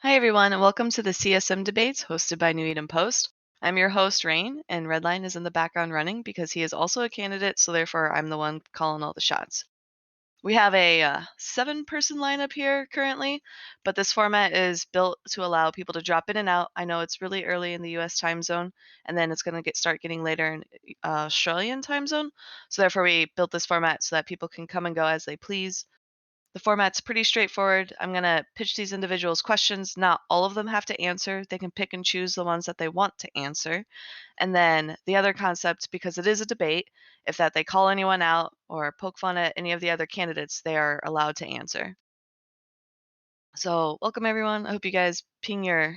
Hi, everyone, and welcome to the CSM Debates hosted by New Eden Post. I'm your host, Rain, and Redline is in the background running because he is also a candidate, so therefore I'm the one calling all the shots. We have a 7-person lineup here currently, but this format is built to allow people to drop in and out. I know it's really early in the US time zone, and then it's going to start getting later in Australian time zone. So therefore, we built this format so that people can come and go as they please. The format's pretty straightforward. I'm going to pitch these individuals questions. Not all of them have to answer. They can pick and choose the ones that they want to answer. And then the other concept, because it is a debate, if that they call anyone out or poke fun at any of the other candidates, they are allowed to answer. So welcome everyone. I hope you guys ping your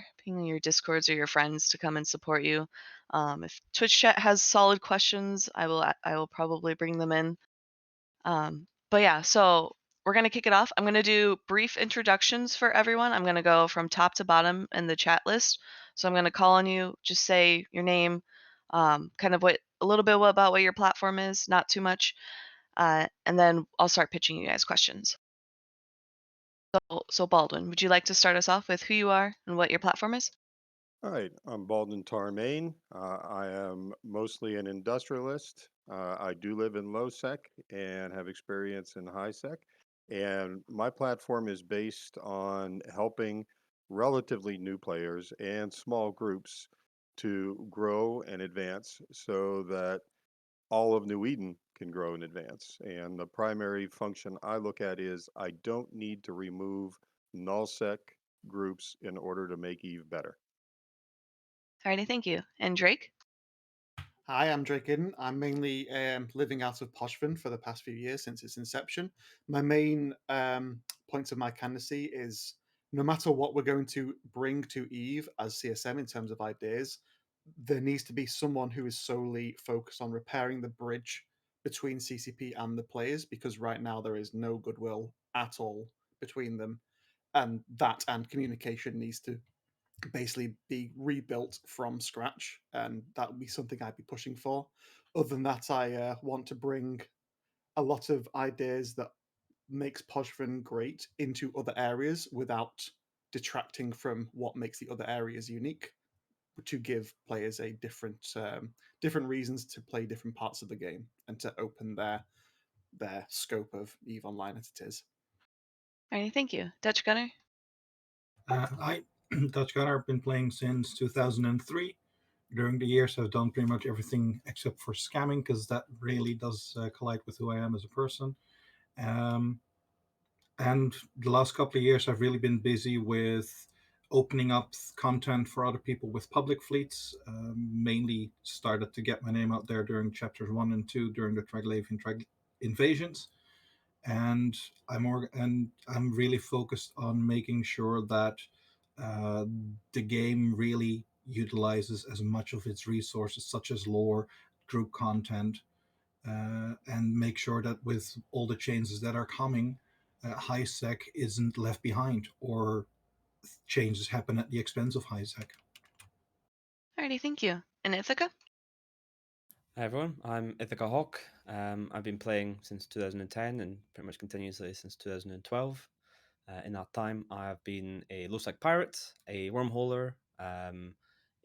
discords or your friends to come and support you. If Twitch chat has solid questions, I will probably bring them in. But yeah, so we're going to kick it off. I'm going to do brief introductions for everyone. I'm going to go from top to bottom in the chat list. So I'm going to call on you, just say your name, kind of a little bit about what your platform is, not too much. And then I'll start pitching you guys questions. So Baldwin, would you like to start us off with who you are and what your platform is? All right, I'm Baldwin Tarmain. I am mostly an industrialist. I do live in low sec and have experience in high sec. And my platform is based on helping relatively new players and small groups to grow and advance so that all of New Eden can grow and advance. And the primary function I look at is I don't need to remove null sec groups in order to make Eve better. Alrighty, thank you. And Drake? Hi, I'm Drake Iden. I'm mainly living out of Poshvin for the past few years since its inception. My main points of my candidacy is no matter what we're going to bring to Eve as CSM in terms of ideas, there needs to be someone who is solely focused on repairing the bridge between CCP and the players because right now there is no goodwill at all between them. And that and communication needs to basically be rebuilt from scratch, and that would be something I'd be pushing for. Other than that, I want to bring a lot of ideas that makes Podfin great into other areas without detracting from what makes the other areas unique. To give players a different reasons to play different parts of the game and to open their scope of Eve Online as it is. Alrighty, thank you. Dutch Gunner? I, Dutch Gunner, have been playing since 2003. During the years, I've done pretty much everything except for scamming because that really does collide with who I am as a person. Um, and the last couple of years, I've really been busy with opening up content for other people with public fleets. Mainly started to get my name out there during chapters 1 and 2 during the Triglavian invasions. And I'm really focused on making sure that uh, the game really utilizes as much of its resources, such as lore, group content, and make sure that with all the changes that are coming, high sec isn't left behind or changes happen at the expense of high sec. Alrighty, thank you. And Ithaca? Hi everyone, I'm Ithaca Hawk. I've been playing since 2010 and pretty much continuously since 2012. In that time, I've been a low-sec pirate, a wormholer,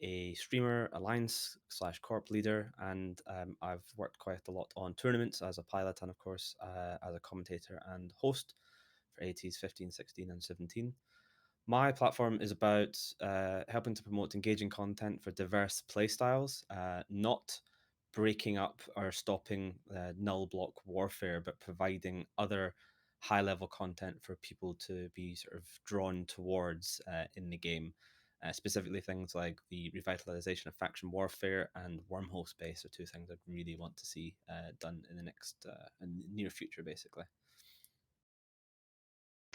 a streamer, alliance/corp leader, and I've worked quite a lot on tournaments as a pilot and, of course, as a commentator and host for ATs 15, 16, and 17. My platform is about helping to promote engaging content for diverse playstyles, not breaking up or stopping null block warfare, but providing other high level content for people to be sort of drawn towards in the game. Specifically, things like the revitalization of faction warfare and wormhole space are two things I'd really want to see done in the near future, basically.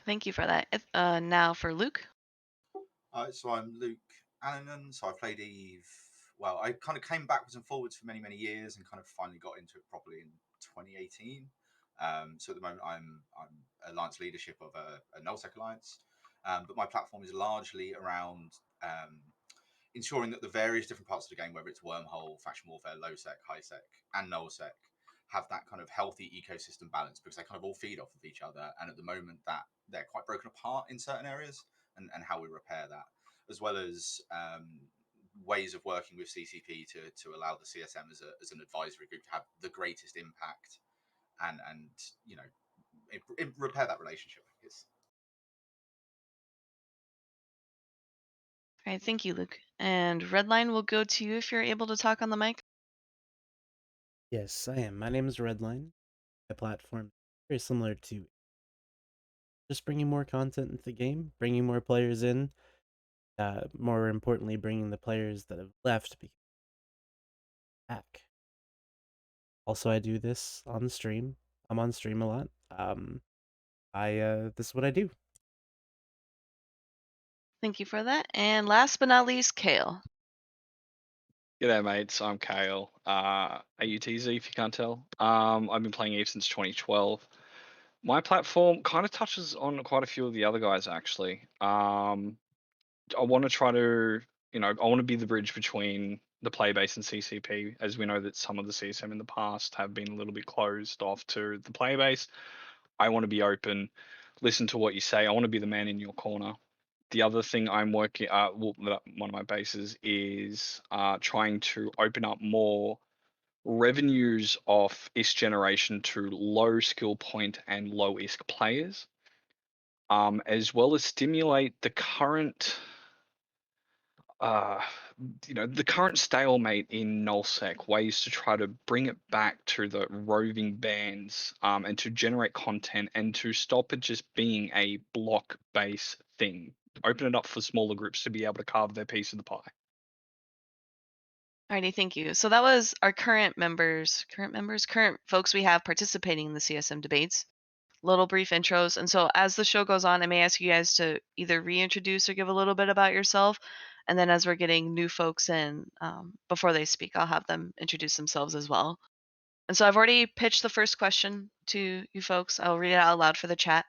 Thank you for that. Now for Luke. So I'm Luke Annanan. So I played Eve. Well, I kind of came backwards and forwards for many, many years, and kind of finally got into it properly in 2018. So at the moment, I'm alliance leadership of a nullsec alliance, but my platform is largely around ensuring that the various different parts of the game, whether it's wormhole, faction warfare, low sec, high sec, and nullsec, have that kind of healthy ecosystem balance because they kind of all feed off of each other. And at the moment, that they're quite broken apart in certain areas. and how we repair that, as well as ways of working with CCP to allow the CSM as an advisory group to have the greatest impact and you know repair that relationship. All right, thank you, Luke. And Redline will go to you if you're able to talk on the mic. Yes, I am. My name is Redline. My platform very similar to just bringing more content into the game, bringing more players in. More importantly, bringing the players that have left back. Also, I do this on the stream. I'm on stream a lot. This is what I do. Thank you for that. And last but not least, Kale. G'day, mates. I'm Kale. AUTZ, if you can't tell. I've been playing EVE since 2012. My platform kind of touches on quite a few of the other guys, actually. I want to try to, I want to be the bridge between the play base and CCP, as we know that some of the CSM in the past have been a little bit closed off to the play base. I want to be open, listen to what you say. I want to be the man in your corner. The other thing I'm working, one of my bases is trying to open up more revenues of ISK generation to low skill point and low ISK players, as well as stimulate the current the current stalemate in nullsec, ways to try to bring it back to the roving bands, and to generate content and to stop it just being a block based thing. Open it up for smaller groups to be able to carve their piece of the pie. Alrighty, thank you. So that was our current folks we have participating in the CSM debates. Little brief intros. And so as the show goes on, I may ask you guys to either reintroduce or give a little bit about yourself. And then as we're getting new folks in, before they speak, I'll have them introduce themselves as well. And so I've already pitched the first question to you folks. I'll read it out loud for the chat.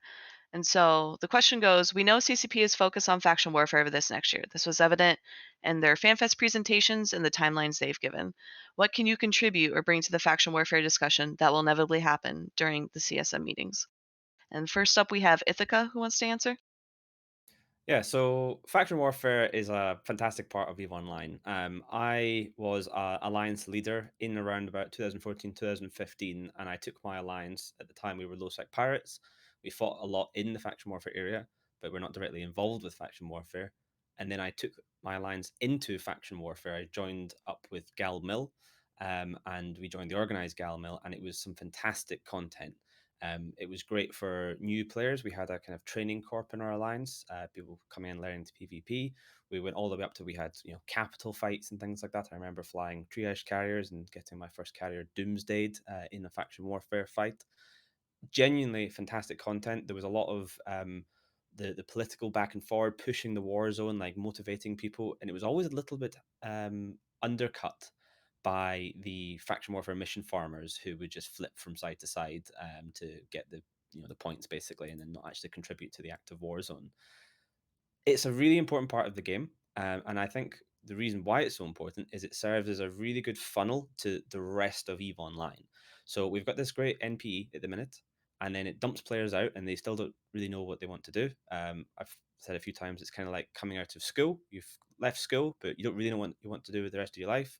And so the question goes, we know CCP is focused on faction warfare for this next year. This was evident in their FanFest presentations and the timelines they've given. What can you contribute or bring to the faction warfare discussion that will inevitably happen during the CSM meetings? And first up, we have Ithaca, who wants to answer. Yeah, so faction warfare is a fantastic part of EVE Online. I was a alliance leader in around about 2014, 2015, and I took my alliance at the time. We were low sec pirates. We fought a lot in the faction warfare area, but we're not directly involved with faction warfare. And then I took my alliance into faction warfare. I joined up with Gal Mill, and we joined the organized Gal Mill, and it was some fantastic content. It was great for new players. We had a kind of training corp in our alliance, people coming in learning to PvP. We went all the way up to, we had capital fights and things like that. I remember flying triage carriers and getting my first carrier doomsdayed in a faction warfare fight. Genuinely fantastic content. There was a lot of the political back and forward, pushing the war zone, like motivating people, and it was always a little bit undercut by the faction warfare mission farmers who would just flip from side to side to get the points basically, and then not actually contribute to the active war zone. It's a really important part of the game, and I think the reason why it's so important is it serves as a really good funnel to the rest of EVE Online. So we've got this great NPE at the minute, and then it dumps players out, and they still don't really know what they want to do. I've said a few times it's kind of like coming out of school. You've left school, but you don't really know what you want to do with the rest of your life.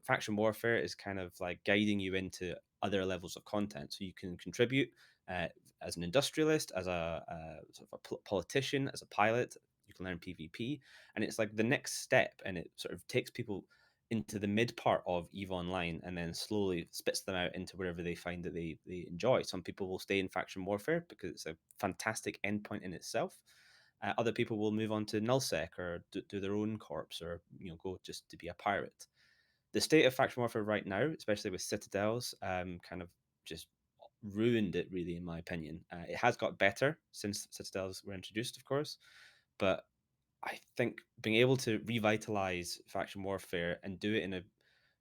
Faction warfare is kind of like guiding you into other levels of content, so you can contribute as an industrialist, as a sort of a politician, as a pilot. You can learn PvP, and it's like the next step, and it sort of takes people into the mid part of EVE Online, and then slowly spits them out into wherever they find that they enjoy. Some people will stay in faction warfare because it's a fantastic endpoint in itself. Other people will move on to nullsec or do their own corps, or go just to be a pirate. The state of faction warfare right now, especially with citadels, kind of just ruined it, really, in my opinion. It has got better since citadels were introduced, of course, but I think being able to revitalize faction warfare and do it in a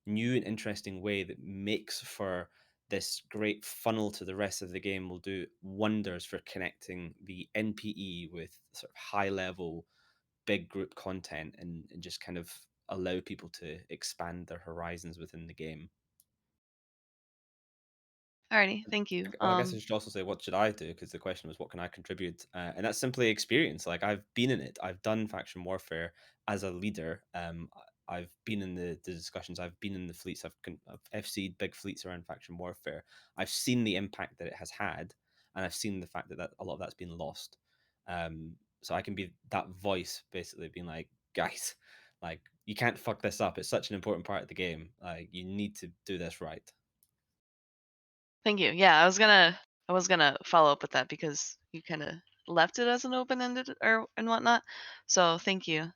new and interesting way that makes for this great funnel to the rest of the game will do wonders for connecting the NPE with sort of high level big group content, and just kind of allow people to expand their horizons within the game. Alrighty, thank you. Well, I guess I should also say, what should I do? Because the question was, what can I contribute? And that's simply experience. Like, I've been in it. I've done faction warfare as a leader. I've been in the discussions. I've been in the fleets. I've FC'd big fleets around faction warfare. I've seen the impact that it has had, and I've seen the fact that a lot of that's been lost. So I can be that voice, basically being like, guys, like, you can't fuck this up. It's such an important part of the game. Like, you need to do this right. Thank you. Yeah, I was gonna follow up with that because you kind of left it as an open-ended or and whatnot. So thank you.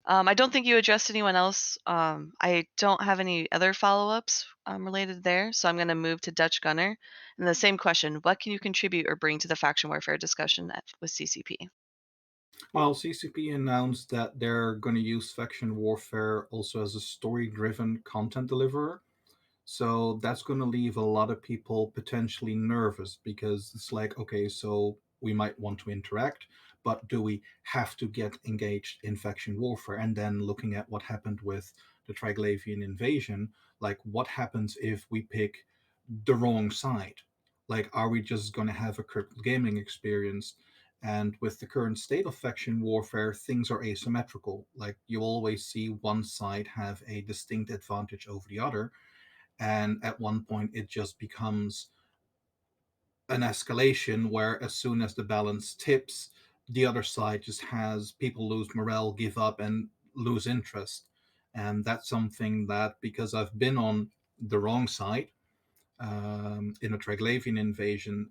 I don't think you addressed anyone else. I don't have any other follow-ups related there, so I'm gonna move to Dutch Gunner. And the same question: what can you contribute or bring to the faction warfare discussion with CCP? Well, CCP announced that they're going to use faction warfare also as a story-driven content deliverer. So that's going to leave a lot of people potentially nervous because it's like, okay, so we might want to interact, but do we have to get engaged in faction warfare? And then looking at what happened with the Triglavian invasion, like what happens if we pick the wrong side? Like, are we just going to have a crippled gaming experience? And with the current state of faction warfare, things are asymmetrical. Like, you always see one side have a distinct advantage over the other, and at one point it just becomes an escalation where as soon as the balance tips, the other side just has people lose morale, give up, and lose interest. And that's something that, because I've been on the wrong side in a Triglavian invasion,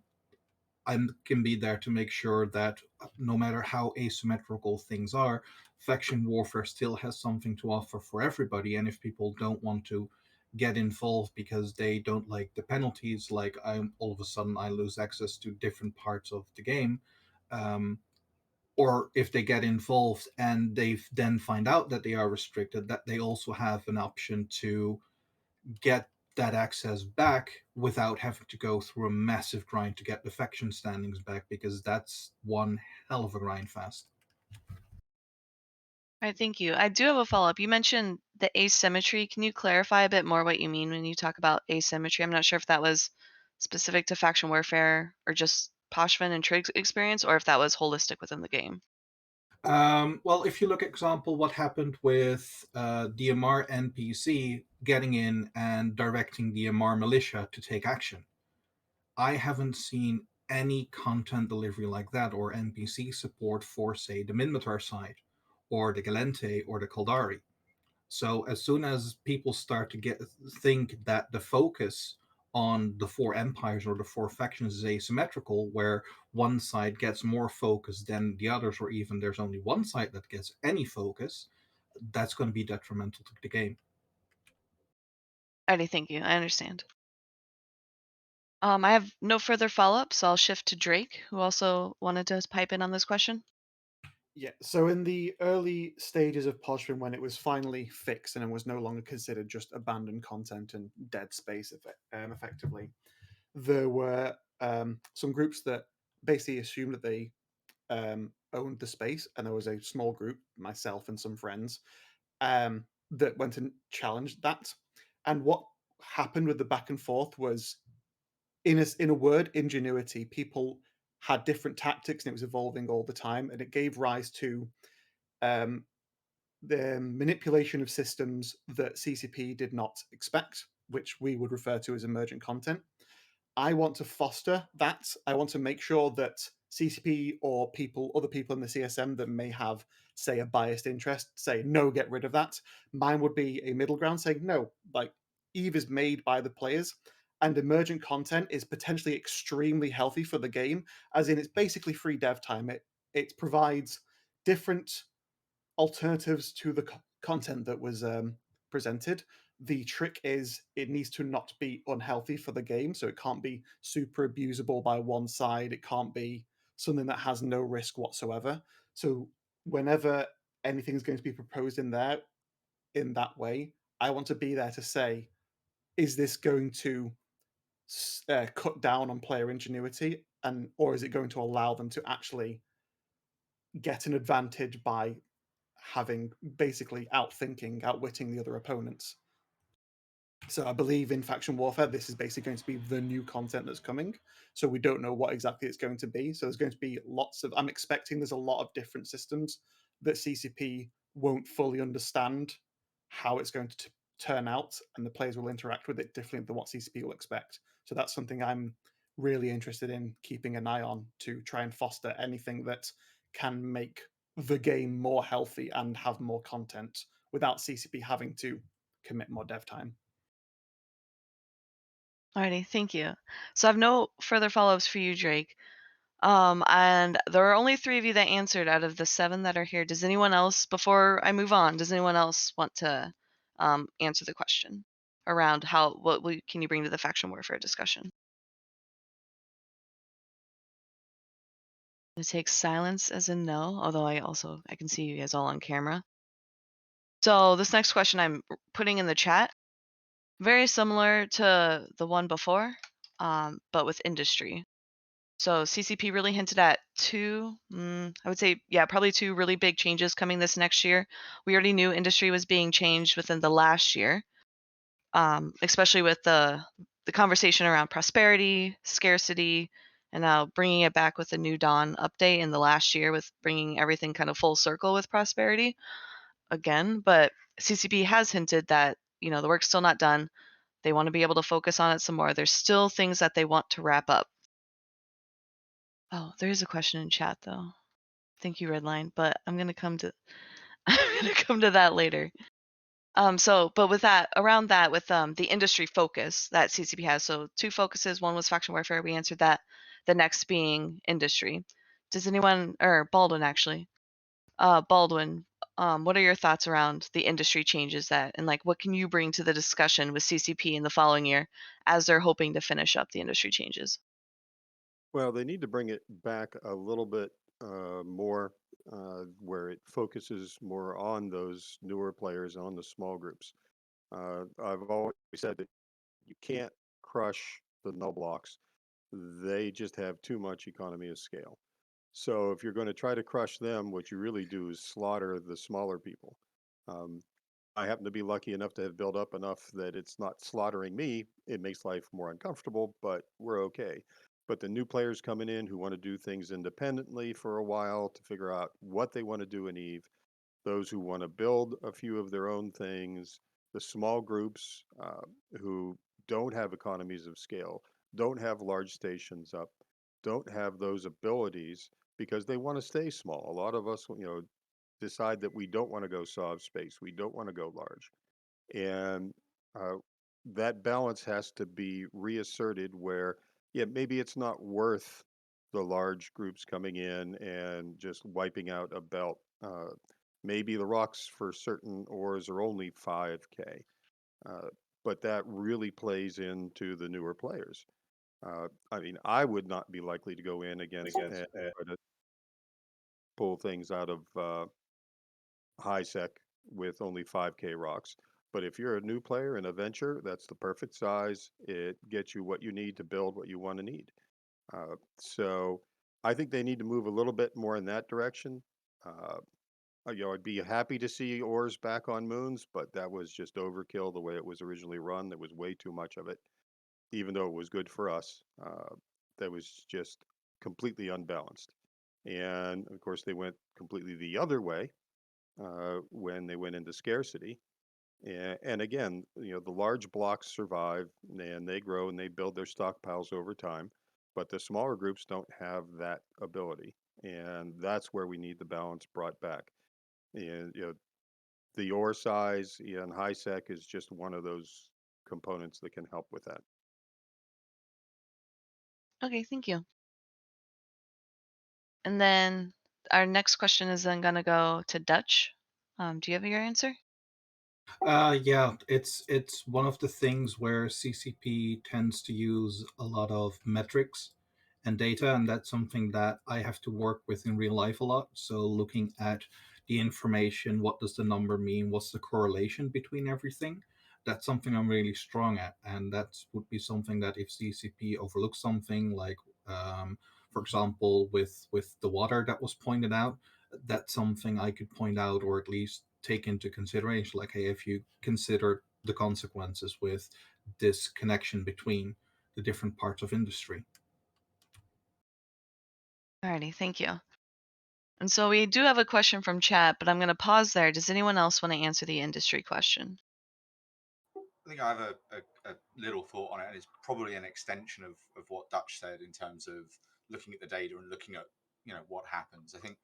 I can be there to make sure that no matter how asymmetrical things are, faction warfare still has something to offer for everybody. And if people don't want to get involved because they don't like the penalties, like all of a sudden I lose access to different parts of the game, um, or if they get involved and they then find out that they are restricted, that they also have an option to get that access back without having to go through a massive grind to get the faction standings back, because that's one hell of a grind fast. All right, thank you. I do have a follow-up. You mentioned the asymmetry. Can you clarify a bit more what you mean when you talk about asymmetry? I'm not sure if that was specific to faction warfare or just Poshvin and Trig's experience, or if that was holistic within the game. Well, if you look at example what happened with the Amar NPC getting in and directing the Amar militia to take action, I haven't seen any content delivery like that or NPC support for, say, the Minmatar side, or the Galente, or the Kaldari. So as soon as people start to think that the focus on the four empires or the four factions is asymmetrical, where one side gets more focus than the others, or even there's only one side that gets any focus, that's going to be detrimental to the game. Alrighty, thank you. I understand. I have no further follow-up, so I'll shift to Drake, who also wanted to pipe in on this question. Yeah, so in the early stages of Podstream, when it was finally fixed and it was no longer considered just abandoned content and dead space, effectively, there were some groups that basically assumed that they owned the space, and there was a small group, myself and some friends, that went and challenged that. And what happened with the back and forth was, in a word, ingenuity. People had different tactics, and it was evolving all the time, and it gave rise to um, the manipulation of systems that CCP did not expect, which we would refer to as emergent content. I want to foster that. I want to make sure that CCP or other people in the CSM that may have, say, a biased interest, say, no, get rid of that. Mine would be a middle ground saying, no, like, Eve is made by the players, and emergent content is potentially extremely healthy for the game, as in it's basically free dev time. It provides different alternatives to the content that was presented. The trick is it needs to not be unhealthy for the game, so it can't be super abusable by one side. It can't be something that has no risk whatsoever. So whenever anything's going to be proposed in there in that way, I want to be there to say, is this going to cut down on player ingenuity, and or is it going to allow them to actually get an advantage by having basically outwitting the other opponents? So I believe in faction warfare, this is basically going to be the new content that's coming. So we don't know what exactly it's going to be. So there's going to be lots of, I'm expecting there's a lot of different systems that CCP won't fully understand how it's going to turn out, and the players will interact with it differently than what CCP will expect. So that's something I'm really interested in keeping an eye on, to try and foster anything that can make the game more healthy and have more content without CCP having to commit more dev time. Alrighty, thank you. So I have no further follow-ups for you, Drake. And there are only 3 of you that answered out of the 7 that are here. Does anyone else, before I move on, does anyone else want to answer the question around can you bring to the faction warfare discussion? It takes silence as in no, although I can see you guys all on camera. So this next question I'm putting in the chat, very similar to the one before, but with industry. So CCP really hinted at I would say, yeah, probably 2 really big changes coming this next year. We already knew industry was being changed within the last year, especially with the conversation around prosperity, scarcity, and now bringing it back with the New Dawn update in the last year, with bringing everything kind of full circle with prosperity again. But CCP has hinted that, the work's still not done. They want to be able to focus on it some more. There's still things that they want to wrap up. Oh, there is a question in chat though. Thank you, Redline, but I'm gonna come to that later. But with that, around that, with the industry focus that CCP has, so 2 focuses. One was faction warfare. We answered that. The next being industry. Does anyone, or Baldwin actually, Baldwin, what are your thoughts around the industry changes and what can you bring to the discussion with CCP in the following year as they're hoping to finish up the industry changes? Well, they need to bring it back a little bit more, where it focuses more on those newer players, on the small groups. I've always said that you can't crush the null blocks. They just have too much economy of scale. So if you're going to try to crush them, what you really do is slaughter the smaller people. Um, I happen to be lucky enough to have built up enough that it's not slaughtering me. It makes life more uncomfortable, but we're okay. But the new players coming in who want to do things independently for a while to figure out what they want to do in Eve, those who want to build a few of their own things, the small groups who don't have economies of scale, don't have large stations up, don't have those abilities because they want to stay small. A lot of us, decide that we don't want to go solve space. We don't want to go large. And uh, that balance has to be reasserted where, yeah, maybe it's not worth the large groups coming in and just wiping out a belt. Maybe the rocks for certain ores are only 5K, uh, but that really plays into the newer players. I mean, I would not be likely to go in against and try to pull things out of high sec with only 5K rocks. But if you're a new player in a venture, that's the perfect size. It gets you what you need to build what you want to need. So I think they need to move a little bit more in that direction. Uh, I'd be happy to see ores back on moons, but that was just overkill the way it was originally run. There was way too much of it, even though it was good for us. That was just completely unbalanced. And of course, they went completely the other way when they went into scarcity. And again, the large blocks survive and they grow and they build their stockpiles over time, but the smaller groups don't have that ability. And that's where we need the balance brought back. And the ore size and high sec is just one of those components that can help with that. Okay, thank you. And then our next question is then going to go to Dutch. Do you have your answer? Yeah, it's one of the things where CCP tends to use a lot of metrics and data, and that's something that I have to work with in real life a lot. So looking at the information, what does the number mean? What's the correlation between everything? That's something I'm really strong at, and that would be something that if CCP overlooks something like, for example, with the water that was pointed out, that's something I could point out or at least take into consideration. Like, hey, if you consider the consequences with this connection between the different parts of industry. Alrighty, thank you. And so we do have a question from chat, but I'm going to pause there. Does anyone else want to answer the industry question? I think I have a little thought on it, and it's probably an extension of what Dutch said in terms of looking at the data and looking at what happens. I think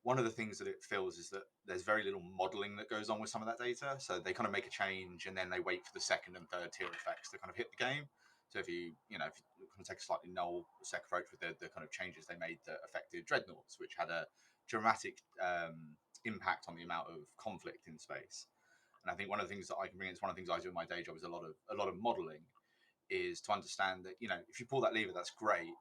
one of the things that it feels is that there's very little modeling that goes on with some of that data. So they kind of make a change and then they wait for the second and third tier effects to kind of hit the game. So if you kind of take a slightly null sec approach with the kind of changes they made that affected dreadnoughts, which had a dramatic impact on the amount of conflict in space. And I think one of the things that I can bring, it's one of the things I do in my day job, is a lot of modeling, is to understand that if you pull that lever, that's great,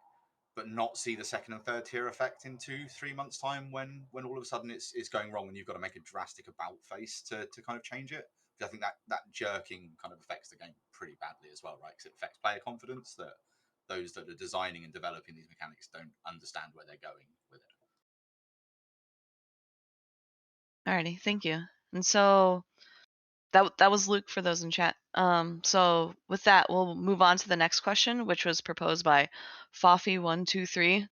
but not see the second and third tier effect in 2-3 months time when all of a sudden it's going wrong and you've got to make a drastic about face to kind of change it. Because I think that jerking kind of affects the game pretty badly as well, right? Because it affects player confidence, that those that are designing and developing these mechanics don't understand where they're going with it. Alrighty, thank you. And so that was Luke for those in chat. So with that, we'll move on to the next question, which was proposed by Foffy123.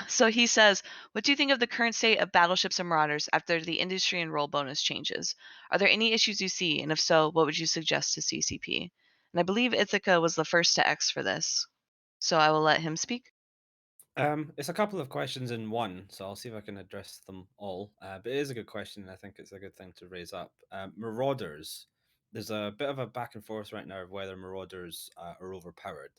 So he says, what do you think of the current state of Battleships and Marauders after the industry and role bonus changes? Are there any issues you see? And if so, what would you suggest to CCP? And I believe Ithaca was the first to X for this. So I will let him speak. It's a couple of questions in one, so I'll see if I can address them all. But it is a good question, and I think it's a good thing to raise up. Marauders, there's a bit of a back and forth right now of whether Marauders are overpowered.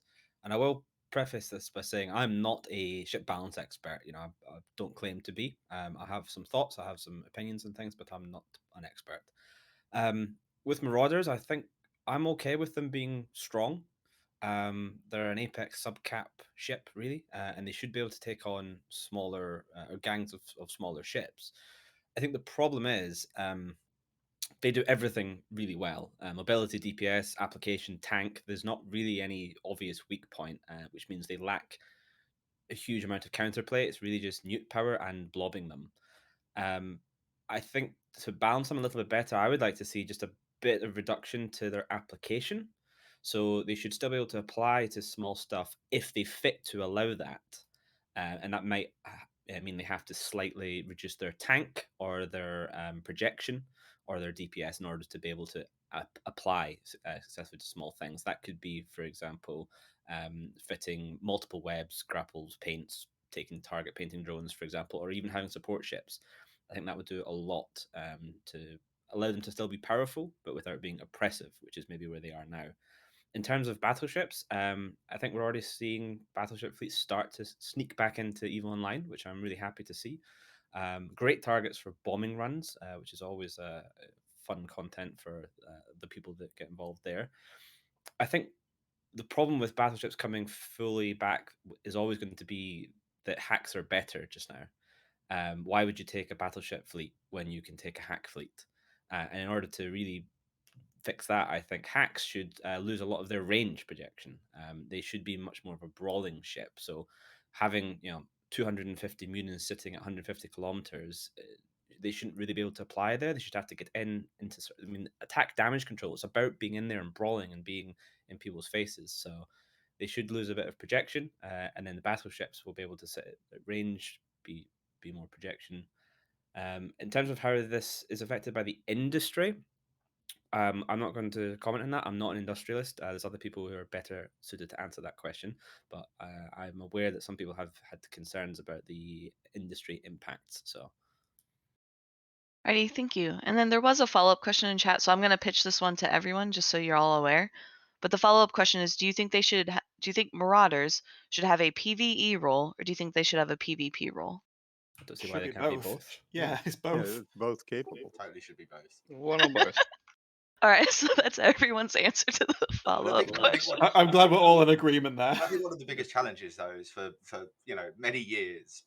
And I will preface this by saying I'm not a ship balance expert. I don't claim to be. I have some thoughts, I have some opinions and things, but I'm not an expert. With Marauders, I think I'm okay with them being strong. They're an Apex subcap ship, really, and they should be able to take on smaller or gangs of smaller ships. I think the problem is they do everything really well. Mobility, DPS, application, tank. There's not really any obvious weak point, which means they lack a huge amount of counterplay. It's really just newt power and blobbing them. I think to balance them a little bit better, I would like to see just a bit of reduction to their application. So they should still be able to apply to small stuff if they fit to allow that. And that might mean they have to slightly reduce their tank or their projection or their DPS in order to be able to apply successfully to small things. That could be, for example, fitting multiple webs, grapples, paints, taking target painting drones, for example, or even having support ships. I think that would do a lot to allow them to still be powerful, but without being oppressive, which is maybe where they are now. In terms of battleships, I think we're already seeing battleship fleets start to sneak back into EVO Online, which I'm really happy to see. Great targets for bombing runs, which is always fun content for the people that get involved there. I think the problem with battleships coming fully back is always going to be that hacks are better just now. Why would you take a battleship fleet when you can take a hack fleet? And in order to really fix that, I think hacks should lose a lot of their range projection. They should be much more of a brawling ship. So having 250 munitions sitting at 150 kilometers, they shouldn't really be able to apply there. They should have to get into. I mean, attack damage control. It's about being in there and brawling and being in people's faces. So they should lose a bit of projection, and then the battleships will be able to sit at range, be more projection. In terms of how this is affected by the industry, I'm not going to comment on that. I'm not an industrialist. There's other people who are better suited to answer that question, but I'm aware that some people have had concerns about the industry impacts. So, Alrighty, thank you. And then there was a follow-up question in chat, so I'm going to pitch this one to everyone just so you're all aware. But the follow-up question is, do you think Marauders should have a PvE role, or do you think they should have a PvP role? I don't see Should why they be can't be both. both. Yeah, it's Yeah, both. it's both capable. Totally should be both. One or both. All right, so that's everyone's answer to the follow-up I think question. I'm glad we're all in agreement there. I think one of the biggest challenges, though, is for many years,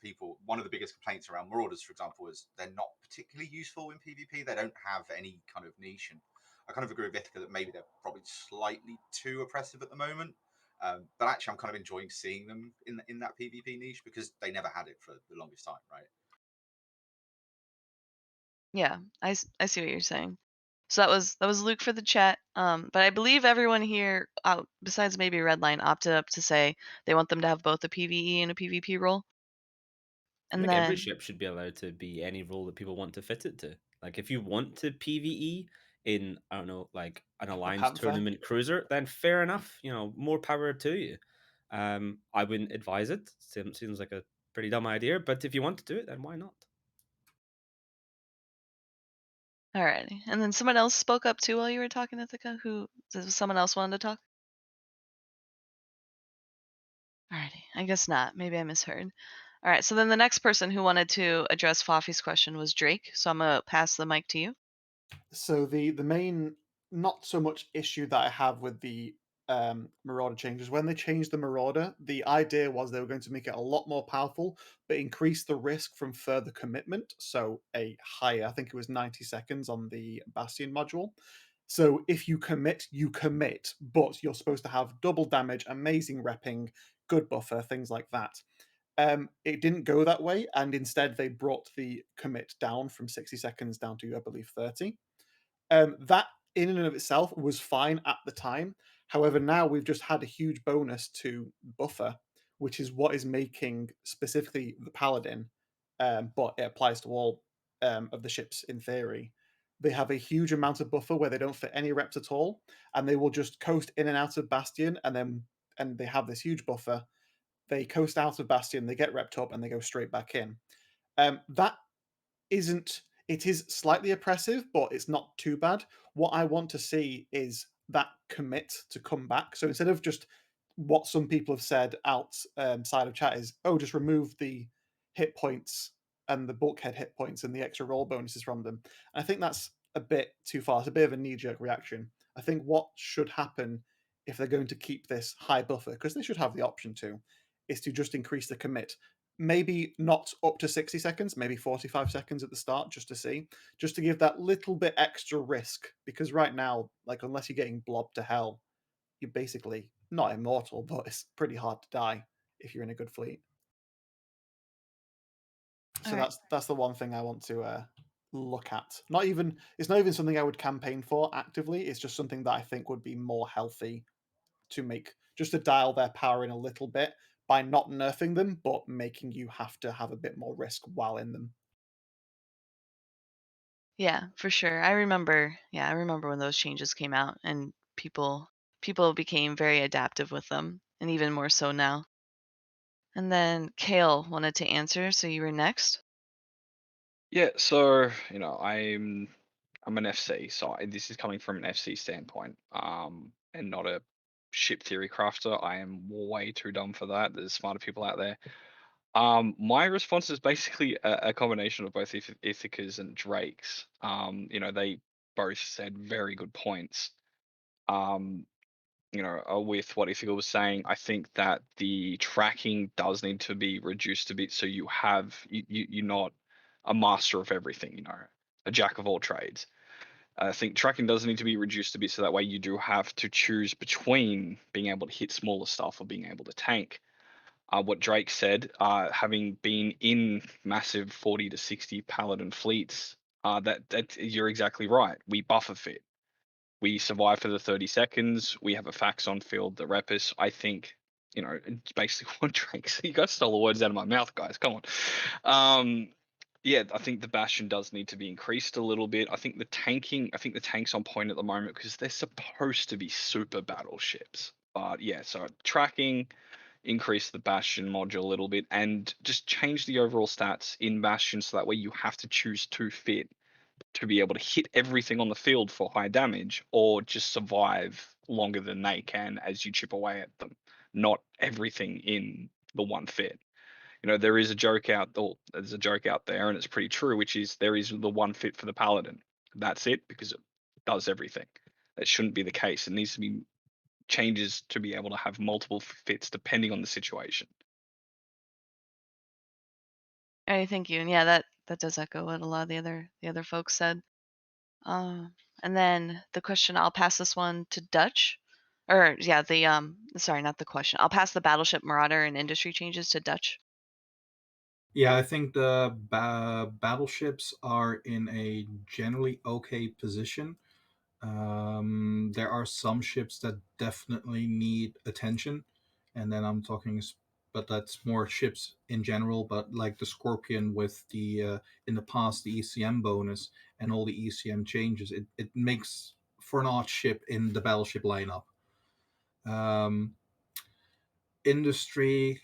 one of the biggest complaints around Marauders, for example, is they're not particularly useful in PvP. They don't have any kind of niche, and I kind of agree with Ithaca that maybe they're probably slightly too oppressive at the moment. But actually, I'm kind of enjoying seeing them in that PvP niche because they never had it for the longest time, right? Yeah, I see what you're saying. So that was Luke for the chat. But I believe everyone here, besides maybe Redline, opted up to say they want them to have both a PVE and a PvP role. I And think every then ship should be allowed to be any role that people want to fit it to. Like if you want to PVE in, I don't know, like an alliance Panther. tournament cruiser, then fair enough. You know, more power to you. I wouldn't advise it. Seems like a pretty dumb idea, but if you want to do it, then why not? alrighty. And then someone else spoke up too while you were talking, Ithaca. Someone else wanted to talk? Alrighty. I guess not. Maybe I misheard. All right. So then the next person who wanted to address Foffy's question was Drake. So I'm gonna pass the mic to you. So the main not so much issue that I have with the Marauder changes, when they changed the Marauder, the idea was they were going to make it a lot more powerful, but increase the risk from further commitment. So a higher, I think it was 90 seconds on the Bastion module. So if you commit, but you're supposed to have double damage, amazing repping, good buffer, things like that. It didn't go that way, and instead they brought the commit down from 60 seconds down to, I believe, 30. That in and of itself was fine at the time. However, now we've just had a huge bonus to buffer, which is what is making specifically the Paladin, but it applies to all of the ships in theory. They have a huge amount of buffer where they don't fit any reps at all, and they will just coast in and out of Bastion, and they have this huge buffer. They coast out of Bastion, they get repped up, and they go straight back in. That isn't it is slightly oppressive, but it's not too bad. What I want to see is that commit to come back. So instead of just what some people have said outside of chat is, oh, just remove the hit points and the bulkhead hit points and the extra roll bonuses from them. And I think that's a bit too far. It's a bit of a knee-jerk reaction. I think what should happen if they're going to keep this high buffer, because they should have the option to, is to just increase the commit. Maybe not up to 60 seconds, maybe 45 seconds at the start, just to see, just to give that little bit extra risk. Because right now, like, unless you're getting blobbed to hell, you're basically not immortal, but it's pretty hard to die if you're in a good fleet. So All right. that's the one thing I want to look at. It's not even something I would campaign for actively. It's just something that I think would be more healthy just to dial their power in a little bit by not nerfing them, but making you have to have a bit more risk while in them. Yeah, for sure. I remember when those changes came out and people became very adaptive with them, and even more so now. And then Kale wanted to answer, so you were next. Yeah, so I'm an FC, so this is coming from an FC standpoint, and not a ship theory crafter. I am way too dumb for that. There's smarter people out there. My response is basically a combination of both Ithaca's and Drake's. They both said very good points. Um, with what Ithaca was saying, I think that the tracking does need to be reduced a bit, so you're not a master of everything, a jack of all trades. I think tracking does need to be reduced a bit, so that way you do have to choose between being able to hit smaller stuff or being able to tank. What Drake said, having been in massive 40 to 60 paladin fleets, that you're exactly right. We buffer fit. We survive for the 30 seconds. We have a fax on field that rep us. I think, it's basically what Drake said. You guys stole the words out of my mouth, guys. Come on. Yeah, I think the Bastion does need to be increased a little bit. I think the tank's on point at the moment because they're supposed to be super battleships. But yeah, so tracking, increase the Bastion module a little bit, and just change the overall stats in Bastion so that way you have to choose to fit to be able to hit everything on the field for high damage or just survive longer than they can as you chip away at them, not everything in the one fit. There is a joke there's a joke out there, and it's pretty true, which is there is the one fit for the paladin. That's it, because it does everything. That shouldn't be the case. It needs to be changes to be able to have multiple fits depending on the situation. All right, thank you. And yeah, that does echo what a lot of the other folks said. And then the question, I'll pass this one to Dutch. Or yeah, sorry, not the question. I'll pass the Battleship Marauder and industry changes to Dutch. Yeah, I think the battleships are in a generally okay position. There are some ships that definitely need attention, and then I'm talking, but that's more ships in general. But like the Scorpion with the in the past the ECM bonus and all the ECM changes, it makes for an odd ship in the battleship lineup. Industry,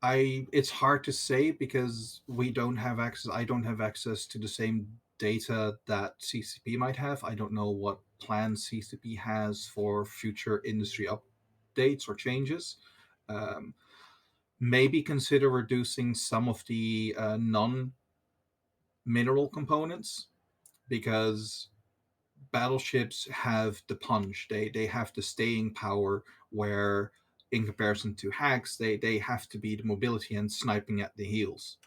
it's hard to say because we don't have access. I don't have access to the same data that CCP might have. I don't know what plans CCP has for future industry updates or changes. Um, Maybe consider reducing some of the non-mineral components, because battleships have the punch. They have the staying power, where in comparison to hacks, they have to be the mobility and sniping at the heels.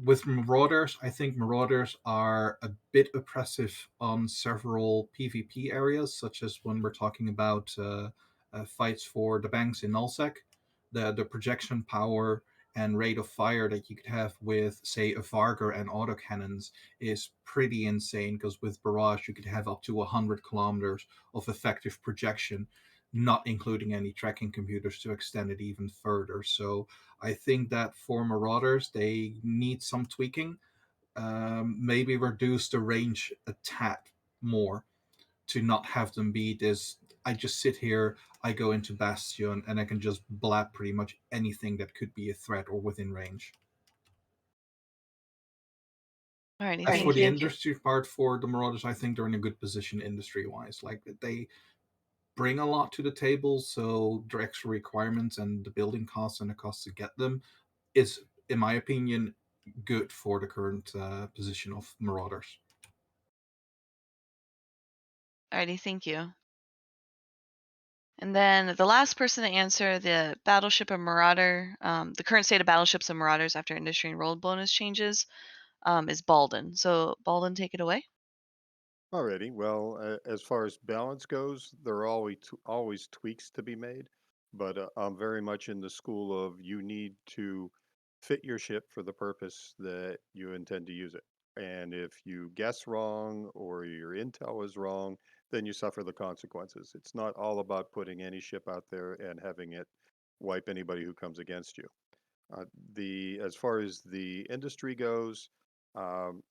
With Marauders, I think Marauders are a bit oppressive on several PvP areas, such as when we're talking about fights for the banks in Nullsec. The projection power and rate of fire that you could have with, say, a Vargar and autocannons is pretty insane, because with Barrage, you could have up to 100 kilometers of effective projection, not including any tracking computers to extend it even further. So I think that for Marauders, they need some tweaking. Maybe reduce the range a tad more to not have them be this. I just sit here, I go into Bastion, and I can just blab pretty much anything that could be a threat or within range. Alrighty, As thank for the you. industry part for the Marauders, I think they're in a good position industry wise. Like, they bring a lot to the table, so their extra requirements and the building costs and the cost to get them is, in my opinion, good for the current position of Marauders. Alrighty, thank you. And then the last person to answer the Battleship and Marauder, the current state of Battleships and Marauders after industry and role bonus changes, is Balden. So Balden, take it away. Alrighty. Well, as far as balance goes, there are always tweaks to be made, but I'm very much in the school of you need to fit your ship for the purpose that you intend to use it. And if you guess wrong or your intel is wrong, then you suffer the consequences. It's not all about putting any ship out there and having it wipe anybody who comes against you. The As far as the industry goes, um,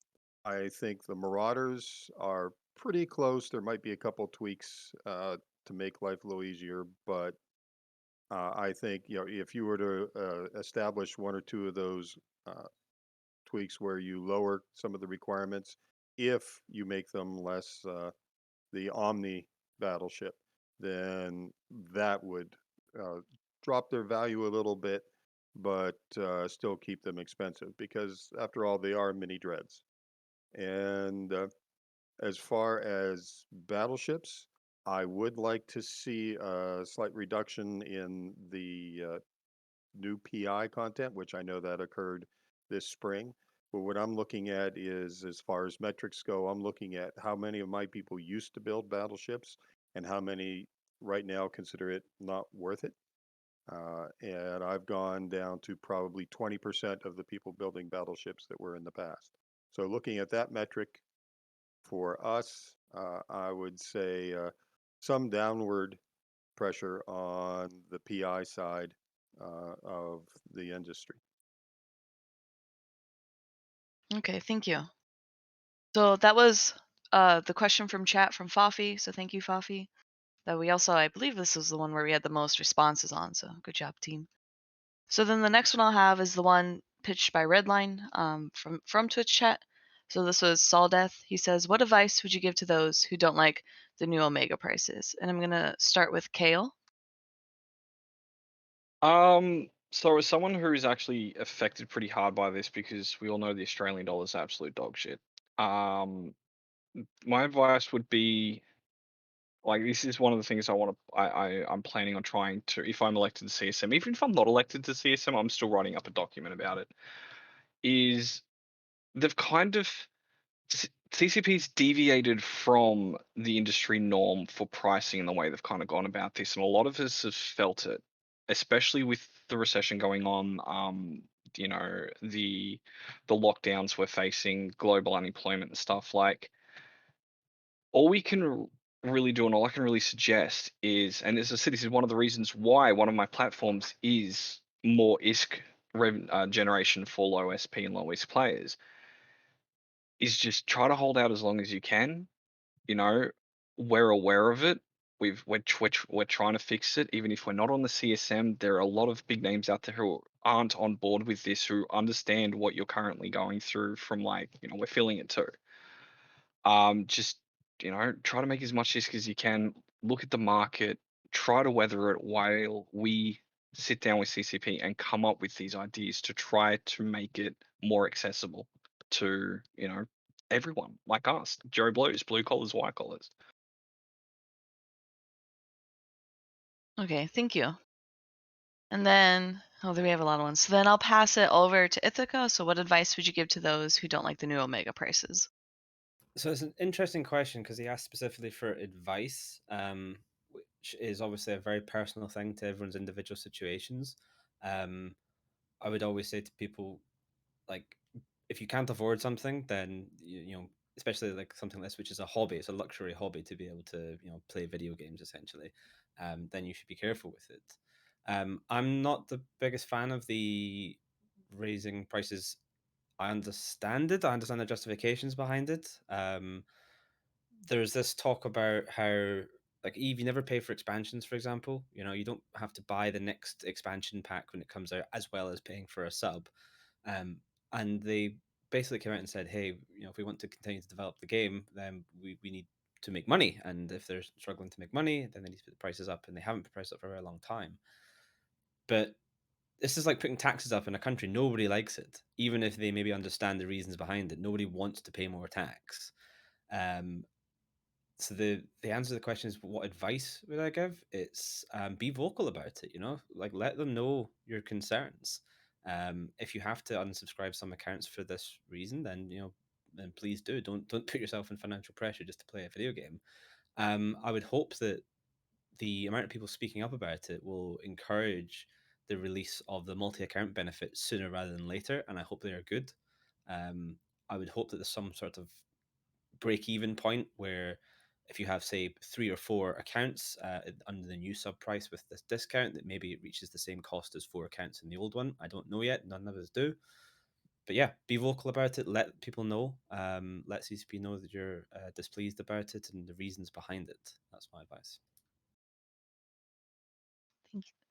I think the Marauders are pretty close. There might be a couple tweaks to make life a little easier, but I think, if you were to establish one or two of those uh, tweaks where you lower some of the requirements, if you make them less the Omni battleship, then that would uh, drop their value a little bit, but still keep them expensive, because after all, they are mini dreads. And as far as battleships, I would like to see a slight reduction in the new PI content, which I know that occurred this spring. But what I'm looking at is, as far as metrics go, I'm looking at how many of my people used to build battleships and how many right now consider it not worth it. And I've gone down to probably 20% of the people building battleships that were in the past. So looking at that metric, for us, I would say some downward pressure on the PI side of the industry. Okay, thank you. So that was the question from chat from Fafi. So thank you, Fafi. That we also, I believe this was the one where we had the most responses on. So good job, team. So then the next one I'll have is the one pitched by Redline from Twitch chat. So this was Saldeth. He says, "What advice would you give to those who don't like the new Omega prices?" And I'm gonna start with Kale. So as someone who is actually affected pretty hard by this, because we all know the Australian dollar is absolute dog shit. My advice would be, like, this is one of the things I'm planning on trying to, if I'm elected to CSM, even if I'm not elected to CSM, I'm still writing up a document about it. Is they've kind of CCP's deviated from the industry norm for pricing and the way they've kind of gone about this, and a lot of us have felt it, especially with the recession going on. The lockdowns we're facing, global unemployment and stuff. Like, all we can really do and all I can really suggest is, and as I said, this is one of the reasons why one of my platforms is more ISK generation for low SP and low ISK players, is just try to hold out as long as you can. You know, we're aware of it. We're trying to fix it. Even if we're not on the CSM, there are a lot of big names out there who aren't on board with this, who understand what you're currently going through from, like, we're feeling it too. Just, try to make as much risk as you can. Look at the market, try to weather it while we sit down with CCP and come up with these ideas to try to make it more accessible to, everyone like us, Joe Blows, blue collars, white collars. Okay, thank you. And then, we have a lot of ones. So then I'll pass it over to Ithaca. So what advice would you give to those who don't like the new Omega prices? So it's an interesting question because he asked specifically for advice, which is obviously a very personal thing to everyone's individual situations. I would always say to people, like, if you can't afford something, then especially like something like this, which is a hobby, it's a luxury hobby to be able to play video games essentially. Then you should be careful with it. I'm not the biggest fan of the raising prices. I understand it. I understand the justifications behind it. There's this talk about how, like, Eve, you never pay for expansions, for example. You don't have to buy the next expansion pack when it comes out, as well as paying for a sub. And they basically came out and said, hey, if we want to continue to develop the game, then we need to make money. And if they're struggling to make money, then they need to put the prices up, and they haven't put prices up for a very long time. But this is like putting taxes up in a country. Nobody likes it, even if they maybe understand the reasons behind it. Nobody wants to pay more tax. So the answer to the question is, what advice would I give? It's be vocal about it. Like, let them know your concerns. If you have to unsubscribe some accounts for this reason, then please do. Don't put yourself in financial pressure just to play a video game. I would hope that the amount of people speaking up about it will encourage the release of the multi-account benefit sooner rather than later, and I hope they are good. I would hope that there's some sort of break-even point where, if you have, say, 3 or 4 accounts under the new sub price with this discount, that maybe it reaches the same cost as 4 accounts in the old one. I don't know yet. None of us do. But yeah, be vocal about it. Let people know. Let CCP know that you're displeased about it and the reasons behind it. That's my advice.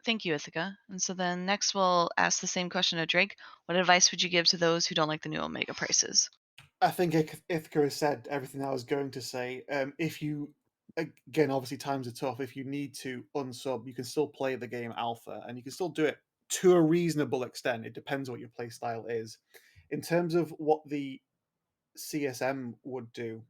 Thank you, Ithaca. And so then next we'll ask the same question to Drake. What advice would you give to those who don't like the new Omega prices? I think Ithaca has said everything I was going to say. If you, again, obviously times are tough. If you need to unsub, you can still play the game alpha, and you can still do it to a reasonable extent. It depends what your play style is. In terms of what the CSM would do,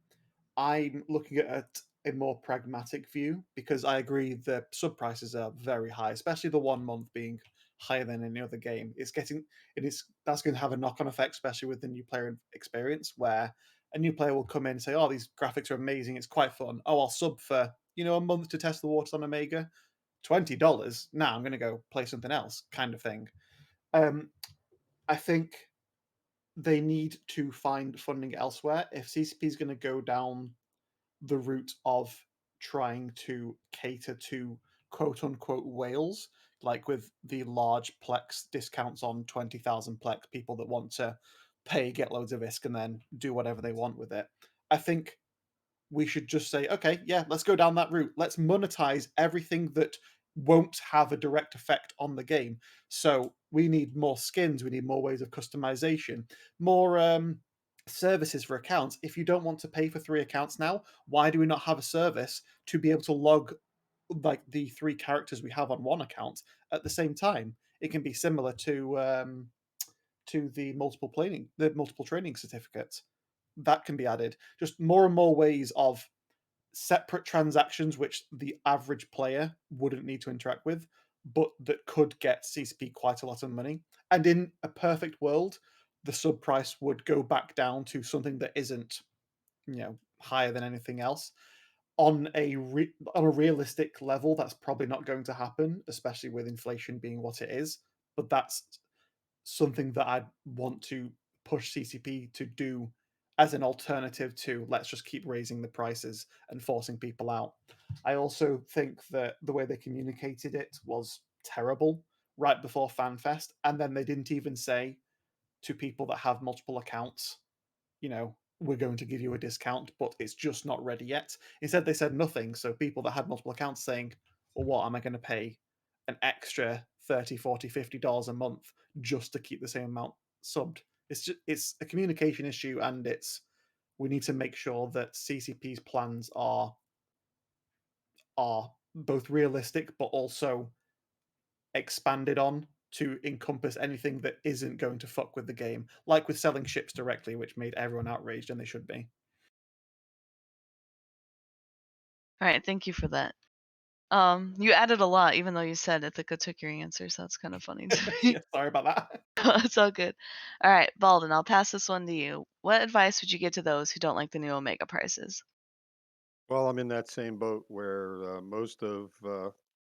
I'm looking at a more pragmatic view because I agree the sub prices are very high, especially the 1 month being higher than any other game. That's going to have a knock-on effect, especially with the new player experience, where a new player will come in and say, "Oh, these graphics are amazing. It's quite fun. Oh, I'll sub for a month to test the waters on Omega. $20. Now I'm going to go play something else," kind of thing. I think they need to find funding elsewhere. If CCP is going to go down the route of trying to cater to quote unquote whales, like with the large plex discounts on 20,000 plex, people that want to pay, get loads of ISK, and then do whatever they want with it. I think we should just say, okay, yeah, let's go down that route. Let's monetize everything that won't have a direct effect on the game. So we need more skins, we need more ways of customization, more services for accounts. If you don't want to pay for 3 accounts now, why do we not have a service to be able to log like the 3 characters we have on one account at the same time? It can be similar to the multiple training certificates that can be added. Just more and more ways of separate transactions which the average player wouldn't need to interact with, but that could get CCP quite a lot of money. And in a perfect world, the sub price would go back down to something that isn't, higher than anything else. On a realistic level, that's probably not going to happen, especially with inflation being what it is. But that's something that I'd want to push CCP to do as an alternative to let's just keep raising the prices and forcing people out. I also think that the way they communicated it was terrible right before FanFest, and then they didn't even say to people that have multiple accounts, we're going to give you a discount, but it's just not ready yet. Instead, they said nothing. So people that had multiple accounts saying, well, what am I going to pay an extra $30, $40, $50 a month just to keep the same amount subbed? It's a communication issue, and we need to make sure that CCP's plans are both realistic but also expanded on to encompass anything that isn't going to fuck with the game, like with selling ships directly, which made everyone outraged, and they should be. All right, thank you for that. You added a lot, even though you said Ithaca took your answer, so that's kind of funny to me. Yeah, sorry about that. It's all good. All right, Baldwin, I'll pass this one to you. What advice would you give to those who don't like the new Omega prices? Well, I'm in that same boat where most of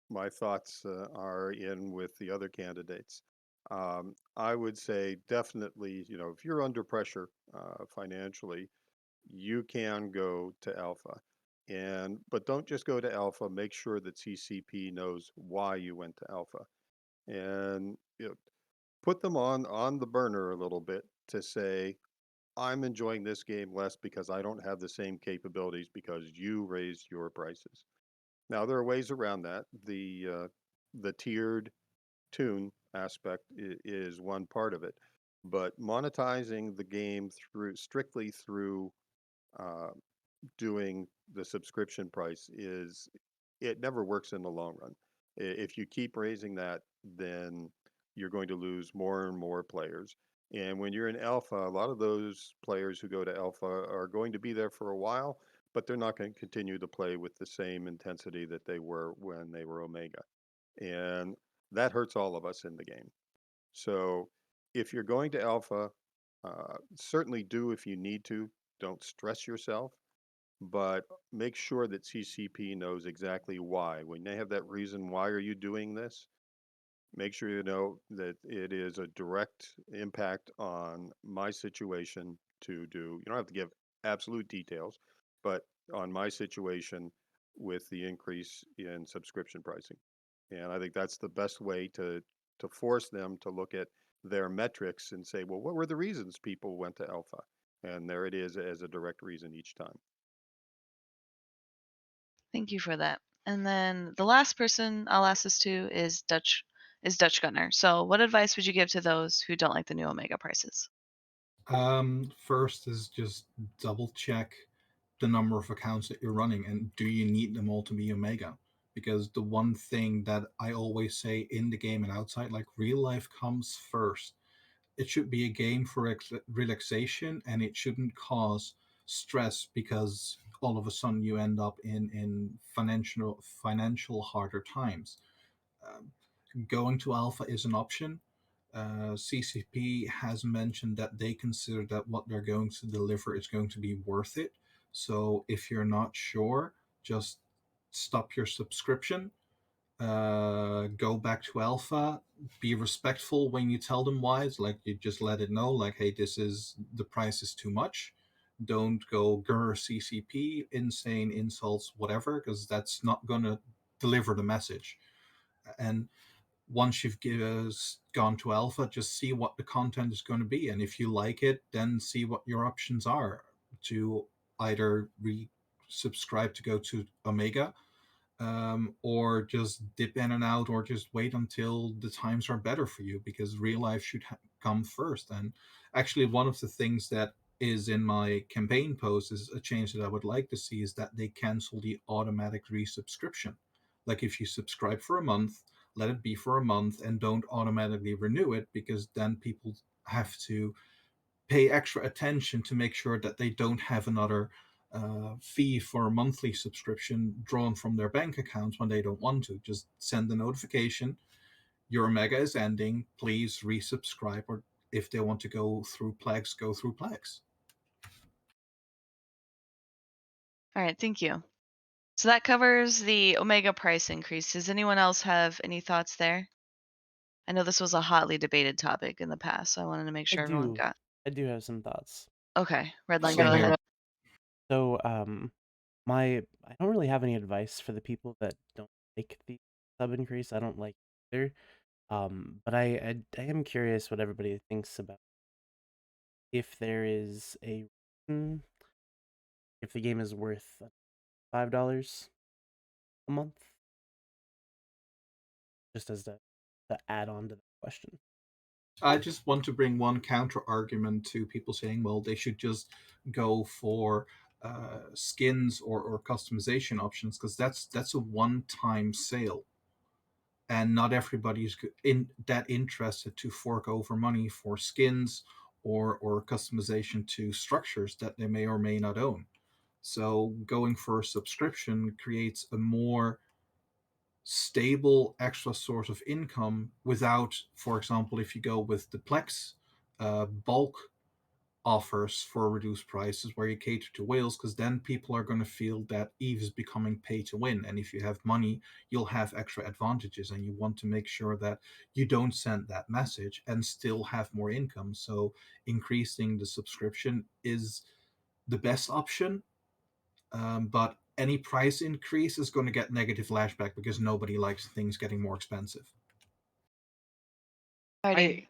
my thoughts are in with the other candidates. I would say definitely, if you're under pressure financially, you can go to alpha. But don't just go to alpha, make sure that CCP knows why you went to alpha. And put them on the burner a little bit to say, I'm enjoying this game less because I don't have the same capabilities because you raised your prices. Now there are ways around that. The tiered tune aspect is one part of it, but monetizing the game strictly through uh, doing the subscription price it never works in the long run. If you keep raising that, then you're going to lose more and more players. And when you're in alpha, a lot of those players who go to alpha are going to be there for a while, but they're not going to continue to play with the same intensity that they were when they were omega. And that hurts all of us in the game. So if you're going to alpha, certainly do if you need to. Don't stress yourself, but make sure that CCP knows exactly why. When they have that reason, why are you doing this? Make sure you know that it is a direct impact on my situation to do. You don't have to give absolute details, but on my situation with the increase in subscription pricing. And I think that's the best way to force them to look at their metrics and say, well, what were the reasons people went to alpha? And there it is as a direct reason each time. Thank you for that. And then the last person I'll ask this to is Dutch Gunner. So, what advice would you give to those who don't like the new Omega prices? First is just double check the number of accounts that you're running, and do you need them all to be Omega? Because the one thing that I always say in the game and outside, like real life comes first. It should be a game for relaxation, and it shouldn't cause stress because all of a sudden you end up in financial harder times. Um, Going to alpha is an option. CCP has mentioned that they consider that what they're going to deliver is going to be worth it. So if you're not sure, just stop your subscription, go back to alpha, be respectful when you tell them why. It's like you just let it know, like, hey, the price is too much. Don't go grr CCP, insane insults, whatever, because that's not gonna deliver the message. And once you've gone to alpha, just see what the content is going to be, and if you like it, then see what your options are to either subscribe to go to omega, or just dip in and out, or just wait until the times are better for you, because real life should come first. And actually, one of the things that is in my campaign post is a change that I would like to see, is that they cancel the automatic resubscription. Like if you subscribe for a month, let it be for a month and don't automatically renew it, because then people have to pay extra attention to make sure that they don't have another fee for a monthly subscription drawn from their bank accounts when they don't want to. Just send a notification, your Omega is ending, please resubscribe, or if they want to go through Plex, go through Plex. All right, thank you. So that covers the Omega price increase. Does anyone else have any thoughts there? I know this was a hotly debated topic in the past, so I wanted to make sure everyone got. I do have some thoughts. Okay, Redline, Same go here. ahead. So, I don't really have any advice for the people that don't like the sub increase. I don't like either. But I am curious what everybody thinks about if there is a reason, if the game is worth $5 a month, just as the add on to the question. I just want to bring one counter argument to people saying, well, they should just go for skins or customization options, because that's a one-time sale, and not everybody's that interested to fork over money for skins or customization to structures that they may or may not own. So going for a subscription creates a more stable extra source of income without, for example, if you go with the Plex bulk offers for reduced prices where you cater to whales, because then people are going to feel that Eve is becoming pay to win. And if you have money, you'll have extra advantages, and you want to make sure that you don't send that message and still have more income. So increasing the subscription is the best option. But any price increase is going to get negative flashback because nobody likes things getting more expensive. Alrighty.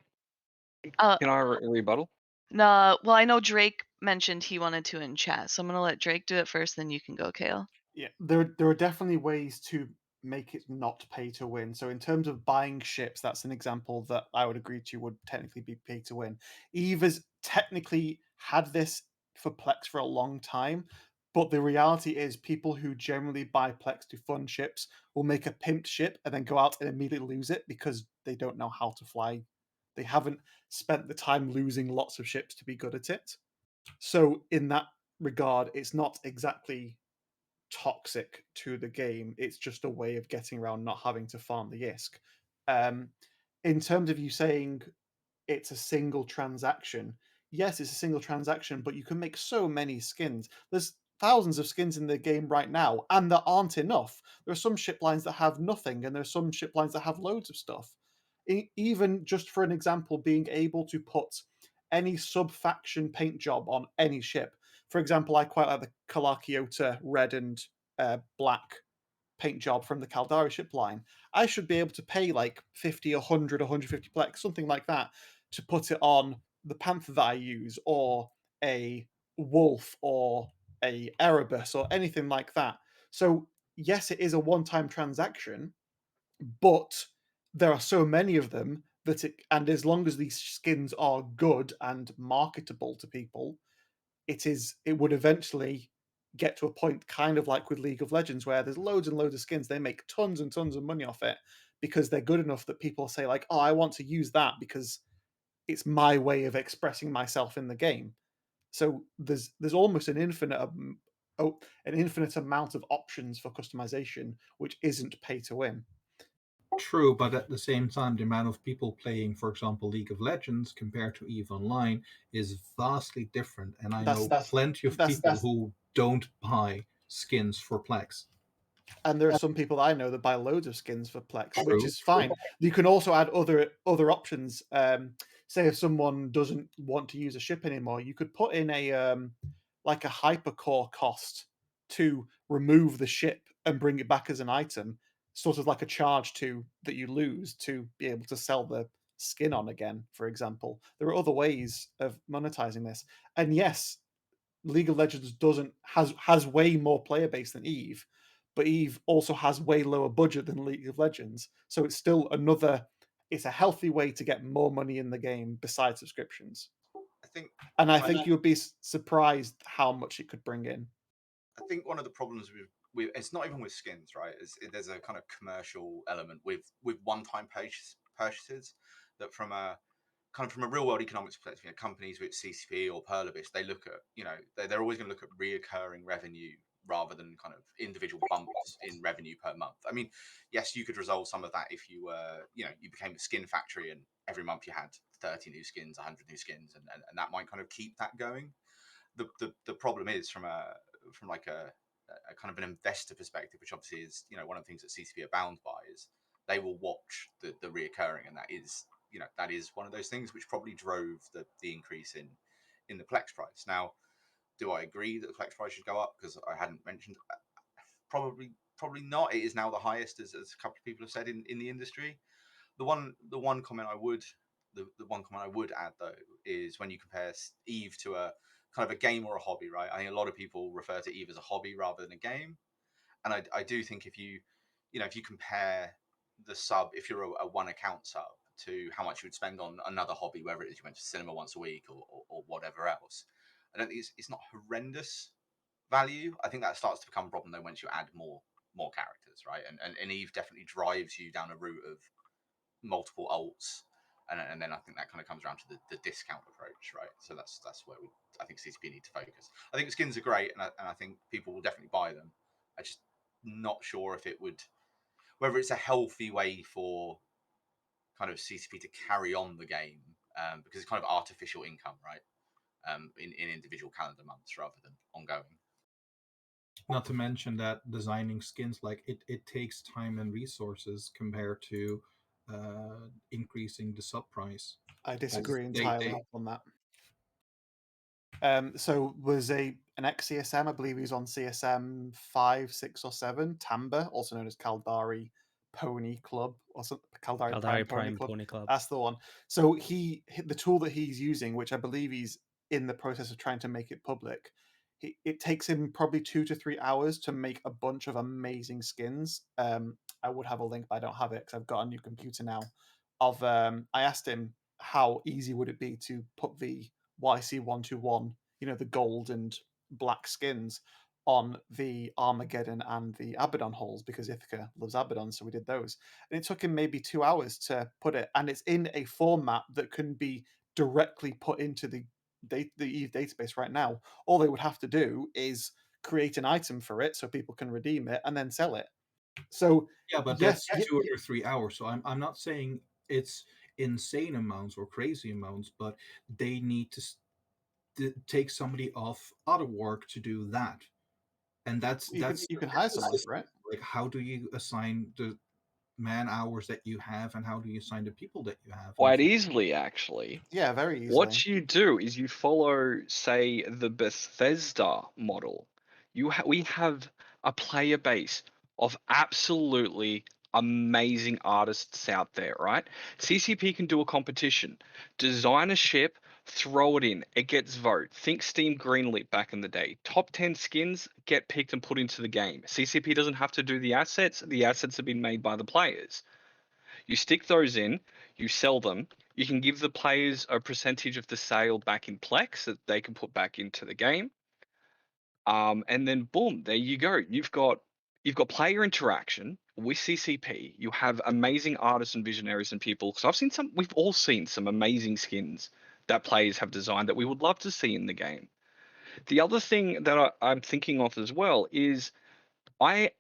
Can I rebuttal? No, well, I know Drake mentioned he wanted to in chat, so I'm gonna let Drake do it first, then you can go, Kale. Yeah, there are definitely ways to make it not pay to win. So in terms of buying ships, that's an example that I would agree to would technically be pay to win. Eve has technically had this for Plex for a long time, but the reality is people who generally buy Plex to fund ships will make a pimped ship and then go out and immediately lose it because they don't know how to fly. They haven't spent the time losing lots of ships to be good at it. So in that regard, it's not exactly toxic to the game. It's just a way of getting around not having to farm the ISK. In terms of you saying it's a single transaction, yes, it's a single transaction, but you can make so many skins. There's thousands of skins in the game right now, and there aren't enough. There are some ship lines that have nothing, and there are some ship lines that have loads of stuff. Even just for an example, being able to put any sub faction paint job on any ship. For example, I quite like the Kalakiota red and black paint job from the Caldari ship line. I should be able to pay like 50, 100, 150 plex, something like that, to put it on the Panther that I use, or a Wolf, or a Erebus, or anything like that. So, yes, it is a one time transaction, but there are so many of them that and as long as these skins are good and marketable to people, it would eventually get to a point kind of like with League of Legends where there's loads and loads of skins. They make tons and tons of money off it because they're good enough that people say like, "Oh, I want to use that because it's my way of expressing myself in the game." So there's almost an infinite amount of options for customization, which isn't pay to win. True, but at the same time, the amount of people playing, for example, League of Legends compared to EVE Online is vastly different. And I know plenty of people who don't buy skins for Plex. And there are some people that I know that buy loads of skins for Plex, which True. is fine. You can also add other options. Say if someone doesn't want to use a ship anymore, you could put in a like a hypercore cost to remove the ship and bring it back as an item, sort of like a charge to that you lose to be able to sell the skin on again, for example. There are other ways of monetizing this. And yes, League of Legends has way more player base than Eve, but Eve also has way lower budget than League of Legends. So it's still it's a healthy way to get more money in the game besides subscriptions. I think you'd be surprised how much it could bring in. I think one of the problems with it's not even with skins, right? There's a kind of commercial element with one-time purchases that from a real world economics perspective, companies with CCP or Perlibis, they look at, they're always going to look at reoccurring revenue rather than kind of individual bumps in revenue per month. I mean, yes, you could resolve some of that if you you became a skin factory and every month you had 30 new skins, 100 new skins, and that might kind of keep that going. The problem is from a kind of an investor perspective, which obviously is one of the things that CCP are bound by, is they will watch the reoccurring, and that is that is one of those things which probably drove the increase in in the flex price. Now, do I agree that the flex price should go up? Because I hadn't mentioned, probably not. It is now the highest, as a couple of people have said in the industry. The one comment I would add though is when you compare Eve to a kind of a game or a hobby, right? I think a lot of people refer to Eve as a hobby rather than a game, and I do think if you compare the sub, if you're a one account sub, to how much you would spend on another hobby, whether it is you went to cinema once a week or whatever else, I don't think it's not horrendous value. I think that starts to become a problem though once you add more characters, right? And Eve definitely drives you down a route of multiple alts, and then I think that kind of comes around to the discount approach, right? So that's where I think CCP need to focus. I think skins are great, and I think people will definitely buy them. I just not sure if it would, whether it's a healthy way for kind of CCP to carry on the game, because it's kind of artificial income, right? In individual calendar months rather than ongoing. Not to mention that designing skins, like it takes time and resources compared to increasing the sub price. I disagree They- entirely on that. So was an ex-CSM, I believe he was on CSM 5, 6, or 7, Tamba, also known as Caldari Pony Club, or something, Caldari Prime Pony Club. That's the one. So the tool that he's using, which I believe he's in the process of trying to make it public, it takes him probably 2 to 3 hours to make a bunch of amazing skins. I would have a link, but I don't have it because I've got a new computer now. I asked him how easy would it be to put the YC121, the gold and black skins, on the Armageddon and the Abaddon halls, because Ithaca loves Abaddon, so we did those. And it took him maybe 2 hours to put it, and it's in a format that can be directly put into the Eve database right now. All they would have to do is create an item for it so people can redeem it and then sell it. So Yeah, but yes, that's 2 or 3 hours. So I'm not saying it's insane amounts or crazy amounts, but they need to take somebody off other work to do that. And that's you can hire someone for it. Like, how do you assign the man hours that you have, and how do you assign the people that you have? Quite easily, actually. Yeah, very easily. What you do is you follow, say, the Bethesda model. We have a player base of absolutely amazing artists out there, right? CCP can do a competition, design a ship, throw it in, it gets vote. Think Steam Greenlit back in the day. Top 10 skins get picked and put into the game. CCP doesn't have to do the assets have been made by the players. You stick those in, you sell them, you can give the players a percentage of the sale back in Plex that they can put back into the game. And then boom, there you go. You've got player interaction with CCP. You have amazing artists and visionaries and people. Because we've all seen some amazing skins that players have designed that we would love to see in the game. The other thing that I'm thinking of as well is I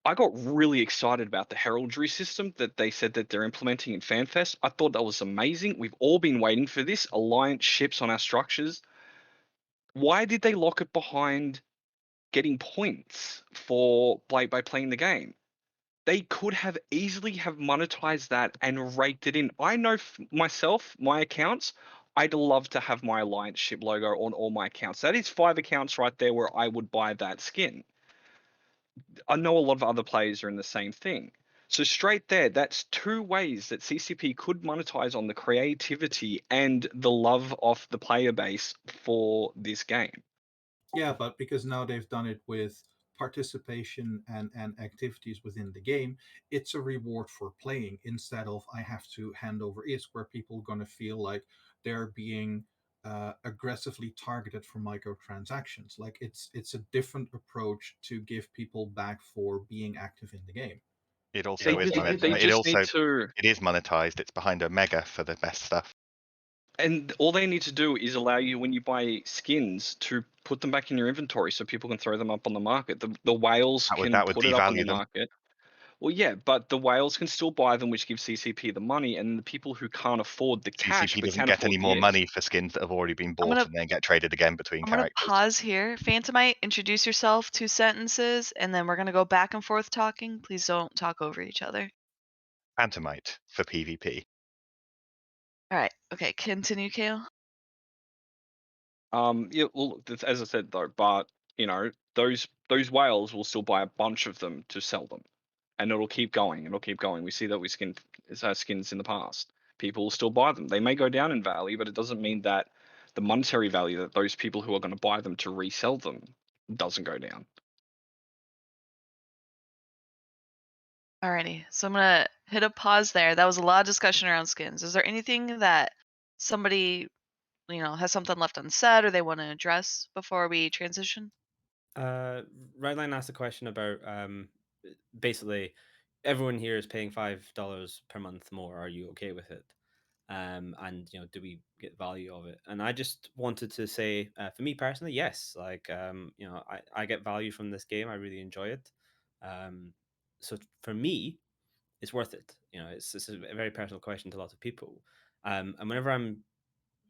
got really excited about the heraldry system that they said that they're implementing in FanFest. I thought that was amazing. We've all been waiting for this. Alliance ships on our structures. Why did they lock it behind getting points by playing the game? They could have easily have monetized that and raked it in. I know myself, my accounts, I'd love to have my Alliance ship logo on all my accounts. That is 5 accounts right there where I would buy that skin. I know a lot of other players are in the same thing. So straight there, that's 2 ways that CCP could monetize on the creativity and the love of the player base for this game. Yeah, but because now they've done it with participation and activities within the game, it's a reward for playing instead of I have to hand over ISK, where people are going to feel like they're being aggressively targeted for microtransactions. Like it's a different approach to give people back for being active in the game. It also is it is monetized. It's behind Omega for the best stuff. And all they need to do is allow you, when you buy skins, to put them back in your inventory so people can throw them up on the market. The whales can put it up on the market. Well, yeah, but the whales can still buy them, which gives CCP the money, and the people who can't afford the cash CCP but doesn't can get afford any more the money for skins that have already been bought and then get traded again between I'm going to characters. pause here. Phantomite, introduce yourself, 2 sentences, and then we're going to go back and forth talking. Please don't talk over each other. Phantomite for PvP. All right. Okay, continue, Kale. Yeah, well, as I said though, but those whales will still buy a bunch of them to sell them, and it'll keep going. It'll keep going. We see that with skins in the past. People will still buy them. They may go down in value, but it doesn't mean that the monetary value that those people who are going to buy them to resell them doesn't go down. Alrighty, so I'm gonna hit a pause there. That was a lot of discussion around skins. Is there anything that somebody, has something left unsaid or they want to address before we transition? Redline asked a question about basically everyone here is paying $5 per month more. Are you okay with it? And do we get value of it? And I just wanted to say, for me personally, yes. Like, I get value from this game. I really enjoy it. So for me, it's worth it. It's a very personal question to lots of people. And whenever I'm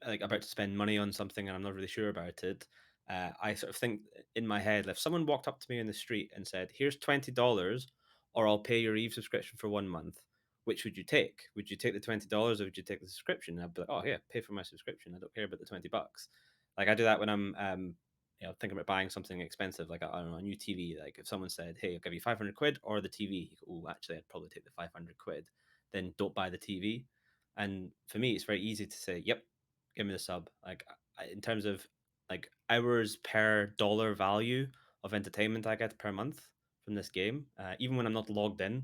like about to spend money on something and I'm not really sure about it, I sort of think in my head, if someone walked up to me in the street and said, "Here's $20, or I'll pay your Eve subscription for 1 month," which would you take? Would you take the $20 or would you take the subscription? And I'd be like, "Oh yeah, pay for my subscription. I don't care about the $20." Like I do that when I'm thinking about buying something expensive, like I don't know, a new TV. Like if someone said, "Hey, I'll give you 500 quid or the TV," oh, actually, I'd probably take the 500 quid. Then don't buy the TV. And for me, it's very easy to say, "Yep, give me the sub." Like in terms of like hours per dollar value of entertainment I get per month from this game, even when I'm not logged in,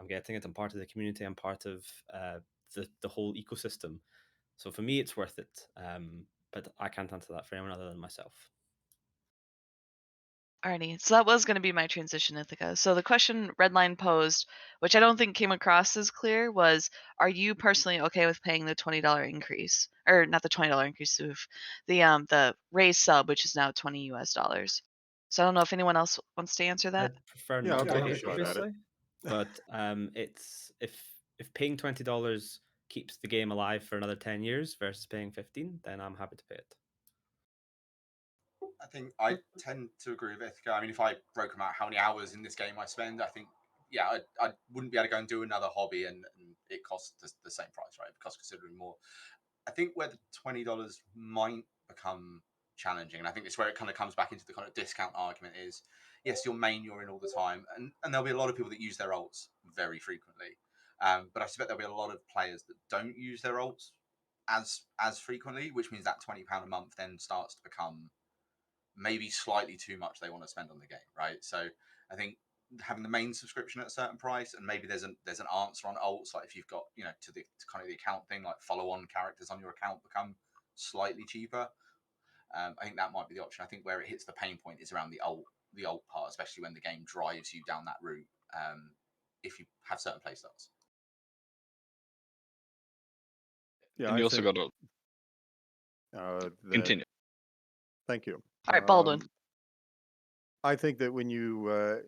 I'm getting it. I'm part of the community. I'm part of the whole ecosystem. So for me, it's worth it. But I can't answer that for anyone other than myself. Alrighty, so that was going to be my transition, Ithaca. So the question Redline posed, which I don't think came across as clear, was: are you personally okay with paying the $20 increase, or not the $20 increase, the raise sub, which is now $20 US? So I don't know if anyone else wants to answer that. I'd prefer Yeah, I'll not take to, a shot at it. obviously, but it's if paying $20 keeps the game alive for another 10 years versus paying 15, then I'm happy to pay it. I think I tend to agree with Ithaca. I mean, if I broke them out how many hours in this game I spend, I think, yeah, I wouldn't be able to go and do another hobby and it costs the same price, right? It costs considerably more. I think where the $20 might become challenging, and I think it's where it kind of comes back into the kind of discount argument is, yes, you're in all the time, and there'll be a lot of people that use their alts very frequently. But I suspect there'll be a lot of players that don't use their alts as frequently, which means that £20 a month then starts to become maybe slightly too much they want to spend on the game, right? So I think having the main subscription at a certain price, and maybe there's an answer on alts, like if you've got to kind of the account thing, like follow-on characters on your account become slightly cheaper. I think that might be the option. I think where it hits the pain point is around the alt part, especially when the game drives you down that route. If you have certain playstyles. Yeah, and I you also think got to that. continue. Thank you. All right, Baldwin. I think that when you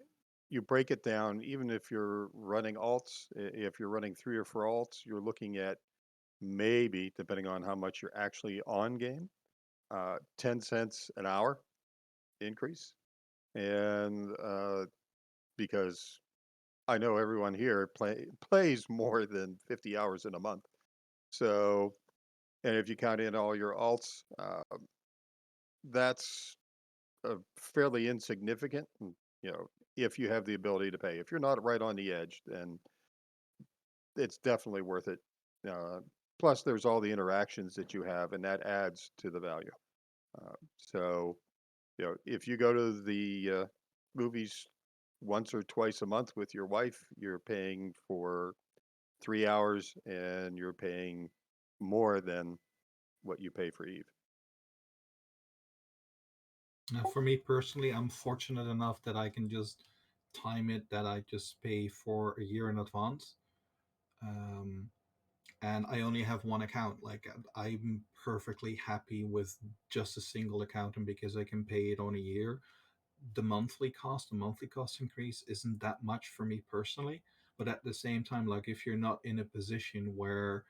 break it down, even if you're running alts, if you're running 3 or 4 alts, you're looking at maybe, depending on how much you're actually on game, 10 cents an hour increase. And because I know everyone here plays more than 50 hours in a month. So, and if you count in all your alts, that's fairly insignificant. If you have the ability to pay. If you're not right on the edge, then it's definitely worth it. Plus, there's all the interactions that you have, and that adds to the value. So, if you go to the movies once or twice a month with your wife, you're paying for 3 hours, and you're paying more than what you pay for Eve. For me personally, I'm fortunate enough that I can just time it that I just pay for a year in advance. And I only have one account. Like I'm perfectly happy with just a single account, and because I can pay it on a year, the monthly cost increase isn't that much for me personally. But at the same time, like if you're not in a position where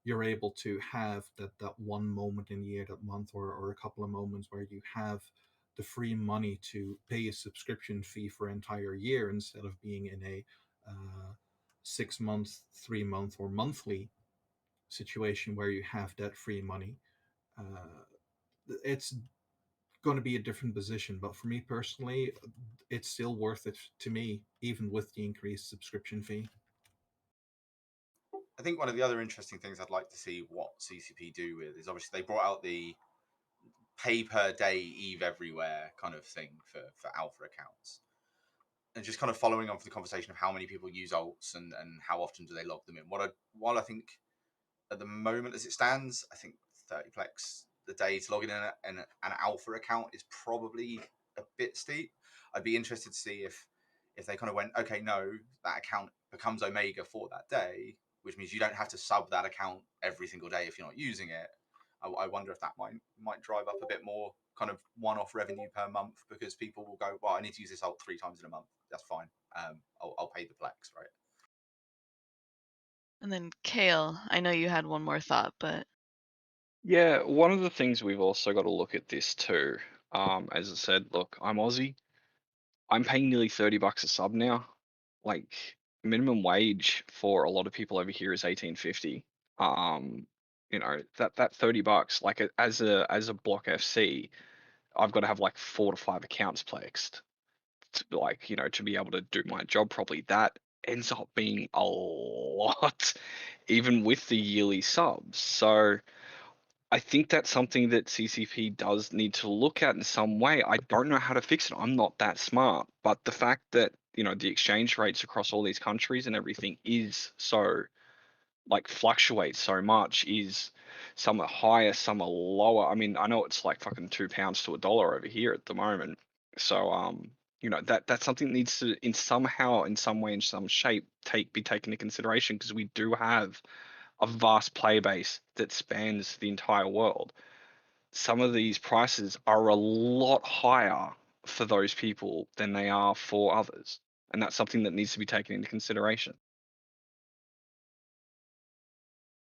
you're able to have that one moment in the year, that month, or a couple of moments where you have the free money to pay a subscription fee for an entire year instead of being in a 6 month, 3 month, or monthly situation where you have that free money, it's going to be a different position. But for me personally, it's still worth it to me, even with the increased subscription fee. I think one of the other interesting things I'd like to see what CCP do with is obviously they brought out the pay per day Eve everywhere kind of thing for alpha accounts. And just kind of following on from the conversation of how many people use alts and how often do they log them in. While I think at the moment as it stands, I think 30 plex a day to log in an alpha account is probably a bit steep. I'd be interested to see if they kind of went, okay, no, that account becomes Omega for that day, which means you don't have to sub that account every single day if you're not using it. I wonder if that might drive up a bit more kind of one-off revenue per month, because people will go, well, I need to use this alt 3 times in a month. That's fine. I'll pay the plex, right? And then Kale, I know you had one more thought, but Yeah, one of the things we've also got to look at this too. As I said, look, I'm Aussie. I'm paying nearly $30 a sub now. Like, minimum wage for a lot of people over here is $18.50. That $30, like as a block FC, I've got to have like 4 to 5 accounts plexed to be able to do my job properly. That ends up being a lot, even with the yearly subs. So I think that's something that CCP does need to look at in some way. I don't know how to fix it. I'm not that smart. But the fact that, the exchange rates across all these countries and everything is so, fluctuates so much, is some are higher, some are lower. I mean, I know it's like fucking £2 to $1 over here at the moment. So, that's something that needs to, in some way, in some shape, be taken into consideration, because we do have a vast player base that spans the entire world. Some of these prices are a lot higher for those people than they are for others. And that's something that needs to be taken into consideration.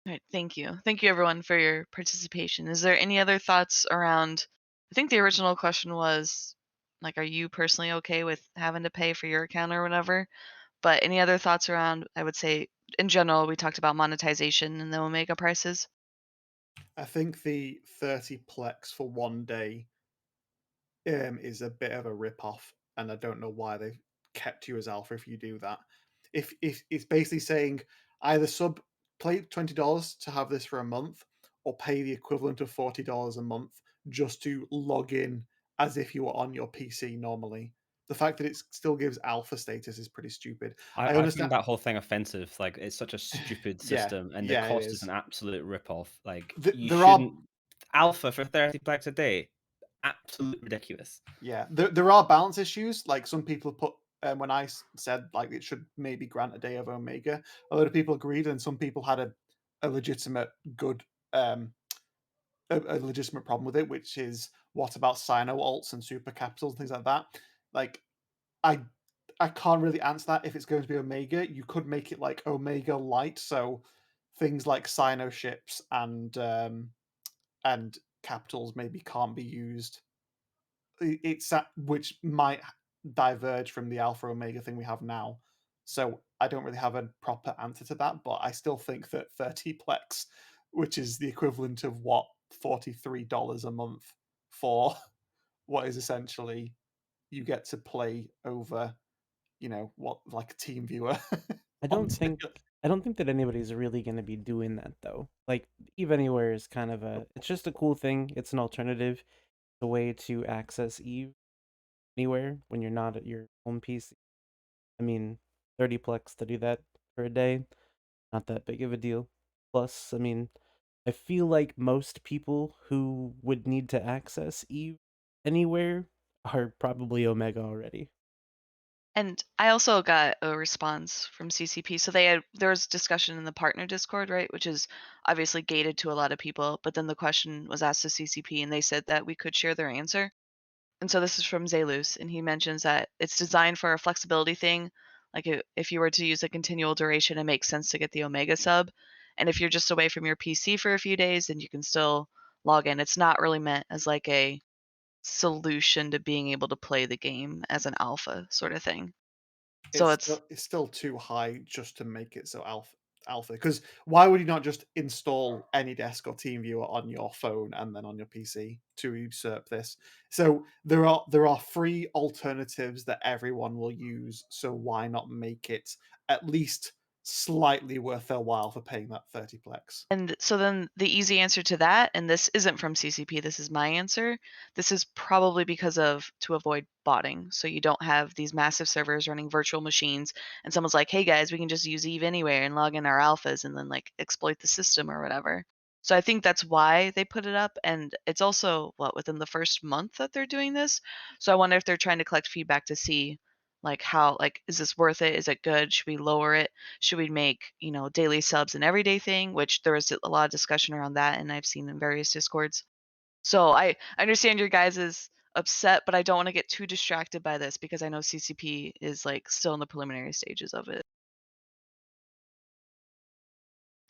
all right, thank you. Thank you everyone for your participation. Is there any other thoughts around, I think the original question was like, are you personally okay with having to pay for your account or whatever? But any other thoughts around, I would say in general, we talked about monetization and the Omega prices. I think the 30 plex for one day is a bit of a rip-off, and I don't know why they've kept you as alpha if you do that. If it's basically saying either play $20 to have this for a month, or pay the equivalent of $40 a month just to log in as if you were on your PC normally. The fact that it still gives alpha status is pretty stupid. I I understand find that whole thing offensive. Like, it's such a stupid Yeah, system, and the yeah, it cost is is. an absolute rip-off. Like, you There are shouldn't alpha for 30 plex a day. Absolutely ridiculous. Yeah, there are balance issues. Like some people put when I said like it should maybe grant a day of Omega, a lot of people agreed, and some people had a legitimate good a legitimate problem with it, which is what about Sino alts and super capitals and things like that. Like I can't really answer that. If it's going to be Omega, you could make it like Omega Light, so things like Sino ships and capitals maybe can't be used. It's which might diverge from the alpha omega thing we have now. So I don't really have a proper answer to that, but I still think that 30 plex, which is the equivalent of what $43 a month for what is essentially you get to play over, what like a team viewer. I don't think that anybody's really going to be doing that though. Like Eve Anywhere is kind of it's just a cool thing. It's an alternative, a way to access Eve anywhere when you're not at your home PC. I mean, 30 plex to do that for a day, not that big of a deal. Plus, I mean, I feel like most people who would need to access Eve anywhere are probably Omega already. And I also got a response from CCP. So there was discussion in the partner Discord, right, which is obviously gated to a lot of people. But then the question was asked to CCP, and they said that we could share their answer. And so this is from Zalus, and he mentions that it's designed for a flexibility thing. Like if you were to use a continual duration, it makes sense to get the Omega sub. And if you're just away from your PC for a few days, then you can still log in. It's not really meant as like a solution to being able to play the game as an alpha sort of thing. So It's still too high just to make it so alpha. alpha? Because why would you not just install AnyDesk or TeamViewer on your phone and then on your PC to usurp this? So there are free alternatives that everyone will use. So why not make it at least slightly worth their while for paying that 30 plex? And so then the easy answer to that, and this isn't from CCP, this is my answer. This is probably because of to avoid botting. So you don't have these massive servers running virtual machines and someone's like, hey guys, we can just use Eve anywhere and log in our alphas and then like exploit the system or whatever. So I think that's why they put it up. And it's also within the first month that they're doing this. So I wonder if they're trying to collect feedback to see like how, like, is this worth it? Is it good? Should we lower it? Should we make, daily subs an everyday thing? Which there was a lot of discussion around that, and I've seen in various discords. So I understand your guys' upset, but I don't want to get too distracted by this because I know CCP is like still in the preliminary stages of it.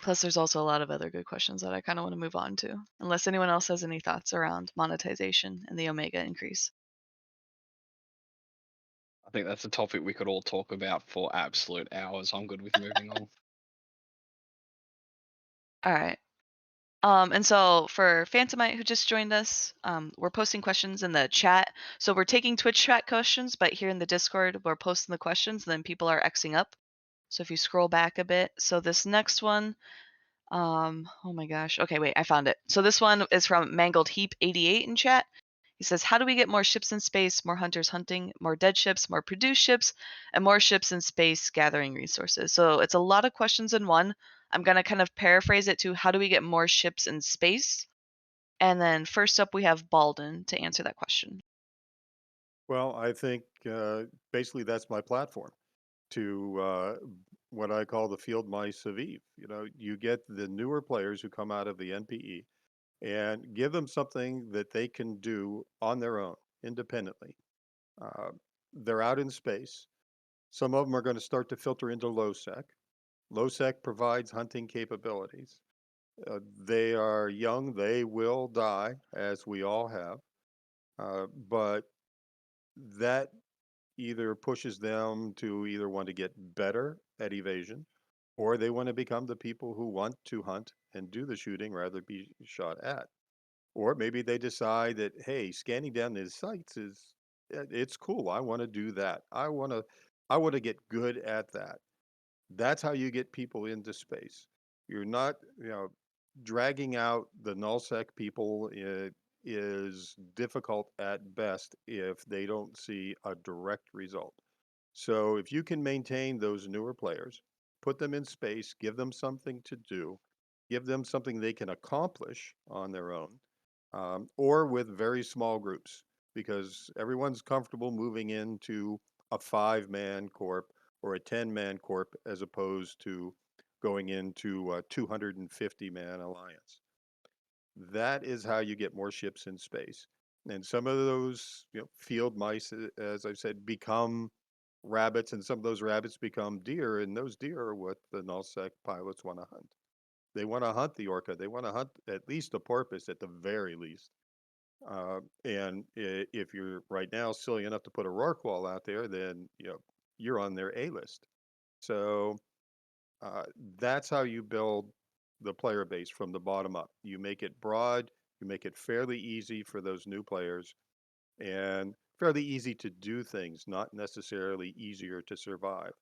Plus, there's also a lot of other good questions that I kind of want to move on to, unless anyone else has any thoughts around monetization and the Omega increase. I think that's a topic we could all talk about for absolute hours. I'm good with moving on. All right. And so for Phantomite who just joined us, we're posting questions in the chat. So we're taking Twitch chat questions, but here in the Discord, we're posting the questions, and then people are Xing up. So if you scroll back a bit. So this next one, oh my gosh. Okay, wait, I found it. So this one is from Mangled Heap 88 in chat. He says, how do we get more ships in space, more hunters hunting, more dead ships, more produced ships, and more ships in space gathering resources? So it's a lot of questions in one. I'm going to kind of paraphrase it to how do we get more ships in space? And then first up, we have Balden to answer that question. Well, I think basically that's my platform to what I call the field mice of Eve. You get the newer players who come out of the NPE and give them something that they can do on their own, independently. Uh, they're out in space. Some of them are going to start to filter into low sec. Low sec provides hunting capabilities. They are young. They will die, as we all have. But that either pushes them to either want to get better at evasion, or they want to become the people who want to hunt and do the shooting rather be shot at. Or maybe they decide that, hey, scanning down his sights it's cool. I want to do that. I want to get good at that. That's how you get people into space. You're not, dragging out the nullsec people is difficult at best if they don't see a direct result. So if you can maintain those newer players, put them in space, give them something to do, give them something they can accomplish on their own, or with very small groups, because everyone's comfortable moving into a 5-man corp or a 10-man corp as opposed to going into a 250-man alliance. That is how you get more ships in space. And some of those, field mice, as I've said, become rabbits, and some of those rabbits become deer, and those deer are what the nullsec pilots want to hunt. They want to hunt the orca. They want to hunt at least a porpoise at the very least. And if you're right now silly enough to put a Rorqual out there, then you're on their A list. So that's how you build the player base from the bottom up. You make it broad, you make it fairly easy for those new players, and fairly easy to do things, not necessarily easier to survive.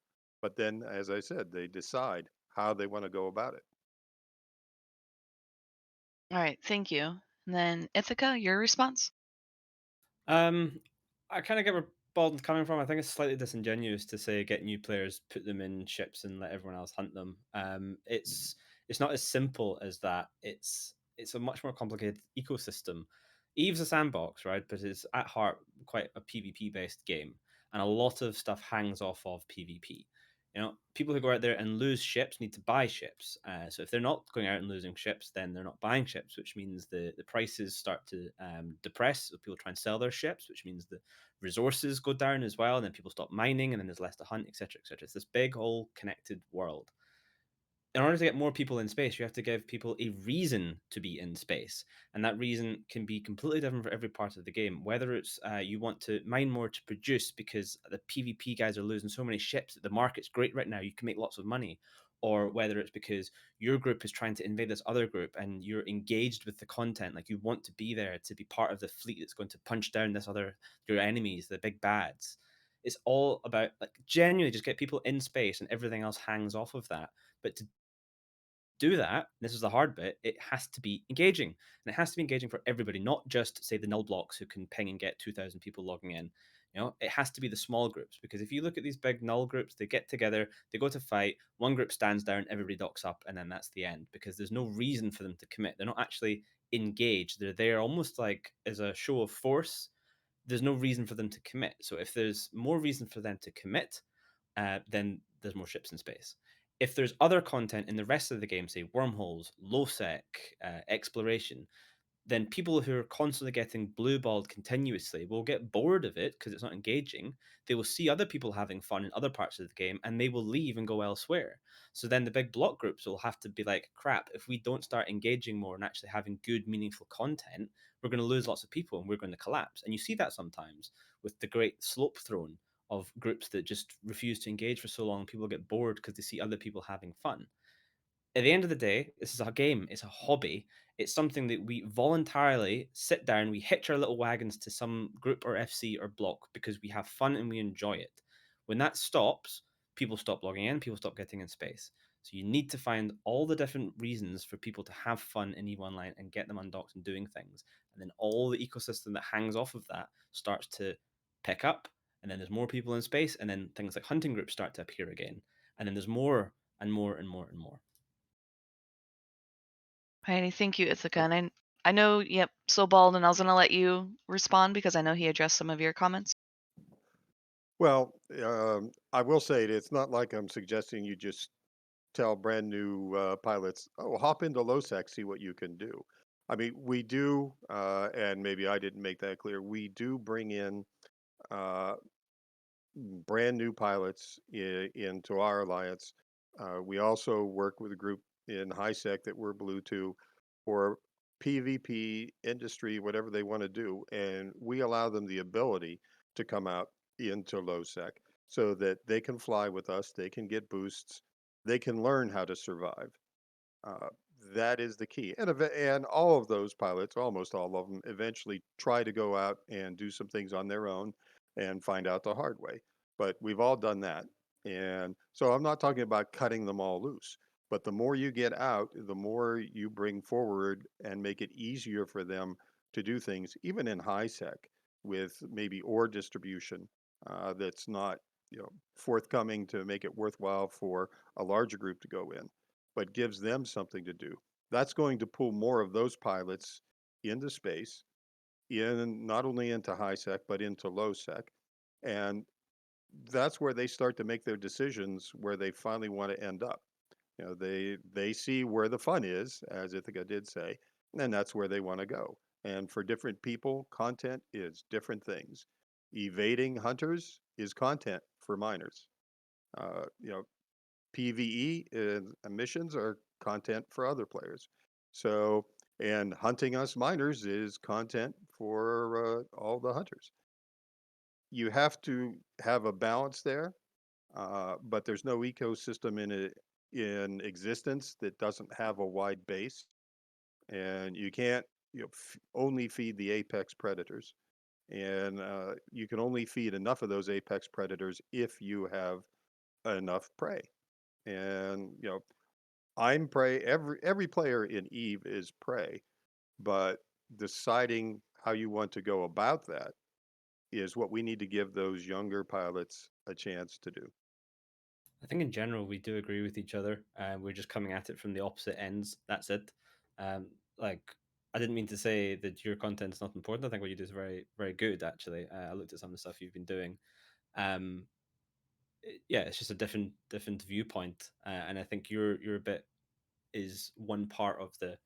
But then, as I said, they decide how they want to go about it. All right, thank you. And then Ithaca, your response? I kind of get where Baldwin's coming from. I think it's slightly disingenuous to say get new players, put them in ships, and let everyone else hunt them. It's not as simple as that. It's a much more complicated ecosystem. Eve's a sandbox, right? But it's at heart quite a PvP based game, and a lot of stuff hangs off of PvP. People who go out there and lose ships need to buy ships. So if they're not going out and losing ships, then they're not buying ships, which means the prices start to depress. So people try and sell their ships, which means the resources go down as well, and then people stop mining, and then there's less to hunt, etc., etc. It's this big, all connected world. In order to get more people in space, you have to give people a reason to be in space. And that reason can be completely different for every part of the game. Whether it's you want to mine more to produce because the PvP guys are losing so many ships that the market's great right now, you can make lots of money. or whether it's because your group is trying to invade this other group and you're engaged with the content, like you want to be there to be part of the fleet that's going to punch down your enemies, the big bads. It's all about like genuinely just get people in space and everything else hangs off of that. But to do that, this is the hard bit, it has to be engaging. And it has to be engaging for everybody, not just, say, the null blocks who can ping and get 2,000 people logging in. It has to be the small groups, because if you look at these big null groups, they get together, they go to fight, one group stands down, everybody docks up, and then that's the end, because there's no reason for them to commit. They're not actually engaged. They're there almost like as a show of force. There's no reason for them to commit. So if there's more reason for them to commit, then there's more ships in space. If there's other content in the rest of the game, say wormholes, low sec, exploration, then people who are constantly getting blue balled continuously will get bored of it because it's not engaging. They will see other people having fun in other parts of the game and they will leave and go elsewhere. So then the big block groups will have to be like, crap, if we don't start engaging more and actually having good, meaningful content, we're going to lose lots of people and we're going to collapse. And you see that sometimes with the great slope throne of groups that just refuse to engage for so long. People get bored because they see other people having fun. At the end of the day, this is a game, it's a hobby. It's something that we voluntarily sit down, we hitch our little wagons to some group or FC or block because we have fun and we enjoy it. When that stops, people stop logging in, people stop getting in space. So you need to find all the different reasons for people to have fun in EVE Online and get them undocked and doing things. And then all the ecosystem that hangs off of that starts to pick up. And then there's more people in space. And then things like hunting groups start to appear again. And then there's more and more and more and more. Alrighty, thank you, Ithaca. And I know, yep, so Bald, and I was going to let you respond because I know he addressed some of your comments. Well, I will say it's not like I'm suggesting you just tell brand new pilots, oh, hop into LOSEC, see what you can do. I mean, we do, and maybe I didn't make that clear, we do bring in brand new pilots into our alliance. We also work with a group in HiSec that we're blue to for PvP industry, whatever they want to do, and we allow them the ability to come out into low sec so that they can fly with us, they can get boosts, they can learn how to survive. Uh, that is the key. And all of those pilots, almost all of them, eventually try to go out and do some things on their own and find out the hard way. But we've all done that. And so I'm not talking about cutting them all loose, but the more you get out, the more you bring forward and make it easier for them to do things, even in high sec, with maybe ore distribution that's not forthcoming to make it worthwhile for a larger group to go in, but gives them something to do. That's going to pull more of those pilots into space, not only into high sec, but into low sec. And that's where they start to make their decisions where they finally want to end up. They see where the fun is, as Ithaca did say, and that's where they want to go. And for different people, content is different things. Evading hunters is content for miners. Uh, you know, PvE missions are content for other players. So, and hunting us miners is content for all the hunters. You have to have a balance there, but there's no ecosystem in existence that doesn't have a wide base, and you can't only feed the apex predators, and you can only feed enough of those apex predators if you have enough prey. And I'm prey. Every player in Eve is prey, but deciding how you want to go about that is what we need to give those younger pilots a chance to do. I think in general we do agree with each other. We're just coming at it from the opposite ends. That's it. Um, like I didn't mean to say that your content's not important. I think what you do is very, very good. Actually, I looked at some of the stuff you've been doing. Um, yeah, it's just a different viewpoint, and I think your bit is one part of the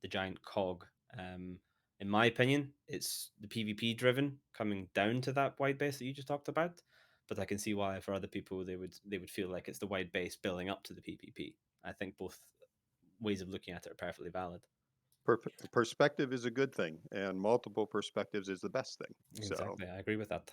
giant cog. In my opinion, it's the PvP driven coming down to that wide base that you just talked about. But I can see why for other people they would feel like it's the wide base building up to the PvP. I think both ways of looking at it are perfectly valid. Perspective is a good thing, and multiple perspectives is the best thing. So Exactly, I agree with that.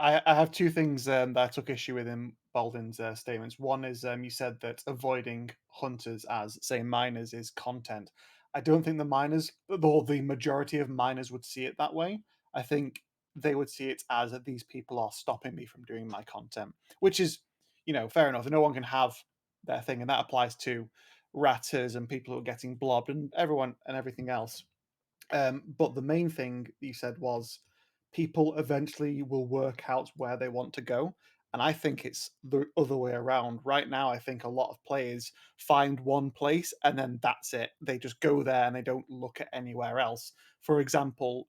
I have two things that I took issue with in Baldwin's statements. One is you said that avoiding hunters as, say, miners is content. I don't think the miners, or the majority of miners, would see it that way. I think they would see it as that these people are stopping me from doing my content, which is, fair enough. No one can have their thing, and that applies to ratters and people who are getting blobbed and everyone and everything else. But the main thing you said was people eventually will work out where they want to go. And I think it's the other way around. Right now, I think a lot of players find one place and then that's it. They just go there and they don't look at anywhere else. For example,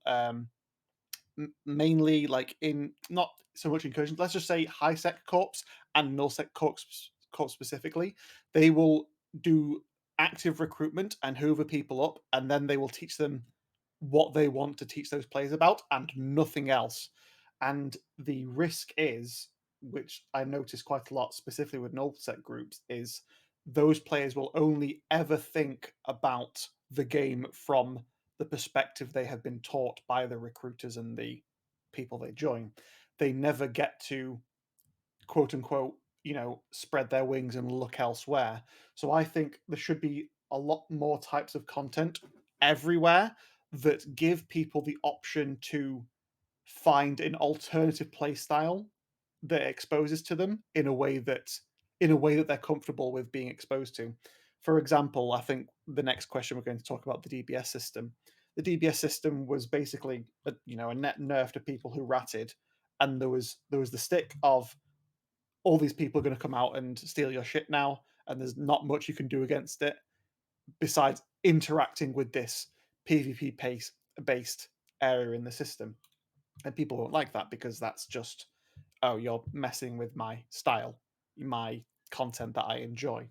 mainly like in not so much incursions, let's just say high sec corps and null sec corps specifically, they will do active recruitment and hoover people up, and then they will teach them what they want to teach those players about and nothing else. And the risk is, which I notice quite a lot, specifically with null set groups, is those players will only ever think about the game from the perspective they have been taught by the recruiters and the people they join. They never get to, quote unquote, spread their wings and look elsewhere. So I think there should be a lot more types of content everywhere that give people the option to find an alternative play style that exposes to them in a way that they're comfortable with being exposed to. For example, I think the next question we're going to talk about the DBS system. The DBS system was basically a net nerf to people who ratted, and there was the stick of all these people are going to come out and steal your shit now, and there's not much you can do against it besides interacting with this PvP based area in the system. And people don't like that because that's just, oh, you're messing with my style, my content that I enjoy.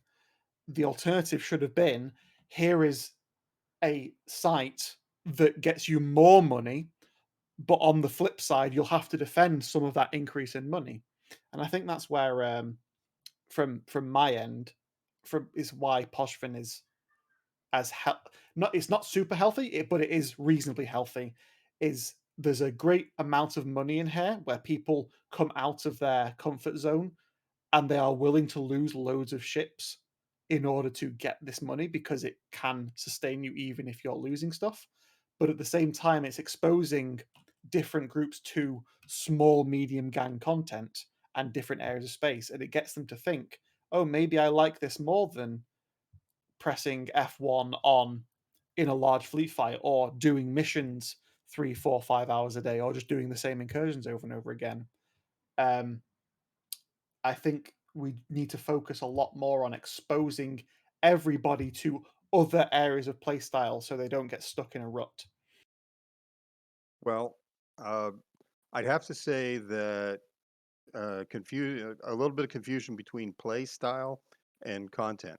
The alternative should have been, here is a site that gets you more money, but on the flip side, you'll have to defend some of that increase in money. And I think that's where, from my end, is why Poshvin is as not it's not super healthy, but it is reasonably healthy. Is there's a great amount of money in here where people come out of their comfort zone and they are willing to lose loads of ships in order to get this money because it can sustain you even if you're losing stuff. But at the same time, it's exposing different groups to small, medium gang content and different areas of space. And it gets them to think, oh, maybe I like this more than pressing F1 on in a large fleet fight or doing missions 3, 4, 5 hours a day or just doing the same incursions over and over again. I think we need to focus a lot more on exposing everybody to other areas of playstyle so they don't get stuck in a rut. Well, I'd have to say that a little bit of confusion between play style and content.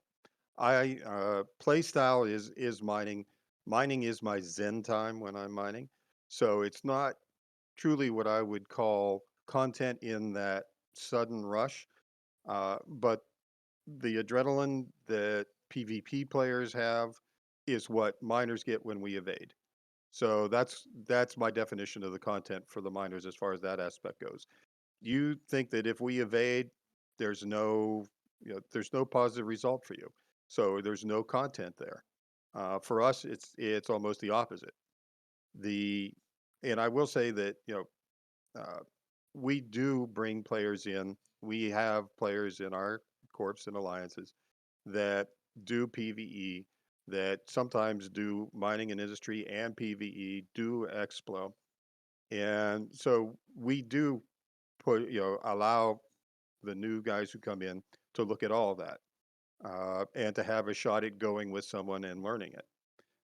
Play style is mining. Mining is my zen time when I'm mining. So it's not truly what I would call content in that sudden rush. But the adrenaline that PvP players have is what miners get when we evade. So that's my definition of the content for the miners as far as that aspect goes. You think that if we evade, there's no there's no positive result for you. So there's no content there. For us, it's almost the opposite. The and I will say that we do bring players in. We have players in our corps and alliances that do PVE, that sometimes do mining and industry and PVE, do Explo. And so we do allow the new guys who come in to look at all of that and to have a shot at going with someone and learning it.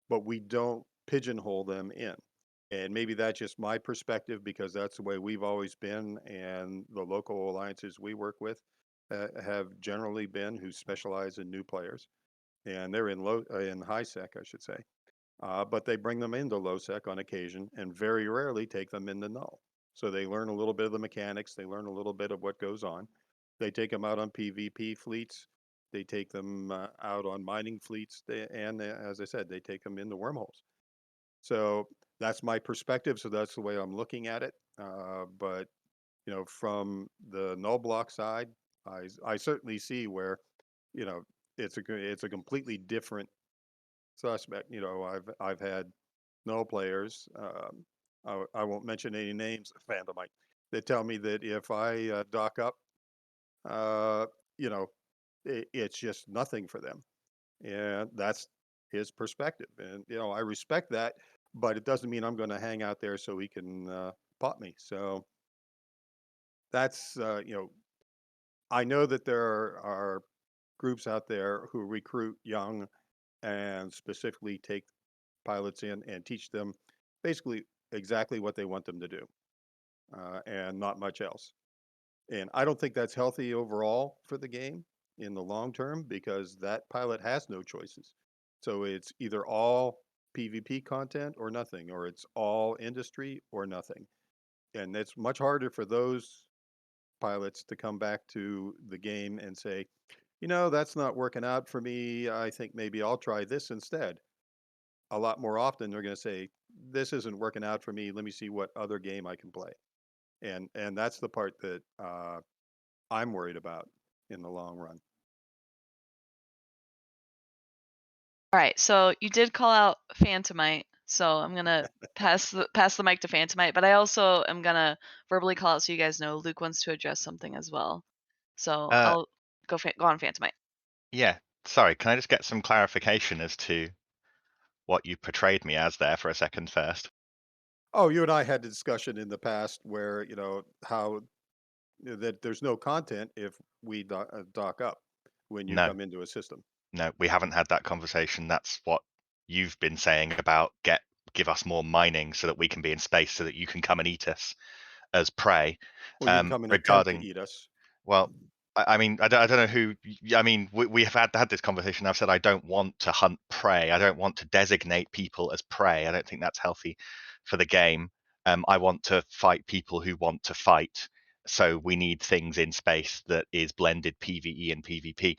But we don't pigeonhole them in. And maybe that's just my perspective because that's the way we've always been. And the local alliances we work with have generally been who specialize in new players. And they're in high sec, I should say. But they bring them into low sec on occasion and very rarely take them into null. So they learn a little bit of the mechanics. They learn a little bit of what goes on. They take them out on PvP fleets. They take them out on mining fleets. And as I said, they take them into wormholes. So that's my perspective. So that's the way I'm looking at it. But from the null block side, I certainly see where, you know, it's a completely different suspect. I've had null players. I won't mention any names. Fandomite. They tell me that if I dock up, uh, you know, it's just nothing for them, and that's his perspective. And I respect that, but it doesn't mean I'm going to hang out there so he can pot me. So that's I know that there are groups out there who recruit young and specifically take pilots in and teach them basically exactly what they want them to do, and not much else. And I don't think that's healthy overall for the game in the long term, because that pilot has no choices. So it's either all PvP content or nothing, or it's all industry or nothing. And it's much harder for those pilots to come back to the game and say, that's not working out for me. I think maybe I'll try this instead. A lot more often they're going to say, this isn't working out for me. Let me see what other game I can play. And that's the part that I'm worried about in the long run. All right, so you did call out Phantomite, so I'm gonna pass the mic to Phantomite, but I also am gonna verbally call out so you guys know Luke wants to address something as well. So I'll go on Phantomite. Yeah, sorry, can I just get some clarification as to what you portrayed me as there for a second first? Oh, you and I had a discussion in the past where, how that there's no content if we dock up when you No, come into a system. no, we haven't had that conversation. That's what you've been saying about give us more mining so that we can be in space so that you can come and eat us as prey. Well, you can come and attempt to Regarding, eat us. well, I mean, I don't know who. I mean, we have had this conversation. I've said I don't want to hunt prey. I don't want to designate people as prey. I don't think that's healthy for the game. I want to fight people who want to fight. So we need things in space that is blended PvE and PvP.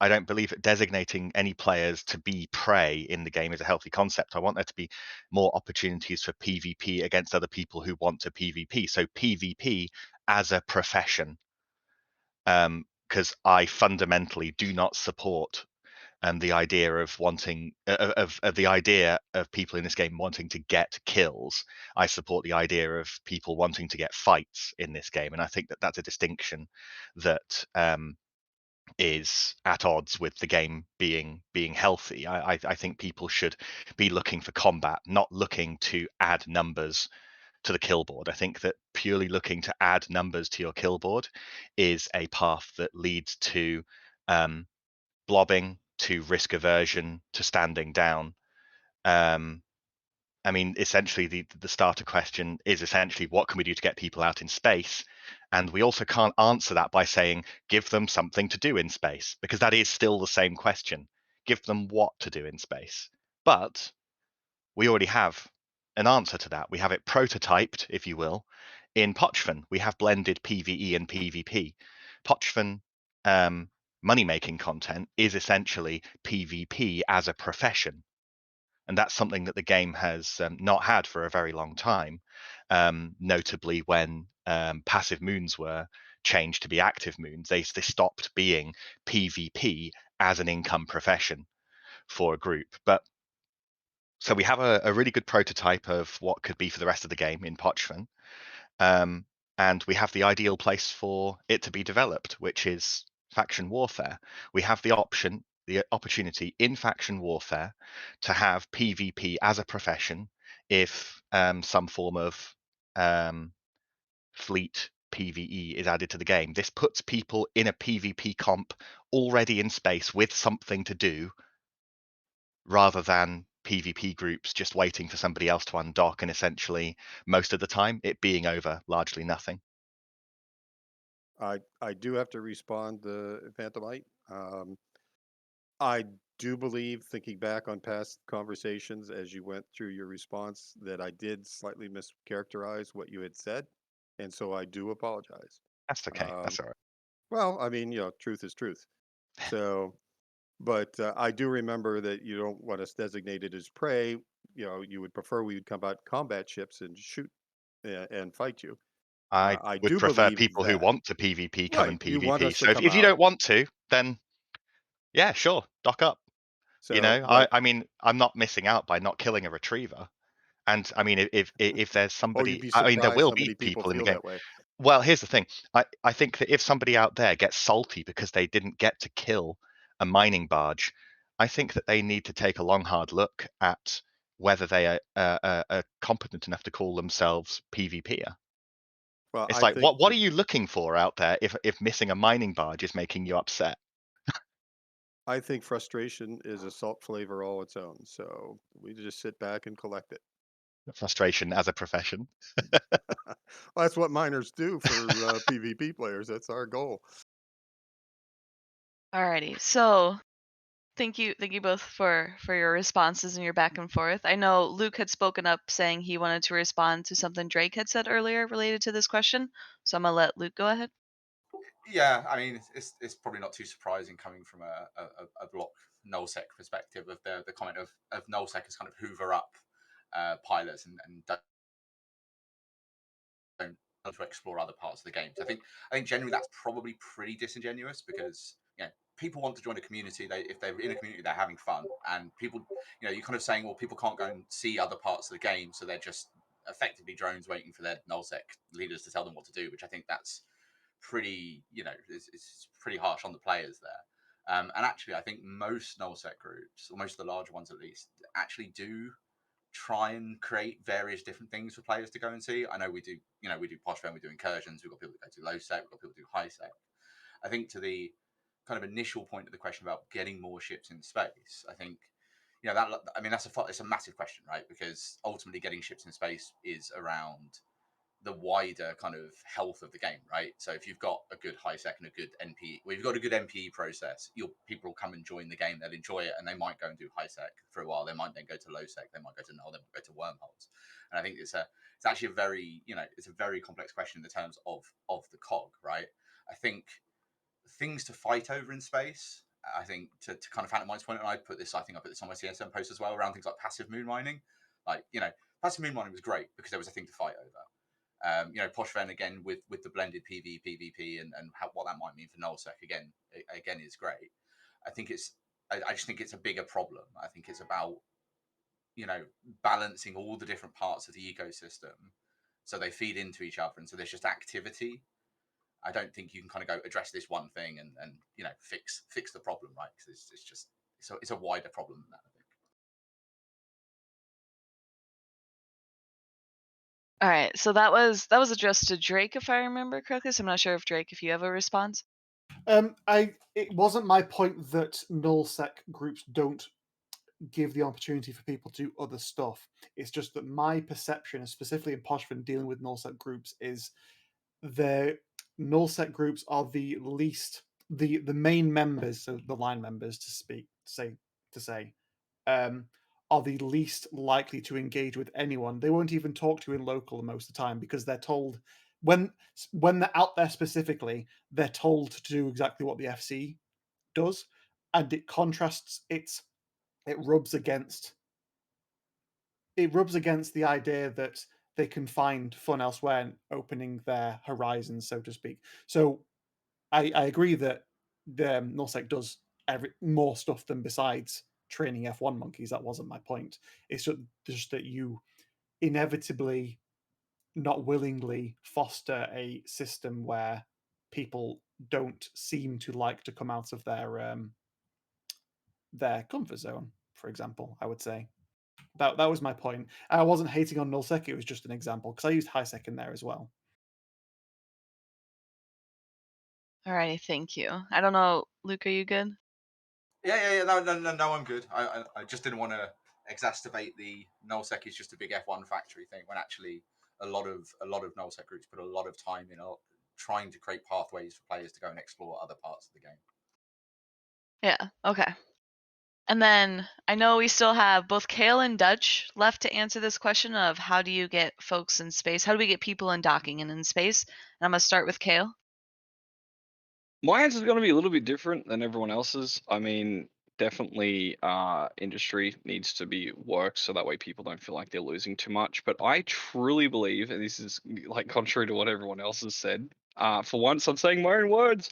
I don't believe that designating any players to be prey in the game is a healthy concept. I want there to be more opportunities for PvP against other people who want to PvP. So PvP as a profession, because I fundamentally do not support the idea of wanting of the idea of people in this game wanting to get kills. I support the idea of people wanting to get fights in this game, and I think that that's a distinction that is at odds with the game being healthy. I think people should be looking for combat, not looking to add numbers to the kill board. I think that purely looking to add numbers to your kill board is a path that leads to blobbing, to risk aversion, to standing down. I mean, essentially, the starter question is essentially what can we do to get people out in space? And we also can't answer that by saying give them something to do in space, because that is still the same question. Give them what to do in space. But we already have an answer to that. We have it prototyped, if you will, in Pochven. We have blended PvE and PvP. Pochven money-making content is essentially PvP as a profession. And that's something that the game has not had for a very long time, notably when passive moons were changed to be active moons. They stopped being PvP as an income profession for a group. But so we have a really good prototype of what could be for the rest of the game in Pochven. And we have the ideal place for it to be developed, which is faction warfare. We have the opportunity in faction warfare to have PvP as a profession if some form of fleet PvE is added to the game. This puts people in a PvP comp already in space with something to do, rather than PvP groups just waiting for somebody else to undock and essentially most of the time it being over largely nothing. I do have to respond to Phantomite. I do believe, thinking back on past conversations as you went through your response, that I did slightly mischaracterize what you had said, and so I do apologize. That's okay. That's all right. Well, I mean, truth is truth. So, but I do remember that you don't want us designated as prey. You would prefer we would come out combat ships and shoot and fight you. I would do prefer believe people who that. want to PvP come Right, and you want PvP. us to So if come you out. don't want to, then yeah, sure, dock up. You So, know, but I mean, I'm not missing out by not killing a retriever. And I mean, if there's oh, somebody, you'd be I mean, there surprised will how be many people people in the feel game. that way. Well, here's the thing. I think that if somebody out there gets salty because they didn't get to kill a mining barge, I think that they need to take a long, hard look at whether they are competent enough to call themselves PvPer. Well, It's I like, think what are you looking for out there if missing a mining barge is making you upset? I think frustration is a salt flavor all its own. So we just sit back and collect it. Frustration as a profession. Well, that's what miners do for PvP players. That's our goal. Alrighty, so thank you both for your responses and your back and forth. I know Luke had spoken up saying he wanted to respond to something Drake had said earlier related to this question, so I'm gonna let Luke go ahead. Yeah, I mean, it's probably not too surprising coming from a block nullsec perspective of the comment of nullsec as kind of hoover up pilots and don't to explore other parts of the game. So I think generally that's probably pretty disingenuous because people want to join a community. If they're in a community, they're having fun, and people, you're kind of saying, well, people can't go and see other parts of the game, so they're just effectively drones waiting for their nullsec leaders to tell them what to do. Which I think that's pretty, it's pretty harsh on the players there. And actually, I think most nullsec groups, or most of the larger ones at least, actually do try and create various different things for players to go and see. I know we do, we do posh we do incursions, we've got people that go to low sec, we've got people that do high sec. I think to the kind of initial point of the question about getting more ships in space, I think, that, I mean, it's a massive question, right? Because ultimately getting ships in space is around the wider kind of health of the game, right? So if you've got a good high sec and a good NPE, well, you've got a good NPE process, people will come and join the game, they'll enjoy it, and they might go and do high sec for a while. They might then go to low sec, they might go to null, they might go to wormholes. And I think it's actually a very, it's a very complex question in the terms of the cog, right? I think things to fight over in space, I think to kind of Phantom Mind's point, and I put this on my CSM post as well, around things like passive moon mining. Like, passive moon mining was great because there was a thing to fight over. Poshven again with the blended PvP and what that might mean for nullsec again is great. I just think it's a bigger problem. I think it's about balancing all the different parts of the ecosystem so they feed into each other, and so there's just activity. I don't think you can kind of go address this one thing and fix the problem, right? Because it's a wider problem than that, I think. All right, so that was addressed to Drake, if I remember correctly. So I'm not sure if Drake, if you have a response. It wasn't my point that nullsec groups don't give the opportunity for people to do other stuff. It's just that my perception, specifically in Poshvin dealing with nullsec groups, is the nullsec groups are the least the main members, so the line members to say, are the least likely to engage with anyone. They won't even talk to you in local most of the time because they're told when they're out there specifically, they're told to do exactly what the FC does, and it contrasts it rubs against the idea that they can find fun elsewhere and opening their horizons, so to speak. So I agree that the nullsec does more stuff than besides training F1 monkeys. That wasn't my point. It's just that you inevitably, not willingly, foster a system where people don't seem to like to come out of their comfort zone, for example. I would say that was my point. I wasn't hating on nullsec, it was just an example because I used highsec in there as well. All right, thank you. I don't know, Luke, are you good? Yeah. No, I'm good. I just didn't want to exacerbate the nullsec is just a big F1 factory thing when actually a lot of nullsec groups put a lot of time in trying to create pathways for players to go and explore other parts of the game. Yeah, okay. And then I know we still have both Kale and Dutch left to answer this question of how do you get folks in space? How do we get people in docking and in space? And I'm going to start with Kale. My answer is going to be a little bit different than everyone else's. I mean, definitely industry needs to be worked so that way people don't feel like they're losing too much. But I truly believe, and this is like contrary to what everyone else has said, for once I'm saying my own words,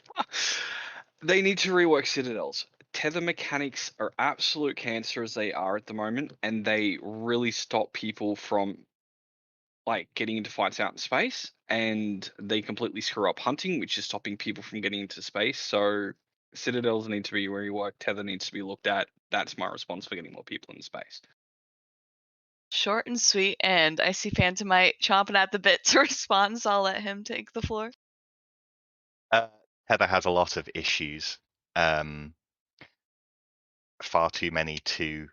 they need to rework Citadels. Tether mechanics are absolute cancer as they are at the moment, and they really stop people from like getting into fights out in space, and they completely screw up hunting, which is stopping people from getting into space. So citadels need to be reworked, tether needs to be looked at. That's my response for getting more people in space. Short and sweet, and I see Phantomite chomping at the bit to respond, so I'll let him take the floor. Tether has a lot of issues. Far too many to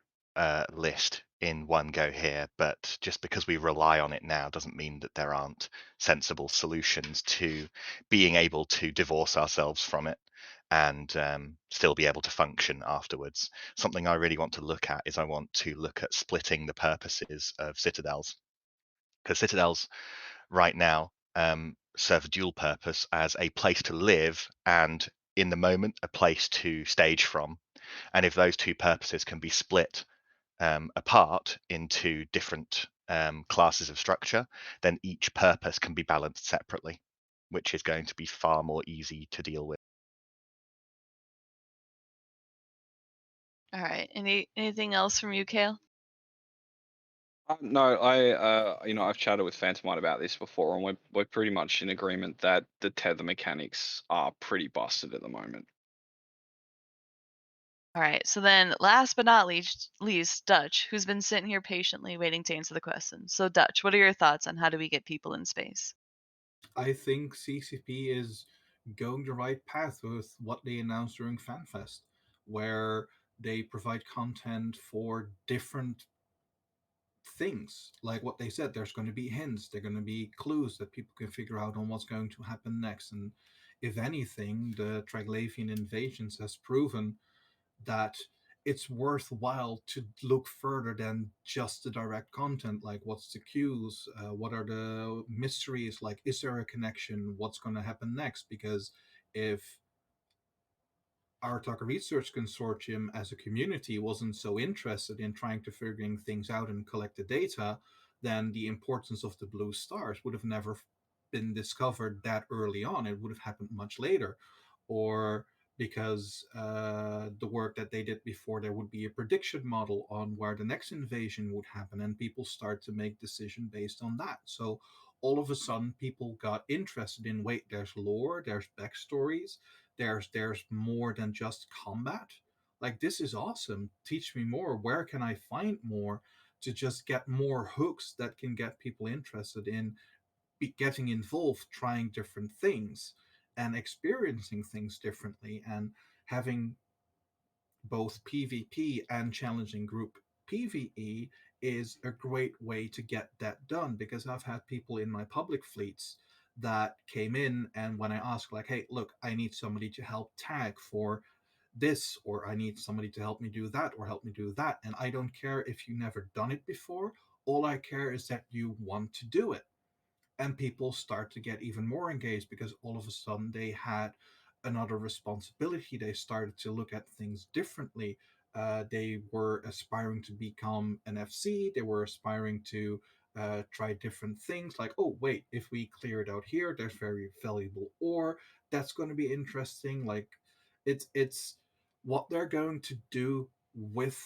list in one go here, but just because we rely on it now doesn't mean that there aren't sensible solutions to being able to divorce ourselves from it and still be able to function afterwards. Something I really want to look at is I want to look at splitting the purposes of citadels, because citadels right now serve a dual purpose as a place to live and in the moment a place to stage from. And if those two purposes can be split apart into different classes of structure, then each purpose can be balanced separately, which is going to be far more easy to deal with. All right. Anything else from you, Kale? No, I've chatted with Phantomite about this before, and we're pretty much in agreement that the tether mechanics are pretty busted at the moment. All right. So then, last but not least, Dutch, who's been sitting here patiently waiting to answer the question. So, Dutch, what are your thoughts on how do we get people in space? I think CCP is going the right path with what they announced during FanFest, where they provide content for different things. Like what they said, there's going to be hints, there are going to be clues that people can figure out on what's going to happen next. And if anything, the Triglavian invasions has proven that it's worthwhile to look further than just the direct content, like what's the cues, what are the mysteries, like is there a connection, what's going to happen next. Because if our Taka Research Consortium as a community wasn't so interested in trying to figuring things out and collect the data, then the importance of the blue stars would have never been discovered that early on. It would have happened much later. Or because the work that they did before, there would be a prediction model on where the next invasion would happen, and people start to make decisions based on that. So all of a sudden, people got interested in, wait, there's lore, there's backstories, there's more than just combat. Like, this is awesome, teach me more, where can I find more, to just get more hooks that can get people interested in getting involved, trying different things and experiencing things differently, and having both PvP and challenging group PvE is a great way to get that done. Because I've had people in my public fleets that came in, and when I asked, like, hey, look, I need somebody to help tag for this, or I need somebody to help me do that, or help me do that, and I don't care if you never done it before, all I care is that you want to do it. And people start to get even more engaged because all of a sudden they had another responsibility. They started to look at things differently. They were aspiring to become an FC. They were aspiring to try different things. Like, oh wait, if we clear it out here, there's very valuable ore. That's going to be interesting. Like, it's what they're going to do with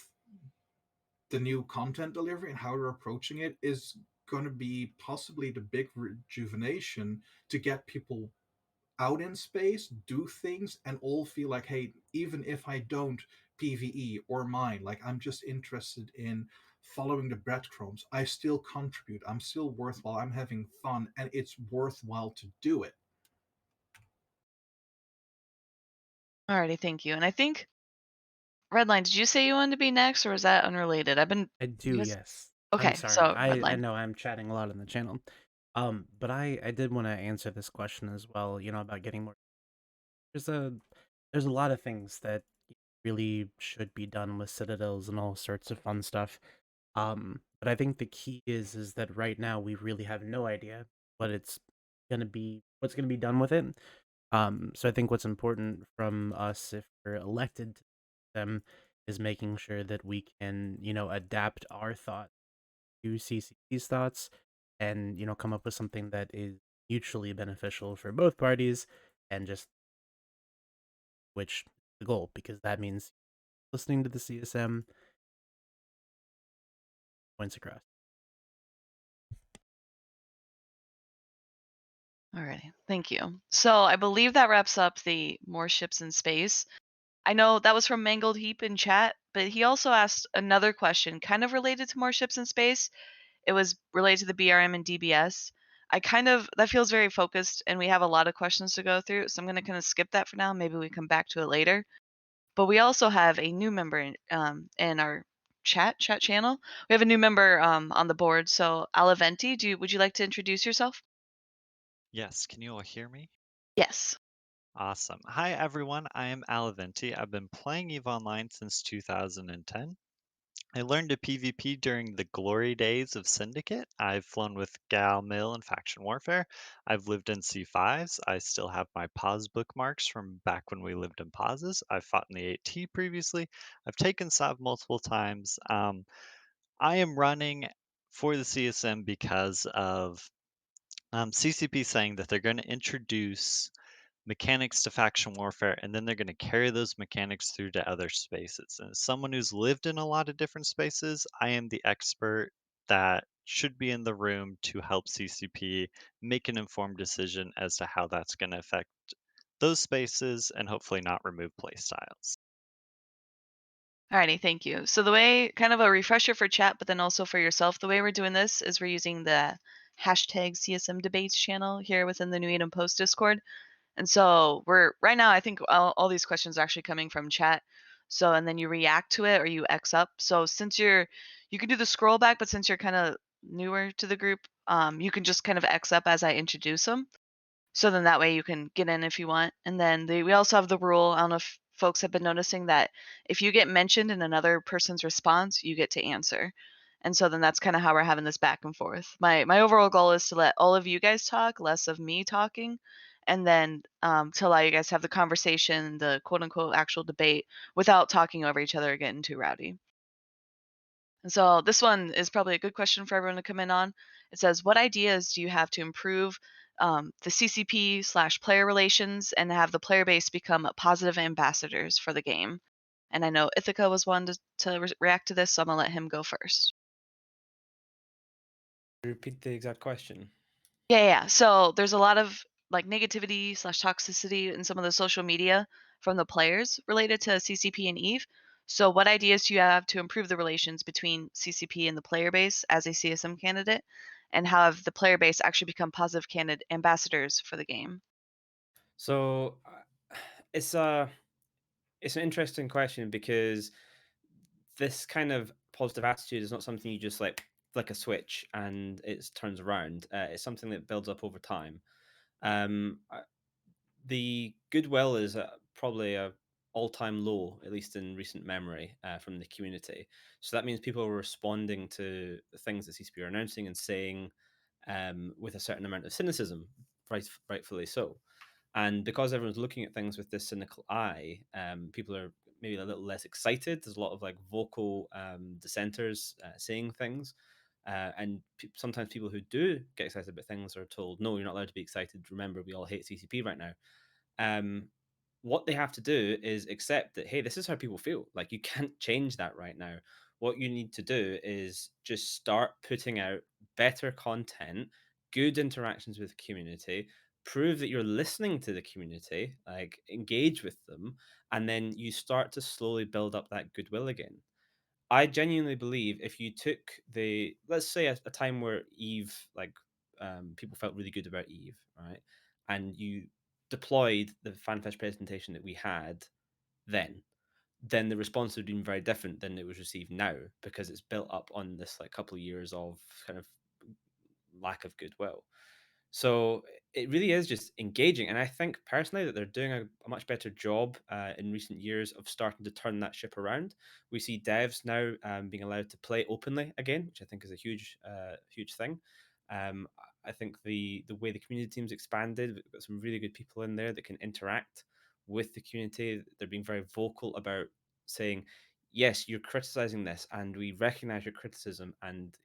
the new content delivery and how they're approaching it is going to be possibly the big rejuvenation to get people out in space, do things, and all feel like, hey, even if I don't PvE or mine, like I'm just interested in following the breadcrumbs, I still contribute, I'm still worthwhile, I'm having fun, and it's worthwhile to do it. Alrighty, thank you. And I think, Redline, did you say you wanted to be next, or is that unrelated? I do, Yes. yes. I'm Okay, sorry. so I Redline. know I'm chatting a lot on the channel. But I did want to answer this question as well, about getting more. There's a lot of things that really should be done with citadels and all sorts of fun stuff. But I think the key is that right now we really have no idea what's gonna be done with it. So I think what's important from us, if we're elected to them, is making sure that we can, adapt our thoughts to CCP's thoughts and, come up with something that is mutually beneficial for both parties and just which the goal, because that means listening to the CSM points across. Alrighty, thank you. So I believe that wraps up the more ships in space. I know that was from Mangled Heap in chat, but he also asked another question kind of related to more ships in space. It was related to the BRM and DBS. That feels very focused, and we have a lot of questions to go through, so I'm going to kind of skip that for now. Maybe we come back to it later. But we also have a new member in our chat channel. We have a new member on the board. So Alaventi, would you like to introduce yourself? Yes, can you all hear me? Yes. Awesome. Hi everyone, I am Alaventi. I've been playing EVE Online since 2010. I learned to PvP during the glory days of Syndicate. I've flown with Gal, Mill, and Faction Warfare. I've lived in C5s. I still have my pause bookmarks from back when we lived in pauses. I've fought in the 8T previously. I've taken SAV multiple times. I am running for the CSM because of CCP saying that they're going to introduce mechanics to faction warfare and then they're going to carry those mechanics through to other spaces. And as someone who's lived in a lot of different spaces, I am the expert that should be in the room to help CCP make an informed decision as to how that's going to affect those spaces and hopefully not remove playstyles. Alrighty, thank you. So the way, kind of a refresher for chat, but then also for yourself, the way we're doing this is we're using the hashtag CSM Debates channel here within the New Eden Post Discord. And so right now, I think all these questions are actually coming from chat. So, and then you react to it or you X up. So since you can do the scroll back, but since you're kind of newer to the group, you can just kind of X up as I introduce them. So then that way you can get in if you want. And then we also have the rule. I don't know if folks have been noticing that if you get mentioned in another person's response, you get to answer. And so then that's kind of how we're having this back and forth. My overall goal is to let all of you guys talk, less of me talking, and then to allow you guys to have the conversation, the quote unquote actual debate, without talking over each other or getting too rowdy. And so this one is probably a good question for everyone to come in on. It says, what ideas do you have to improve the CCP/player relations and have the player base become positive ambassadors for the game? And I know Ithaca was one to react to this, so I'm going to let him go first. Repeat the exact question. Yeah. So there's a lot of like negativity/toxicity in some of the social media from the players related to CCP and EVE. So what ideas do you have to improve the relations between CCP and the player base as a CSM candidate? And how have the player base actually become positive candidate ambassadors for the game? So it's it's an interesting question because this kind of positive attitude is not something you just like flick a switch and it turns around. It's something that builds up over time. The goodwill is probably a all-time low, at least in recent memory, from the community. So that means people are responding to the things that CCP are announcing and saying with a certain amount of cynicism, rightfully so. And because everyone's looking at things with this cynical eye, people are maybe a little less excited. There's a lot of like vocal dissenters saying things. And sometimes people who do get excited about things are told, no, you're not allowed to be excited. Remember, we all hate CCP right now. What they have to do is accept that, hey, this is how people feel. Like, you can't change that right now. What you need to do is just start putting out better content, good interactions with the community, prove that you're listening to the community, like engage with them, and then you start to slowly build up that goodwill again. I genuinely believe if you took let's say a time where Eve, like people felt really good about Eve, right? And you deployed the FanFest presentation that we had then the response would have been very different than it was received now because it's built up on this like couple of years of kind of lack of goodwill. So it really is just engaging. And I think personally that they're doing a much better job in recent years of starting to turn that ship around. We see devs now being allowed to play openly again, which I think is a huge thing. I think the way the community team's expanded, we've got some really good people in there that can interact with the community. They're being very vocal about saying, yes, you're criticizing this, and we recognize your criticism, and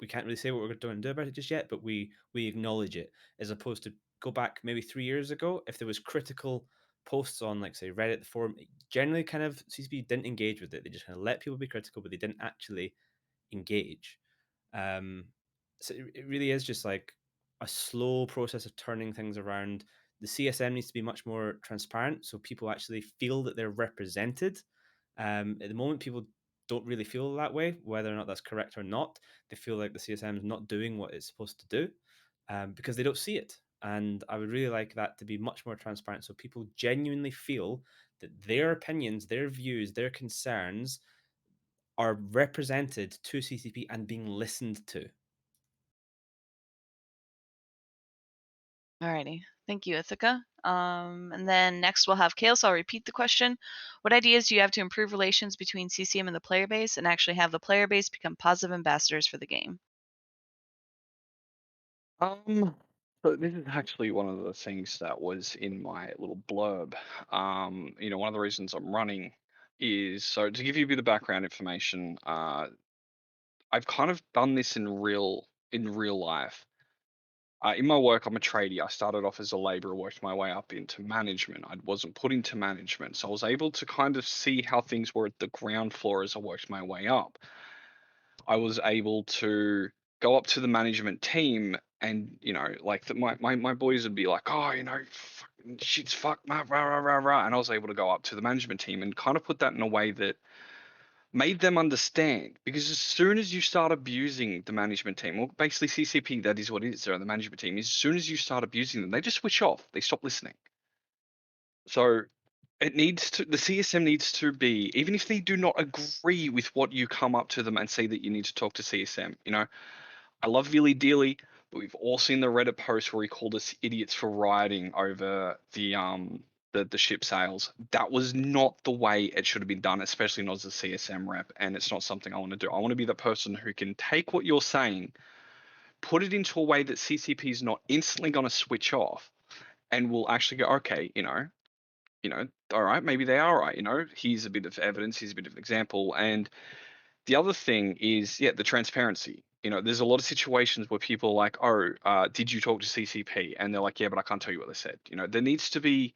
we can't really say what we're going to do about it just yet, but we acknowledge it, as opposed to go back maybe 3 years ago, if there was critical posts on, like, say, Reddit, the forum, generally kind of CCP didn't engage with it. They just kind of let people be critical, but they didn't actually engage. So it really is just like a slow process of turning things around. The CSM needs to be much more transparent, so people actually feel that they're represented. At the moment, people don't really feel that way, whether or not that's correct or not. They feel like the CSM is not doing what it's supposed to do, because they don't see it. And I would really like that to be much more transparent, so people genuinely feel that their opinions, their views, their concerns are represented to CCP and being listened to. Alrighty. Thank you, Ithaca. And then next we'll have Kale, so I'll repeat the question. What ideas do you have to improve relations between CCM and the player base and actually have the player base become positive ambassadors for the game? So this is actually one of the things that was in my little blurb. One of the reasons I'm running is, so to give you a bit of background information, I've kind of done this in real life. In my work, I'm a tradie. I started off as a laborer, worked my way up into management. I wasn't put into management, so I was able to kind of see how things were at the ground floor as I worked my way up. I was able to go up to the management team and, like my boys would be like, oh, shit's fuck, rah, rah, rah, rah, rah. And I was able to go up to the management team and kind of put that in a way that made them understand. Because as soon as you start abusing the management team, well, basically CCP, that is what it is, they're the management team. As soon as you start abusing them, they just switch off. They stop listening. So the CSM needs to be, even if they do not agree with what you come up to them and say that you need to talk to CSM. I love Villy Dealy, but we've all seen the Reddit post where he called us idiots for rioting over the ship sales. That was not the way it should have been done, especially not as a CSM rep, and it's not something I want to do. I want to be the person who can take what you're saying, put it into a way that CCP is not instantly going to switch off, and will actually go, okay, all right, maybe they are right. Here's a bit of evidence, here's a bit of example, and the other thing is, yeah, the transparency. There's a lot of situations where people are like, oh, did you talk to CCP? And they're like, yeah, but I can't tell you what they said. There needs to be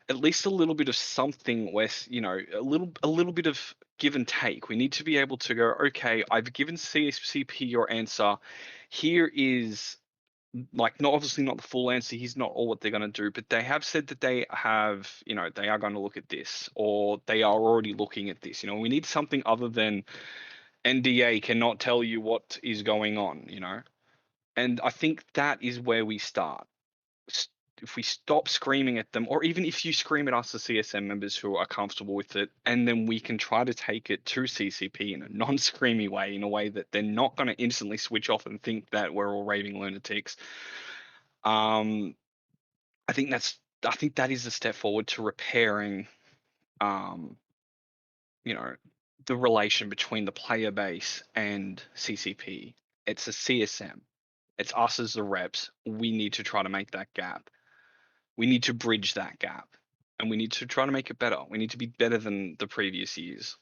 at least a little bit of something where, a little bit of give and take. We need to be able to go, okay, I've given CCP your answer. Here is, like, not obviously not the full answer. Here's not all what they're going to do, but they have said that they have, they are going to look at this, or they are already looking at this. We need something other than NDA cannot tell you what is going on, And I think that is where we start. If we stop screaming at them, or even if you scream at us as CSM members who are comfortable with it, and then we can try to take it to CCP in a non-screamy way, in a way that they're not going to instantly switch off and think that we're all raving lunatics. I think that is a step forward to repairing, um, the relation between the player base and CCP. It's a CSM. It's us as the reps. We need to try to make that gap. We need to bridge that gap. And we need to try to make it better. We need to be better than the previous years.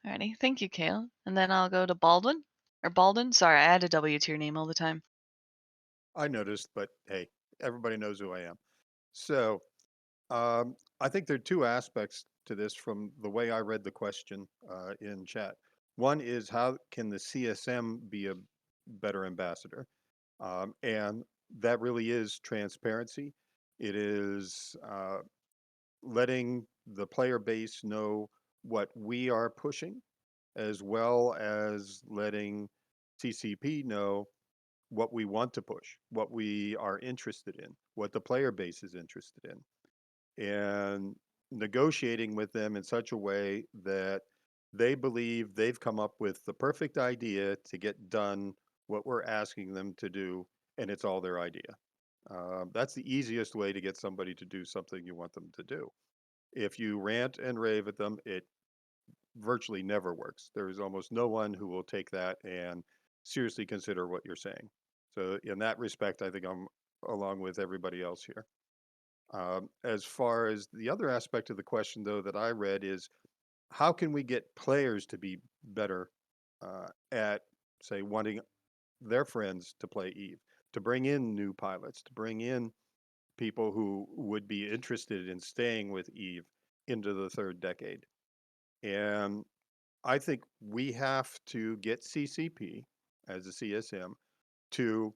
Alrighty. Thank you, Kale. And then I'll go to Baldwin. Or Baldwin. Sorry, I add a W to your name all the time. I noticed, but hey, everybody knows who I am. So I think there are two aspects to this from the way I read the question in chat. One is, how can the CSM be a better ambassador? And that really is transparency. It is letting the player base know what we are pushing, as well as letting CCP know what we want to push, what we are interested in, what the player base is interested in, and negotiating with them in such a way that they believe they've come up with the perfect idea to get done what we're asking them to do, and it's all their idea. That's the easiest way to get somebody to do something you want them to do. If you rant and rave at them, it virtually never works. There is almost no one who will take that and seriously consider what you're saying. So in that respect, I think I'm along with everybody else here. As far as the other aspect of the question, though, that I read is how can we get players to be better at, say, wanting their friends to play Eve, to bring in new pilots, to bring in people who would be interested in staying with Eve into the third decade. And I think we have to get CCP as a CSM to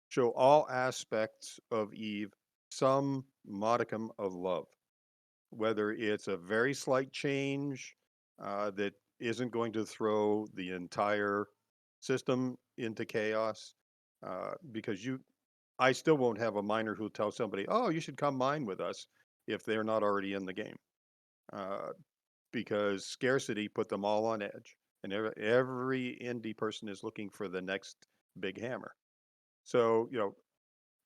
show all aspects of Eve some modicum of love, whether it's a very slight change that isn't going to throw the entire system into chaos, because I still won't have a miner who tells somebody, "Oh, you should come mine with us," if they're not already in the game, uh, because scarcity put them all on edge, and every indie person is looking for the next big hammer. So,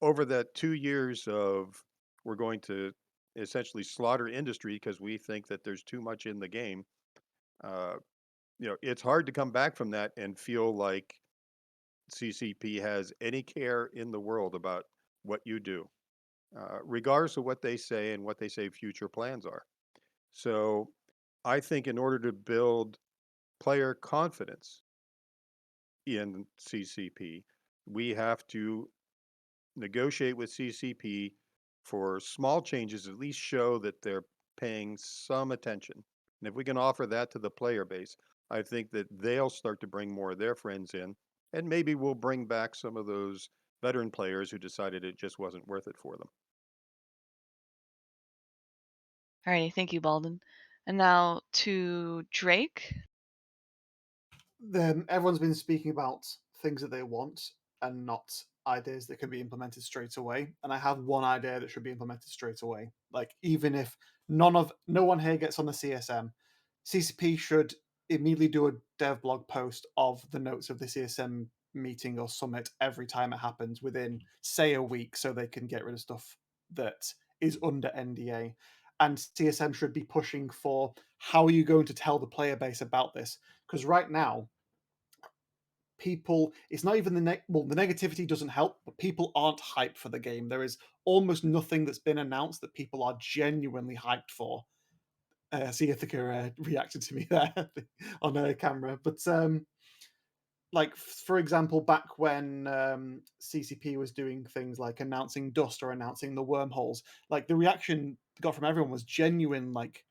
over that 2 years of we're going to essentially slaughter industry because we think that there's too much in the game, uh, it's hard to come back from that and feel like CCP has any care in the world about what you do, regardless of what they say and what they say future plans are. So I think in order to build player confidence in CCP, we have to negotiate with CCP for small changes, at least show that they're paying some attention. And if we can offer that to the player base, I think that they'll start to bring more of their friends in. And maybe we'll bring back some of those veteran players who decided it just wasn't worth it for them. All right, thank you, Balden. And now to Drake. Everyone's been speaking about things that they want and not ideas that can be implemented straight away. And I have one idea that should be implemented straight away. Like, even if no one here gets on the CSM, CCP should immediately do a dev blog post of the notes of the CSM meeting or summit every time it happens within, say, a week, so they can get rid of stuff that is under NDA. And CSM should be pushing for how are you going to tell the player base about this? Because right now, people, it's not even the negativity doesn't help, but people aren't hyped for the game. There is almost nothing that's been announced that people are genuinely hyped for. See, Ithaca reacted to me there on her camera, but like, for example, back when CCP was doing things like announcing dust or announcing the wormholes, like the reaction got from everyone was genuine, like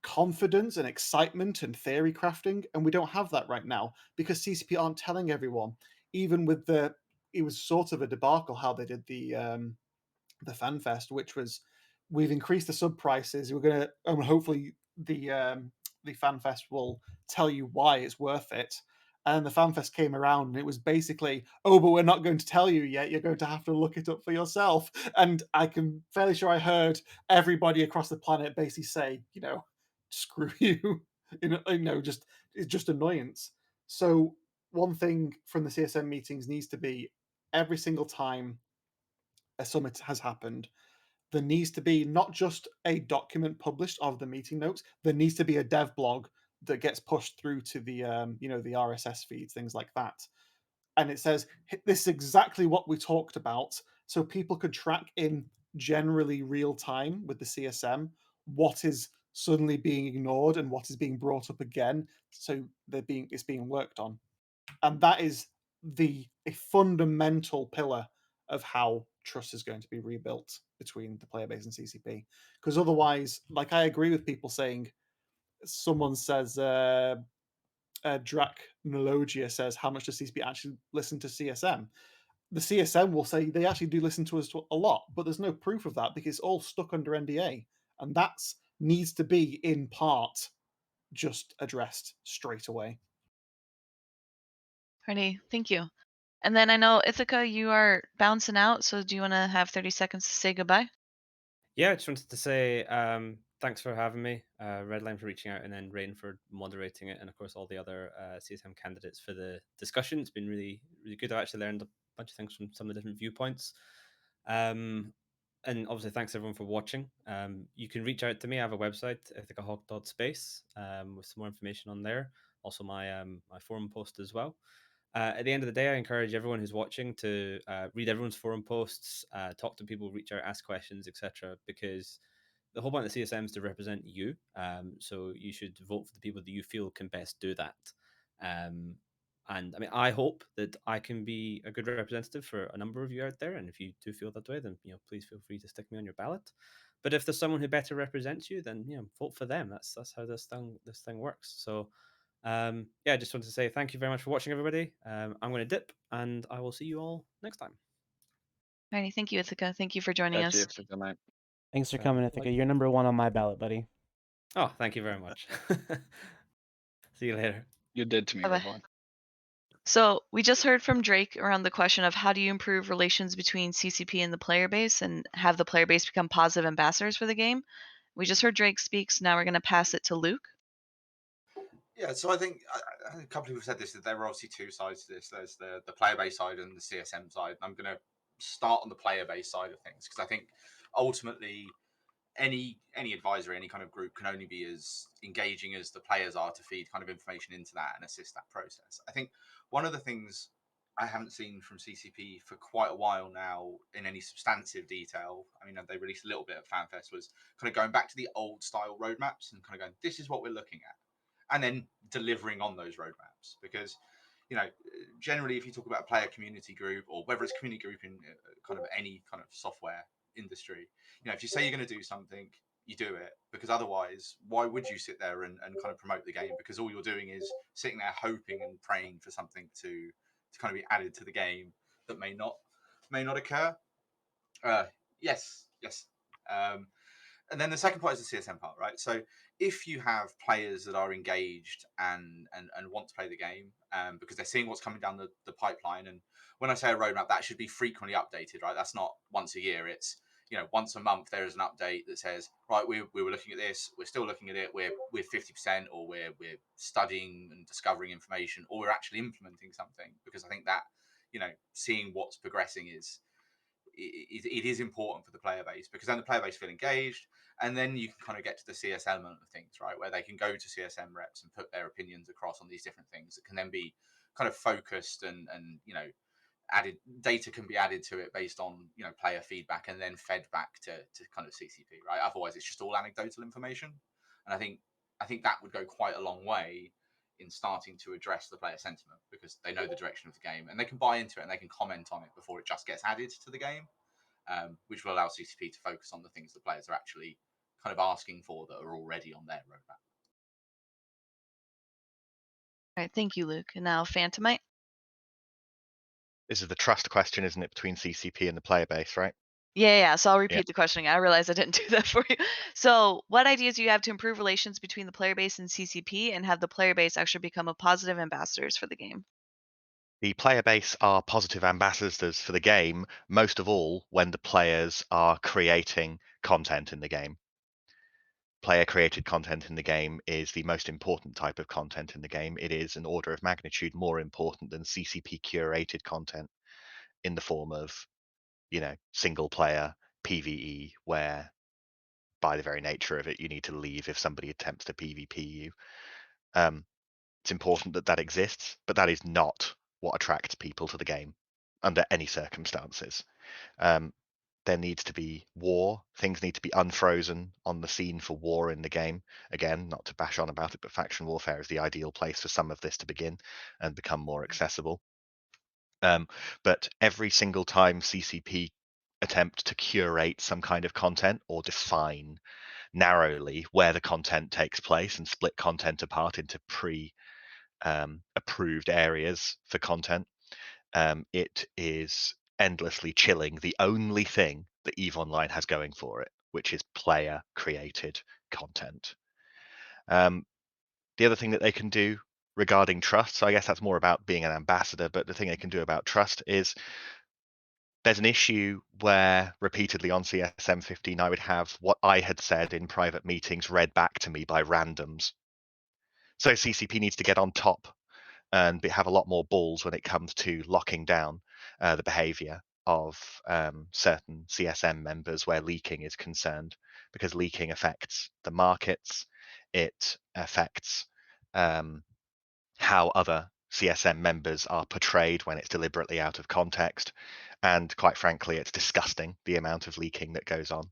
confidence and excitement and theory crafting, and we don't have that right now because CCP aren't telling everyone. Even with it was sort of a debacle how they did the FanFest, which was we've increased the sub prices. We're gonna hopefully the FanFest will tell you why it's worth it. And the FanFest came around and it was basically, oh, but we're not going to tell you yet. You're going to have to look it up for yourself. And I can fairly sure I heard everybody across the planet basically say, screw you. It's just annoyance. So one thing from the CSM meetings needs to be every single time a summit has happened, there needs to be not just a document published of the meeting notes. There needs to be a dev blog that gets pushed through to the the RSS feeds, things like that. And it says this is exactly what we talked about, so people could track in generally real time with the CSM what is suddenly being ignored and what is being brought up again. So it's being worked on, and that is a fundamental pillar of how trust is going to be rebuilt between the player base and CCP. Because otherwise, like, I agree with people saying, someone says, Dracnologia says, how much does CCP actually listen to CSM? The CSM will say they actually do listen to us a lot, but there's no proof of that because it's all stuck under NDA. And that needs to be, in part, just addressed straight away. Ready, thank you. And then I know, Ithaca, you are bouncing out, so do you want to have 30 seconds to say goodbye? Yeah, I just wanted to say thanks for having me, Redline for reaching out, and then Rain for moderating it, and of course all the other CSM candidates for the discussion. It's been really, really good. I've actually learned a bunch of things from some of the different viewpoints. And obviously, thanks everyone for watching. You can reach out to me. I have a website, ithacahawk.space, with some more information on there. Also, my forum post as well. At the end of the day, I encourage everyone who's watching to read everyone's forum posts, talk to people, reach out, ask questions, etc. Because the whole point of the CSM is to represent you. So you should vote for the people that you feel can best do that. And I mean, I hope that I can be a good representative for a number of you out there. And if you do feel that way, then please feel free to stick me on your ballot. But if there's someone who better represents you, then vote for them. That's how this thing works. So yeah, I just wanted to say thank you very much for watching, everybody. I'm going to dip, and I will see you all next time. Alrighty, thank you, Ithaca. Thank you for joining Catch us. you, Ithaca, mate. Thanks for coming, Ithaca. You're number 1 on my ballot, buddy. Oh, thank you very much. See you later. You're dead to me, Bye-bye. Redline. So we just heard from Drake around the question of how do you improve relations between CCP and the player base and have the player base become positive ambassadors for the game. We just heard Drake speak, so now we're going to pass it to Luke. Yeah, so I think a couple of people said this, that there are obviously two sides to this. There's the player base side and the CSM side. And I'm going to start on the player base side of things because I think ultimately any advisor, any kind of group can only be as engaging as the players are to feed kind of information into that and assist that process. I think one of the things I haven't seen from CCP for quite a while now in any substantive detail, I mean, they released a little bit at FanFest, was kind of going back to the old style roadmaps and kind of going, this is what we're looking at, and then delivering on those roadmaps. Because generally, if you talk about a player community group, or whether it's community group in kind of any kind of software industry, if you say you're going to do something, you do it. Because otherwise, why would you sit there and kind of promote the game? Because all you're doing is sitting there hoping and praying for something to kind of be added to the game that may not occur. Yes. And then the second part is the CSM part, right? So if you have players that are engaged and want to play the game because they're seeing what's coming down the pipeline, and when I say a roadmap, that should be frequently updated, right? That's not once a year. It's once a month there is an update that says, right, we were looking at this, we're still looking at it, we're 50%, or we're studying and discovering information, or we're actually implementing something. Because I think that seeing what's progressing is it is important for the player base, because then the player base feel engaged, and then you can kind of get to the CS element of things, right, where they can go to CSM reps and put their opinions across on these different things that can then be kind of focused and added data can be added to it based on player feedback and then fed back to kind of CCP, right? Otherwise it's just all anecdotal information, and I think that would go quite a long way in starting to address the player sentiment, because they know the direction of the game and they can buy into it and they can comment on it before it just gets added to the game, which will allow CCP to focus on the things the players are actually kind of asking for that are already on their roadmap. All right, thank you, Luke. And now Phantomite. This is the trust question, isn't it, between CCP and the player base, right? Yeah. So I'll repeat the questioning. I realize I didn't do that for you. So what ideas do you have to improve relations between the player base and CCP and have the player base actually become a positive ambassadors for the game? The player base are positive ambassadors for the game, most of all when the players are creating content in the game. Player-created content in the game is the most important type of content in the game. It is an order of magnitude more important than CCP-curated content in the form of, single-player PvE, where by the very nature of it, you need to leave if somebody attempts to PvP you. It's important that that exists, but that is not what attracts people to the game under any circumstances. There needs to be war. Things need to be unfrozen on the scene for war in the game. Again, not to bash on about it, but faction warfare is the ideal place for some of this to begin and become more accessible. But every single time CCP attempt to curate some kind of content or define narrowly where the content takes place and split content apart into approved areas for content, it is endlessly chilling the only thing that EVE Online has going for it, which is player created content. The other thing that they can do regarding trust, so I guess that's more about being an ambassador, but the thing they can do about trust is there's an issue where repeatedly on CSM17 I would have what I had said in private meetings read back to me by randoms. So CCP needs to get on top and have a lot more balls when it comes to locking down the behavior of certain CSM members where leaking is concerned, because leaking affects the markets, it affects how other CSM members are portrayed when it's deliberately out of context. And quite frankly, it's disgusting the amount of leaking that goes on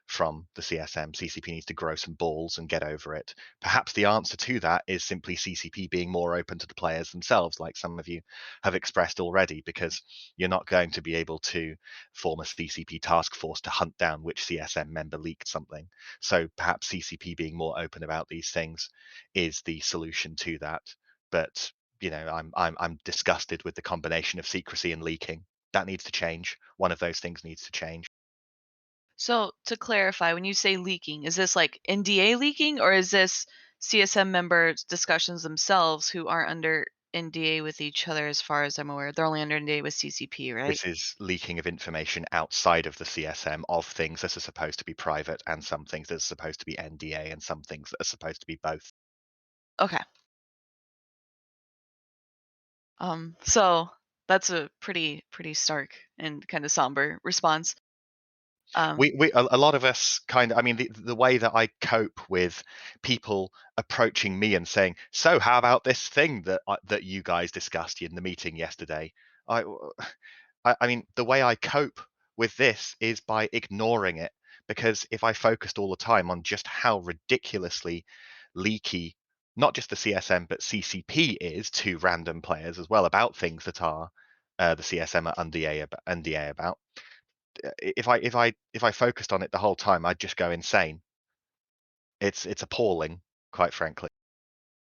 from the CSM. CCP needs to grow some balls and get over it. Perhaps the answer to that is simply CCP being more open to the players themselves, like some of you have expressed already, because you're not going to be able to form a CCP task force to hunt down which CSM member leaked something. So perhaps CCP being more open about these things is the solution to that. But I'm disgusted with the combination of secrecy and leaking. That needs to change. One of those things needs to change. So to clarify, when you say leaking, is this like NDA leaking, or is this CSM members discussions themselves who aren't under NDA with each other? As far as I'm aware, they're only under NDA with CCP, right? This is leaking of information outside of the CSM of things that are supposed to be private and some things that are supposed to be NDA and some things that are supposed to be both. Okay. So that's a pretty stark and kind of somber response. A lot of us the way that I cope with people approaching me and saying, "So, how about this thing that you guys discussed in the meeting yesterday?" I mean, the way I cope with this is by ignoring it, because if I focused all the time on just how ridiculously leaky not just the CSM but CCP is to random players as well about things that are the CSM are NDA about. If I focused on it the whole time, I'd just go insane. It's appalling, quite frankly.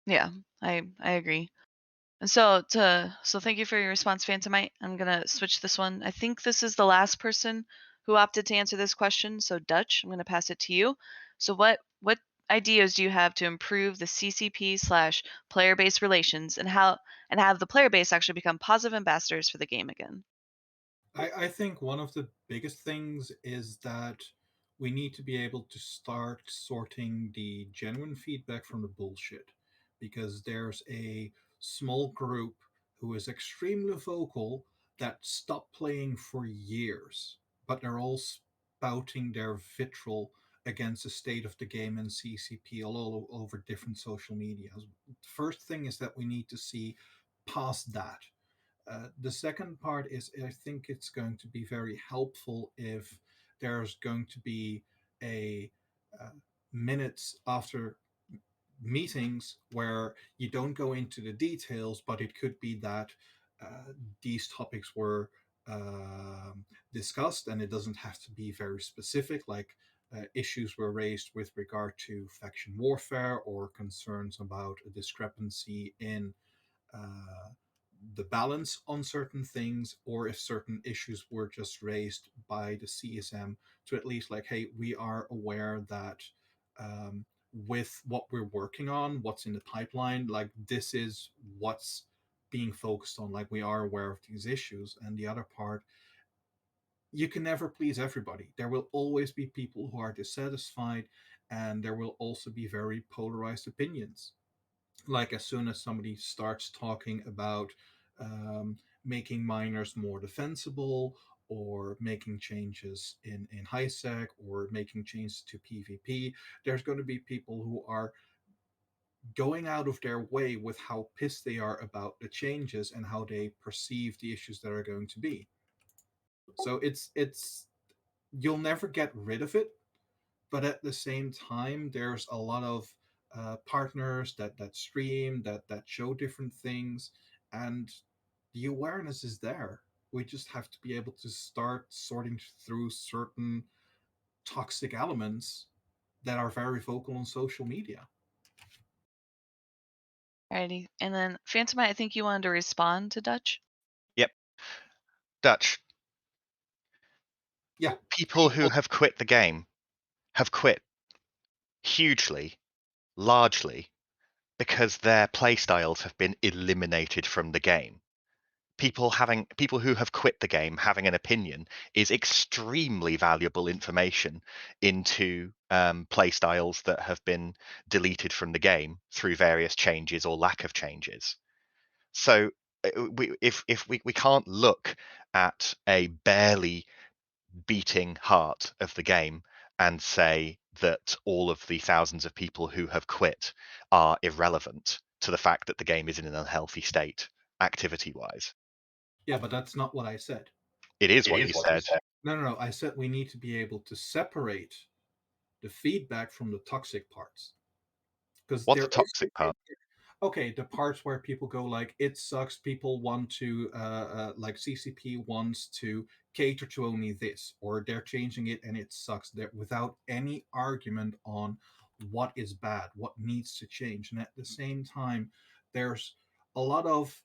Yeah, I agree. And so thank you for your response, Phantomite. I'm gonna switch this one. I think this is the last person who opted to answer this question. So Dutch, I'm gonna pass it to you. So what ideas do you have to improve the CCP/player base relations and have the player base actually become positive ambassadors for the game again? I think one of the biggest things is that we need to be able to start sorting the genuine feedback from the bullshit, because there's a small group who is extremely vocal that stopped playing for years, but they're all spouting their vitriol against the state of the game and CCP all over different social media. First thing is that we need to see past that. The second part is I think it's going to be very helpful if there's going to be a minutes after meetings where you don't go into the details, but it could be that these topics were discussed, and it doesn't have to be very specific, like issues were raised with regard to faction warfare or concerns about a discrepancy in uh, the balance on certain things, or if certain issues were just raised by the CSM, to at least like, hey, we are aware that with what we're working on, what's in the pipeline, like this is what's being focused on, like we are aware of these issues. And the other part, you can never please everybody. There will always be people who are dissatisfied, and there will also be very polarized opinions. Like as soon as somebody starts talking about making miners more defensible, or making changes in high sec, or making changes to PvP, there's going to be people who are going out of their way with how pissed they are about the changes and how they perceive the issues that are going to be. So it's you'll never get rid of it, but at the same time, there's a lot of partners that stream, that show different things, and the awareness is there. We just have to be able to start sorting through certain toxic elements that are very vocal on social media. Alrighty. And then Phantomite, I think you wanted to respond to Dutch. Yep. Dutch. Yeah. People who have quit the game have quit hugely, largely, because their playstyles have been eliminated from the game. People who have quit the game having an opinion is extremely valuable information into playstyles that have been deleted from the game through various changes or lack of changes. So we can't look at a barely beating heart of the game and say that all of the thousands of people who have quit are irrelevant. to the fact that the game is in an unhealthy state, activity-wise. Yeah, but that's not what I said. It is what you said. No. I said we need to be able to separate the feedback from the toxic parts. Because What's the toxic part? Okay, the parts where people go like, it sucks, people want to like CCP wants to cater to only this, or they're changing it and it sucks, that without any argument on what is bad, what needs to change. And at the same time, there's a lot of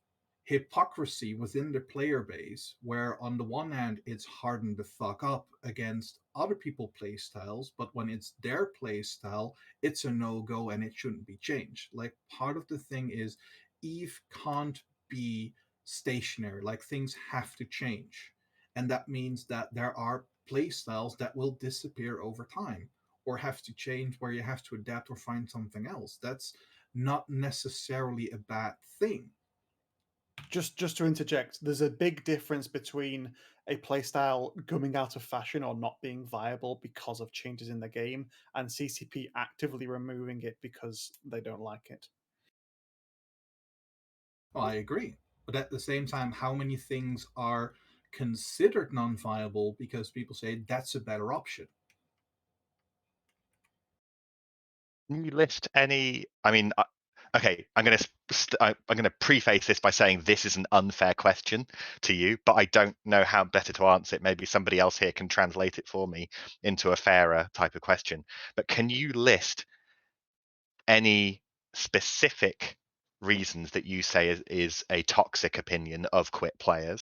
hypocrisy within the player base, where on the one hand it's hardened the fuck up against other people play styles, but when it's their play style, it's a no-go and it shouldn't be changed. Like, part of the thing is Eve can't be stationary, like things have to change, and that means that there are play styles that will disappear over time or have to change, where you have to adapt or find something else. That's not necessarily a bad thing. Just to interject, there's a big difference between a playstyle coming out of fashion or not being viable because of changes in the game, and CCP actively removing it because they don't like it. Well, I agree. But at the same time, how many things are considered non viable because people say that's a better option? Can you list any? I mean, okay, I'm going to preface this by saying this is an unfair question to you, but I don't know how better to answer it. Maybe somebody else here can translate it for me into a fairer type of question. But can you list any specific reasons that you say is a toxic opinion of quit players?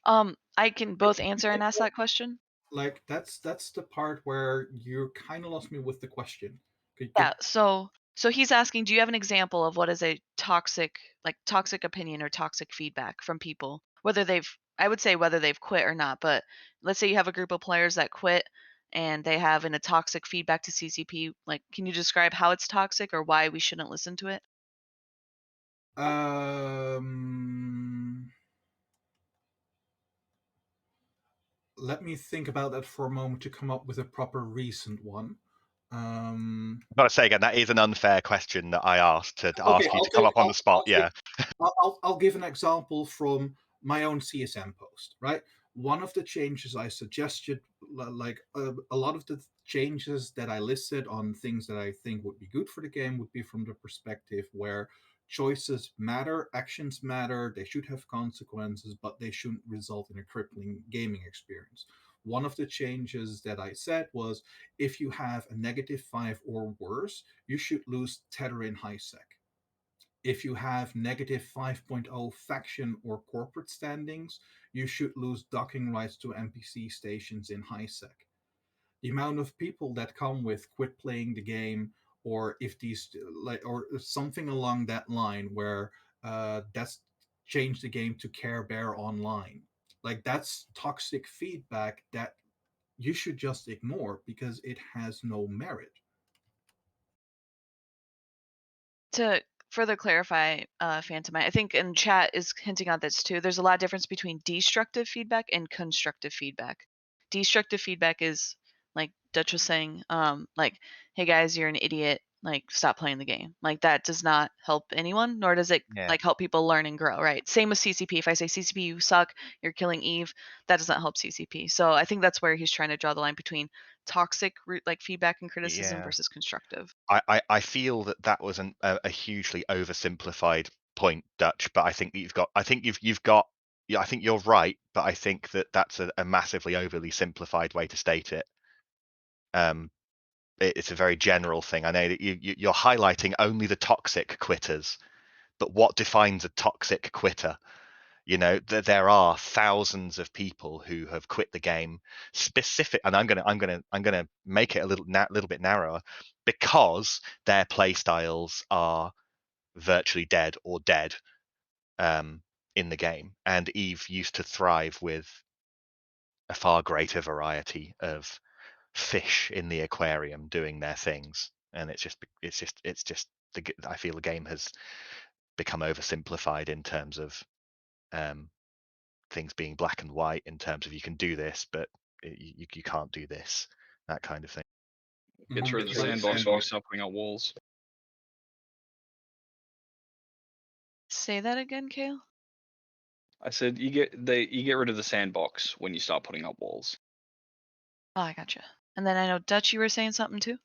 I can both answer and ask that question. Like, that's the part where you kind of lost me with the question. Yeah, so he's asking, do you have an example of what is a toxic opinion or toxic feedback from people, whether they've quit or not, but let's say you have a group of players that quit and they have a toxic feedback to CCP, like, can you describe how it's toxic or why we shouldn't listen to it? Let me think about that for a moment to come up with a proper recent one. I've got to say again, that is an unfair question that I asked to ask you to come up on the spot. I'll give an example from my own CSM post, right? One of the changes I suggested, like a lot of the changes that I listed on things that I think would be good for the game, would be from the perspective where choices matter, actions matter, they should have consequences, but they shouldn't result in a crippling gaming experience. One of the changes that I said was, if you have a -5 or worse, you should lose tether in high sec. If you have -5.0 faction or corporate standings, you should lose docking rights to NPC stations in high sec. The amount of people that come with quit playing the game, or if these or something along that line, where that's changed the game to Care Bear Online, like, that's toxic feedback that you should just ignore because it has no merit. To further clarify, Phantom, I think in chat is hinting on this too. There's a lot of difference between destructive feedback and constructive feedback. Destructive feedback is, like Dutch was saying, like, hey guys, you're an idiot, like, stop playing the game. Like, that does not help anyone, nor does it like help people learn and grow, right? Same with CCP. If I say CCP, you suck, you're killing Eve, that doesn't help CCP. So I think that's where he's trying to draw the line between toxic like feedback and criticism versus constructive. I feel that was a hugely oversimplified point, Dutch, but I think that I think you're right, but I think that's a massively overly simplified way to state it. It's a very general thing. I know that you're highlighting only the toxic quitters, but what defines a toxic quitter? You know, there are thousands of people who have quit the game and I'm gonna make it a little bit narrower, because their play styles are virtually dead or dead in the game. And Eve used to thrive with a far greater variety of fish in the aquarium doing their things, and it's just I feel the game has become oversimplified in terms of things being black and white, in terms of you can do this, but you can't do this, that kind of thing. Get through the Like- sandbox when you start putting up walls. Say that again, Kale? I said you get rid of the sandbox when you start putting up walls. Oh, I gotcha. And then I know, Dutch, you were saying something too?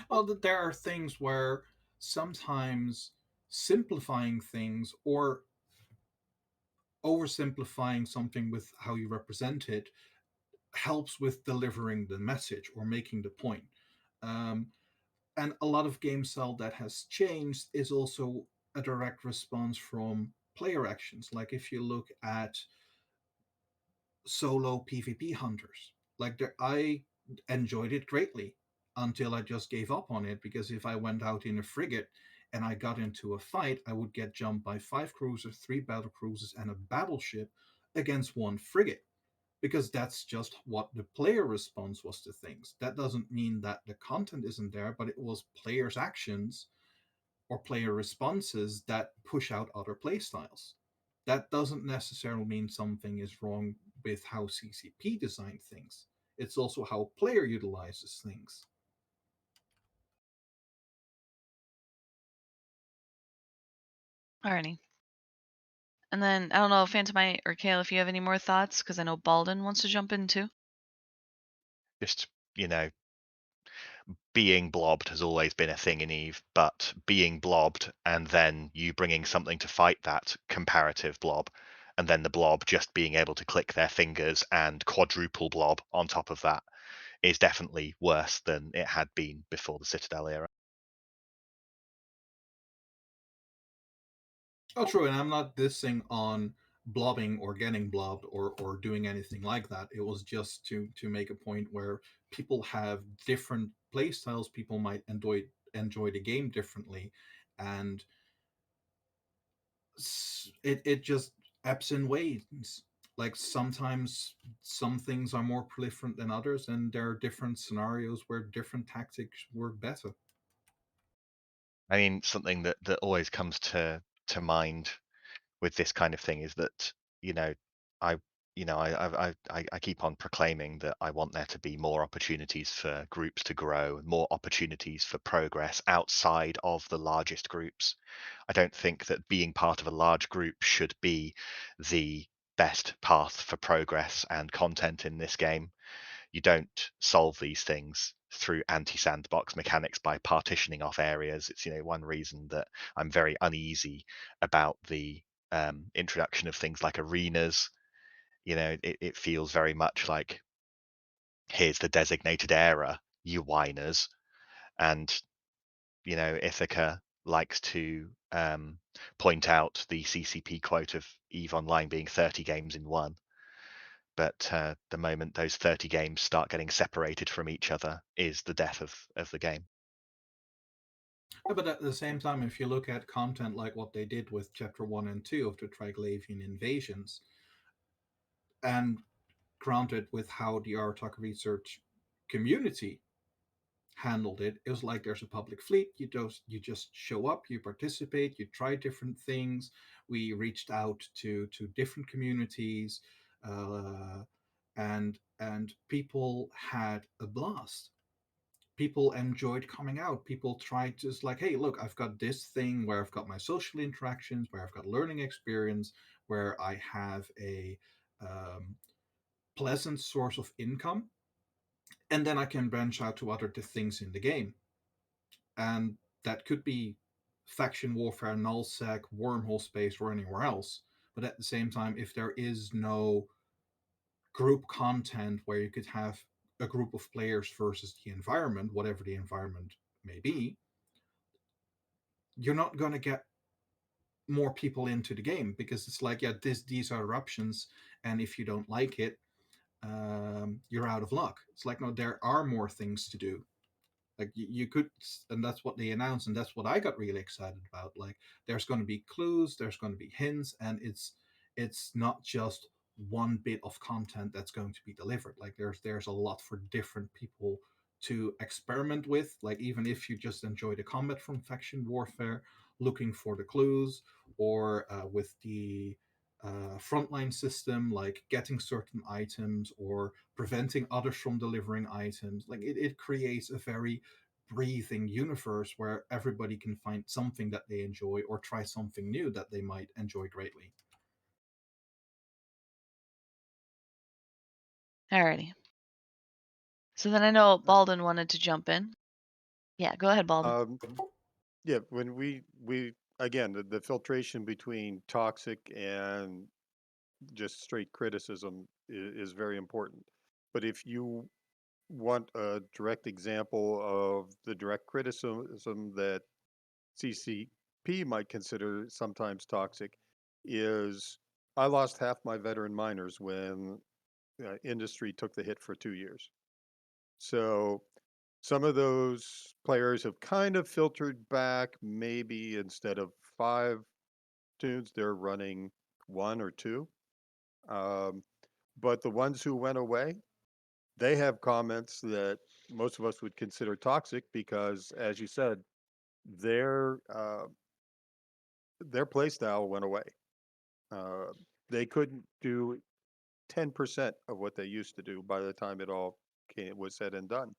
Well, there are things where sometimes simplifying things or oversimplifying something with how you represent it helps with delivering the message or making the point. Um, and a lot of game style that has changed is also a direct response from player actions. Like if you look at solo PvP hunters, like I enjoyed it greatly until I just gave up on it, because if I went out in a frigate and I got into a fight, I would get jumped by 5 cruisers, 3 battle cruisers, and a battleship against 1 frigate, because that's just what the player response was to things. That doesn't mean that the content isn't there, but it was players' actions or player responses that push out other playstyles. That doesn't necessarily mean something is wrong with how CCP designed things. It's also how player utilizes things. Alrighty. And then I don't know, Phantomite or Kale, if you have any more thoughts, because I know Balden wants to jump in too. Just, being blobbed has always been a thing in Eve, but being blobbed and then you bringing something to fight that comparative blob, and then the blob just being able to click their fingers and quadruple blob on top of that is definitely worse than it had been before the Citadel era. Oh, true, and I'm not dissing on blobbing or getting blobbed or doing anything like that. It was just to make a point where people have different play styles. People might enjoy the game differently, and it just ebbs and wanes. Like sometimes some things are more proliferant than others, and there are different scenarios where different tactics work better. I mean, something that always comes to mind with this kind of thing is that you know I I keep on proclaiming that I want there to be more opportunities for groups to grow, more opportunities for progress outside of the largest groups. I don't think that being part of a large group should be the best path for progress and content in this game. You don't solve these things through anti-sandbox mechanics by partitioning off areas. It's one reason that I'm very uneasy about the introduction of things like arenas. It feels very much like, here's the designated area, you whiners. And Ithaca likes to point out the CCP quote of EVE Online being 30 games in one. But the moment those 30 games start getting separated from each other is the death of the game. But at the same time, if you look at content like what they did with Chapter 1 and 2 of the Triglavian invasions, and granted with how the Aratak research community handled it, it was like there's a public fleet. You just show up, you participate, you try different things. We reached out to different communities, and people had a blast. People enjoyed coming out. People tried to, just like, hey, look, I've got this thing where I've got my social interactions, where I've got learning experience, where I have a um, pleasant source of income, and then I can branch out to other things in the game. And that could be faction warfare, nullsec, wormhole space, or anywhere else. But at the same time, if there is no group content where you could have a group of players versus the environment, whatever the environment may be, you're not going to get more people into the game, because it's like, yeah, these are options, and if you don't like it, you're out of luck. It's like, no, there are more things to do. Like you could, and that's what they announced, and that's what I got really excited about. Like there's going to be clues, there's going to be hints, and it's not just one bit of content that's going to be delivered. Like there's a lot for different people to experiment with. Like even if you just enjoy the combat from faction warfare, looking for the clues, or with the frontline system, like getting certain items or preventing others from delivering items. Like it creates a very breathing universe where everybody can find something that they enjoy or try something new that they might enjoy greatly. Alrighty. So then I know Balden wanted to jump in. Yeah, go ahead, Balden. Yeah, when we again, the filtration between toxic and just straight criticism is very important. But if you want a direct example of the direct criticism that CCP might consider sometimes toxic, is I lost half my veteran miners when industry took the hit for 2 years. So some of those players have kind of filtered back. Maybe instead of 5 tunes, they're running 1 or 2. Um, but the ones who went away, they have comments that most of us would consider toxic because, as you said, their uh, their play style went away. Uh, they couldn't do 10% of what they used to do by the time it all was said and done.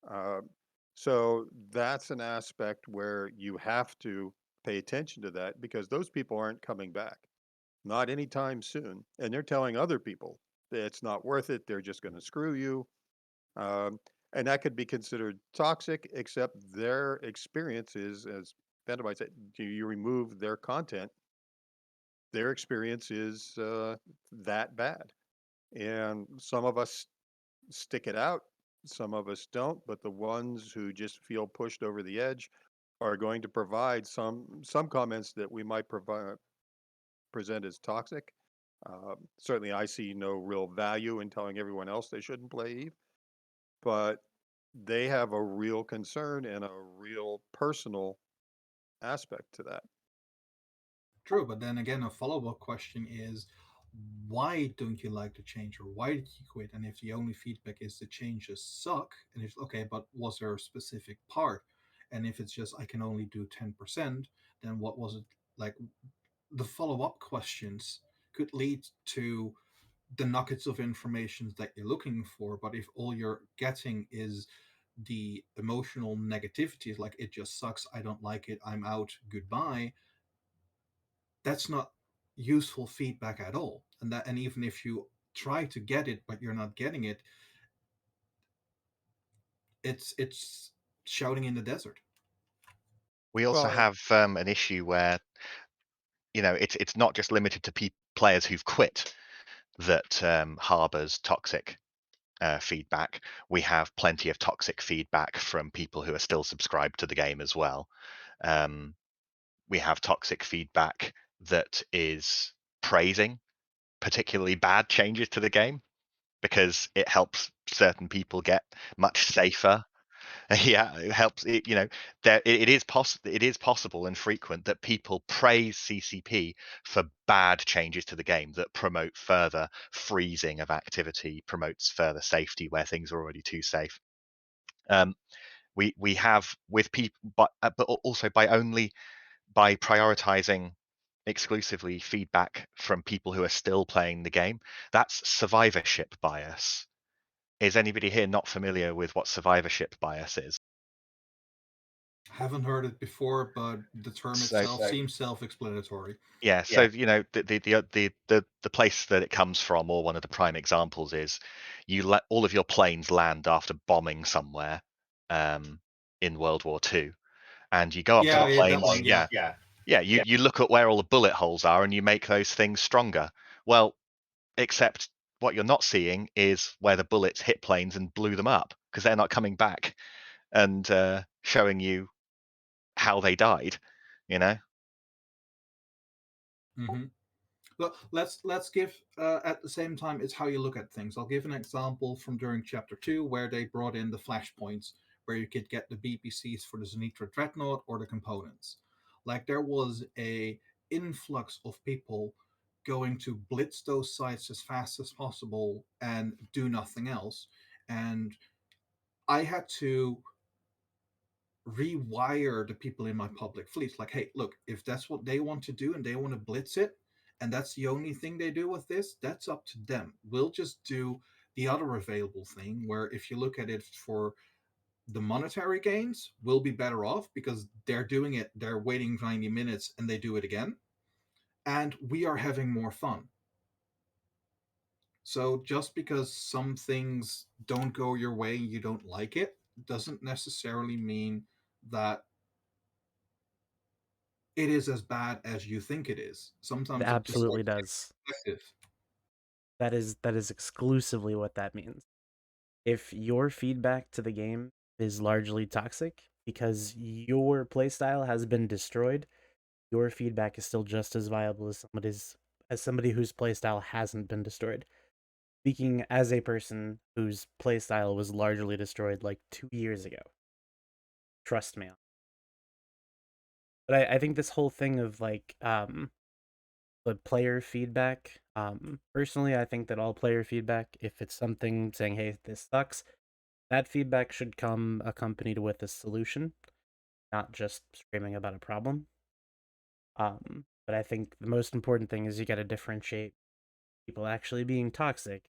Um, so that's an aspect where you have to pay attention to that because those people aren't coming back, not anytime soon. And they're telling other people that it's not worth it. They're just going to screw you. Um, and that could be considered toxic, except their experience is, as Phantom might say, do you remove their content? Their experience is that bad. And some of us stick it out. Some of us don't, but the ones who just feel pushed over the edge are going to provide some comments that we might present as toxic. Certainly, I see no real value in telling everyone else they shouldn't play Eve, but they have a real concern and a real personal aspect to that. True, but then again, a follow up question is why don't you like the change or why did you quit? And if the only feedback is the changes suck, and it's okay, but was there a specific part? And if it's just I can only do 10%, then what was it like? The follow up questions could lead to the nuggets of information that you're looking for. But if all you're getting is the emotional negativity, like it just sucks, I don't like it, I'm out, goodbye, that's not useful feedback at all. And even if you try to get it but you're not getting it, it's shouting in the desert. We also Well, have an issue where it's not just limited to players who've quit that harbors toxic feedback. We have plenty of toxic feedback from people who are still subscribed to the game as well. We have toxic feedback that is praising particularly bad changes to the game because it helps certain people get much safer. Yeah, it helps. It is possible and frequent that people praise CCP for bad changes to the game that promote further freezing of activity, promotes further safety where things are already too safe. We have with people, but also by prioritizing exclusively feedback from people who are still playing the game. That's survivorship bias. Is anybody here not familiar with what survivorship bias is? Haven't heard it before, but the term So itself seems self-explanatory. yeah, so the place that it comes from, or one of the prime examples is you let all of your planes land after bombing somewhere in World War II, and you go up to the Yeah, that planes. one. Yeah. Yeah, you look at where all the bullet holes are and you make those things stronger. Well, except what you're not seeing is where the bullets hit planes and blew them up because they're not coming back and showing you how they died. You know. Mm-hmm. Well, let's give at the same time it's how you look at things. I'll give an example from during chapter 2 where they brought in the flashpoints where you could get the BPCs for the Zenitra Dreadnought or the components. Like there was a influx of people going to blitz those sites as fast as possible and do nothing else. And I had to rewire the people in my public fleets like, hey, look, if that's what they want to do and they want to blitz it, and that's the only thing they do with this, that's up to them. We'll just do the other available thing where if you look at it for the monetary gains, we'll be better off because they're doing it, they're waiting 90 minutes and they do it again. And we are having more fun. So just because some things don't go your way, you don't like it, doesn't necessarily mean that it is as bad as you think it is. It Sometimes it just absolutely does. perspective. That is exclusively what that means. If your feedback to the game is largely toxic because your playstyle has been destroyed, your feedback is still just as viable as somebody whose playstyle hasn't been destroyed. Speaking as a person whose playstyle was largely destroyed like 2 years ago. Trust me. But I think this whole thing of like the player feedback, personally I think that all player feedback, if it's something saying, hey, this sucks, that feedback should come accompanied with a solution, not just screaming about a problem. But I think the most important thing is you got to differentiate people actually being toxic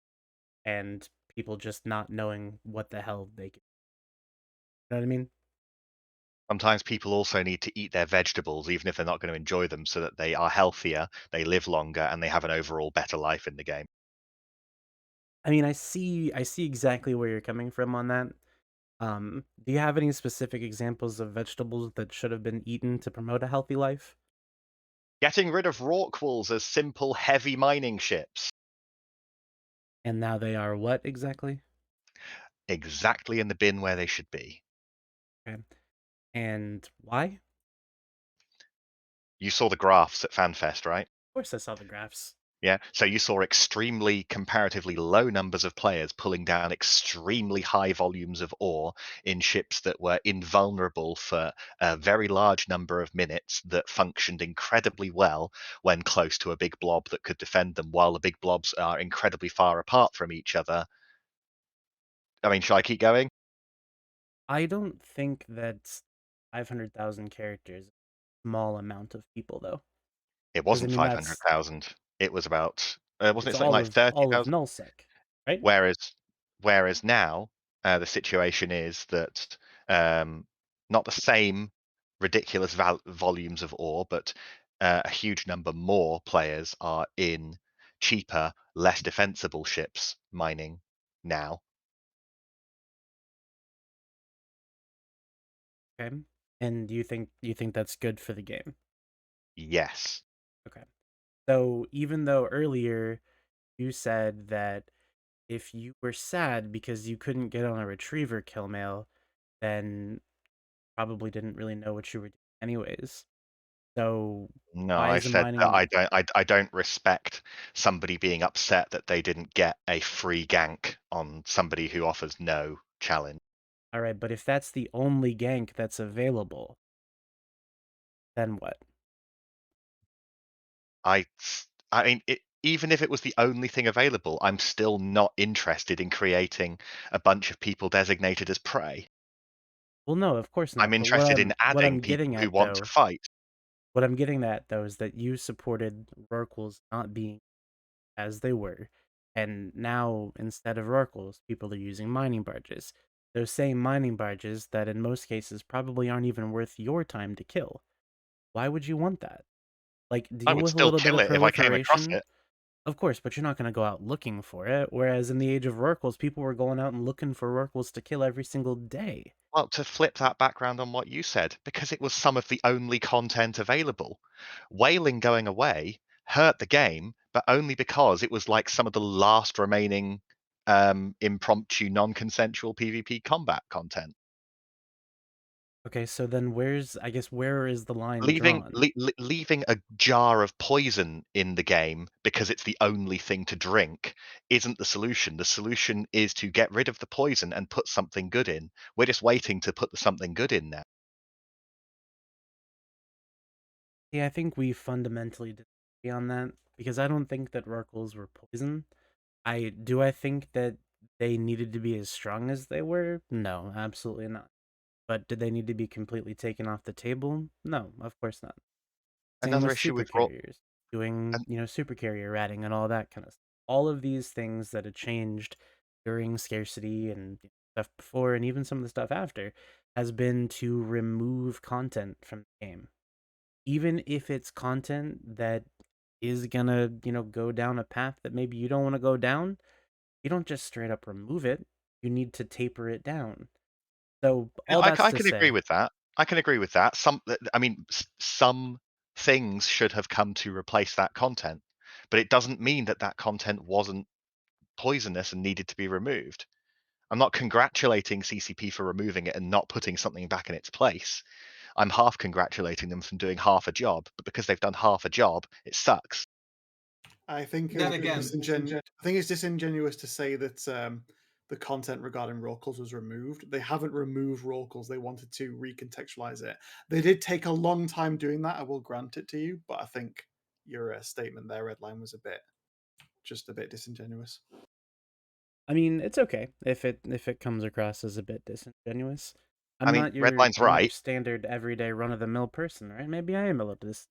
and people just not knowing what the hell they can. You know what I mean? Sometimes people also need to eat their vegetables, even if they're not going to enjoy them, so that they are healthier, they live longer, and they have an overall better life in the game. I mean, I see exactly where you're coming from on that. Do you have any specific examples of vegetables that should have been eaten to promote a healthy life? Getting rid of Rorquals as simple, heavy mining ships. And now they are what exactly? Exactly in the bin where they should be. Okay. And why? You saw the graphs at FanFest, right? Of course I saw the graphs. Yeah, so you saw extremely comparatively low numbers of players pulling down extremely high volumes of ore in ships that were invulnerable for a very large number of minutes, that functioned incredibly well when close to a big blob that could defend them, while the big blobs are incredibly far apart from each other. I mean, shall I keep going? I don't think that 500,000 characters is a small amount of people though. It Because I wasn't mean that's 500,000. It was about, wasn't it's it something like all of 30,000? nullsec, right? Whereas now, the situation is that not the same ridiculous volumes of ore, but a huge number more players are in cheaper, less defensible ships mining now. Okay. And do you think that's good for the game? Yes. Okay. So even though earlier you said that if you were sad because you couldn't get on a retriever kill mail, then probably didn't really know what you were doing anyways. So No, why I is a said that mining I don't respect somebody being upset that they didn't get a free gank on somebody who offers no challenge. all right, but if that's the only gank that's available, then what? I I mean, even if it was the only thing available, I'm still not interested in creating a bunch of people designated as prey. Well, no, of course I'm not. But interested in what adding I'm people getting who at want to though, fight. what I'm getting at though is that you supported Rorquals not being as they were, and now instead of Rorquals, people are using mining barges. Those same mining barges that in most cases probably aren't even worth your time to kill. Why would you want that? Like, I deal would with a still little bit kill of it if I came across proliferation. it. Of course, but you're not going to go out looking for it. Whereas in the age of Rorquals, people were going out and looking for Rorquals to kill every single day. Well, to flip that background on what you said, because it was some of the only content available. Whaling going away hurt the game, but only because it was like some of the last remaining impromptu, non-consensual PvP combat content. Okay, so then where is the line Leaving drawn? leaving a jar of poison in the game because it's the only thing to drink isn't the solution. The solution is to get rid of the poison and put something good in. We're just waiting to put something good in now. Yeah, I think we fundamentally disagree on that because I don't think that Rorquals were poison. I think that they needed to be as strong as they were? No, absolutely not. But did they need to be completely taken off the table? No, of course not. Same Another with issue super with carriers. doing, super carrier ratting and all that kind of stuff. All of these things that had changed during scarcity and stuff before, and even some of the stuff after, has been to remove content from the game. Even if it's content that is gonna, go down a path that maybe you don't want to go down, you don't just straight up remove it. You need to taper it down. So all I, that's I to can agree say, with that. I can agree with that. Some things should have come to replace that content, but it doesn't mean that that content wasn't poisonous and needed to be removed. I'm not congratulating CCP for removing it and not putting something back in its place. I'm half congratulating them for doing half a job, but because they've done half a job, it sucks. I think Then it's again, I think it's disingenuous to say that the content regarding roll calls was removed. They haven't removed roll calls. They wanted to recontextualize it. They did take a long time doing that. I will grant it to you, but I think your statement there, Redline, was just a bit disingenuous. I mean, it's okay if it comes across as a bit disingenuous. I'm I mean, not your Redline's right. standard everyday run of the mill person, right? Maybe I am a little dis.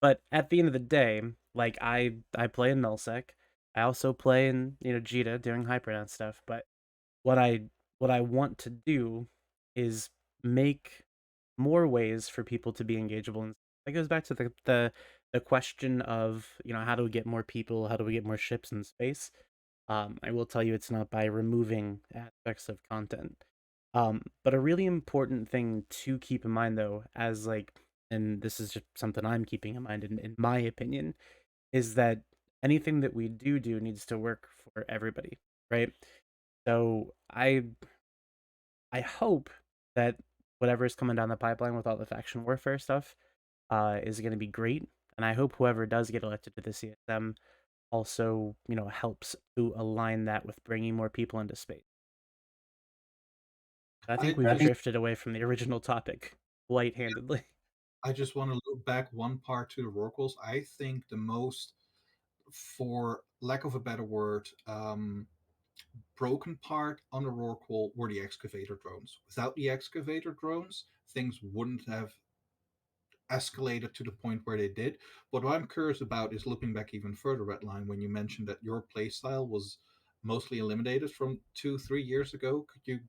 But at the end of the day, like I play in nullsec. I also play in Jita doing hyperdown stuff. But what I what I want to do is make more ways for people to be engageable, and that goes back to the question of how do we get more people, how do we get more ships in space. I will tell you it's not by removing aspects of content. But a really important thing to keep in mind, though, as like, and this is just something I'm keeping in mind, in my opinion, is that anything that we do needs to work for everybody, right? So I hope that whatever is coming down the pipeline with all the faction warfare stuff is going to be great, and I hope whoever does get elected to the CSM also, helps to align that with bringing more people into space. I think we've drifted away from the original topic light-handedly. I just want to look back one part to the Rorquals. I think the most, for lack of a better word, broken part on the Rorqual were the excavator drones. Without the excavator drones, things wouldn't have escalated to the point where they did. But what I'm curious about is looking back even further, Redline, when you mentioned that your playstyle was mostly eliminated from 2-3 years ago. Could you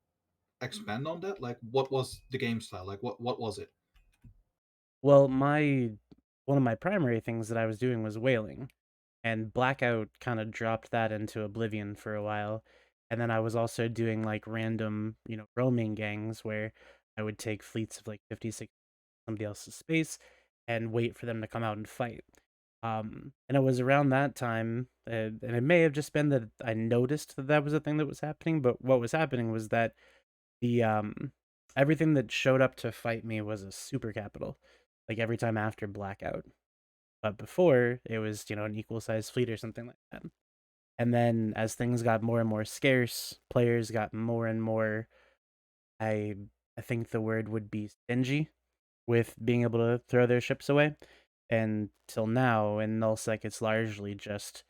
expand on that? Like, what was the game style? Like, what was it? Well, one of my primary things that I was doing was whaling, and Blackout kind of dropped that into oblivion for a while. And then I was also doing like random, roaming gangs where I would take fleets of like 56 somebody else's space and wait for them to come out and fight. And it was around that time, and it may have just been that I noticed that that was a thing that was happening. But what was happening was that the everything that showed up to fight me was a super capital, like every time after Blackout. But before it was an equal sized fleet or something like that. And then as things got more and more scarce, players got more and more. I I think the word would be stingy with being able to throw their ships away. And till now, in nullsec, it's largely just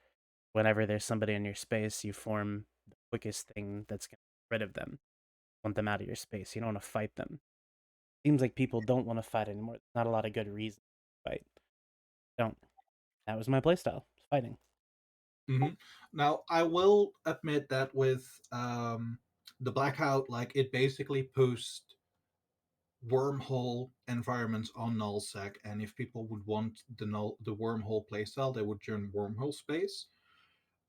whenever there's somebody in your space, you form the quickest thing that's going to get rid of them. Want them out of your space. You don't want to fight them. Seems like people don't want to fight anymore. Not a lot of good reason to fight. Don't. That was my playstyle. Fighting. Mm-hmm. Now, I will admit that with the Blackout, like it basically pushed wormhole environments on nullsec, and if people would want the wormhole playstyle, they would join wormhole space.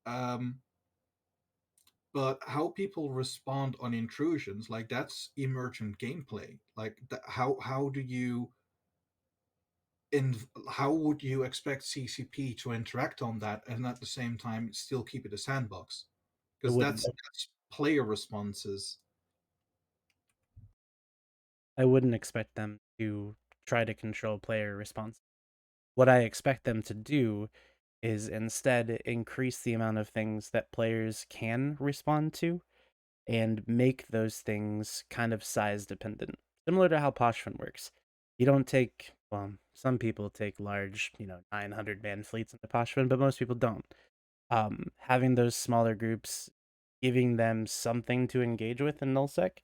Um, but how people respond on intrusions, like that's emergent gameplay. Like how do you in how would you expect CCP to interact on that and at the same time still keep it a sandbox? I Because wouldn't. that's player responses. I wouldn't expect them to try to control player response. What I expect them to do is instead increase the amount of things that players can respond to and make those things kind of size dependent, similar to how Poshfin works. You don't take, well, some people take large, 900 man fleets into Poshfin, but most people don't. Having those smaller groups, giving them something to engage with in nullsec,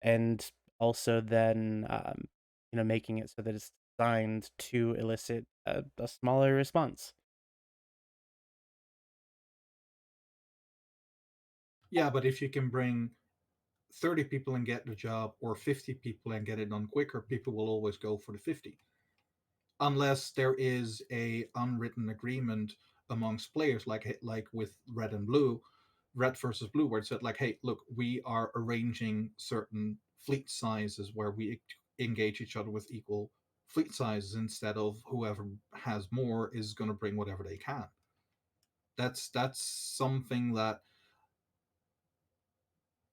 and also then, making it so that it's designed to elicit a smaller response. Yeah, but if you can bring 30 people and get the job, or 50 people and get it done quicker, people will always go for the 50. Unless there is a unwritten agreement amongst players, like with red and blue, red versus blue, where it said like, hey, look, we are arranging certain fleet sizes where we engage each other with equal fleet sizes, instead of whoever has more is going to bring whatever they can. That's something that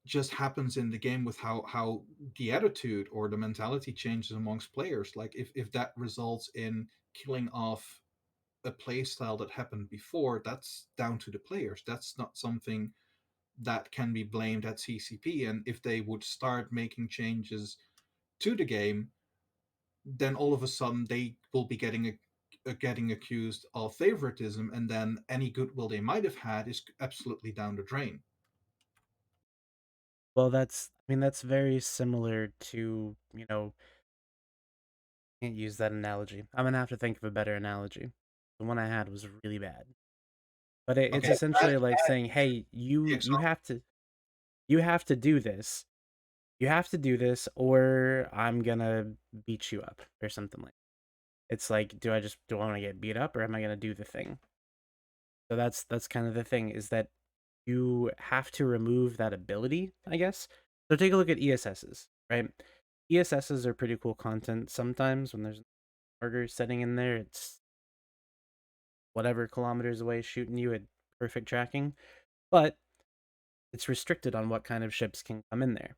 just happens in the game, with how the attitude or the mentality changes amongst players. Like if that results in killing off a play style that happened before, that's down to the players. That's not something that can be blamed at CCP. And if they would start making changes to the game, then all of a sudden they will be getting accused of favoritism, and then any goodwill they might have had is absolutely down the drain. Well, that's very similar to, can't use that analogy. I'm gonna have to think of a better analogy. The one I had was really bad. But it's Okay, essentially that like saying, "Hey, you have to do this. You have to do this, or I'm gonna beat you up," or something like that. It's like, do I want to get beat up, or am I gonna do the thing? So that's kind of the thing, is that you have to remove that ability, I guess. So take a look at ESSs, right? ESSs are pretty cool content. Sometimes when there's martyrs sitting in there, it's whatever kilometers away shooting you at perfect tracking, but it's restricted on what kind of ships can come in there.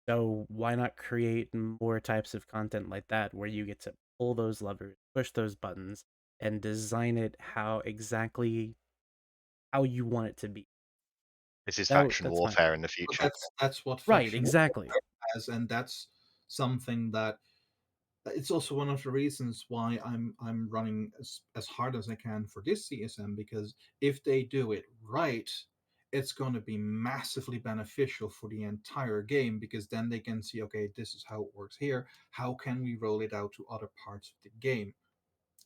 So why not create more types of content like that, where you get to pull those levers, push those buttons, and design it exactly how you want it to be? This is faction That's my warfare in the But future. that's what right, faction exactly. has, and that's something that it's also one of the reasons why I'm running as hard as I can for this CSM, because if they do it right, it's going to be massively beneficial for the entire game, because then they can see, okay, this is how it works here. How can we roll it out to other parts of the game?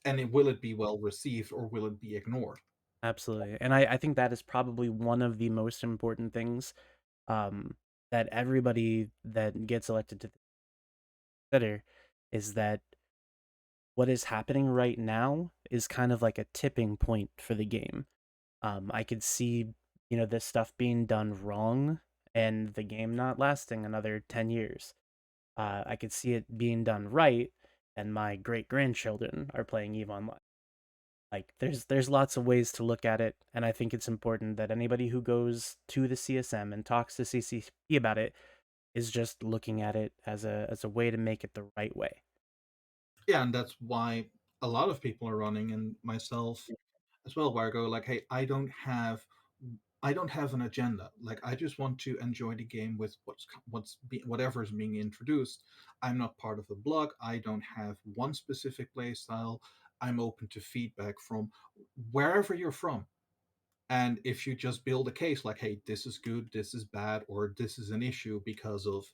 And will it be well received, or will it be ignored? Absolutely. And I think that is probably one of the most important things, um, that everybody that gets elected to consider, is that what is happening right now is kind of like a tipping point for the game. I could see, this stuff being done wrong and the game not lasting another 10 years. I could see it being done right, and my great grandchildren are playing EVE Online. Like, there's lots of ways to look at it, and I think it's important that anybody who goes to the CSM and talks to CCP about it is just looking at it as a way to make it the right way. Yeah, and that's why a lot of people are running, and myself as well, where I go like, hey, I don't have an agenda. Like, I just want to enjoy the game with whatever is being introduced. I'm not part of a blog. I don't have one specific play style. I'm open to feedback from wherever you're from. And if you just build a case like, hey, this is good, this is bad, or this is an issue because of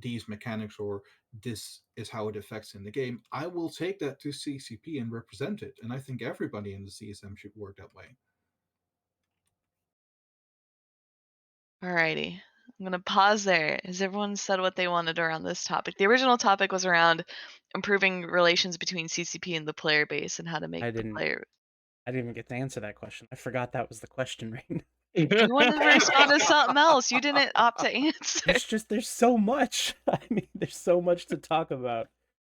these mechanics, or this is how it affects in the game, I will take that to CCP and represent it. And I think everybody in the CSM should work that way. Alrighty. I'm going to pause there. Has everyone said what they wanted around this topic? The original topic was around improving relations between CCP and the player base and how to make I the didn't player. I didn't even get to answer that question. I forgot that was the question, right? You wanted to respond to something else. You didn't opt to answer. There's so much. I mean, there's so much to talk about.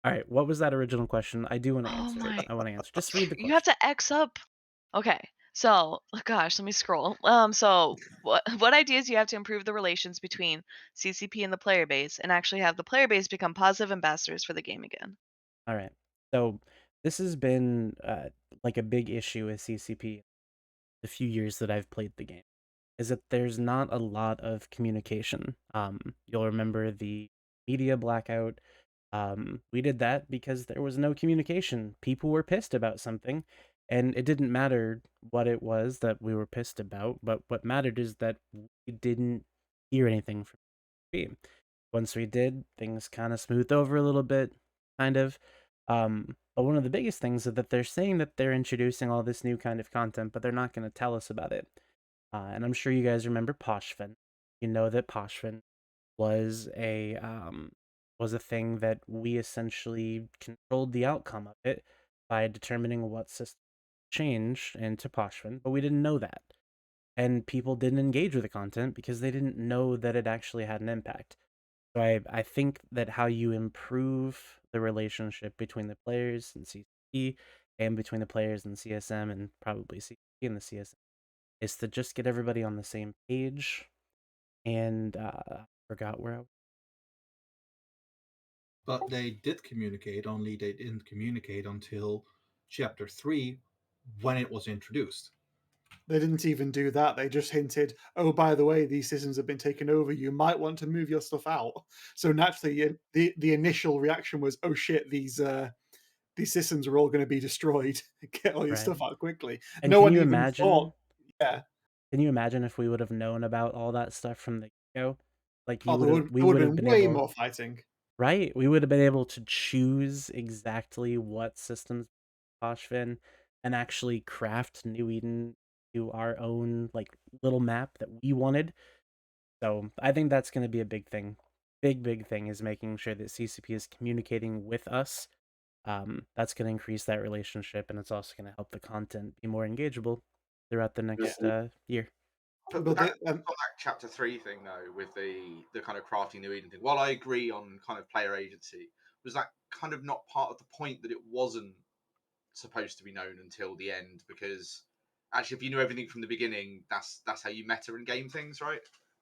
All right, what was that original question? I do want to Oh answer it. my. I want to answer. Just read the You have question. to X up. Okay. So, oh gosh, let me scroll. So what ideas do you have to improve the relations between CCP and the player base and actually have the player base become positive ambassadors for the game again? All right. So this has been like a big issue with CCP the few years that I've played the game, is that there's not a lot of communication. You'll remember the media blackout. We did that because there was no communication. People were pissed about something, and it didn't matter what it was that we were pissed about, but what mattered is that we didn't hear anything from the team. Once we did, things kind of smoothed over a little bit, kind of. But one of the biggest things is that they're saying that they're introducing all this new kind of content, but they're not going to tell us about it. And I'm sure you guys remember Poshfin. You know that Poshfin was a thing that we essentially controlled the outcome of it by determining what system change into Poshfin, but we didn't know that. And people didn't engage with the content because they didn't know that it actually had an impact. So I think that how you improve the relationship between the players and CCP and between the players and CSM and probably CCP and the CSM is to just get everybody on the same page. And forgot where I was. But they did communicate, only they didn't communicate until chapter 3 when it was introduced. They didn't even do that. They just hinted, oh, by the way, these systems have been taken over. You might want to move your stuff out. So naturally, the initial reaction was, oh shit, these systems are all going to be destroyed. Get all your Right. stuff out quickly. And No can one you even imagine? thought, yeah. Can you imagine if we would have known about all that stuff from the get-go? Like Oh, we there would would have have been been way able, more fighting. right? We would have been able to choose exactly what systems Poshfin and actually craft New Eden to our own like little map that we wanted. So I think that's going to be a big thing. Big thing is making sure that CCP is communicating with us. That's going to increase that relationship, and it's also going to help the content be more engageable throughout the next year. But But that, they, on that chapter 3 thing though, with the kind of crafting New Eden thing, while I agree on kind of player agency, was that kind of not part of the point that it wasn't supposed to be known until the end? Because actually, if you knew everything from the beginning, that's how you meta and game things, right?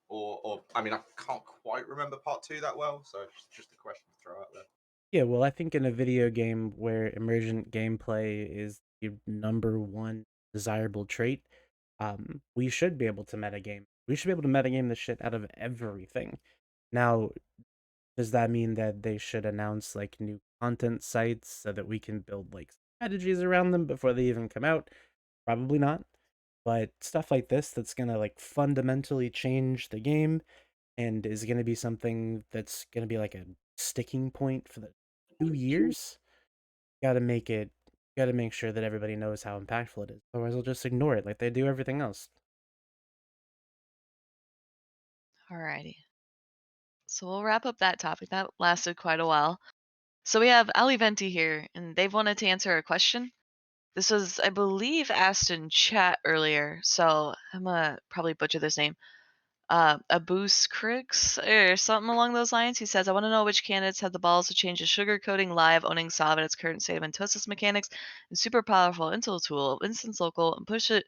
Or I mean, I can't quite remember part 2 that well, so it's just a question to throw out there. Yeah, well, I think in a video game where emergent gameplay is the number one desirable trait, we should be able to metagame. We should be able to metagame the shit out of everything. Now, does that mean that they should announce like new content sites so that we can build like strategies around them before they even come out? Probably not. But stuff like this that's gonna like fundamentally change the game and is gonna be something that's gonna be like a sticking point for the 2 years. Gotta make sure that everybody knows how impactful it is. Otherwise they'll just ignore it like they do everything else. Alrighty. So we'll wrap up that topic. That lasted quite a while. So we have Ali Venti here, and they've wanted to answer a question. This was, I believe, asked in chat earlier, so I'm gonna probably butcher this name. Abus Crix or something along those lines. He says, I want to know which candidates had the balls to change the sugar coating live owning Solve at its current state of mitosis mechanics and super powerful intel tool, instance local, and push it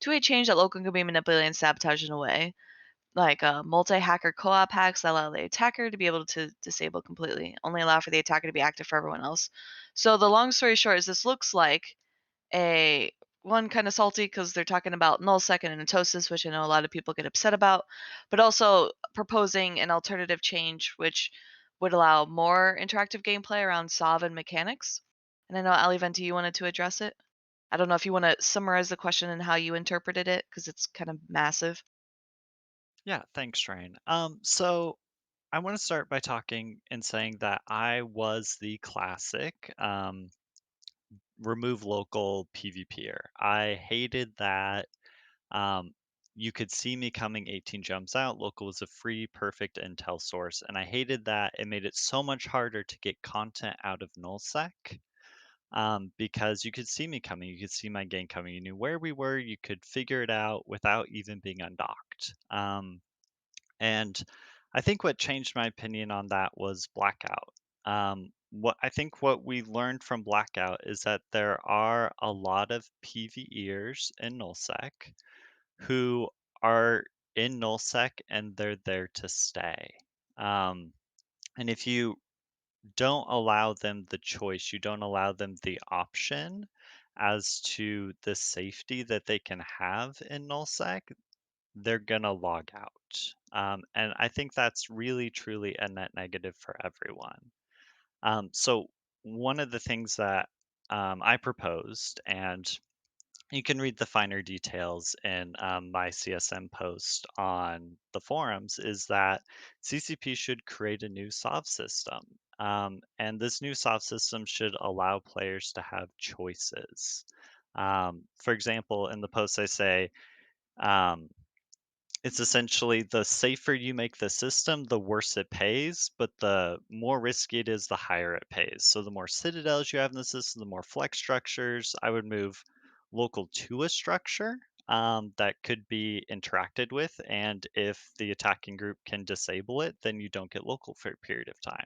to a change that local can be manipulated and sabotaged in a way. Like multi-hacker co-op hacks that allow the attacker to be able to disable completely, only allow for the attacker to be active for everyone else. So the long story short is this looks like a one kind of salty because they're talking about nullsec and mitosis, which I know a lot of people get upset about, but also proposing an alternative change which would allow more interactive gameplay around solve and mechanics. And I know Ali Venti, you wanted to address it. I don't know if you want to summarize the question and how you interpreted it because it's kind of massive. Yeah, thanks, Train. So I want to start by talking and saying that I was the classic remove local PvPer. I hated that. Um, you could see me coming 18 jumps out. Local was a free, perfect intel source, and I hated that. It made it so much harder to get content out of nullsec. Because you could see me coming, you could see my gang coming, you knew where we were, you could figure it out without even being undocked. And I think what changed my opinion on that was Blackout. What we learned from Blackout is that there are a lot of PvEers in nullsec who are in nullsec and they're there to stay. And if you don't allow them the choice, you don't allow them the option as to the safety that they can have in nullsec, they're gonna log out. And I think that's really truly a net negative for everyone. So one of the things that I proposed, and you can read the finer details in my CSM post on the forums, is that CCP should create a new SOV system. And this new soft system should allow players to have choices. For example, in the post, I say, um, it's essentially the safer you make the system, the worse it pays, but the more risky it is, the higher it pays. So the more citadels you have in the system, the more flex structures. I would move local to a structure that could be interacted with. And if the attacking group can disable it, then you don't get local for a period of time.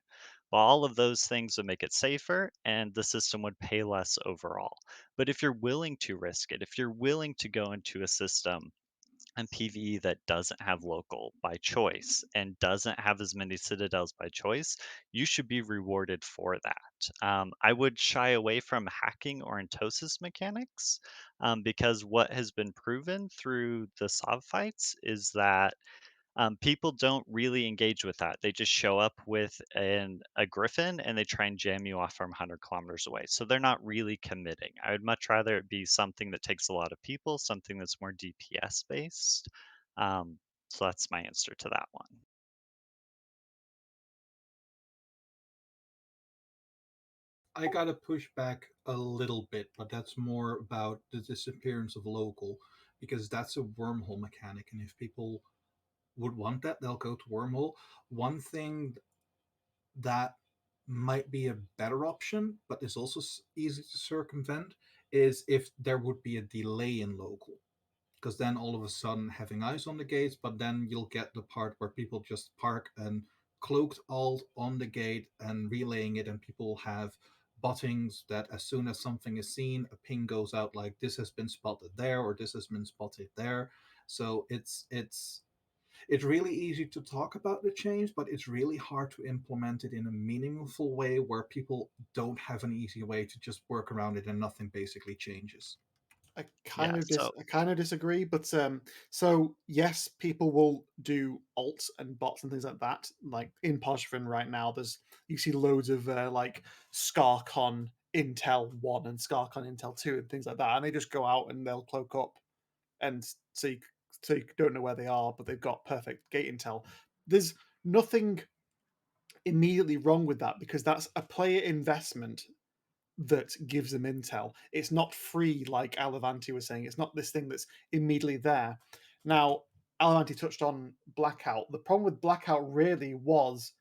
Well, all of those things would make it safer and the system would pay less overall. But if you're willing to risk it, if you're willing to go into a system and PvE that doesn't have local by choice and doesn't have as many citadels by choice, you should be rewarded for that. I would shy away from hacking or entosis mechanics because what has been proven through the Sov fights is that people don't really engage with that. They just show up with a griffin and they try and jam you off from 100 kilometers away. So they're not really committing. I would much rather it be something that takes a lot of people, something that's more DPS based. Um, so that's my answer to that one. I gotta push back a little bit, but that's more about the disappearance of local, because that's a wormhole mechanic, and if people would want that, they'll go to wormhole. One thing that might be a better option, but is also easy to circumvent, is if there would be a delay in local. Because then all of a sudden having eyes on the gates, but then you'll get the part where people just park and cloaked alt on the gate and relaying it, and people have bottings that as soon as something is seen, a ping goes out like this has been spotted there or this has been spotted there. So it's really easy to talk about the change, but it's really hard to implement it in a meaningful way where people don't have an easy way to just work around it and nothing basically changes. I Yeah, so I kind of disagree, but so yes, people will do alts and bots and things like that. Like in Poshvin right now, you see loads of like Scarcon Intel 1 and Scarcon Intel 2 and things like that, and they just go out and they'll cloak up, and so you don't know where they are, but they've got perfect gate intel. There's nothing immediately wrong with that because that's a player investment that gives them intel. It's not free like Alavanti was saying. It's not this thing that's immediately there. Now, Alavanti touched on Blackout. The problem with Blackout really was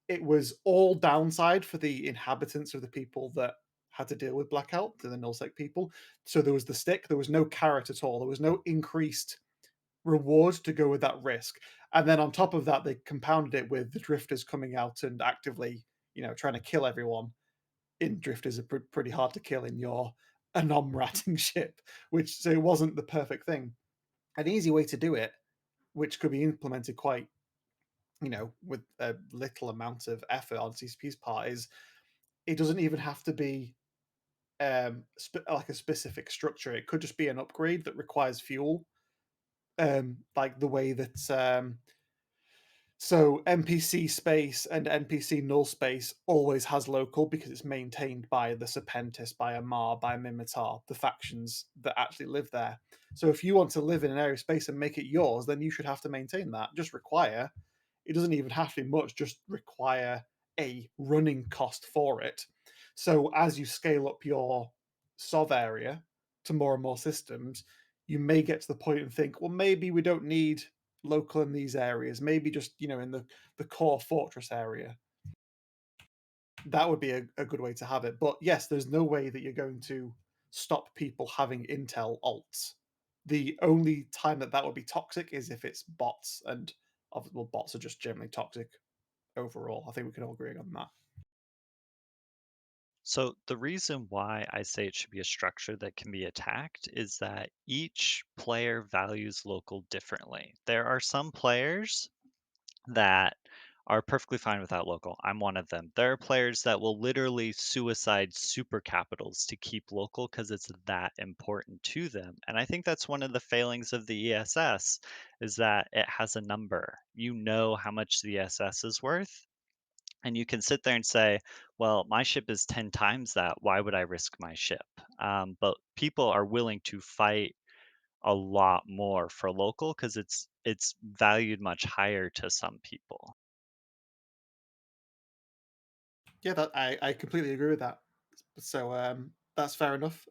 it was all downside for the inhabitants of the people that had to deal with Blackout, the nullsec people. So there was the stick, there was no carrot at all. There was no increased reward to go with that risk. And then on top of that, they compounded it with the drifters coming out and actively, trying to kill everyone. In drifters are pretty hard to kill in your anom ratting ship, which so it wasn't the perfect thing. An easy way to do it, which could be implemented quite, with a little amount of effort on CCP's part, is it doesn't even have to be like a specific structure. It could just be an upgrade that requires fuel, like the way that so NPC space and NPC null space always has local because it's maintained by the Serpentis, by Amar, by Mimitar, the factions that actually live there. So if you want to live in an area of space and make it yours, then you should have to maintain that. Just require, it doesn't even have to be much, just require a running cost for it. So as you scale up your SOV area to more and more systems, you may get to the point and think, well, maybe we don't need local in these areas, maybe just in the core fortress area. That would be a good way to have it. But yes, there's no way that you're going to stop people having intel alts. The only time that would be toxic is if it's bots, and well, bots are just generally toxic overall. I think we can all agree on that. So the reason why I say it should be a structure that can be attacked is that each player values local differently. There are some players that are perfectly fine without local. I'm one of them. There are players that will literally suicide super capitals to keep local because it's that important to them. And I think that's one of the failings of the ESS is that it has a number. You know how much the ESS is worth. And you can sit there and say, well, my ship is 10 times that. Why would I risk my ship? But people are willing to fight a lot more for local because it's valued much higher to some people. Yeah, that I completely agree with that. So that's fair enough.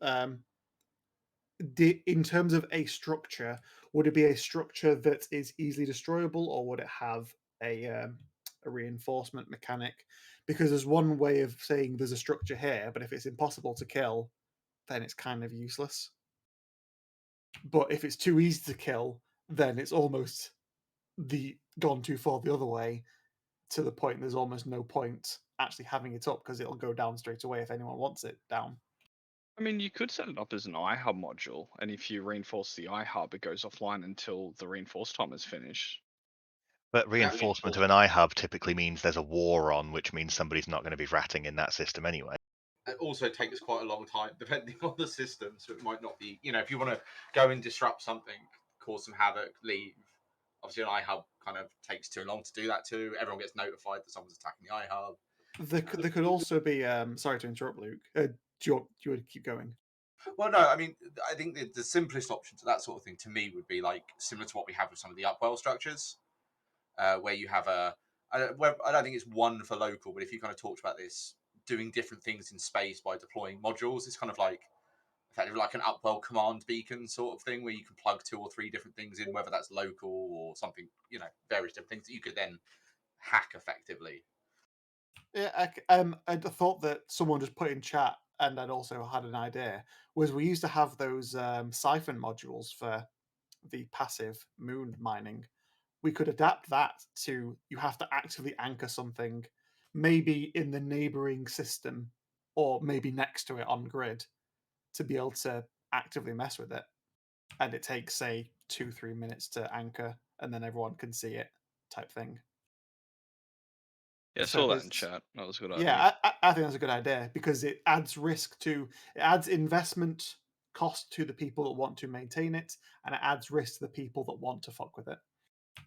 In terms of a structure, would it be a structure that is easily destroyable, or would it have a reinforcement mechanic? Because there's one way of saying there's a structure here, but if it's impossible to kill, then it's kind of useless. But if it's too easy to kill, then it's almost gone too far the other way, to the point there's almost no point actually having it up because it'll go down straight away if anyone wants it down. I mean, you could set it up as an iHub module, and if you reinforce the iHub, it goes offline until the reinforce time is finished. But reinforcement of an iHub typically means there's a war on, which means somebody's not going to be ratting in that system anyway. It also takes quite a long time, depending on the system. So it might not be, if you want to go and disrupt something, cause some havoc, leave. Obviously, an iHub kind of takes too long to do that too. Everyone gets notified that someone's attacking the iHub. There could also be. Sorry to interrupt, Luke. Do you want to keep going? Well, no, I mean, I think the simplest option to that sort of thing to me would be like similar to what we have with some of the upwell structures, where you have I don't think it's one for local, but if you kind of talked about this, doing different things in space by deploying modules, it's kind of like effectively like an upwell command beacon sort of thing, where you can plug 2 or 3 different things in, whether that's local or something, various different things that you could then hack effectively. Yeah, I thought that someone just put in chat, and I'd also had an idea. Was we used to have those siphon modules for the passive moon mining. We could adapt that to you have to actively anchor something, maybe in the neighboring system, or maybe next to it on grid, to be able to actively mess with it. And it takes, say, 2-3 minutes to anchor, and then everyone can see it, type thing. Yeah, I So saw that in there's chat. That was a good idea. Yeah, I think that's a good idea because it adds it adds investment cost to the people that want to maintain it, and it adds risk to the people that want to fuck with it.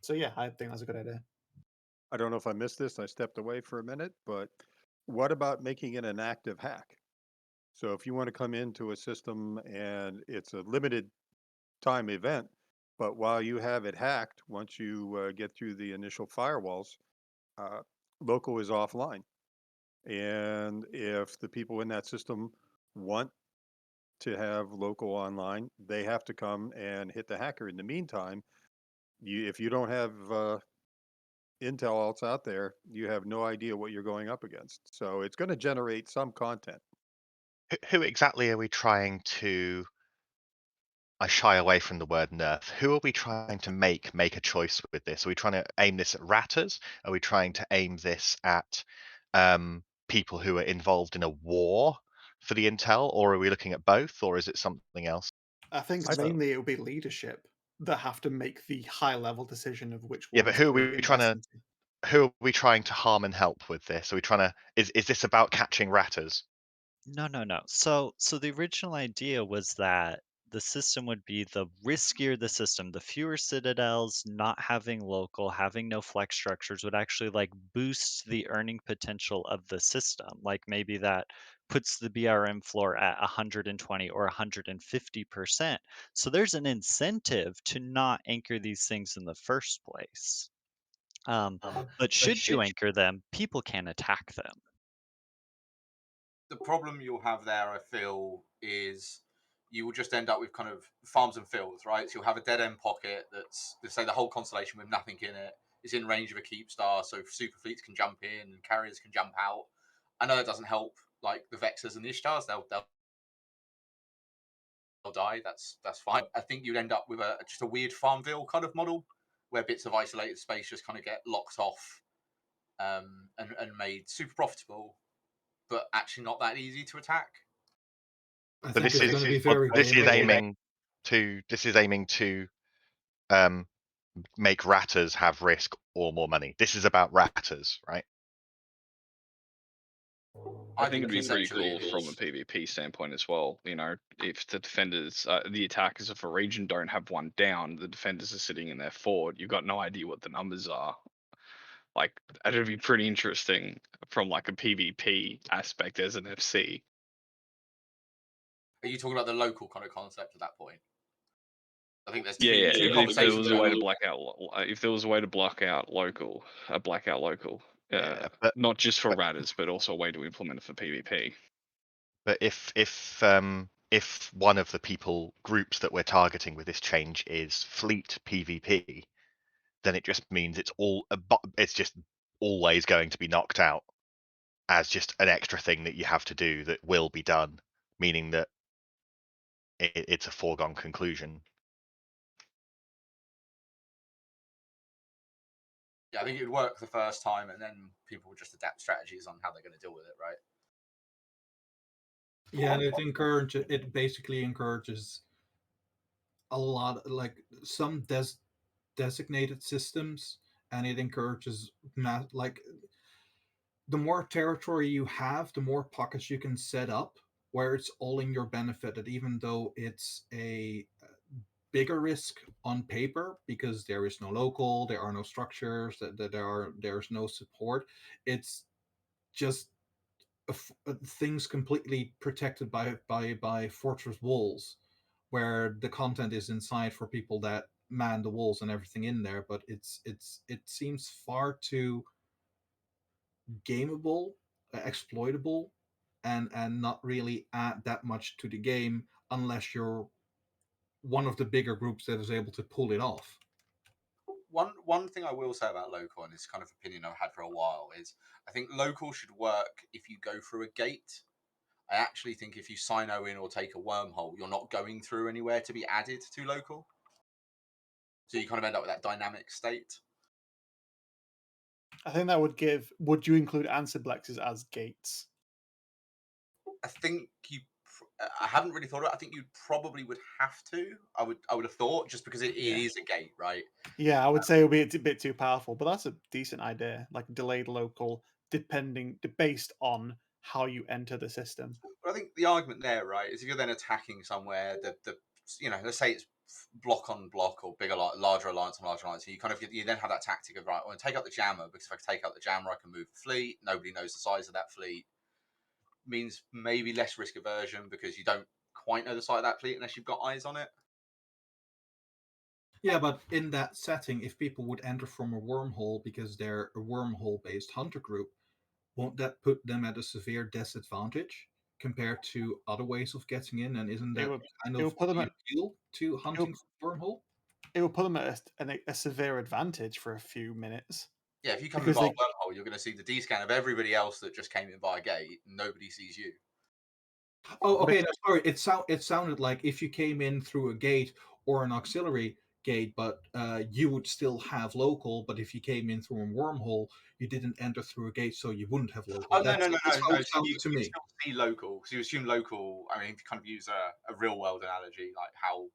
So yeah, I think that's a good idea. I don't know if I missed this. I stepped away for a minute, but what about making it an active hack? So if you want to come into a system and it's a limited time event, but while you have it hacked, once you get through the initial firewalls, uh, local is offline. And if the people in that system want to have local online, they have to come and hit the hacker. In the meantime, if you don't have intel else out there, you have no idea what you're going up against. So it's going to generate some content. Who exactly are we trying to? I shy away from the word nerf. Who are we trying to make a choice with this? Are we trying to aim this at ratters? Are we trying to aim this at people who are involved in a war for the intel, or are we looking at both, or is it something else? I think I thought- mainly it will be leadership that have to make the high level decision of which Yeah, but ones who are to we trying invest to? into. Who are we trying to harm and help with this? Are we trying to? Is this about catching ratters? No. So the original idea was that the system would be the riskier the system, the fewer citadels, not having local, having no flex structures would actually like boost the earning potential of the system. Like maybe that puts the BRM floor at 120 or 150%. So there's an incentive to not anchor these things in the first place. But should you anchor them, people can attack them. The problem you'll have there, I feel, is you will just end up with kind of farms and fields, right? So you'll have a dead end pocket that's, let's say, the whole constellation with nothing in it is in range of a keep star, so super fleets can jump in and carriers can jump out. I know that doesn't help, like the Vexers and the Ishtars. They'll die. That's fine. I think you'd end up with just a weird Farmville kind of model where bits of isolated space just kind of get locked off and made super profitable, but actually not that easy to attack. I But think it's going to be very this is game. aiming to make ratters have risk or more money. This is about ratters, right? I think it'd be pretty cool from a PvP standpoint as well. If the defenders, the attackers of a region don't have one down, the defenders are sitting in their fort. You've got no idea what the numbers are. Like, it'd be pretty interesting from like a PvP aspect as an FC. Are you talking about the local kind of concept at that point? I think there's Yeah. two If there conversations was a way to going on. if there was a way to block out local, a blackout local. not just for radders, but also a way to implement it for PvP. But if one of the people groups that we're targeting with this change is fleet PvP, then it just means it's just always going to be knocked out as just an extra thing that you have to do that will be done, meaning that it's a foregone conclusion. Yeah, I think it would work the first time, and then people would just adapt strategies on how they're going to deal with it, right? Yeah, and it basically encourages a lot, like some designated systems, and it encourages like the more territory you have, the more pockets you can set up where it's all in your benefit. That even though it's a bigger risk on paper because there is no local, there are no structures, that there's no support. It's just things completely protected by fortress walls, where the content is inside for people that man the walls and everything in there. But it seems far too gameable, exploitable, and not really add that much to the game unless you're one of the bigger groups that is able to pull it off. One thing I will say about local, and this kind of opinion I've had for a while, is I think local should work if you go through a gate. I actually think if you sino in or take a wormhole, you're not going through anywhere to be added to local. So you kind of end up with that dynamic state. I think that would give. Would you include ansiblexes as gates? I think I haven't really thought of it. I think you probably would have to. I would have thought, just because it is a gate, right? Yeah, I would say it would be a bit too powerful, but that's a decent idea. Like delayed local, based on how you enter the system. But I think the argument there, right, is if you're then attacking somewhere, the let's say it's block on block or larger alliance on larger alliance, so you then have that tactic of, right, I want to take out the jammer, because if I can take out the jammer, I can move the fleet. Nobody knows the size of that fleet. Means maybe less risk aversion because you don't quite know the size of that fleet unless you've got eyes on it. Yeah, but in that setting, if people would enter from a wormhole because they're a wormhole based hunter group, won't that put them at a severe disadvantage compared to other ways of getting in? And isn't that kind it of would put them the at appeal to hunting from wormhole? it will put them at a severe advantage for a few minutes. Yeah, if you come in by a wormhole, you're going to see the D-scan of everybody else that just came in by a gate, and nobody sees you. Oh, okay. No, sorry. It sounded like if you came in through a gate or an auxiliary gate, but you would still have local. But if you came in through a wormhole, you didn't enter through a gate, so you wouldn't have local. Oh, no. That's how it So sounded to you me. still see local. So you assume local. I mean, if you kind of use a real world analogy, like how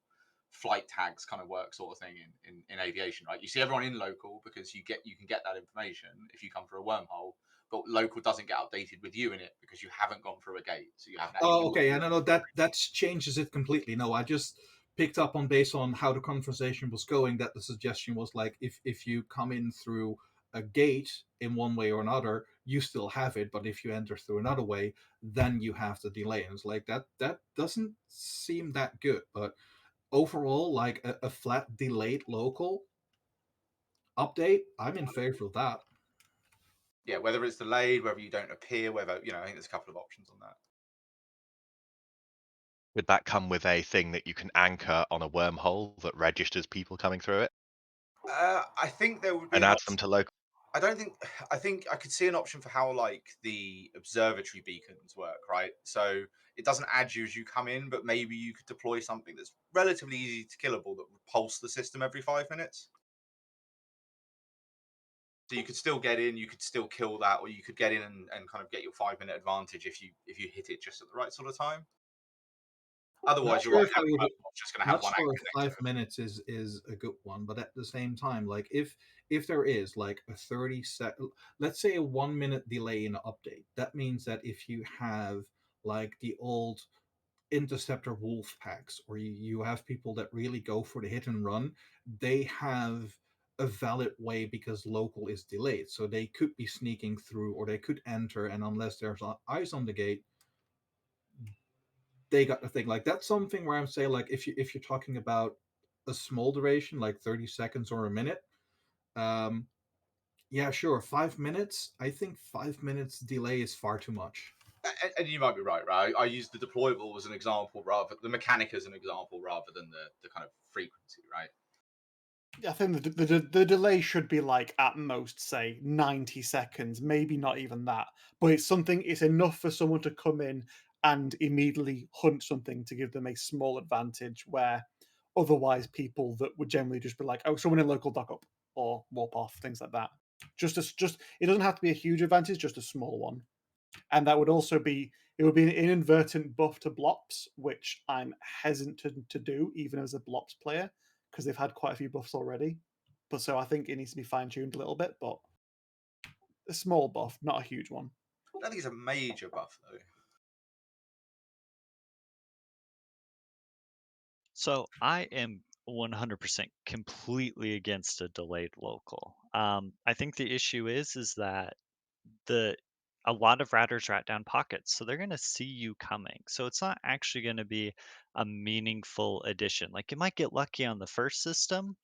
flight tags kind of work, sort of thing in aviation, right? You see everyone in local because you can get that information if you come through a wormhole, but local doesn't get updated with you in it because you haven't gone through a gate, so you haven't. Oh, okay. I know that changes it completely. No, I just picked up on based on how the conversation was going that the suggestion was like if you come in through a gate in one way or another, you still have it, but if you enter through another way, then you have the delay. And it's like that doesn't seem that good. But overall, like a flat delayed local update, I'm in favor of that. Yeah, whether it's delayed, whether you don't appear, whether I think there's a couple of options on that. Would that come with a thing that you can anchor on a wormhole that registers people coming through it I think there would be and an adds them to local? I don't think. I think I could see an option for how like the observatory beacons work, right? So it doesn't add you as you come in, but maybe you could deploy something that's relatively easy to killable that would pulse the system every 5 minutes. So you could still get in, you could still kill that, or you could get in and kind of get your 5 minute advantage if you hit it just at the right sort of time. Otherwise, you're right. Just going to have Not one sure anchor if next to 5 minutes is a good one, but at the same time, like if there is like a 30-second, let's say a 1 minute delay in an update, that means that if you have like the old interceptor wolf packs, or you have people that really go for the hit and run, they have a valid way because local is delayed, so they could be sneaking through or they could enter, and unless there's eyes on the gate, they got the thing. Like that's something where I'm saying, like if you're talking about a small duration like 30 seconds or a minute, um Yeah, sure. 5 minutes. I think 5 minutes delay is far too much. And you might be right, right? I use the deployable as an example, the mechanic as an example, rather than the kind of frequency, right? I think the delay should be like at most, say, 90 seconds, maybe not even that. But it's enough for someone to come in and immediately hunt something to give them a small advantage where otherwise people that would generally just be like, oh, someone in local dock up or warp off, things like that. Just it doesn't have to be a huge advantage, just a small one. And that would also be it would be an inadvertent buff to blops, which I'm hesitant to do, even as a blops player, because they've had quite a few buffs already. But so I think it needs to be fine tuned a little bit, but a small buff, not a huge one. I don't think it's a major buff though. So I am 100% completely against a delayed local. I think the issue is that a lot of ratters rat down pockets, so they're going to see you coming. So it's not actually going to be a meaningful addition. Like you might get lucky on the first system,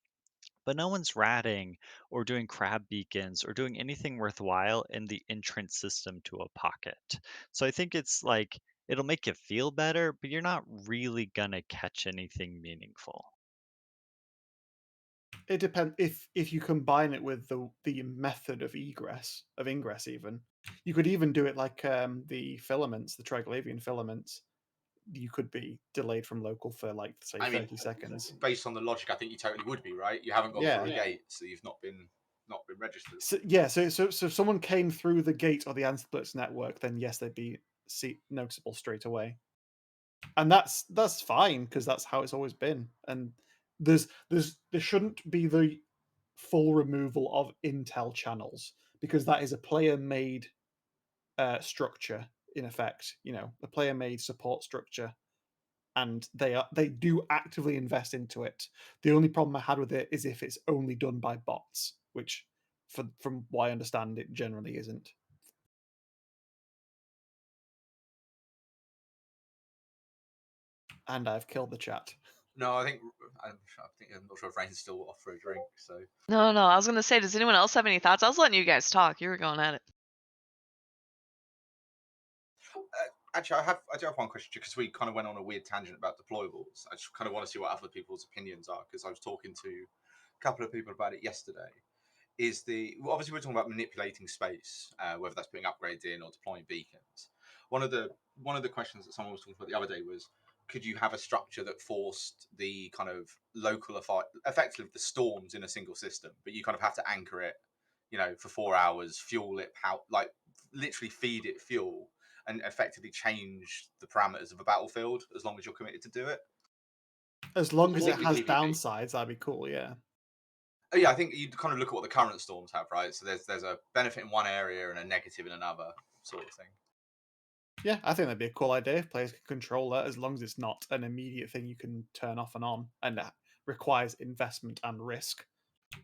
but no one's ratting or doing crab beacons or doing anything worthwhile in the entrance system to a pocket. So I think it's like it'll make you feel better, but you're not really going to catch anything meaningful. It depends if you combine it with the method of ingress even. You could even do it like the filaments, the Triglavian filaments. You could be delayed from local for like say 30 seconds. Based on the logic, I think you totally would be, right? You haven't gone through a gate, so you've not been registered. So if someone came through the gate or the Ansiblitz network, then yes, they'd be noticeable straight away. And that's fine because that's how it's always been. And there shouldn't be the full removal of intel channels because that is a player made structure in effect. A player made support structure, and they do actively invest into it. The only problem I had with it is if it's only done by bots, which from what I understand it generally isn't. And I've killed the chat. No, I'm not sure if Rain's still off for a drink. So No, I was gonna say, does anyone else have any thoughts? I was letting you guys talk. You were going at it. actually, I do have one question because we kind of went on a weird tangent about deployables. I just kind of want to see what other people's opinions are because I was talking to a couple of people about it yesterday. Obviously we're talking about manipulating space, whether that's putting upgrades in or deploying beacons. One of the questions that someone was talking about the other day was, could you have a structure that forced the kind of effectively the storms in a single system, but you kind of have to anchor it, for 4 hours, fuel it, like literally feed it fuel, and effectively change the parameters of a battlefield as long as you're committed to do it. As long as it Particularly has PvP. downsides, that'd be cool. Yeah. Yeah, I think you kind of look at what the current storms have, right? So there's a benefit in one area and a negative in another, sort of thing. Yeah, I think that'd be a cool idea if players can control that, as long as it's not an immediate thing you can turn off and on and that requires investment and risk.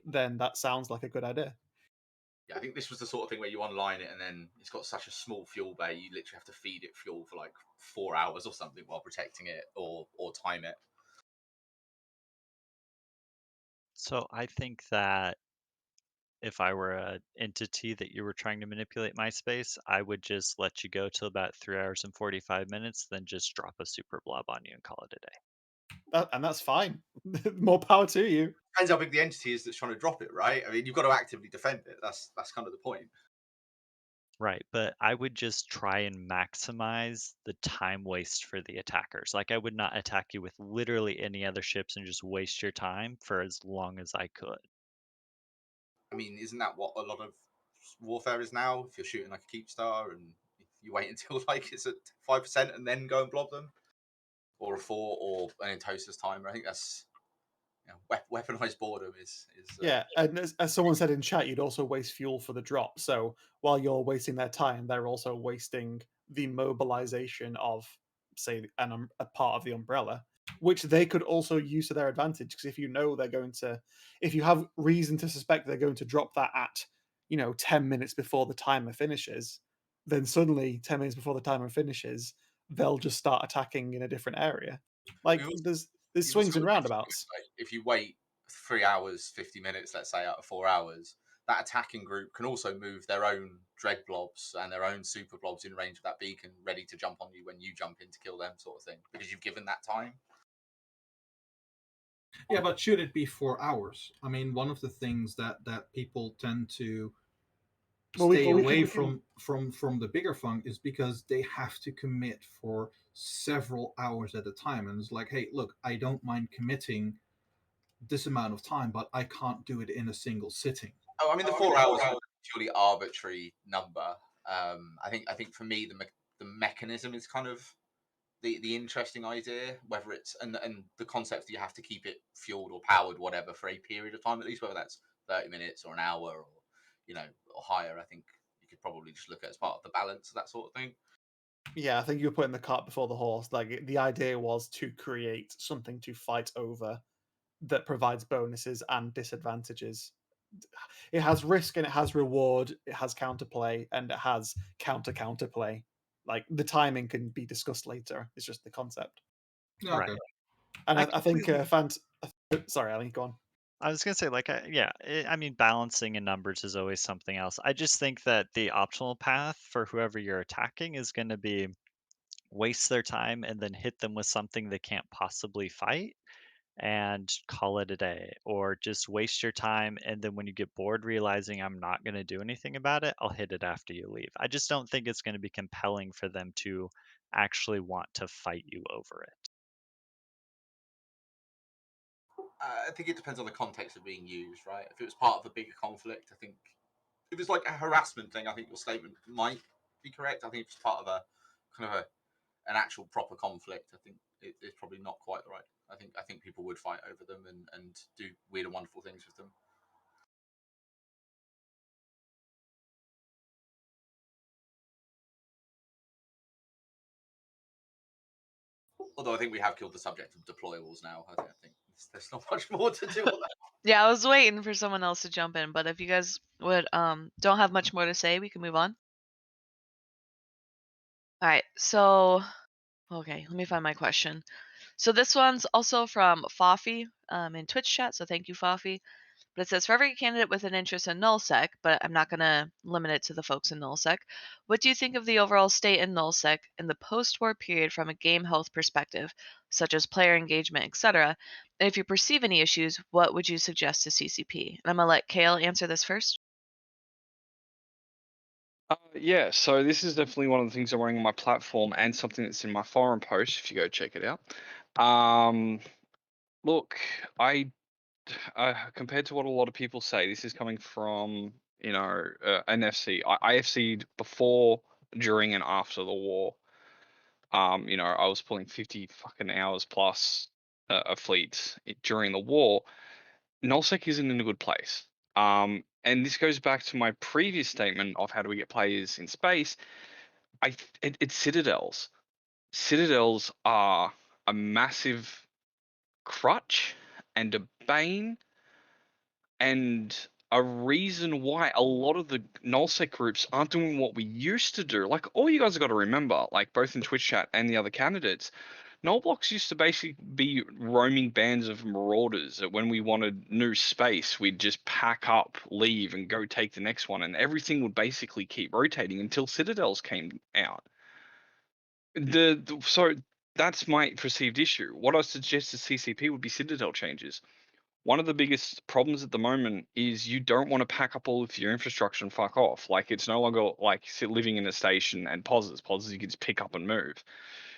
Then that sounds like a good idea. Yeah, I think this was the sort of thing where you online it and then it's got such a small fuel bay, you literally have to feed it fuel for like 4 hours or something while protecting it or time it. So I think that if I were an entity that you were trying to manipulate my space, I would just let you go till about 3 hours and 45 minutes, then just drop a super blob on you and call it a day. And that's fine. More power to you. Depends how big the entity is that's trying to drop it, right? I mean, you've got to actively defend it. That's kind of the point. Right, but I would just try and maximize the time waste for the attackers. Like I would not attack you with literally any other ships and just waste your time for as long as I could. I mean, isn't that what a lot of warfare is now? If you're shooting like a keep star and you wait until like it's at 5% and then go and blob them, or a 4 or an Entosa's timer. I think that's weaponized boredom is Yeah, and as someone said in chat, you'd also waste fuel for the drop. So while you're wasting their time, they're also wasting the mobilization of, say, a part of the umbrella, which they could also use to their advantage. Because if you know if you have reason to suspect they're going to drop that at, 10 minutes before the timer finishes, then suddenly 10 minutes before the timer finishes, they'll just start attacking in a different area. Like there's swings and roundabouts. Like, if you wait 3 hours, 50 minutes, let's say, out of 4 hours, that attacking group can also move their own dread blobs and their own super blobs in range of that beacon, ready to jump on you when you jump in to kill them, sort of thing, because you've given that time. Yeah, but should it be 4 hours? I mean, one of the things that people tend to stay away from the bigger funk is because they have to commit for several hours at a time, and it's like, hey, look, I don't mind committing this amount of time, but I can't do it in a single sitting. Oh, I mean, the 4 hours is a purely arbitrary number. I think for me, the mechanism is kind of the interesting idea, whether it's and the concept that you have to keep it fueled or powered, whatever, for a period of time at least, whether that's 30 minutes or an hour or or higher. I think you could probably just look at it as part of the balance, that sort of thing. Yeah, I think you were putting the cart before the horse. Like, the idea was to create something to fight over that provides bonuses and disadvantages. It has risk and it has reward, it has counterplay, and it has counterplay. Like, the timing can be discussed later. It's just the concept. Yeah, okay. Right. And I I think completely- sorry, Ali, go on. I was gonna say, like, I mean, balancing in numbers is always something else. I just think that the optimal path for whoever you're attacking is going to be waste their time and then hit them with something they can't possibly fight and call it a day, or just waste your time and then when you get bored realizing I'm not going to do anything about it, I'll hit it after you leave. I just don't think it's going to be compelling for them to actually want to fight you over it. I think it depends on the context of being used, right? If it was part of a bigger conflict, I think if it's like a harassment thing, I think your statement might be correct. I think if it's part of a kind of an actual proper conflict, I think it's probably not quite right. I think people would fight over them and do weird and wonderful things with them. Although I think we have killed the subject of deployables now. I think there's not much more to do on that. Yeah, I was waiting for someone else to jump in, but if you guys would don't have much more to say, we can move on. All right, so okay, let me find my question. So this one's also from Fafi in Twitch chat, so thank you, Fafi. But it says, for every candidate with an interest in nullsec, but I'm not going to limit it to the folks in nullsec, what do you think of the overall state in nullsec in the post-war period from a game health perspective, such as player engagement, etc.? And if you perceive any issues, what would you suggest to CCP? And I'm going to let Kale answer this first. Yeah, so this is definitely one of the things I'm running on my platform and something that's in my forum post, if you go check it out. Look, compared to what a lot of people say, this is coming from, an FC. I FC'd before, during, and after the war. I was pulling 50 fucking hours plus a fleet during the war. Nullsec isn't in a good place. And this goes back to my previous statement of how do we get players in space. It's citadels. Citadels are a massive crutch and a bane and a reason why a lot of the nullsec groups aren't doing what we used to do. Like, all you guys have got to remember, like both in Twitch chat and the other candidates, null blocks used to basically be roaming bands of marauders that when we wanted new space, we'd just pack up, leave, and go take the next one, and everything would basically keep rotating until citadels came out. So that's my perceived issue. What I suggest to CCP would be citadel changes. One of the biggest problems at the moment is you don't want to pack up all of your infrastructure and fuck off. Like, it's no longer like living in a station and POSs. POSs you can just pick up and move.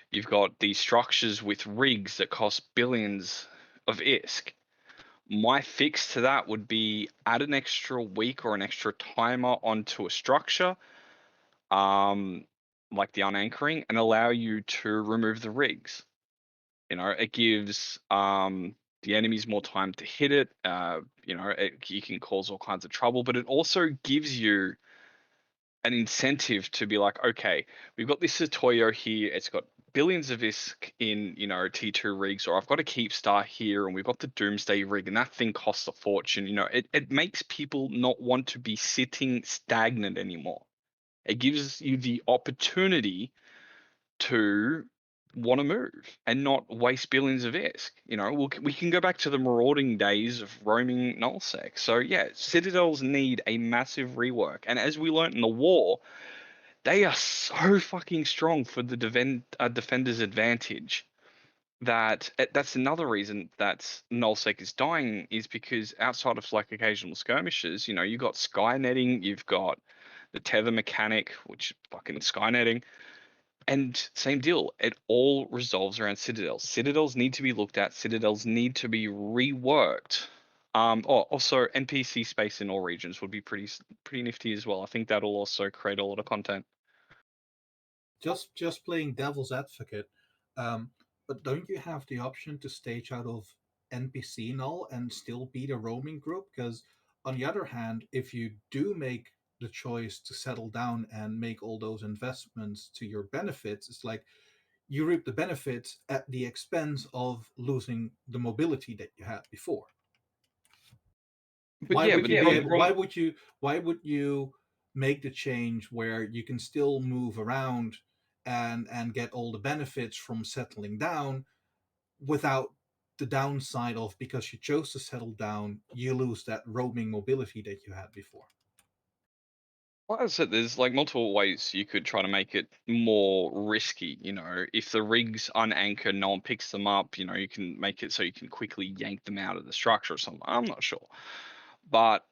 You've got these structures with rigs that cost billions of ISK. My fix to that would be add an extra week or an extra timer onto a structure, like the unanchoring, and allow you to remove the rigs. It gives the enemies more time to hit it. You can cause all kinds of trouble, but it also gives you an incentive to be like, okay, we've got this Satoyo here. It's got billions of ISK in, T2 rigs, or I've got a Keep Star here, and we've got the Doomsday rig, and that thing costs a fortune. It makes people not want to be sitting stagnant anymore. It gives you the opportunity to want to move and not waste billions of ISK. We can go back to the marauding days of roaming nullsec. So yeah, citadels need a massive rework, and as we learnt in the war, they are so fucking strong for the defender's advantage. That's another reason that nullsec is dying, is because outside of like occasional skirmishes, you've got skynetting, you've got the tether mechanic, which fucking skynetting, and same deal. It all resolves around citadels. Citadels need to be looked at. Citadels need to be reworked. Also NPC space in all regions would be pretty nifty as well. I think that'll also create a lot of content. Just playing devil's advocate, but don't you have the option to stage out of NPC null and still be the roaming group? Because on the other hand, if you do make the choice to settle down and make all those investments to your benefits, it's like you reap the benefits at the expense of losing the mobility that you had before. But yeah, Why would you make the change where you can still move around and get all the benefits from settling down without the downside of, because you chose to settle down, you lose that roaming mobility that you had before? Like I said, there's like multiple ways you could try to make it more risky. If the rigs unanchor, no one picks them up. You can make it so you can quickly yank them out of the structure or something. I'm not sure, but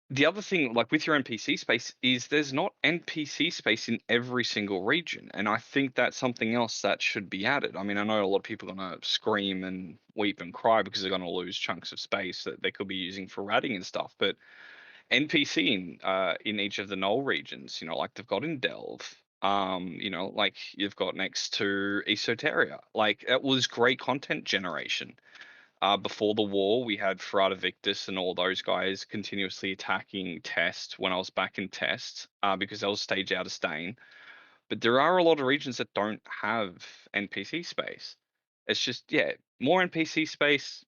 the other thing, like with your NPC space, is there's not NPC space in every single region, and I think that's something else that should be added. I mean, I know a lot of people are gonna scream and weep and cry because they're gonna lose chunks of space that they could be using for ratting and stuff, but NPC in each of the null regions, like they've got in Delve, like you've got next to Esoteria. Like that was great content generation. Before the war, we had Ferrata Victus and all those guys continuously attacking Test when I was back in Test, because that was stage out of Stain. But there are a lot of regions that don't have NPC space. It's just, yeah, more NPC space,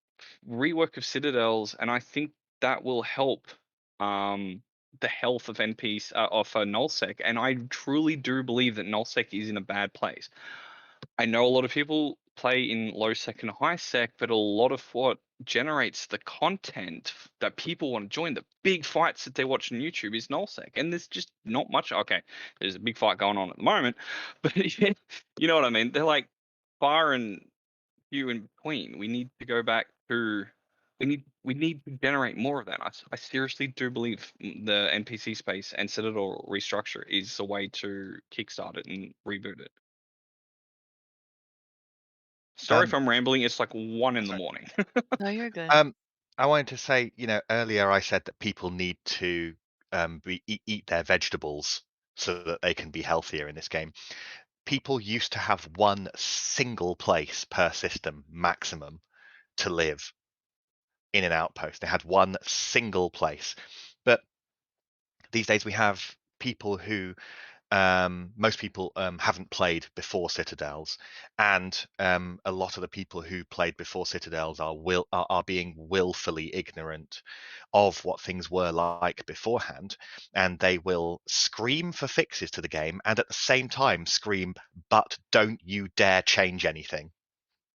rework of citadels, and I think that will help the health of NPC of nullsec. And I truly do believe that nullsec is in a bad place. I know a lot of people play in low sec and high sec, but a lot of what generates the content that people want to join, the big fights that they watch on YouTube, is null sec, and there's just not much. Okay, there's a big fight going on at the moment, but you know what I mean. They're like far and few in between. We need to go back to. We need to generate more of that. I seriously do believe the NPC space and Citadel restructure is the way to kickstart it and reboot it. Sorry if I'm rambling. It's like 1 in the morning. No, you're good. I wanted to say, earlier I said that people need to eat their vegetables so that they can be healthier in this game. People used to have one single place per system maximum to live in an outpost. They had one single place. But these days we have people who most people haven't played before Citadels, and a lot of the people who played before Citadels are being willfully ignorant of what things were like beforehand, and they will scream for fixes to the game and at the same time scream, "But don't you dare change anything,"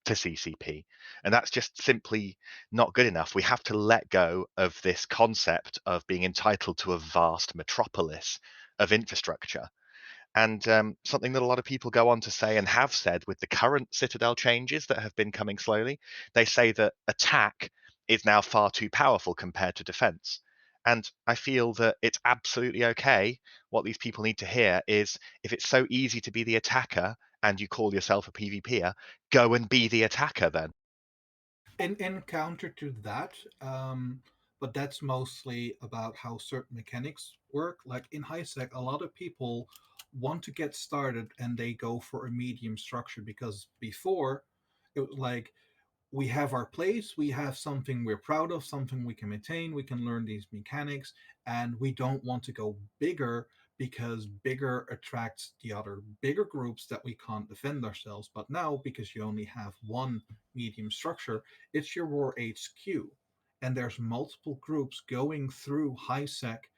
to CCP. And that's just simply not good enough. We have to let go of this concept of being entitled to a vast metropolis of infrastructure. And something that a lot of people go on to say and have said with the current Citadel changes that have been coming slowly, they say that attack is now far too powerful compared to defense. And I feel that it's absolutely okay. What these people need to hear is, if it's so easy to be the attacker and you call yourself a PvPer, go and be the attacker then. In counter to that, but that's mostly about how certain mechanics work. Like in high sec, a lot of people want to get started and they go for a medium structure, because before it was like, we have our place, we have something we're proud of, something we can maintain, we can learn these mechanics, and we don't want to go bigger because bigger attracts the other bigger groups that we can't defend ourselves. But now, because you only have one medium structure, it's your war HQ, and there's multiple groups going through high sec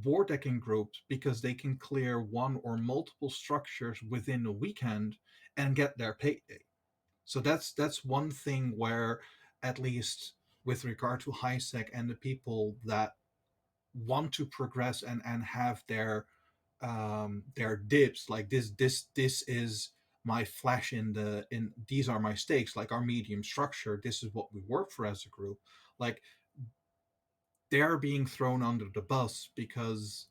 board decking groups because they can clear one or multiple structures within a weekend, and get their payday. So that's one thing where, at least with regard to high sec and the people that want to progress and have their dips, like this is my flash in these are my stakes, like our medium structure, this is what we work for as a group. Like, they're being thrown under the bus because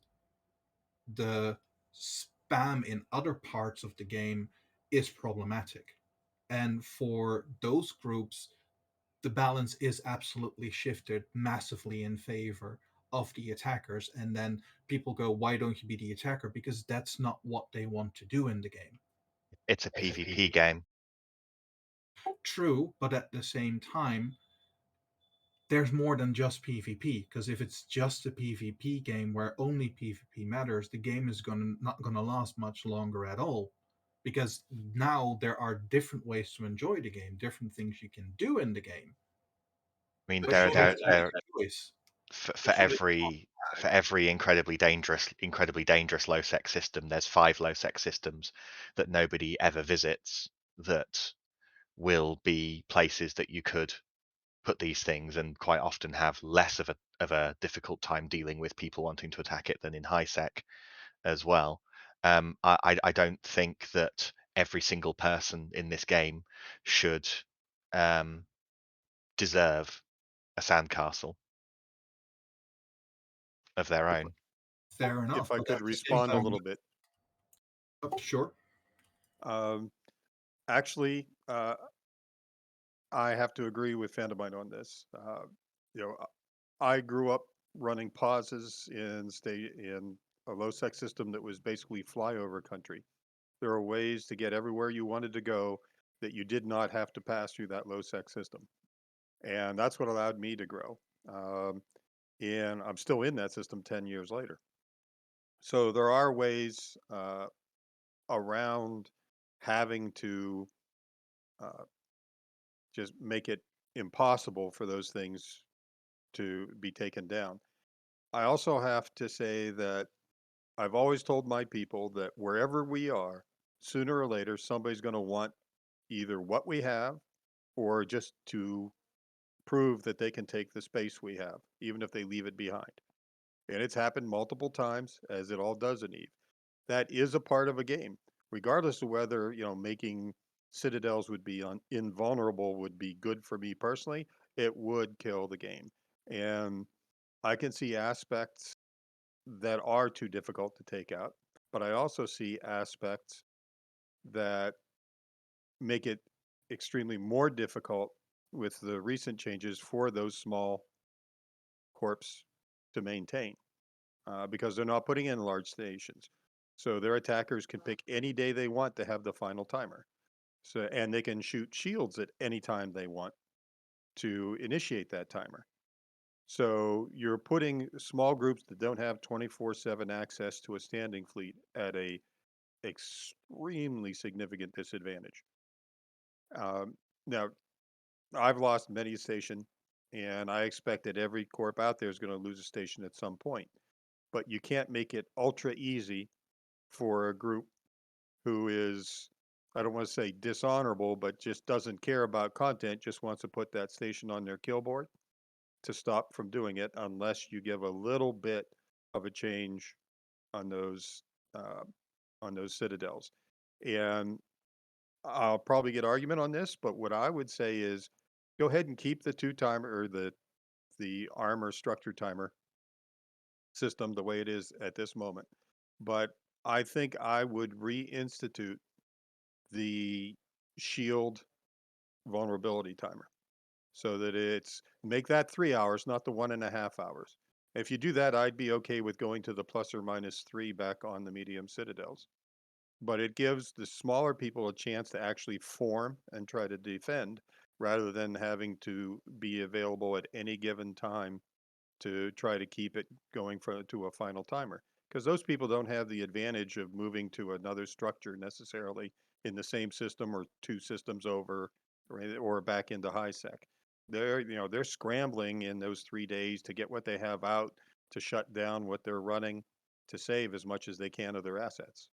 the spam in other parts of the game is problematic. And for those groups, the balance is absolutely shifted massively in favor of the attackers. And then people go, why don't you be the attacker? Because that's not what they want to do in the game. It's a PvP game. True, but at the same time, there's more than just PvP. Because if it's just a PvP game where only PvP matters, the game is not gonna last much longer at all. Because now there are different ways to enjoy the game, different things you can do in the game. I mean, But there you have to make there a choice. for every incredibly dangerous low sec system, there's 5 low sec systems that nobody ever visits that will be places that you could put these things, and quite often have less of a difficult time dealing with people wanting to attack it than in high sec as well. I don't think that every single person in this game should deserve a sandcastle of their own. Fair enough. If I but could at the same respond a time- little bit. Oh, sure. Actually, I have to agree with Fandamine on this. You know, I grew up running pauses in a low sec system that was basically flyover country. There are ways to get everywhere you wanted to go that you did not have to pass through that low sec system. And that's what allowed me to grow. And I'm still in that system 10 years later. So there are ways around having to just make it impossible for those things to be taken down. I also have to say that I've always told my people that wherever we are, sooner or later, somebody's going to want either what we have or just to prove that they can take the space we have, even if they leave it behind. And it's happened multiple times, as it all does in Eve. That is a part of a game, regardless of whether, making citadels would be invulnerable would be good for me personally. It would kill the game. And I can see aspects that are too difficult to take out, but I also see aspects that make it extremely more difficult with the recent changes for those small corps to maintain because they're not putting in large stations. So their attackers can pick any day they want to have the final timer. So, and they can shoot shields at any time they want to initiate that timer. So you're putting small groups that don't have 24/7 access to a standing fleet at a extremely significant disadvantage. Now, I've lost many a station, and I expect that every corp out there is going to lose a station at some point. But you can't make it ultra easy for a group who is, I don't want to say dishonorable, but just doesn't care about content, just wants to put that station on their kill board, to stop from doing it unless you give a little bit of a change on those uh, citadels. And I'll probably get argument on this, but what I would say is go ahead and keep the 2-timer or the armor structure timer system the way it is at this moment. But I think I would reinstitute the shield vulnerability timer so that it's make that 3 hours, not the 1.5 hours. If you do that, I'd be okay with going to the +or-3 back on the medium citadels. But it gives the smaller people a chance to actually form and try to defend rather than having to be available at any given time to try to keep it going to a final timer. Because those people don't have the advantage of moving to another structure necessarily in the same system or 2 systems over or back into high sec. They're scrambling in those 3 days to get what they have out, to shut down what they're running, to save as much as they can of their assets.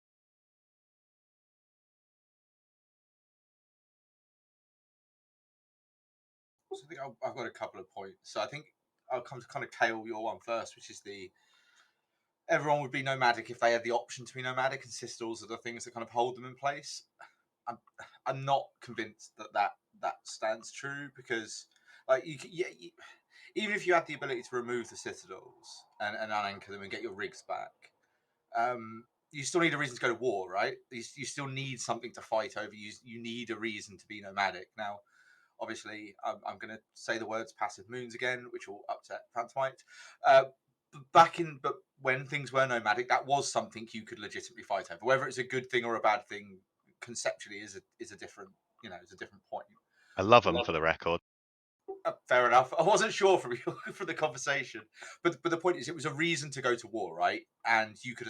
So I think I've got a couple of points. So I think I'll come to kind of tail your one first, which is everyone would be nomadic if they had the option to be nomadic, and citadels are the things that kind of hold them in place. I'm not convinced that stands true, because like even if you had the ability to remove the citadels and unanchor them and get your rigs back, you still need a reason to go to war, right? You still need something to fight over. You need a reason to be nomadic. Now, obviously, I'm going to say the words passive moons again, which will upset Phantomite. But when things were nomadic, that was something you could legitimately fight over. Whether it's a good thing or a bad thing, conceptually, is a different is a different point. I love them, for the record. Fair enough. I wasn't sure from the conversation, but the point is, it was a reason to go to war, right? And you could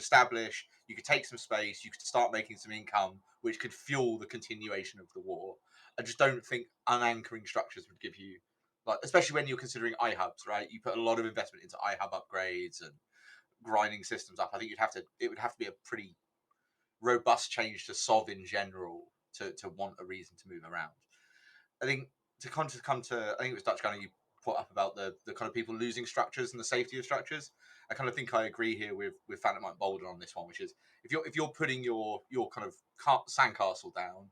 take some space, you could start making some income, which could fuel the continuation of the war. I just don't think unanchoring structures would give you, like, especially when you're considering iHubs, right? You put a lot of investment into iHub upgrades and grinding systems up. I think it would have to be a pretty robust change to SOV in general to want a reason to move around. I think to come to I think it was Dutch Gunner you put up about the kind of people losing structures and the safety of structures. I kind of think I agree here with Phantomite Boulder on this one, which is if you're putting your kind of sandcastle down,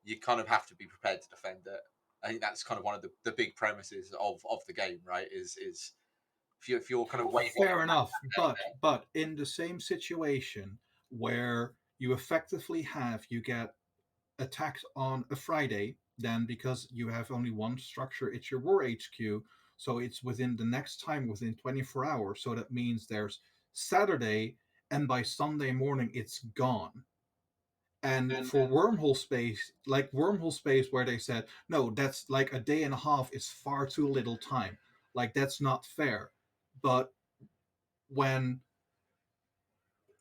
you kind of have to be prepared to defend it. I think that's kind of one of the big premises of the game, right? Is if you're kind of waiting. Fair enough, but in the same situation where you effectively you get attacked on a Friday, then because you have only one structure, it's your war HQ, so it's within the next time within 24 hours. So that means there's Saturday, and by Sunday morning it's gone. And for wormhole space, where they said no, that's like a day and a half is far too little time. Like, that's not fair. But when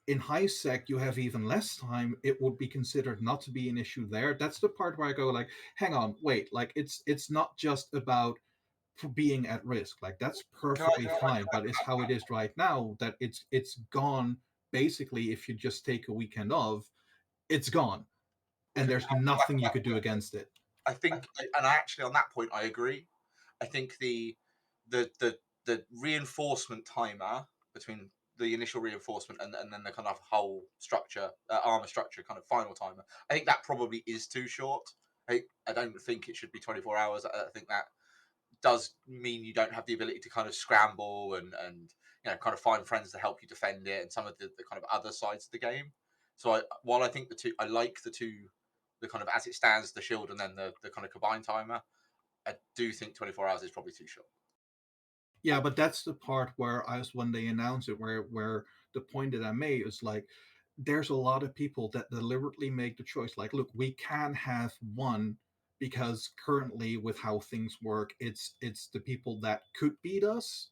in high sec you have even less time, it would be considered not to be an issue there. That's the part where I go like, hang on, wait, like it's not just about being at risk. Like, that's perfectly fine, but it's how it is right now that it's gone. Basically, if you just take a weekend off, it's gone, and there's nothing you could do against it. I think, and actually on that point I agree. I think the reinforcement timer between the initial reinforcement and then the kind of whole structure, armor structure kind of final timer, I think that probably is too short. I don't think it should be 24 hours. I think that does mean you don't have the ability to kind of scramble and kind of find friends to help you defend it and some of the kind of other sides of the game. So while I think I like the kind of as it stands, the shield and then the kind of combined timer, I do think 24 hours is probably too short. Yeah, but that's the part where when they announce it, where the point that I made is like, there's a lot of people that deliberately make the choice. Like, look, we can have one because currently with how things work, it's the people that could beat us.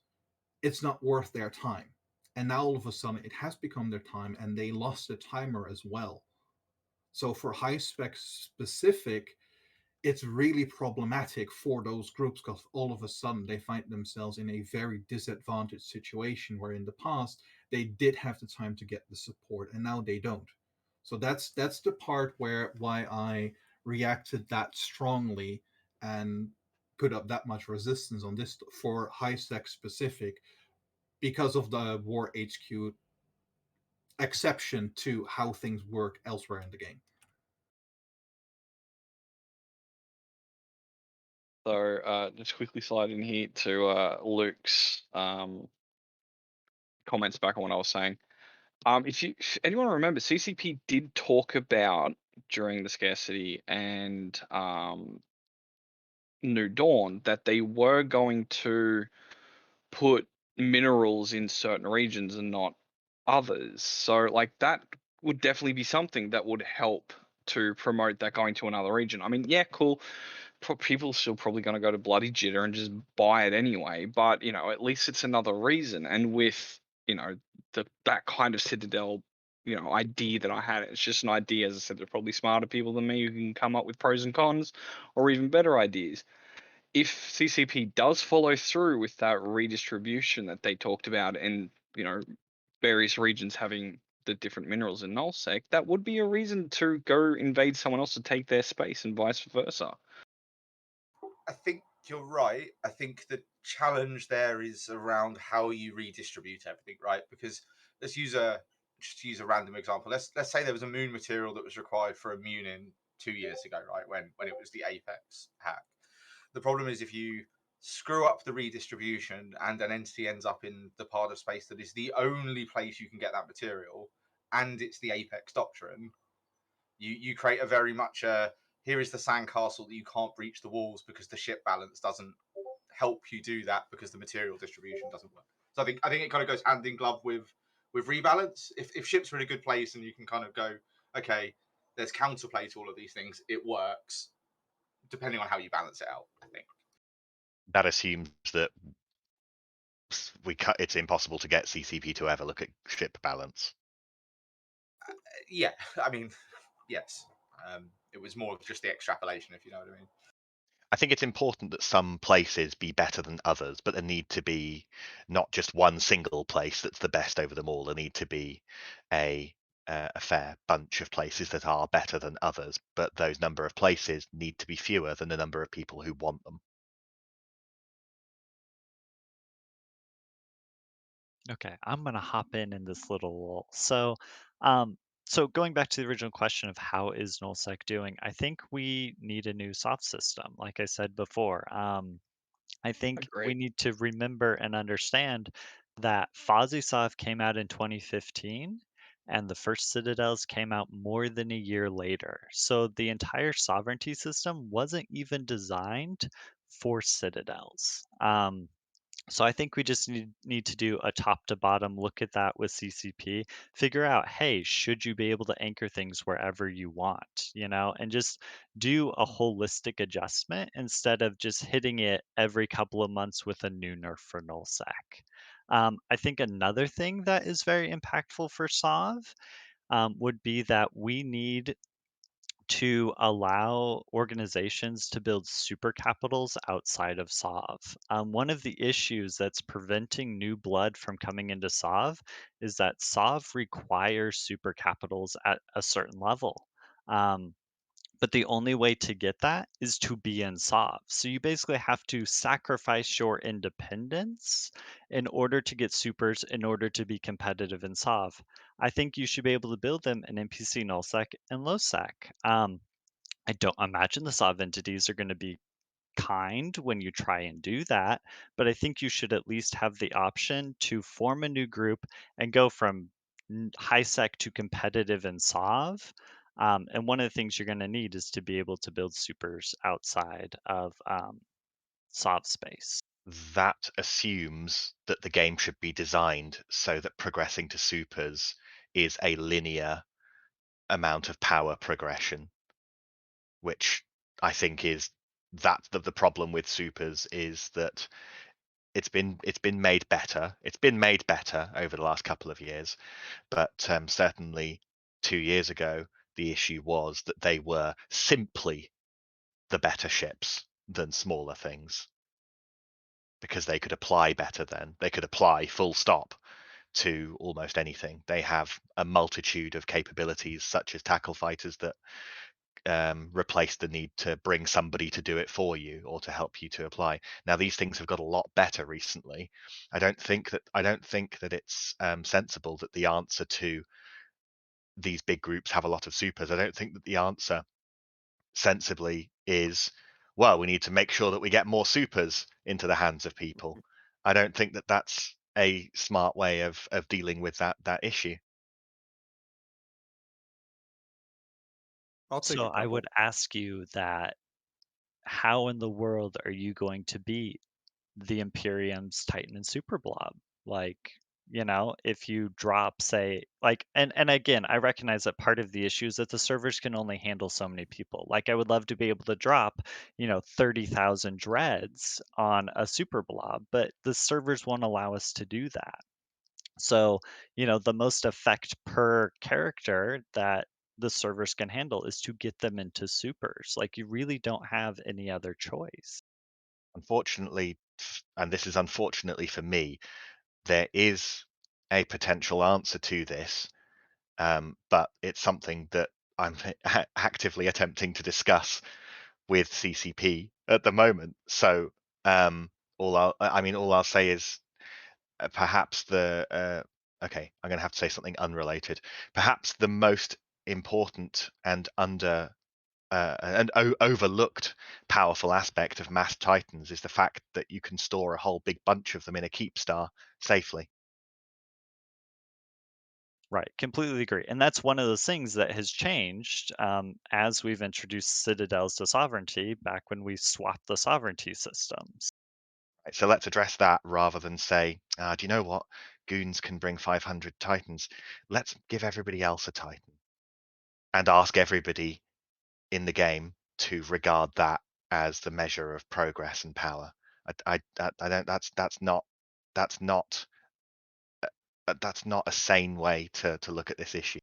It's not worth their time. And now all of a sudden it has become their time, and they lost the timer as well. So for high spec specific, it's really problematic for those groups because all of a sudden they find themselves in a very disadvantaged situation where in the past they did have the time to get the support and now they don't. So that's the part why I reacted that strongly and put up that much resistance on this for high sec specific, because of the war HQ exception to how things work elsewhere in the game. So just quickly slide in here to Luke's comments back on what I was saying. If anyone remembers, CCP did talk about during the scarcity and New Dawn that they were going to put minerals in certain regions and not others. So like that would definitely be something that would help to promote that going to another region. I mean, yeah, cool. People are still probably going to go to Bloody Jitter and just buy it anyway, but at least it's another reason. And with that kind of Citadel idea that I had, it's just an idea. As I said, there's probably smarter people than me who can come up with pros and cons or even better ideas. If CCP does follow through with that redistribution that they talked about, and various regions having the different minerals in nullsec, that would be a reason to go invade someone else to take their space and vice versa. I think you're right. I think the challenge there is around how you redistribute everything, right? Because let's use a random example. Let's say there was a moon material that was required for a Munin 2 years ago, right? When it was the Apex hack. The problem is if you screw up the redistribution and an entity ends up in the part of space that is the only place you can get that material, and it's the Apex doctrine, you create a very much here is the sandcastle that you can't breach the walls because the ship balance doesn't help you do that because the material distribution doesn't work. So I think it kind of goes hand in glove with rebalance. If ships are in a good place and you can kind of go, okay, there's counterplay to all of these things, it works depending on how you balance it out, I think. That assumes that it's impossible to get CCP to ever look at ship balance. Yeah, I mean, yes. It was more just the extrapolation, if you know what I mean. I think it's important that some places be better than others, but there need to be not just one single place that's the best over them all. There need to be a fair bunch of places that are better than others, but those number of places need to be fewer than the number of people who want them. Okay, I'm gonna hop in this little lull. So going back to the original question of how is nullsec doing, I think we need a new soft system. Like I said before, I think we Agree. need to remember and understand that FuzzySoft came out in 2015 and the first Citadels came out more than a year later. So the entire sovereignty system wasn't even designed for Citadels. So I think we just need to do a top to bottom look at that with CCP, figure out, hey, should you be able to anchor things wherever you want, and just do a holistic adjustment instead of just hitting it every couple of months with a new nerf for nullsec. I think another thing that is very impactful for SOV would be that we need to allow organizations to build super capitals outside of SOV. One of the issues that's preventing new blood from coming into SOV is that SOV requires super capitals at a certain level. But the only way to get that is to be in SOV. So you basically have to sacrifice your independence in order to get supers, in order to be competitive in SOV. I think you should be able to build them in NPC nullsec and lowsec. I don't imagine the SOV entities are going to be kind when you try and do that, but I think you should at least have the option to form a new group and go from high sec to competitive in SOV. And one of the things you're going to need is to be able to build supers outside of SOV space. That assumes that the game should be designed so that progressing to supers is a linear amount of power progression, which I think is the problem with supers is that it's been made better. It's been made better over the last couple of years, but certainly 2 years ago, the issue was that they were simply the better ships than smaller things because they could apply better then. They could apply full stop to almost anything. They have a multitude of capabilities, such as tackle fighters, that replace the need to bring somebody to do it for you or to help you to apply. Now these things have got a lot better recently. I don't think that it's sensible that the answer to these big groups have a lot of supers. I don't think that the answer sensibly is, well, we need to make sure that we get more supers into the hands of people. I don't think that that's a smart way of dealing with that issue. I'll take So a I couple. would ask you that how in the world are you going to beat the Imperium's Titan and Super Blob? Like, if you drop, say, like, and again, I recognize that part of the issue is that the servers can only handle so many people. Like, I would love to be able to drop, 30,000 dreads on a Super Blob, but the servers won't allow us to do that. So, the most effect per character that the servers can handle is to get them into supers. Like, you really don't have any other choice. Unfortunately, and this is unfortunately for me, there is a potential answer to this, but it's something that I'm actively attempting to discuss with CCP at the moment. So All I'll say is perhaps okay, I'm going to have to say something unrelated. Perhaps the most important and overlooked powerful aspect of mass titans is the fact that you can store a whole big bunch of them in a keep star safely. Right, completely agree. And that's one of those things that has changed as we've introduced citadels to sovereignty back when we swapped the sovereignty systems. Right, so let's address that rather than say, do you know what? Goons can bring 500 titans. Let's give everybody else a titan and ask everybody in the game to regard that as the measure of progress and power. I don't. That's not that's not a sane way to look at this issue.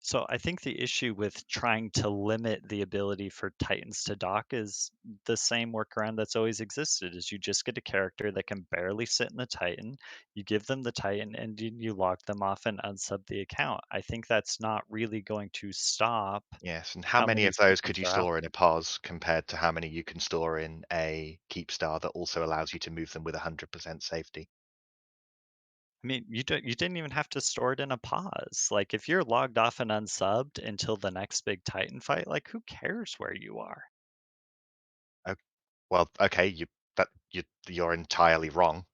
So I think the issue with trying to limit the ability for Titans to dock is the same workaround that's always existed is you just get a character that can barely sit in the Titan, you give them the Titan and you log them off and unsub the account. I think that's not really going to stop Yes, and how how many many of those systems could you are out store in a there. POS compared to how many you can store in a keep star that also allows you to move them with 100% safety? I mean, you didn't even have to store it in a pause. Like if you're logged off and unsubbed until the next big Titan fight, like who cares where you are? Oh, well, okay, you're entirely wrong.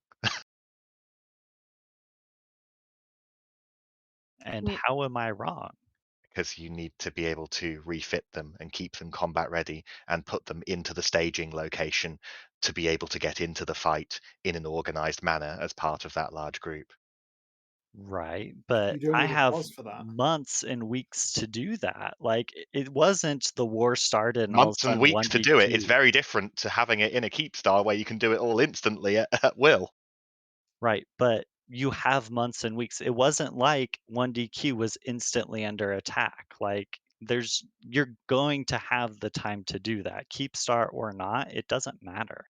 And Me- how am I wrong? Because you need to be able to refit them and keep them combat ready and put them into the staging location to be able to get into the fight in an organized manner as part of that large group. Right, but You don't I need a have pause for that. months and weeks to do that. Like it wasn't the war started and all of a Months and sudden weeks one to do it is DQ. very different to having it in a keep star where you can do it all instantly at will. Right, but you have months and weeks. It wasn't like one DQ was instantly under attack. Like you're going to have the time to do that. Keep star or not, it doesn't matter.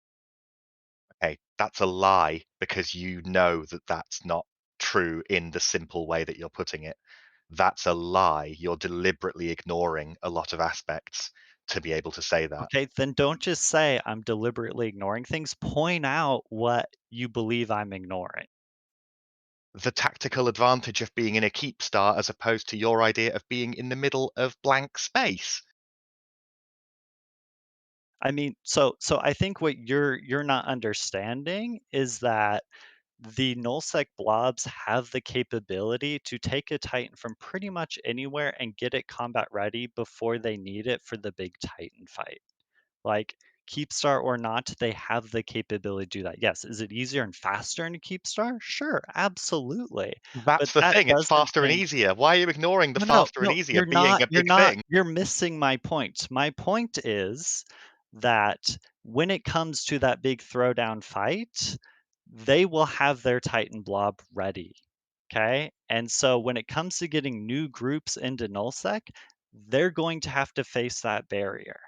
Okay, that's a lie because you know that that's not true in the simple way that you're putting it. That's a lie. You're deliberately ignoring a lot of aspects to be able to say that. Okay, then don't just say I'm deliberately ignoring things. Point out what you believe I'm ignoring. The tactical advantage of being in a keep star as opposed to your idea of being in the middle of blank space. I mean, so I think what you're not understanding is that the nullsec blobs have the capability to take a Titan from pretty much anywhere and get it combat ready before they need it for the big Titan fight. Like Keepstar or not, they have the capability to do that. Yes, is it easier and faster in a Keepstar? Sure, absolutely. But That's the that thing. It's doesn't faster and change. easier. Why are you ignoring the No, no, faster and no, easier you're being not. a You're big not. thing? You're missing my point. My point is that when it comes to that big throwdown fight, they will have their Titan blob ready. Okay. And so when it comes to getting new groups into nullsec, they're going to have to face that barrier.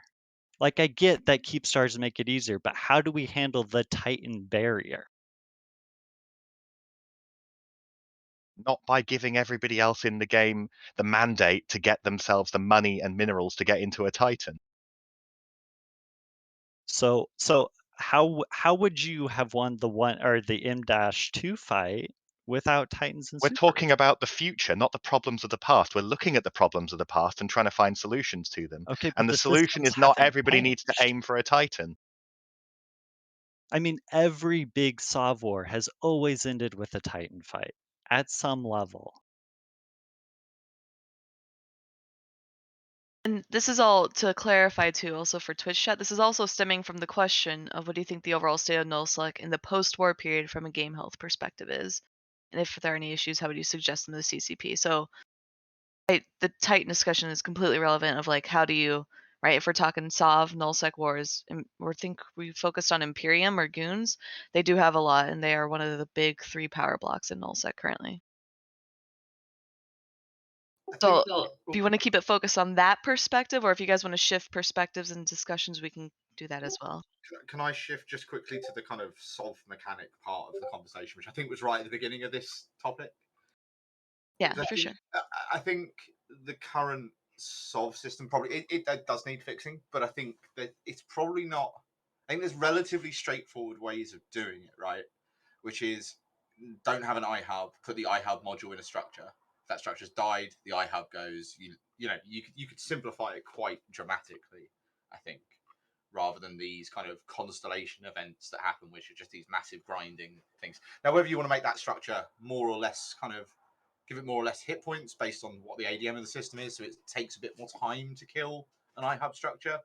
Like I get that keep stars make it easier, but how do we handle the Titan barrier? Not by giving everybody else in the game the mandate to get themselves the money and minerals to get into a Titan. So how would you have won the one or the M-2 fight without Titans and We're talking Supers? about the future, not the problems of the past. We're looking at the problems of the past and trying to find solutions to them. Okay, but And the the solution systems is not haven't everybody needs to changed. aim for a Titan. I mean, every big Sov war has always ended with a Titan fight at some level. And this is all to clarify too, also for Twitch chat. This is also stemming from the question of what do you think the overall state of nullsec in the post-war period from a game health perspective is, and if there are any issues, how would you suggest them to the CCP? So, the Titan discussion is completely relevant. Of like, how do you, right? If we're talking Sov nullsec wars, and we focused on Imperium or Goons, they do have a lot, and they are one of the big 3 power blocks in nullsec currently. I So, think. if you want to keep it focused on that perspective, or if you guys want to shift perspectives and discussions, we can do that as well. Can I shift just quickly to the kind of solve mechanic part of the conversation, which I think was right at the beginning of this topic? Yeah, I for think, sure. I think the current solve system probably it does need fixing, but I think that it's probably not I think there's relatively straightforward ways of doing it, right? Which is don't have an iHub, put the iHub module in a structure. If that structure's died, the iHub goes. You could simplify it quite dramatically, I think, rather than these kind of constellation events that happen, which are just these massive grinding things. Now, whether you want to make that structure more or less kind of give it more or less hit points based on what the ADM of the system is, so it takes a bit more time to kill an iHub structure,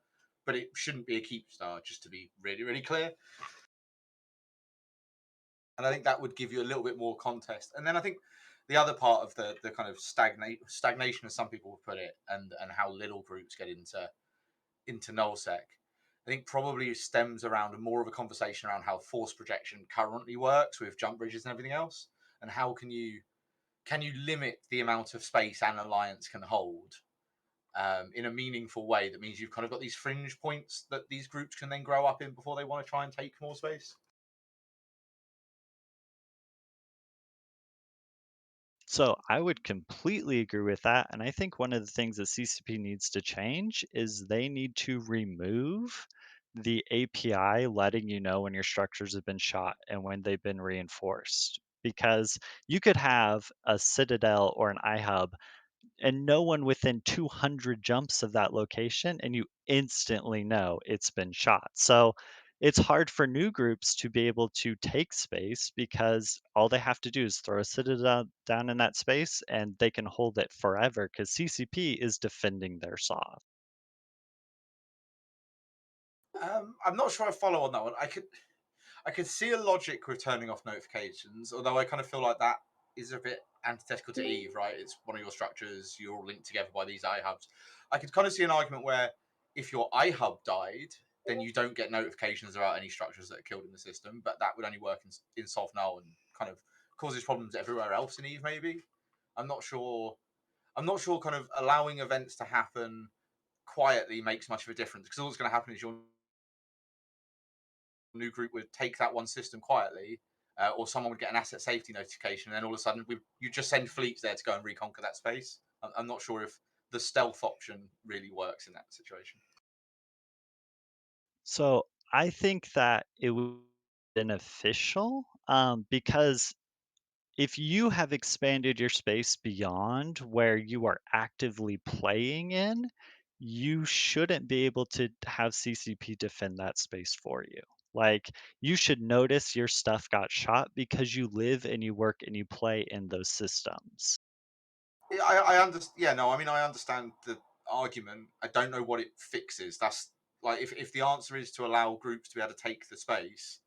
but it shouldn't be a keep star, just to be really, really clear. And I think that would give you a little bit more context. And then I think the other part of the kind of stagnation, as some people put it, and how little groups get into nullsec, I think probably stems around more of a conversation around how force projection currently works with jump bridges and everything else, and how can you limit the amount of space an alliance can hold in a meaningful way that means you've kind of got these fringe points that these groups can then grow up in before they want to try and take more space. So I would completely agree with that. And I think one of the things that CCP needs to change is they need to remove the API letting you know when your structures have been shot and when they've been reinforced. Because you could have a Citadel or an iHub and no one within 200 jumps of that location, and you instantly know it's been shot. So it's hard for new groups to be able to take space because all they have to do is throw a citadel down in that space and they can hold it forever because CCP is defending their soft. I'm not sure I follow on that one. I could see a logic with turning off notifications, although I kind of feel like that is a bit antithetical to Eve, right? It's one of your structures, you're all linked together by these iHubs. I could kind of see an argument where if your iHub died, then you don't get notifications about any structures that are killed in the system, but that would only work in Soft Null and kind of causes problems everywhere else in Eve, maybe. I'm not sure. I'm not sure kind of allowing events to happen quietly makes much of a difference because all that's going to happen is your new group would take that one system quietly, or someone would get an asset safety notification, and then all of a sudden you just send fleets there to go and reconquer that space. I'm not sure if the stealth option really works in that situation. So I think that it would be beneficial because if you have expanded your space beyond where you are actively playing in, you shouldn't be able to have CCP defend that space for you. Like, you should notice your stuff got shot because you live and you work and you play in those systems. I understand. Yeah, no, I mean I understand the argument. I don't know what it fixes. That's like if the answer is to allow groups to be able to take the space,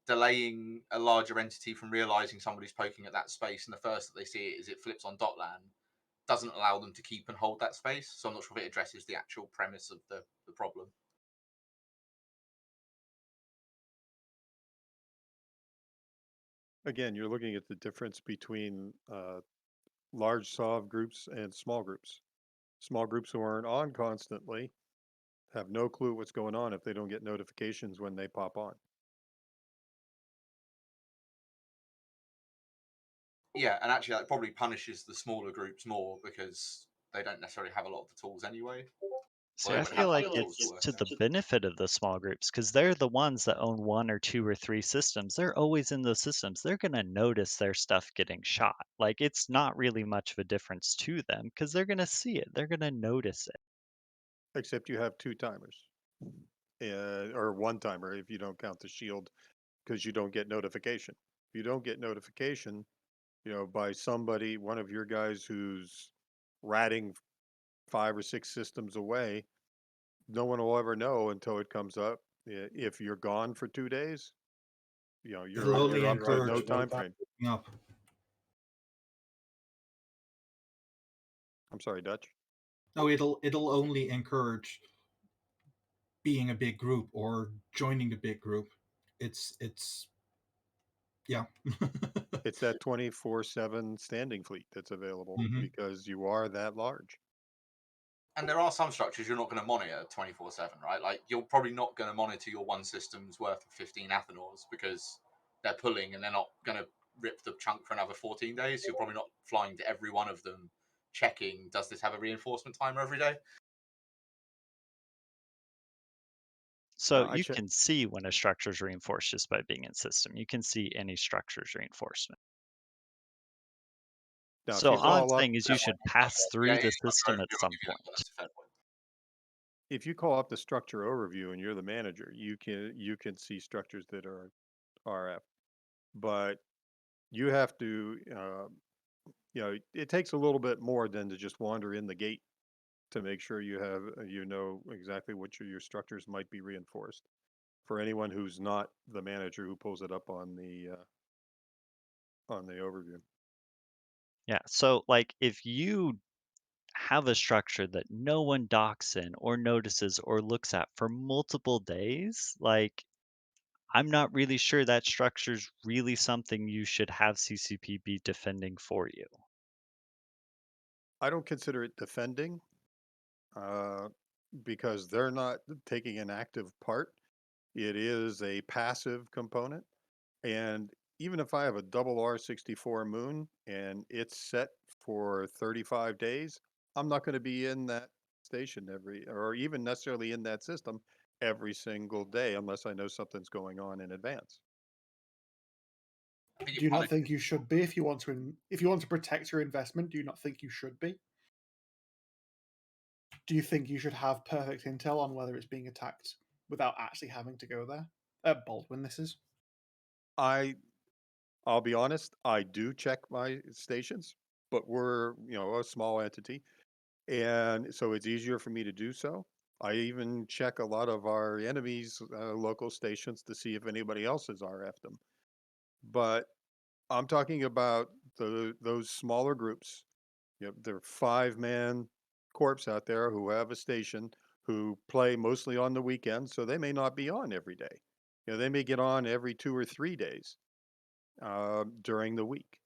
delaying a larger entity from realizing somebody's poking at that space, and the first that they see it is it flips on dotland, doesn't allow them to keep and hold that space. So I'm not sure if it addresses the actual premise of the problem. Again, you're looking at the difference between large SOV groups and small groups. Small groups who aren't on constantly have no clue what's going on if they don't get notifications when they pop on. Yeah, and actually that probably punishes the smaller groups more because they don't necessarily have a lot of the tools anyway. See, Well, they I would feel have like the tools to it's work to it out. the benefit of the small groups because they're the ones that own one or two or three systems. They're always in those systems. They're going to notice their stuff getting shot. Like, it's not really much of a difference to them because they're going to see it. They're going to notice it. Except you have two timers, or one timer if you don't count the shield, because you don't get notification. If you don't get notification, by somebody, one of your guys who's ratting 5 or 6 systems away, no one will ever know until it comes up. If you're gone for 2 days, It'll you're only up to no encourage time frame. picking up. I'm sorry, Dutch. No, it'll only encourage being a big group or joining the big group. It's yeah. It's that 24/7 standing fleet that's available Mhm. because you are that large. And there are some structures you're not going to monitor 24/7, right? Like you're probably not going to monitor your one system's worth of 15 Athenors because they're pulling and they're not going to rip the chunk for another 14 days. So you're probably not flying to every one of them, checking does this have a reinforcement timer every day. So I you check. can see when a structure is reinforced just by being in system. You can see any structure's reinforcement. Now, if So you all I'm call up saying is you should pass Yeah, through yeah, the I'm sorry, system at some you're right, point. that's a fair point. if you call up the structure overview and you're the manager, you can see structures that are RF, but you have to it takes a little bit more than to just wander in the gate to make sure you know exactly what your structures might be reinforced. For anyone who's not the manager who pulls it up on the overview. Yeah. So like if you have a structure that no one docks in or notices or looks at for multiple days, like I'm not really sure that structure's really something you should have CCP be defending for you. I don't consider it defending, uh, because they're not taking an active part. It is a passive component. And even if I have a double R64 moon and it's set for 35 days, I'm not going to be in that station or even necessarily in that system every single day unless I know something's going on in advance. Do you not think you should be if you want to protect your investment? Do you not think you should be? Do you think you should have perfect intel on whether it's being attacked without actually having to go there? Baldwin, this is. I'll be honest, I do check my stations, but we're, a small entity, and so it's easier for me to do so. I even check a lot of our enemies' local stations to see if anybody else has RF'd them. But I'm talking about those smaller groups. There are 5-man corps out there who have a station who play mostly on the weekends, so they may not be on every day. They may get on every 2 or 3 days during the week.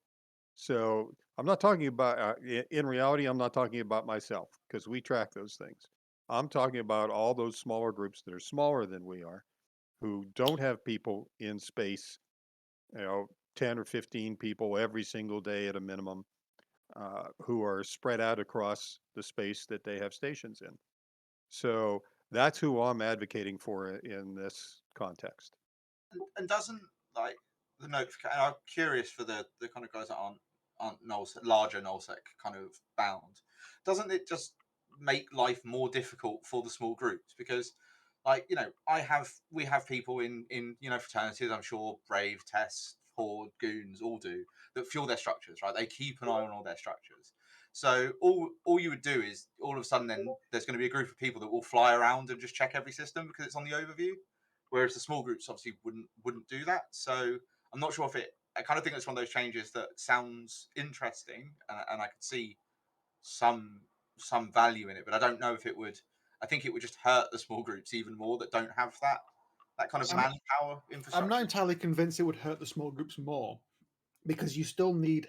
So I'm not talking about, in reality, I'm not talking about myself because we track those things. I'm talking about all those smaller groups that are smaller than we are who don't have people in space, 10 or 15 people every single day at a minimum, who are spread out across the space that they have stations in. So that's who I'm advocating for in this context. And doesn't like the notification? I'm curious for the kind of guys that aren't larger nullsec kind of bound. Doesn't it just make life more difficult for the small groups? Because like we have people in fraternities. I'm sure Brave, Test, Horde, Goons all do that fuel their structures. Right, they keep an eye on all their structures. So all you would do is all of a sudden then there's going to be a group of people that will fly around and just check every system because it's on the overview. Whereas the small groups obviously wouldn't do that. So I'm not sure if I kind of think it's one of those changes that sounds interesting, and I could see some value in it, but I don't know if it would. I think it would just hurt the small groups even more that don't have that kind of manpower infrastructure. I'm not entirely convinced it would hurt the small groups more because you still need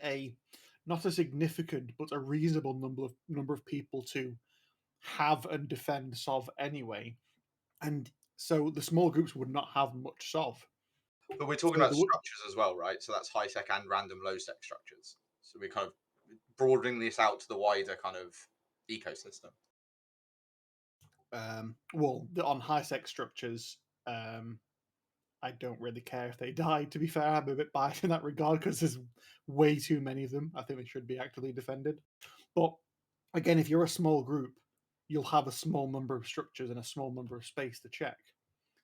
not a significant but a reasonable number of people to have and defend SOV anyway, and so the small groups would not have much SOV. But we're talking about structures as well, right? So that's high sec and random low sec structures. So we're kind of broadening this out to the wider kind of ecosystem. Well, on high sec structures, I don't really care if they die. To be fair, I'm a bit biased in that regard because there's way too many of them. I think they should be actively defended. But again, if you're a small group, you'll have a small number of structures and a small number of space to check.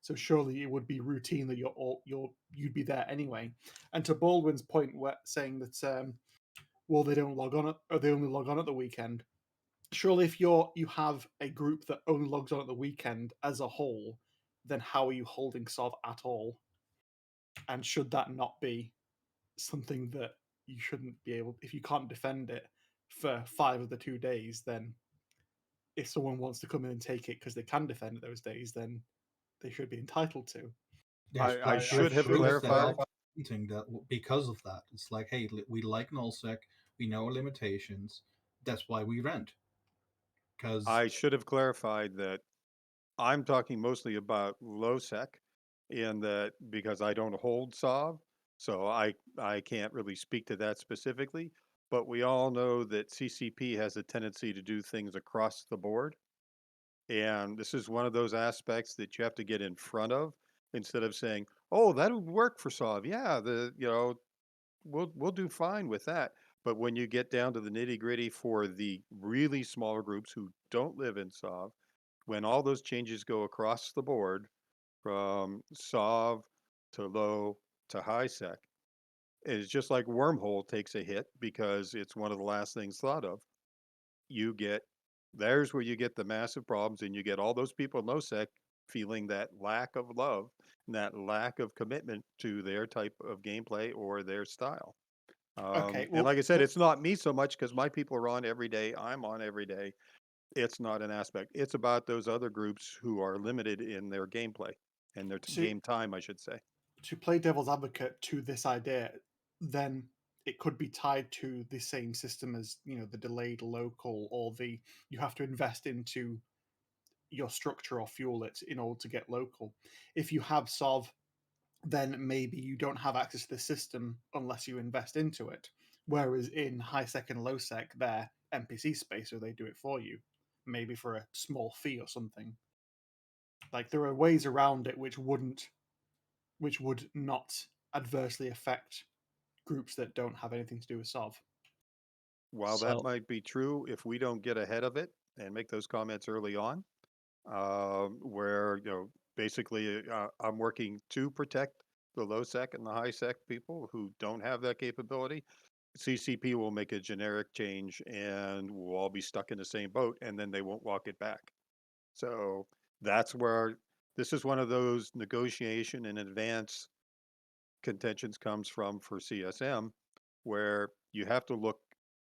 So surely it would be routine that you'd be there anyway. And to Baldwin's point, saying that well they don't log on or they only log on at the weekend. Surely if you have a group that only logs on at the weekend as a whole, then how are you holding SOV at all? And should that not be something that you shouldn't be able, if you can't defend it for 5 of the 2 days, then if someone wants to come in and take it because they can defend it those days, then they should be entitled to. I should have clarified that because of that. It's like, hey, we like nullsec, we know our limitations, that's why we rent. Because I should have clarified that I'm talking mostly about low sec, in that because I don't hold SOV, so I can't really speak to that specifically. But we all know that CCP has a tendency to do things across the board, And this is one of those aspects that you have to get in front of instead of saying, "Oh, that would work for Sov. Yeah, we'll do fine with that." But when you get down to the nitty gritty for the really smaller groups who don't live in Sov, when all those changes go across the board from Sov to low to high sec, it's just like Wormhole takes a hit because it's one of the last things thought of. You get There's where you get the massive problems, and you get all those people in low sec feeling that lack of love and that lack of commitment to their type of gameplay or their style. Okay, And like I said, well, it's not me so much because my people are on every day. I'm on every day. It's not an aspect. It's about those other groups who are limited in their gameplay and their to game time, I should say. to play devil's advocate to this idea, then it could be tied to the same system as, the delayed local, or the you have to invest into your structure or fuel it in order to get local. If you have Sov, then maybe you don't have access to the system unless you invest into it. Whereas in high sec and low sec, they're NPC space, or they do it for you, maybe for a small fee or something. Like, there are ways around it which would not adversely affect groups that don't have anything to do with Sov. While that So, might be true, if we don't get ahead of it and make those comments early on, where basically I'm working to protect the low sec and the high sec people who don't have that capability. CCP will make a generic change, and we'll all be stuck in the same boat, and then they won't walk it back. So that's where this is one of those negotiation in advance contentions comes from for CSM, where you have to look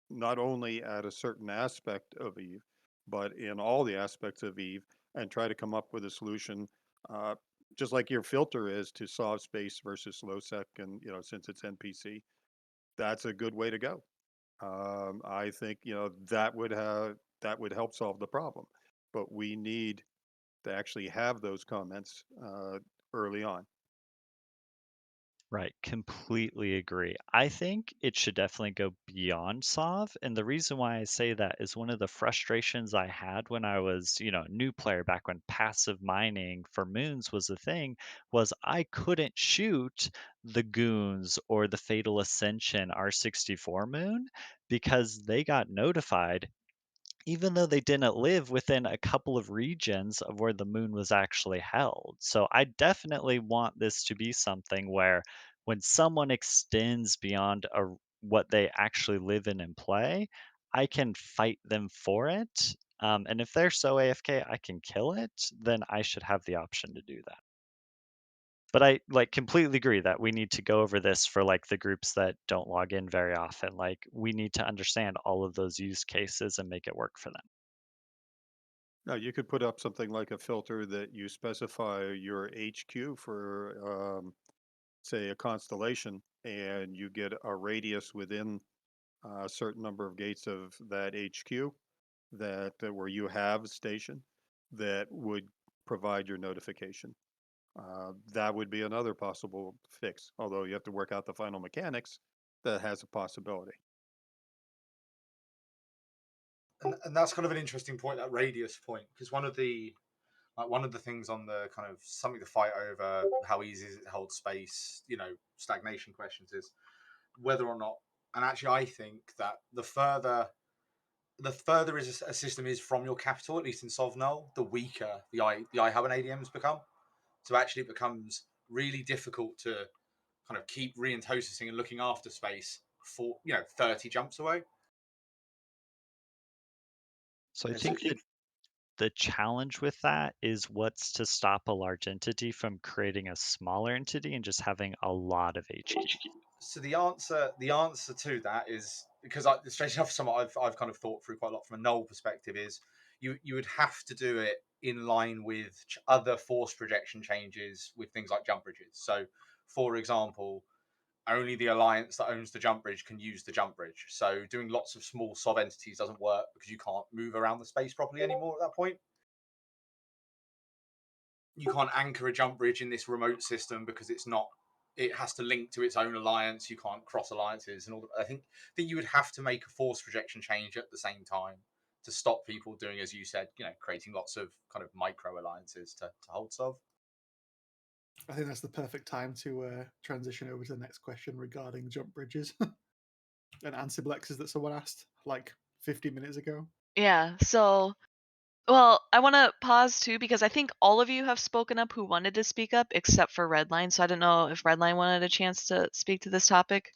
not only at a certain aspect of Eve, but in all the aspects of Eve, and try to come up with a solution, uh, just like your filter is to solve space versus low sec, and since it's NPC, that's a good way to go. I think that would help solve the problem, but we need to actually have those comments early on. right, completely agree. I think it should definitely go beyond Sov. And the reason why I say that is one of the frustrations I had when I was, a new player back when passive mining for moons was a thing, was I couldn't shoot the Goons or the Fatal Ascension R64 moon because they got notified even though they didn't live within a couple of regions of where the moon was actually held. So I definitely want this to be something where when someone extends beyond what they actually live in and play, I can fight them for it. And if they're so AFK I can kill it, then I should have the option to do that. But I completely agree that we need to go over this for the groups that don't log in very often. We need to understand all of those use cases and make it work for them. Now, you could put up something like a filter that you specify your HQ for, say, a constellation, and you get a radius within a certain number of gates of that HQ where you have a station that would provide your notification. That would be another possible fix, although you have to work out the final mechanics. That has a possibility. And that's kind of an interesting point, that radius point, because one of the things on the kind of something to fight over, how easy is it to hold space, stagnation questions, is whether or not. And actually, I think that the further a system is from your capital, at least in Sovnol, the weaker the I hub and ADMs become. So actually, it becomes really difficult to kind of keep reintossing and looking after space for 30 jumps away. So I think that the challenge with that is what's to stop a large entity from creating a smaller entity and just having a lot of HQ. So the answer to that is, because straight off some I've kind of thought through quite a lot from a null perspective, is you would have to do it in line with other force projection changes with things like jump bridges. So, for example, only the alliance that owns the jump bridge can use the jump bridge. So doing lots of small sov entities doesn't work because you can't move around the space properly anymore at that point. You can't anchor a jump bridge in this remote system because it has to link to its own alliance. You can't cross alliances and all that. I think you would have to make a force projection change at the same time stop people doing, as you said, creating lots of kind of micro alliances to hold Sov. I think that's the perfect time to transition over to the next question regarding jump bridges and ansiblexes that someone asked like 50 minutes ago. Yeah. So, well, I want to pause too because I think all of you have spoken up who wanted to speak up except for Redline. So I don't know if Redline wanted a chance to speak to this topic.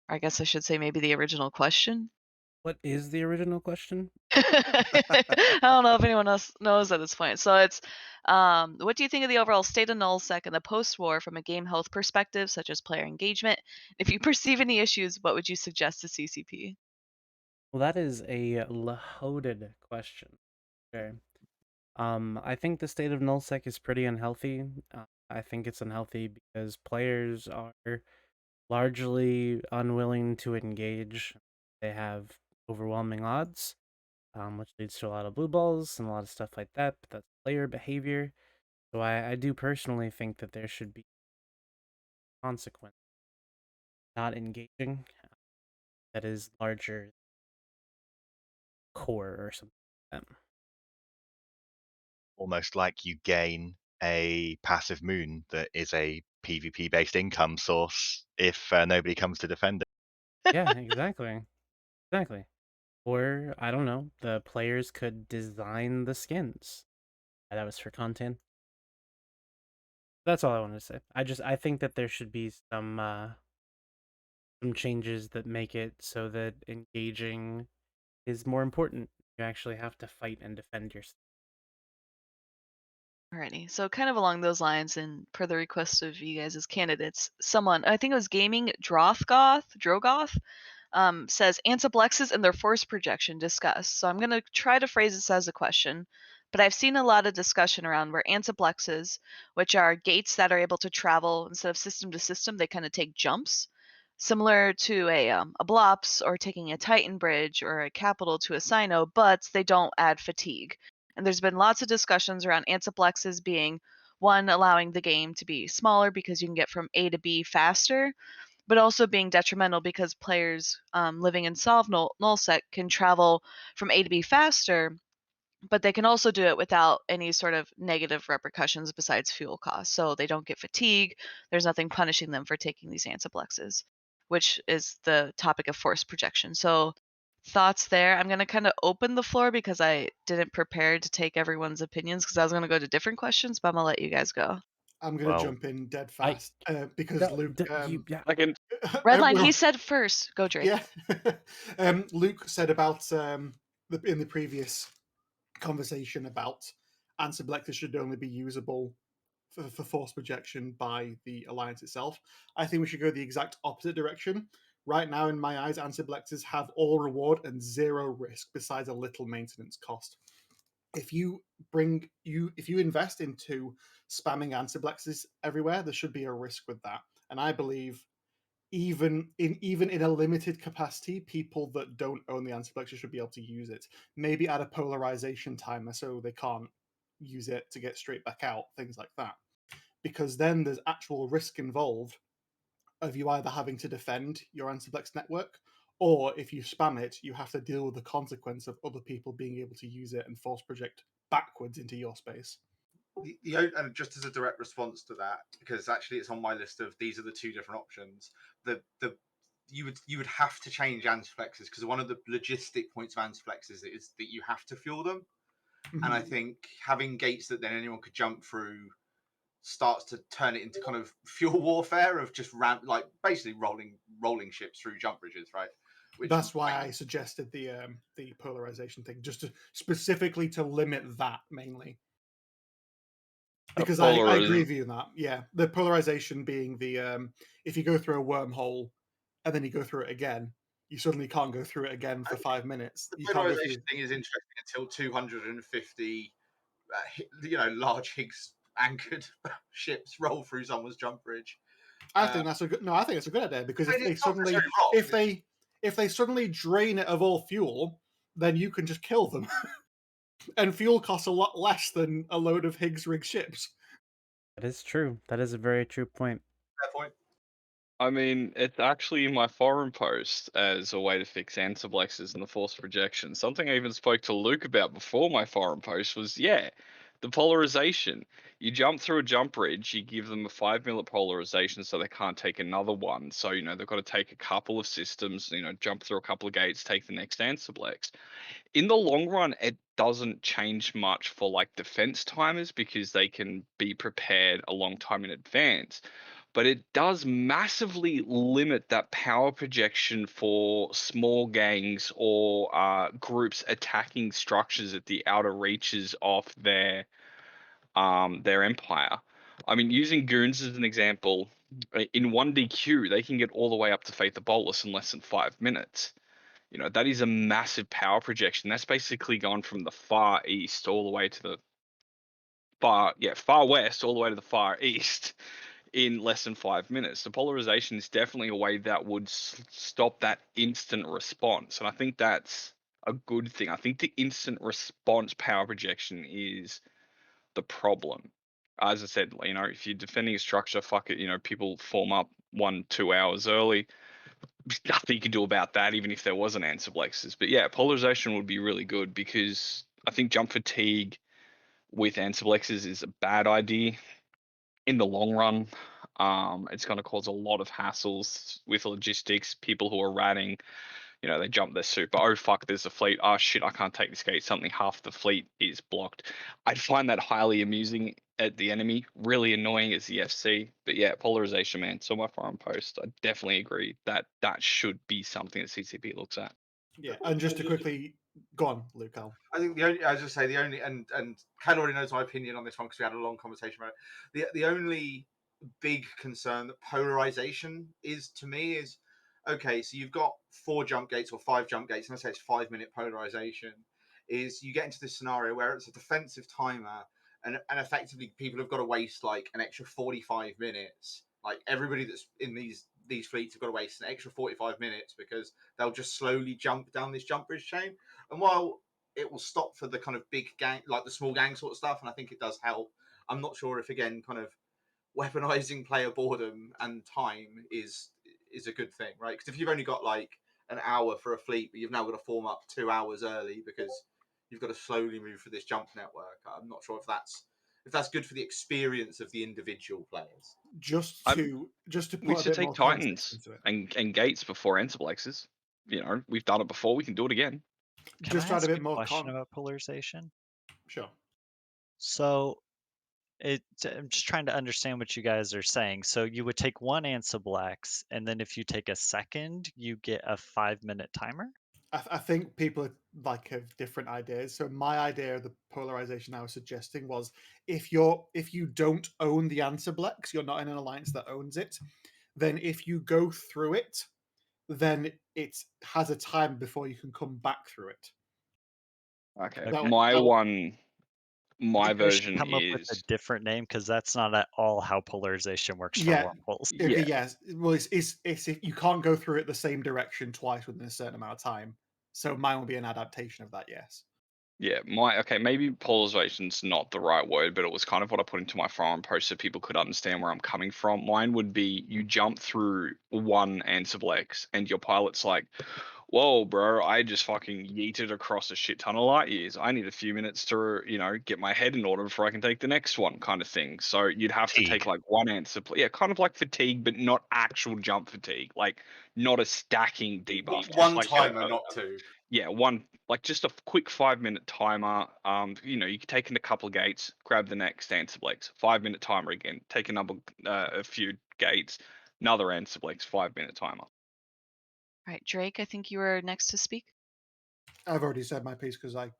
Or I guess I should say maybe the original question. What is the original question? I don't know if anyone else knows at this point. So it's, what do you think of the overall state of nullsec and the post-war from a game health perspective, such as player engagement? If you perceive any issues, what would you suggest to CCP? Well, that is a loaded question. Okay. I think the state of nullsec is pretty unhealthy. I think it's unhealthy because players are largely unwilling to engage. They have overwhelming odds, which leads to a lot of blue balls and a lot of stuff like that. But that's player behavior. So I do personally think that there should be consequence not engaging that is larger core or something like that. Almost like you gain a passive moon that is a PvP based income source if nobody comes to defend it. Yeah, exactly. Exactly. Or, I don't know, the players could design the skins. That was for content. That's all I wanted to say. I think that there should be some changes that make it so that engaging is more important. You actually have to fight and defend yourself. Alrighty. So kind of along those lines and per the request of you guys as candidates, someone, I think it was Gaming Drogoth, says antiplexes and their force projection discussed. So I'm going to try to phrase this as a question, but I've seen a lot of discussion around where antiplexes, which are gates that are able to travel instead of system to system, they kind of take jumps, similar to a Blops or taking a Titan bridge or a Capital to a Sino, but they don't add fatigue. And there's been lots of discussions around antiplexes being one, allowing the game to be smaller because you can get from A to B faster, but also being detrimental because players living in solve nullsec can travel from A to B faster, but they can also do it without any sort of negative repercussions besides fuel costs. So they don't get fatigue. There's nothing punishing them for taking these antiplexes, which is the topic of force projection. So thoughts there. I'm going to kind of open the floor because I didn't prepare to take everyone's opinions because I was going to go to different questions, but I'm going to let you guys go. I'm going to jump in dead fast because Luke. I can. Redline, he said first. Go, Drake. Yeah. Luke said about in the previous conversation about antiplexes should only be usable for force projection by the alliance itself. I think we should go the exact opposite direction. Right now, in my eyes, antiplexes have all reward and zero risk, besides a little maintenance cost. If you invest into spamming antiplexes everywhere, there should be a risk with that. And I believe even in a limited capacity, people that don't own the antiplexer should be able to use it. Maybe add a polarization timer so they can't use it to get straight back out, things like that. Because then there's actual risk involved of you either having to defend your antiplex network, or if you spam it, you have to deal with the consequence of other people being able to use it and force project backwards into your space. And just as a direct response to that, because actually it's on my list of these are the two different options. You would have to change antiplexes because one of the logistic points of antiplexes is that you have to fuel them, and I think having gates that then anyone could jump through starts to turn it into kind of fuel warfare of just basically rolling ships through jump bridges, right? That's why I suggested the polarization thing, just specifically to limit that mainly. Because I agree with you on that. Yeah, the polarization being the if you go through a wormhole and then you go through it again, you suddenly can't go through it again for 5 minutes. The polarization thing is interesting until 250, large Higgs anchored ships roll through someone's jump bridge. I think that's a good. No, I think it's a good idea because if they suddenly drain it of all fuel, then you can just kill them, and fuel costs a lot less than a load of Higgs rig ships. That is true. That is a very true point. Fair point. I mean, it's actually in my forum post as a way to fix antiplexes and the force projection. Something I even spoke to Luke about before my forum post was, the polarization. You jump through a jump bridge, you give them a 5 minute polarization so they can't take another one. So, they've got to take a couple of systems, jump through a couple of gates, take the next antiplex. In the long run, it doesn't change much for like defense timers because they can be prepared a long time in advance. But it does massively limit that power projection for small gangs or groups attacking structures at the outer reaches of their empire. I mean, using goons as an example, in 1DQ, they can get all the way up to Faith the Bolus in less than 5 minutes. That is a massive power projection. That's basically gone from the far east all the way to the far west all the way to the far east in less than 5 minutes. The polarization is definitely a way that would stop that instant response. And I think that's a good thing. I think the instant response power projection is the problem. As I said, if you're defending a structure, fuck it, people form up 1-2 hours early. Nothing you can do about that, even if there was an antiplexes. But yeah, polarization would be really good because I think jump fatigue with antiplexes is a bad idea in the long run. It's going to cause a lot of hassles with logistics. People who are ratting, they jump their super. Oh fuck, there's a fleet. Oh shit, I can't take this gate. Something half the fleet is blocked. I'd find that highly amusing at the enemy, really annoying as the FC. But yeah, polarization, man. So my forum post, I definitely agree that that should be something that CCP looks at. Yeah, and just to quickly go on, Luke. I think I was just say the only and Ken already knows my opinion on this one because we had a long conversation about it. The only big concern that polarization is to me is okay. So you've got 4 jump gates or 5 jump gates, and let's say it's 5 minute polarization. Is you get into this scenario where it's a defensive timer, and effectively people have got to waste like an extra 45 minutes. Like everybody that's in these fleets have got to waste an extra 45 minutes because they'll just slowly jump down this jump bridge chain. And while it will stop for the kind of big gang, like the small gang sort of stuff, and I think it does help, I'm not sure if, again, kind of weaponizing player boredom and time is a good thing, right? Because if you've only got like an hour for a fleet, but you've now got to form up 2 hours early because you've got to slowly move through this jump network, I'm not sure if that's good for the experience of the individual players. Just to We put a should bit more take context Titans into it. and gates before antiplexes. We've done it before. We can do it again. Can Just I to add a ask bit a more question about polarization? Sure. So I'm just trying to understand what you guys are saying. So you would take one Ansiblex, and then if you take a second, you get a 5-minute timer? I think people have different ideas. So my idea of the polarization I was suggesting was if you don't own the Ansiblex, you're not in an alliance that owns it, then if you go through it, then it has a time before you can come back through it. Okay. That- My You guys should version come up with a is different name because that's not at all how polarization works for Yeah. wormholes. Okay, yes. Well, it's if you can't go through it the same direction twice within a certain amount of time. So mine will be an adaptation of that, yes. Yeah, maybe polarization's not the right word, but it was kind of what I put into my forum post so people could understand where I'm coming from. Mine would be you jump through one Ansiblex and your pilot's like, whoa, bro, I just fucking yeeted across a shit ton of light years. I need a few minutes to, get my head in order before I can take the next one, kind of thing. So you'd have to take like one Ansiblex. Yeah, kind of like fatigue, but not actual jump fatigue. Like not a stacking debuff. Just One like timer, not 2. Yeah, one, like just a quick 5 minute timer. You can take in a couple of gates, grab the next Ansiblex, 5 minute timer again, take a few gates, another Ansiblex, 5 minute timer. All right, Drake, I think you were next to speak. I've already said my piece because I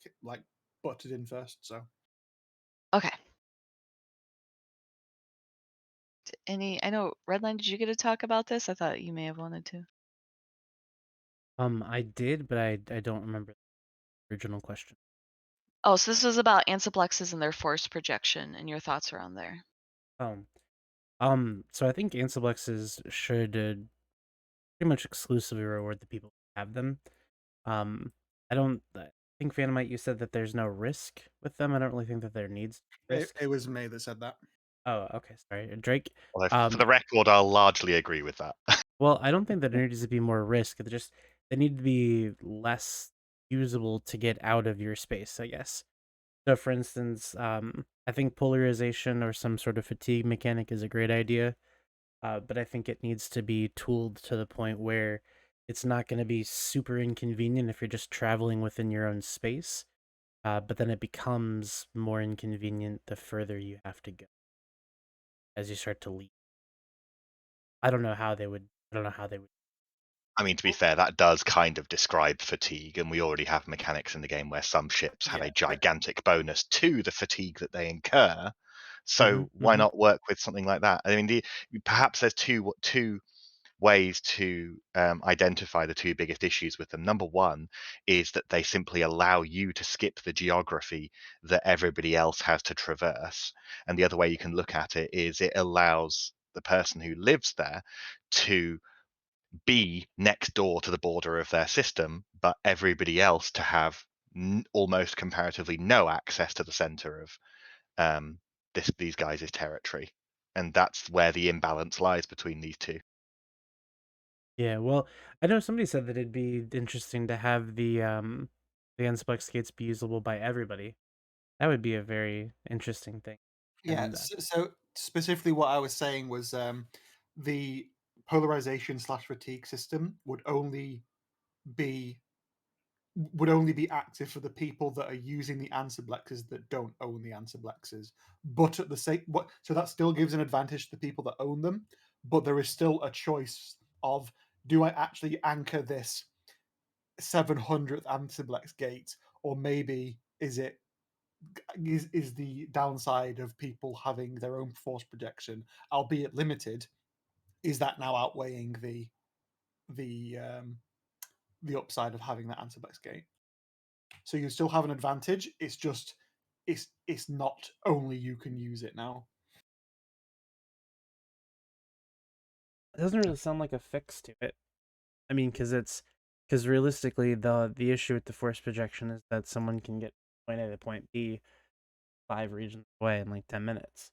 butted in first. So Okay. I know Redline, did you get to talk about this? I thought you may have wanted to. I did, but I don't remember the original question. Oh, so this was about Ansiplexes and their force projection and your thoughts around there. So I think Ansiblexes should pretty much exclusively reward the people who have them. I think Phantomite, you said that there's no risk with them. I don't really think that there needs risk. it was me that said that. Oh, okay, sorry, Drake. Although for the record, I'll largely agree with that. Well, I don't think that there needs to be more risk. They need to be less usable to get out of your space, I guess. So, for instance, I think polarization or some sort of fatigue mechanic is a great idea, but I think it needs to be tooled to the point where it's not going to be super inconvenient if you're just traveling within your own space, but then it becomes more inconvenient the further you have to go as you start to leave. I don't know how they would. I don't know how they would. I mean, to be fair, that does kind of describe fatigue, and we already have mechanics in the game where some ships have a gigantic bonus to the fatigue that they incur. So why not work with something like that? I mean, perhaps there's two ways to identify the two biggest issues with them. Number one is that they simply allow you to skip the geography that everybody else has to traverse. And the other way you can look at it is it allows the person who lives there to be next door to the border of their system, but everybody else to have almost comparatively no access to the center of these guys' territory. And that's where the imbalance lies between these two. Yeah, well, I know somebody said that it'd be interesting to have the Unspec gates be usable by everybody. That would be a very interesting thing. Yeah, And so specifically what I was saying was the polarization / fatigue system would only be active for the people that are using the ansiblexes that don't own the ansiblexes. But at the same, so that still gives an advantage to the people that own them. But there is still a choice of, do I actually anchor this 700th ansiblex gate, or maybe is the downside of people having their own force projection, albeit limited, is that now outweighing the upside of having that ansiblex gate? So you still have an advantage. It's just it's not only you can use it now. it doesn't really sound like a fix to it. I mean, because realistically, the issue with the force projection is that someone can get point A to point B 5 regions away in like 10 minutes.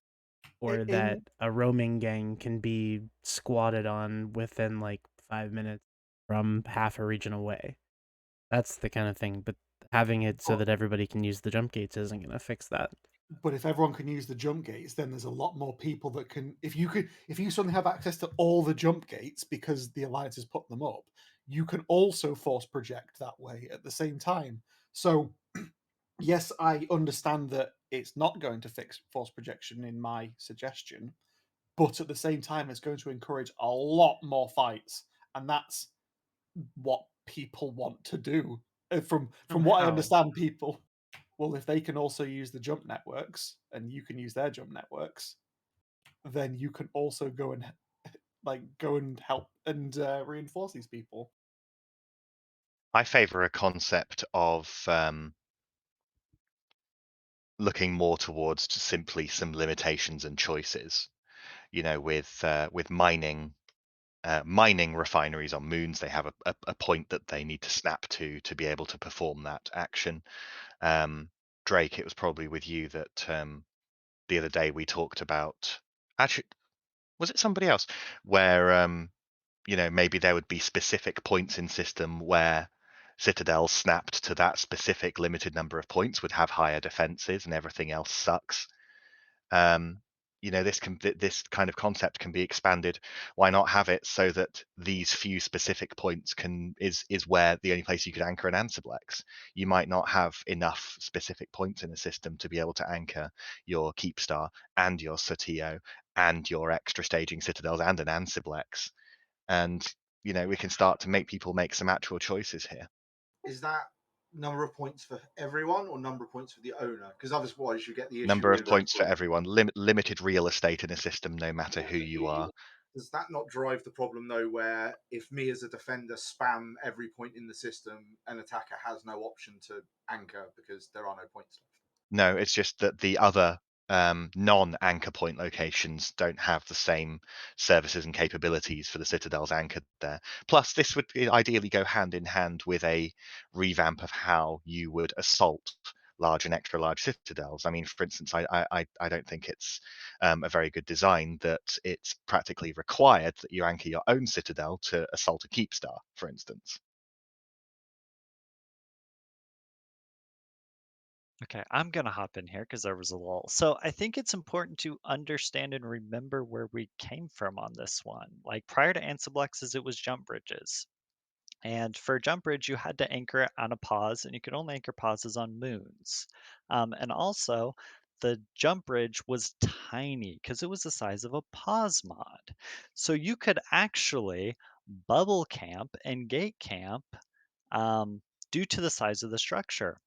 Or that a roaming gang can be squatted on within like 5 minutes from half a region away. That's the kind of thing, but having it so that everybody can use the jump gates isn't going to fix that. But if everyone can use the jump gates, then there's a lot more people that can. If you suddenly have access to all the jump gates because the alliance has put them up, you can also force project that way at the same time. So, yes, I understand that it's not going to fix force projection in my suggestion, but at the same time, it's going to encourage a lot more fights, and that's what people want to do. From what I understand, people, well, if they can also use the jump networks and you can use their jump networks, then you can also go and help and reinforce these people. I favor a concept of looking more towards just simply some limitations and choices. You know, with mining refineries on moons, they have a point that they need to snap to be able to perform that action. Drake, it was probably with you that the other day we talked about. Actually, was it somebody else? Where you know, maybe there would be specific points in system where citadels snapped to that specific limited number of points would have higher defenses and everything else sucks. You know, this kind of concept can be expanded. Why not have it so that these few specific points is where the only place you could anchor an ansiblex? You might not have enough specific points in a system to be able to anchor your Keepstar and your Sotio and your extra staging citadels and an ansiblex. And you know, we can start to make people make some actual choices here. Is that number of points for everyone or number of points for the owner? Because otherwise you get the issue Number of with points for everyone. Limited real estate in a system, no matter who you are. Does that not drive the problem though, where if me as a defender spam every point in the system, an attacker has no option to anchor because there are no points left? No, it's just that the other non-anchor point locations don't have the same services and capabilities for the citadels anchored there. Plus, this would ideally go hand in hand with a revamp of how you would assault large and extra large citadels. I mean, for instance, I don't think it's a very good design that it's practically required that you anchor your own citadel to assault a keep star, for instance. Okay, I'm gonna hop in here because there was a lull. So I think it's important to understand and remember where we came from on this one. Like prior to Ansiblexes, it was jump bridges. And for a jump bridge, you had to anchor it on a pause, and you could only anchor pauses on moons. And also, the jump bridge was tiny because it was the size of a pause mod. So you could actually bubble camp and gate camp due to the size of the structure.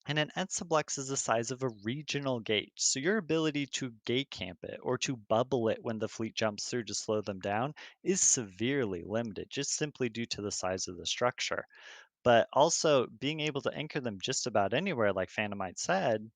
And an Ensiblex is the size of a regional gate, so your ability to gate camp it or to bubble it when the fleet jumps through to slow them down is severely limited, just simply due to the size of the structure. But also being able to anchor them just about anywhere, like Phantomite said,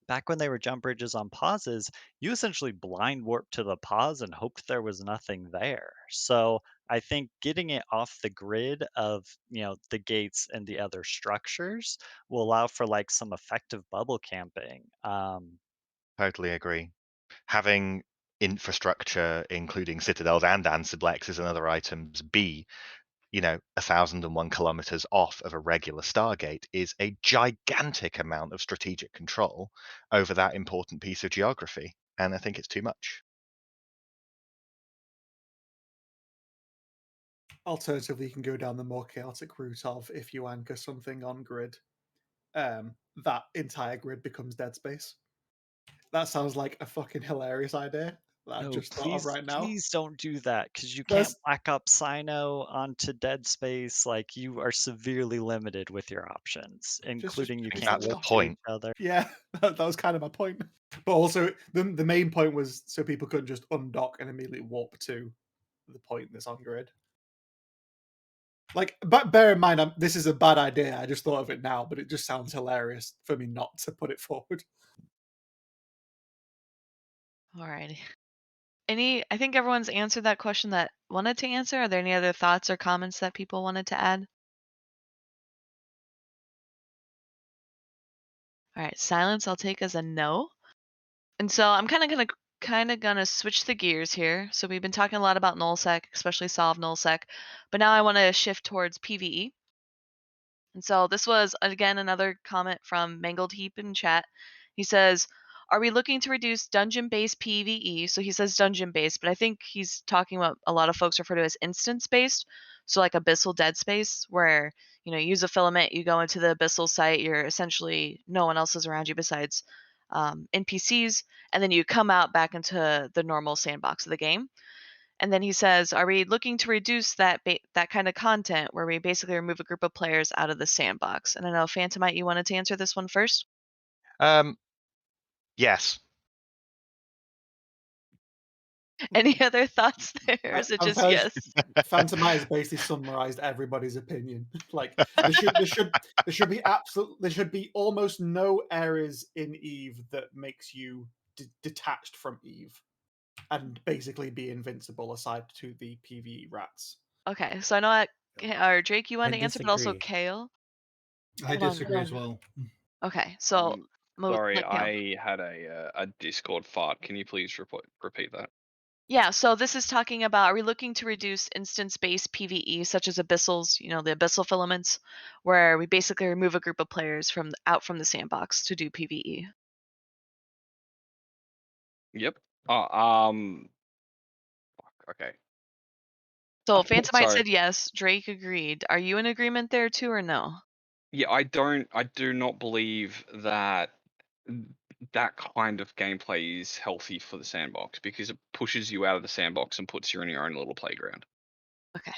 back when they were jump bridges on pauses, you essentially blind warped to the pause and hoped there was nothing there. So I think getting it off the grid of, the gates and the other structures will allow for like some effective bubble camping. Totally agree. Having infrastructure, including citadels and ansiblexes and other items, be 1,001 kilometers off of a regular Stargate is a gigantic amount of strategic control over that important piece of geography. And I think it's too much. Alternatively, you can go down the more chaotic route of if you anchor something on grid, that entire grid becomes dead space. That sounds like a fucking hilarious idea that I've No, just thought of right now. please don't do that because you There's can't back up Sino onto Dead Space. Like you are severely limited with your options, including you I think can't that's the warp to point. each other. Yeah, that was kind of my point. But also, the main point was so people couldn't just undock and immediately warp to the point that's on grid. Like, but bear in mind, this is a bad idea. I just thought of it now, but it just sounds hilarious for me not to put it forward. Alrighty. I think everyone's answered that question that wanted to answer. Are there any other thoughts or comments that people wanted to add? All right, silence I'll take as a no. And so I'm kind of gonna switch the gears here. So we've been talking a lot about nullsec, especially solve nullsec, but now I want to shift towards PvE. And so this was again another comment from Mangled Heap in chat. He says, "Are we looking to reduce dungeon-based PvE?" So he says dungeon-based, but I think he's talking about a lot of folks refer to as instance-based. So like Abyssal Dead Space, where you use a filament, you go into the Abyssal site, you're essentially no one else is around you besides NPCs, and then you come out back into the normal sandbox of the game. And then he says, "Are we looking to reduce that kind of content where we basically remove a group of players out of the sandbox?" And I know Phantomite, you wanted to answer this one first. Yes. Any other thoughts there? Or is it I'm just telling you, yes? Phantomite has basically summarized everybody's opinion. Like there should be almost no areas in Eve that makes you detached from Eve, and basically be invincible aside to the PvE rats. Okay, so I know that or Drake, you I wanted to answer, but also disagree. Kale. I Hold on. disagree as well. Okay, so Sorry, let Kale. I had a Discord fart. Can you please repeat that? Yeah, so this is talking about, are we looking to reduce instance-based PvE such as Abyssals, the Abyssal filaments, where we basically remove a group of players out from the sandbox to do PvE? Yep. Okay. So Phantomite Sorry. said yes, Drake agreed. Are you in agreement there too or no? Yeah, I do not believe that that kind of gameplay is healthy for the sandbox because it pushes you out of the sandbox and puts you in your own little playground. Okay.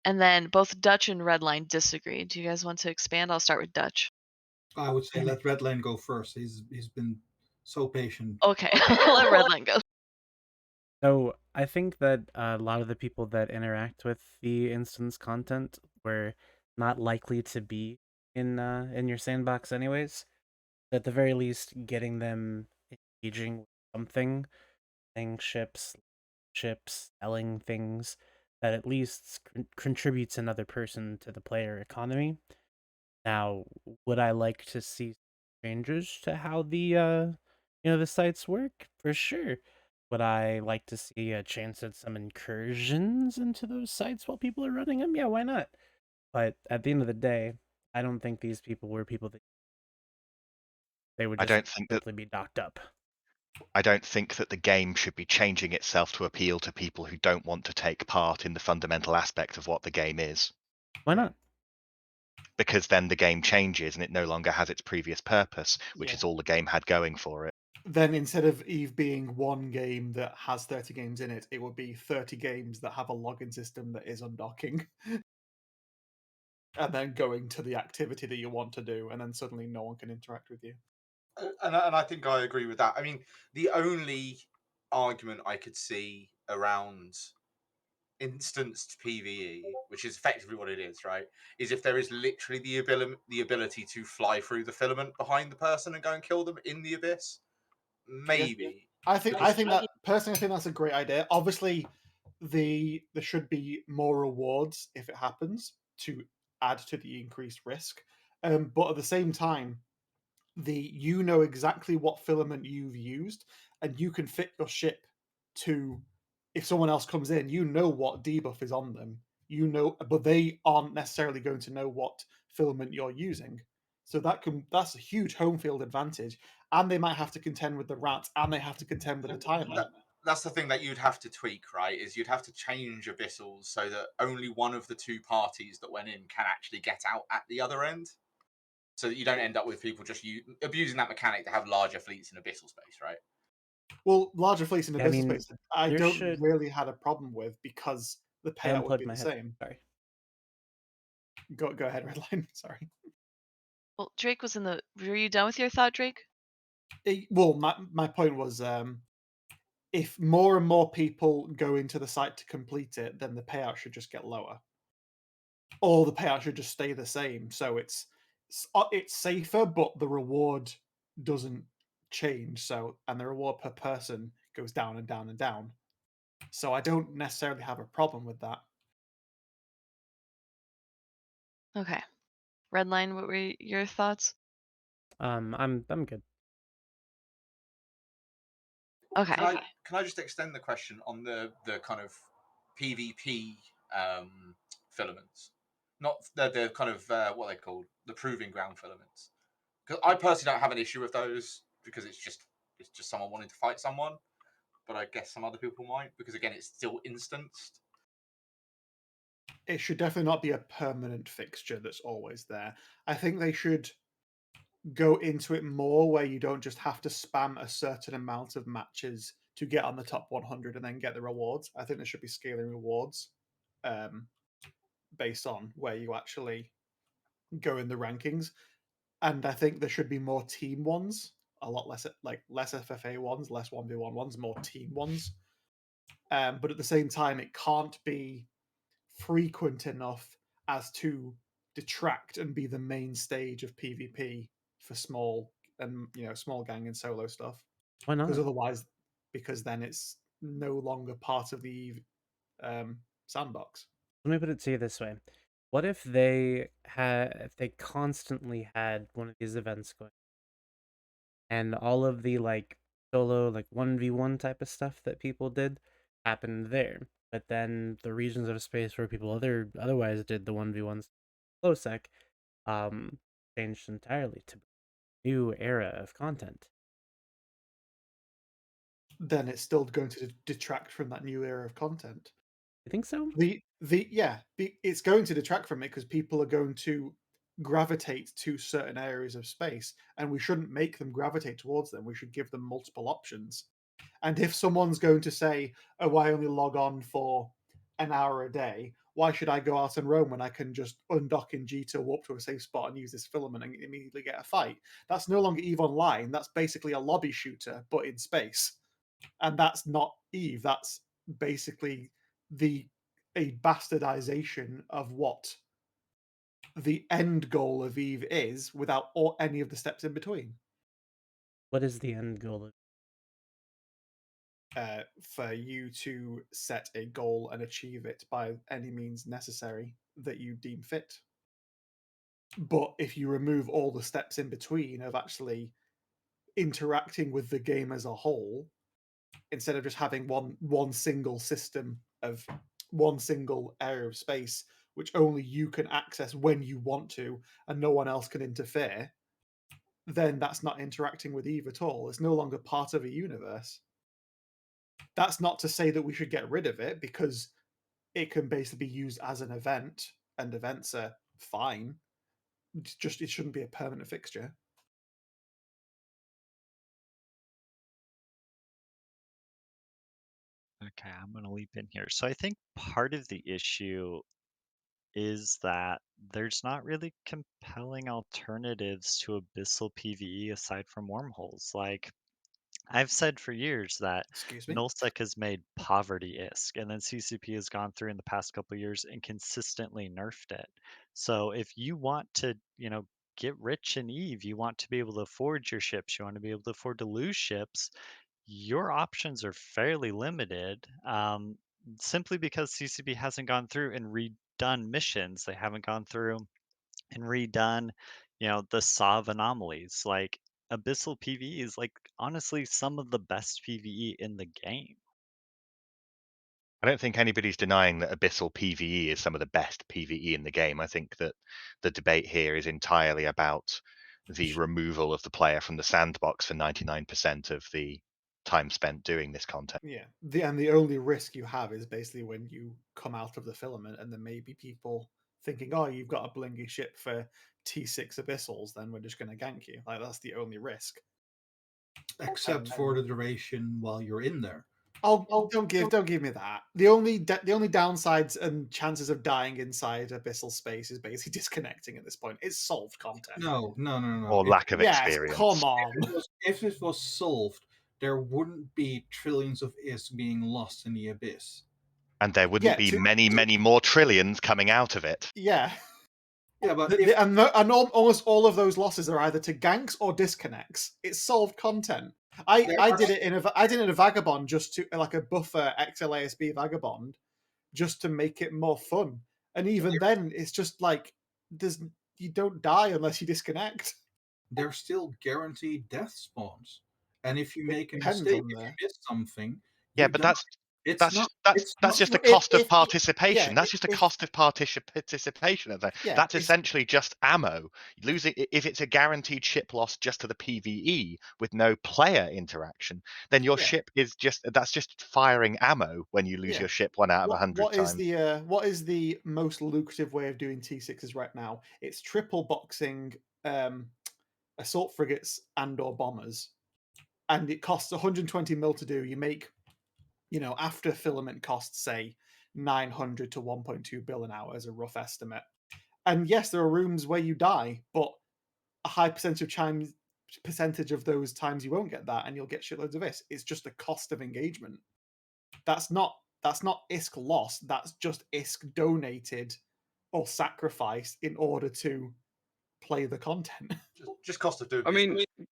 And then both Dutch and Redline disagree. Do you guys want to expand? I'll start with Dutch. I would say let Redline go first. He's been so patient. Okay, I'll let Redline go. So I think that a lot of the people that interact with the instance content were not likely to be in your sandbox anyways. At the very least, getting them engaging with something, playing ships, selling things that at least contributes another person to the player economy Now, would I like to see changes to how the the sites work? For sure. Would I like to see a chance at some incursions into those sites while people are running them? Yeah, why not? But at the end of the day, I don't think these people were people that they would I just don't think that simply be docked up. I don't think that the game should be changing itself to appeal to people who don't want to take part in the fundamental aspect of what the game is. Why not? Because then the game changes and it no longer has its previous purpose, which Yeah. is all the game had going for it. Then instead of Eve being one game that has 30 games in it, it would be 30 games that have a login system that is undocking. And then going to the activity that you want to do, and then suddenly no one can interact with you. And I think I agree with that. I mean, the only argument I could see around instanced PVE, which is effectively what it is, right, is if there is literally the ability to fly through the filament behind the person and go and kill them in the abyss. Maybe. I think that personally, I think that's a great idea. Obviously, there should be more rewards if it happens to add to the increased risk. But at the same time, you know exactly what filament you've used, and you can fit your ship to if someone else comes in, you know what debuff is on them. You know, but they aren't necessarily going to know what filament you're using. So that's a huge home field advantage. And they might have to contend with the rats, and they have to contend with the timer. That's the thing that you'd have to tweak, right? Is you'd have to change Abyssals so that only one of the two parties that went in can actually get out at the other end. So that you don't end up with people just abusing that mechanic to have larger fleets in Abyssal space, right? Well, larger fleets in Yeah, I Abyssal mean, space, I there don't should- really had a problem with because the I payout would unplugged be my the head. same. Sorry. Go ahead, Redline. Sorry. Well, Drake was in the. Were you done with your thought, Drake? Well, my point was, if more and more people go into the site to complete it, then the payout should just get lower, or the payout should just stay the same. So it's safer, but the reward doesn't change. So and the reward per person goes down and down and down. So I don't necessarily have a problem with that. Okay. Redline, what were your thoughts? I'm good. Okay. Can I just extend the question on the kind of PvP filaments, not the kind of what they called the proving ground filaments? Because I personally don't have an issue with those because it's just someone wanting to fight someone, but I guess some other people might because again it's still instanced. It should definitely not be a permanent fixture that's always there. I think they should go into it more where you don't just have to spam a certain amount of matches to get on the top 100 and then get the rewards. I think there should be scaling rewards based on where you actually go in the rankings. And I think there should be more team ones, a lot less less FFA ones, less 1v1 ones, more team ones. But at the same time, it can't be frequent enough as to detract and be the main stage of PvP for small and small gang and solo stuff. Why not? Because then it's no longer part of the sandbox. Let me put it to you this way: what if they constantly had one of these events going, and all of the solo 1v1 type of stuff that people did happened there, but then the regions of space where people otherwise did the 1v1s low sec changed entirely to a new era of content. Then it's still going to detract from that new era of content. You think so? It's going to detract from it because people are going to gravitate to certain areas of space, and we shouldn't make them gravitate towards them. We should give them multiple options. And if someone's going to say, "Oh, I only log on for an hour a day," why should I go out and roam when I can just undock in G2, walk to a safe spot, and use this filament and immediately get a fight? That's no longer EVE Online. That's basically a lobby shooter, but in space. And that's not EVE. That's basically a bastardization of what the end goal of EVE is without any of the steps in between. What is the end goal of For you to set a goal and achieve it by any means necessary that you deem fit. But if you remove all the steps in between of actually interacting with the game as a whole, instead of just having one single system of one single area of space which only you can access when you want to and no one else can interfere, then that's not interacting with Eve at all. It's no longer part of a universe. That's not to say that we should get rid of it, because it can basically be used as an event, and events are fine. It's just, it shouldn't be a permanent fixture. Okay, I'm going to leap in here. So I think part of the issue is that there's not really compelling alternatives to Abyssal PvE aside from wormholes. Like, I've said for years that Excuse me? nullsec has made poverty ISK, and then CCP has gone through in the past couple of years and consistently nerfed it. So if you want to, get rich in Eve, you want to be able to forge your ships, you want to be able to afford to lose ships, your options are fairly limited, simply because CCP hasn't gone through and redone missions. They haven't gone through and redone, the SOV anomalies. Like, Abyssal PvE is, like, honestly some of the best PvE in the game. I don't think anybody's denying that Abyssal PvE is some of the best PvE in the game. I think that the debate here is entirely about the removal of the player from the sandbox for 99% of the time spent doing this content. Yeah. The only risk you have is basically when you come out of the filament, and then maybe people thinking, oh, you've got a blingy ship for T6 Abyssals, then we're just going to gank you. Like, that's the only risk. Except for the duration while you're in there. Oh, don't give me that. The only downsides and chances of dying inside Abyssal space is basically disconnecting at this point. It's solved content. No. Or lack of Yes, experience. come on. If it was solved, there wouldn't be trillions of ISK being lost in the abyss. And there wouldn't be many more trillions coming out of it. Yeah. Yeah, but almost all of those losses are either to ganks or disconnects. It's solved content. I did it in a vagabond, just to like a buffer XLASB vagabond, just to make it more fun. And even then, it's just like you don't die unless you disconnect. There's still guaranteed death spawns, and if you make a depends mistake, on if the- you miss something, Yeah, you but don't- that's just a If- cost of if- participation. yeah, That's just a cost of participation. Yeah, That's essentially just ammo. Losing if it's a guaranteed ship loss just to the PVE with no player interaction, then your Yeah. ship is just firing ammo when you lose Yeah. your ship 1 out of 100 times. What is the most lucrative way of doing T6s right now? It's triple boxing assault frigates and/or bombers, and it costs 120 mil to do. You make, after filament costs, say 900 to 1.2 bill an hour as a rough estimate. And yes, there are rooms where you die, but a high percentage of those times you won't get that, and you'll get shitloads of this. It's just the cost of engagement. That's not ISK lost. That's just ISK donated or sacrificed in order to play the content. Just cost of doing I business. mean,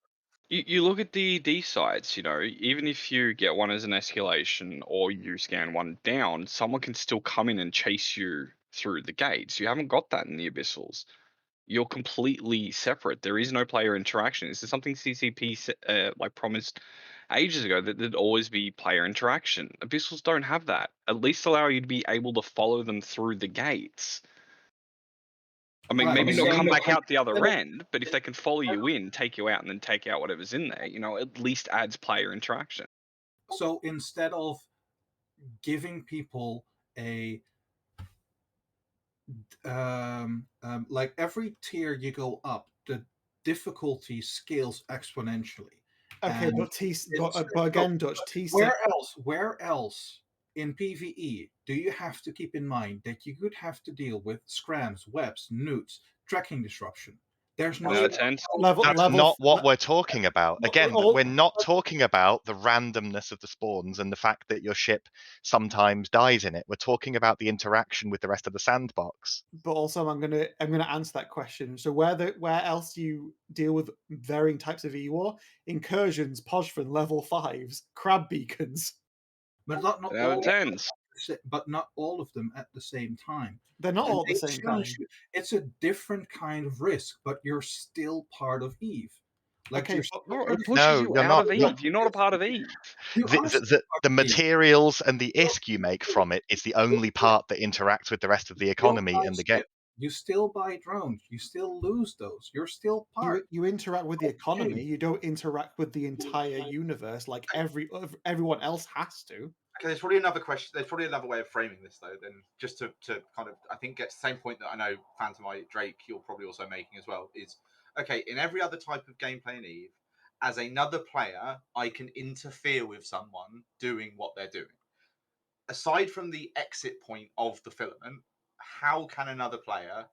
you look at the D sides, even if you get one as an escalation or you scan one down, someone can still come in and chase you through the gates. You haven't got that in the Abyssals. You're completely separate. There is no player interaction. This is something CCP promised ages ago, that there'd always be player interaction. Abyssals don't have that. At least allow you to be able to follow them through the gates. I mean, Right, maybe not so- come back out the other end, but if they can follow you in, take you out, and then take out whatever's in there, at least adds player interaction. So instead of giving people a like every tier you go up, the difficulty scales exponentially. Okay, And but again, Dutch, T6. Where else in PvE do you have to keep in mind that you could have to deal with scrams, webs, newts, tracking disruption? There's no That's not what we're talking about. Again, all- we're not talking about the randomness of the spawns and the fact that your ship sometimes dies in it. We're talking about the interaction with the rest of the sandbox. But also, I'm gonna answer that question. So where else do you deal with varying types of E-war? Incursions, Podfin, level 5s, crab beacons. But not how all it ends. but not all of them at the same time. They're not And all at the they same challenge time. you. It's a different kind of risk, but you're still part of Eve. Like Okay, you're but- still No, part it of pushes No, you you're out not. of You're, Eve. You're not a part of Eve. You are still the part of Eve. materials and the ISK you make from it is the only part that interacts with the rest of the You still economy buy and the game. shit. You still buy drones. You still lose those. You're still part. you interact with the economy. You don't interact with the entire universe like everyone else has to. Okay, there's probably another question. There's probably another way of framing this, though. Then just to kind of, I think, get to the same point that I know Phantomite Drake, you're probably also making as well. Is okay in every other type of gameplay in Eve, as another player, I can interfere with someone doing what they're doing. Aside from the exit point of the filament, how can another player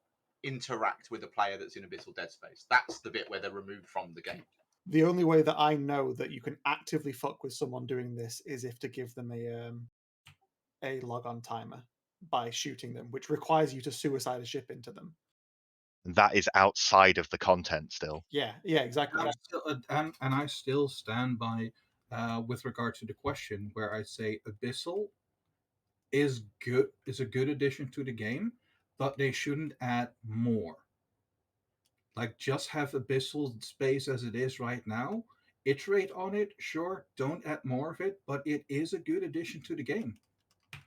interact with a player that's in Abyssal Dead Space? That's the bit where they're removed from the game. The only way that I know that you can actively fuck with someone doing this is if to give them a log-on timer by shooting them, which requires you to suicide a ship into them. That is outside of the content still. Yeah, exactly. I'm still, and I still stand by with regard to the question where I say Abyssal is good, is a good addition to the game, but they shouldn't add more. Like just have Abyssal space as it is right now. Iterate on it, sure. Don't add more of it, but it is a good addition to the game.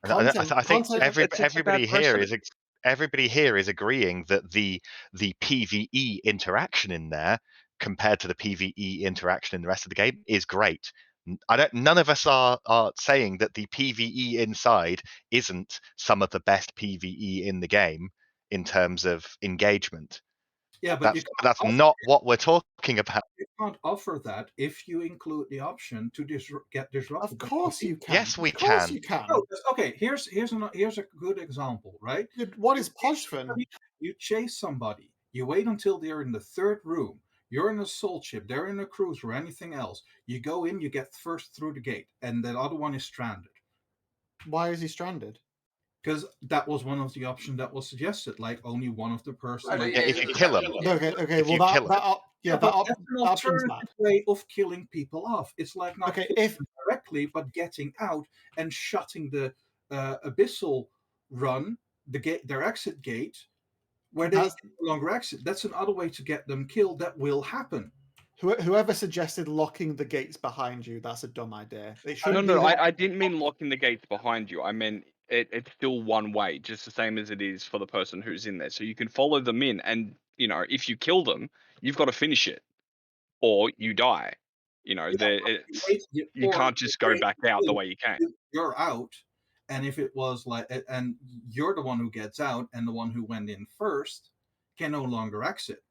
I think It sets a bad everybody here is agreeing that the PvE interaction in there compared to the PvE interaction in the rest of the game is great. None of us are saying that the PvE inside isn't some of the best PvE in the game in terms of engagement. Yeah, but that's not what we're talking about. You can't offer that if you include the option to get disrupted. Of course you can. Yes, we of course can. you can. No, okay, here's a good example, right? What is Poshfin? You chase somebody. You wait until they're in the third room. You're in a soul ship. They're in a cruiser or anything else. You go in. You get first through the gate, and the other one is stranded. Why is he stranded? Because that was one of the options that was suggested. Like only one of the person. Yeah, if you kill them. Okay. If Well, that's an option's alternative bad. way of killing people off. It's like not Okay, killing them directly, but getting out and shutting the Abyssal run, their exit gate, where they no longer exit. That's another way to get them killed. That will happen. Whoever suggested locking the gates behind you, that's a dumb idea. No, I didn't mean locking the gates behind you. I meant it's still one way, just the same as it is for the person who's in there. So you can follow them in, and if you kill them, you've got to finish it, or you die. You can't just go back out the way you came. You're out, and if it was and you're the one who gets out, and the one who went in first can no longer exit.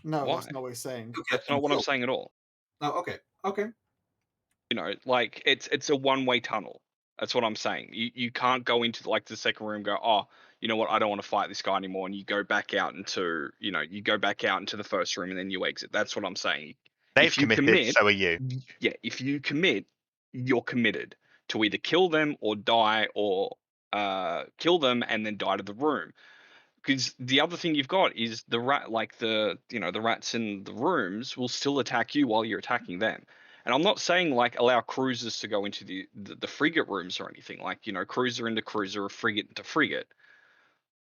No, that's not what he's saying. That's not what I'm saying at all. Oh, okay. It's a one-way tunnel. That's what I'm saying. You can't go into the second room and go, oh, you know what, I don't want to fight this guy anymore, and you go back out into the first room and then you exit. That's what I'm saying. They've committed, so are you. Yeah, if you commit, you're committed to either kill them or die, or kill them and then die to the room. Because the other thing you've got is the rat, the rats in the rooms will still attack you while you're attacking them. And I'm not saying allow cruisers to go into the frigate rooms or anything, cruiser into cruiser or frigate into frigate.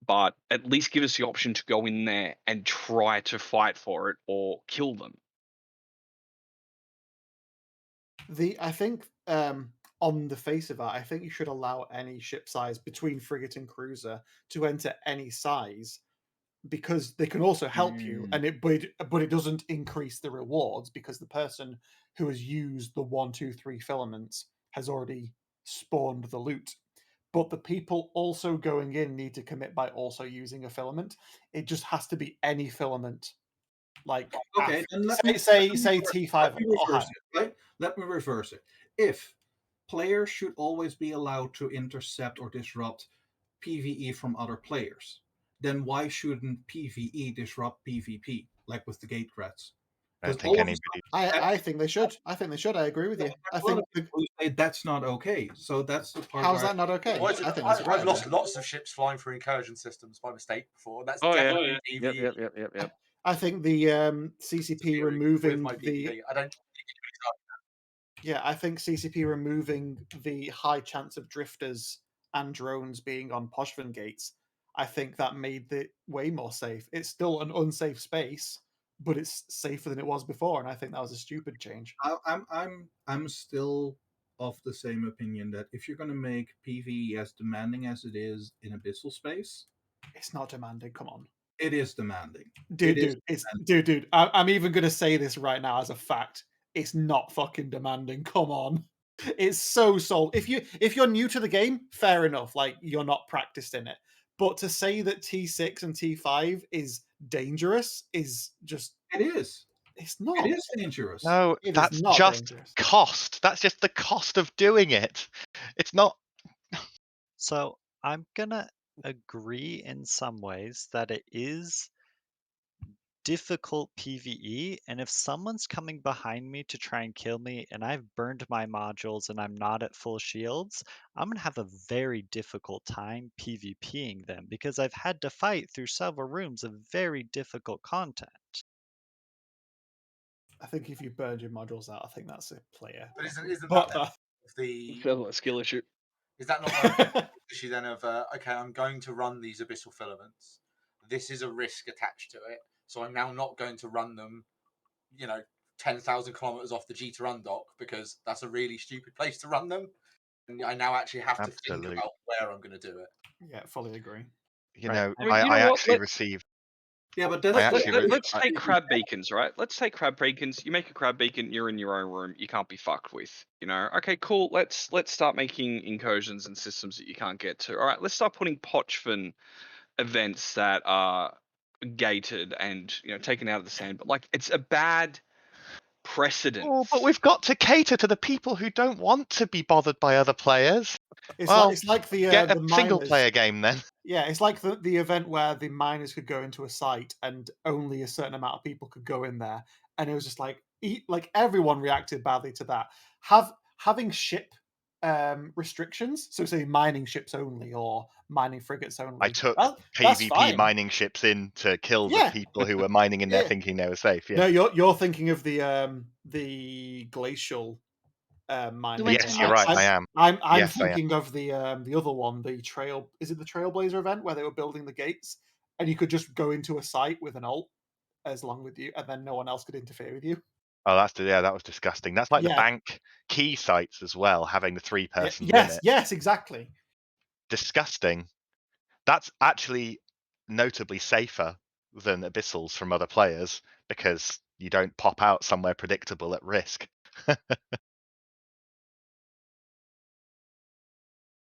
But at least give us the option to go in there and try to fight for it or kill them. I think on the face of it, I think you should allow any ship size between frigate and cruiser to enter any size, because they can also help you, but it doesn't increase the rewards, because the person who has used the 1, 2, 3 filaments has already spawned the loot. But the people also going in need to commit by also using a filament. It just has to be any filament. Okay, say T5 right? Let me reverse it. If players should always be allowed to intercept or disrupt PvE from other players, then why shouldn't PvE disrupt PvP, like with the gate rats? I don't think anybody. I think they should. I agree with you. I think people say that's not okay. So that's the part. How's that not okay? I've lost lots of ships flying through incursion systems by mistake before. That's definitely PvE. Yep. I think the CCP removing the. I don't. Yeah, I think CCP removing the high chance of drifters and drones being on Poshvin gates, I think that made it way more safe. It's still an unsafe space, but it's safer than it was before, and I think that was a stupid change. I'm still of the same opinion that if you're going to make PvE as demanding as it is in Abyssal space, It's not demanding. Come on, it is demanding. dude. Dude. I'm even gonna say this right now as a fact. It's not fucking demanding. Come on. It's so soul. If you're new to the game, fair enough. Like, you're not practiced in it. But to say that T6 and T5 is dangerous is just. It is. It's not. It is dangerous. No, It is that's not just dangerous. cost. That's just the cost of doing it. It's not. So I'm gonna agree in some ways that it is difficult PvE, and if someone's coming behind me to try and kill me and I've burned my modules and I'm not at full shields, I'm gonna have a very difficult time PvPing them because I've had to fight through several rooms of very difficult content. I think if you burned your modules out, I think that's a player. But isn't But, that the Feels like a skill issue. is that not the issue then of okay, I'm going to run these abyssal filaments. This is a risk attached to it, so I'm now not going to run them, 10,000 kilometers off the G to run dock because that's a really stupid place to run them. And I now actually have to think Absolutely. about where I'm going to do it. yeah, fully agree. You Right. know, I mean, you know I what? actually received. Yeah, but I that's actually Let's take crab beacons, right? Let's take crab beacons. You make a crab beacon, you're in your own room. You can't be fucked with. Okay, cool. Let's start making incursions and systems that you can't get to. All right, let's start putting Pochvin events that are gated and taken out of the sand. But like, it's a bad precedent. Oh, but we've got to cater to the people who don't want to be bothered by other players. It's like the Get a the single miners. player game then. Yeah, it's like the event where the miners could go into a site and only a certain amount of people could go in there, and it was just like everyone reacted badly to that. Having ship restrictions, so say mining ships only or mining frigates only. I took that's PvP fine. mining ships in to kill the Yeah. people who were mining in there Yeah. thinking they were safe. Yeah. No, you're thinking of the glacial mining. went Yes, to you're right. Nyx. I am. I'm Yes, I am. thinking of the other one, the trail. Is it the Trailblazer event where they were building the gates, and you could just go into a site with an ult as long with you, and then no one else could interfere with you. Oh, that was disgusting. That's like the Yeah. bank key sites as well, having the 3-person limit. Yes, exactly. Disgusting. That's actually notably safer than Abyssals from other players because you don't pop out somewhere predictable at risk.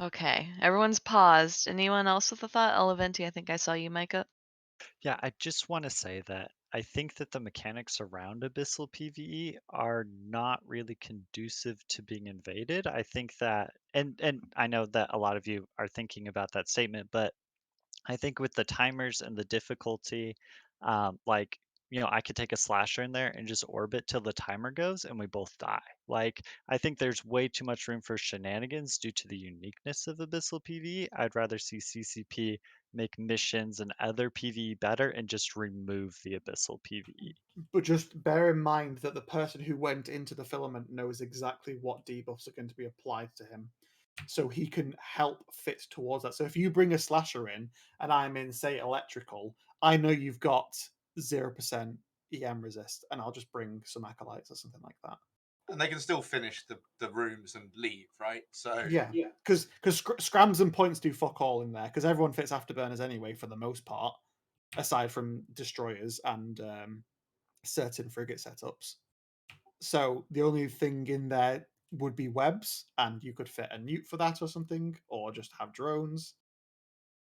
Okay, everyone's paused. Anyone else with a thought? Eleventi, I think I saw you mic up. Yeah, I just want to say that I think that the mechanics around Abyssal PvE are not really conducive to being invaded. I think that, and I know that a lot of you are thinking about that statement, but I think with the timers and the difficulty, like, I could take a slasher in there and just orbit till the timer goes and we both die. Like, I think there's way too much room for shenanigans due to the uniqueness of Abyssal PvE. I'd rather see CCP make missions and other PvE better and just remove the Abyssal PvE. But just bear in mind that the person who went into the filament knows exactly what debuffs are going to be applied to him, so he can help fit towards that. So if you bring a slasher in and I'm in, say, electrical, I know you've got 0% EM resist, and I'll just bring some acolytes or something like that. And they can still finish the rooms and leave, right? So Yeah, because scrams and points do fuck all in there, because everyone fits afterburners anyway for the most part, aside from destroyers and certain frigate setups. So the only thing in there would be webs, and you could fit a newt for that or something, or just have drones.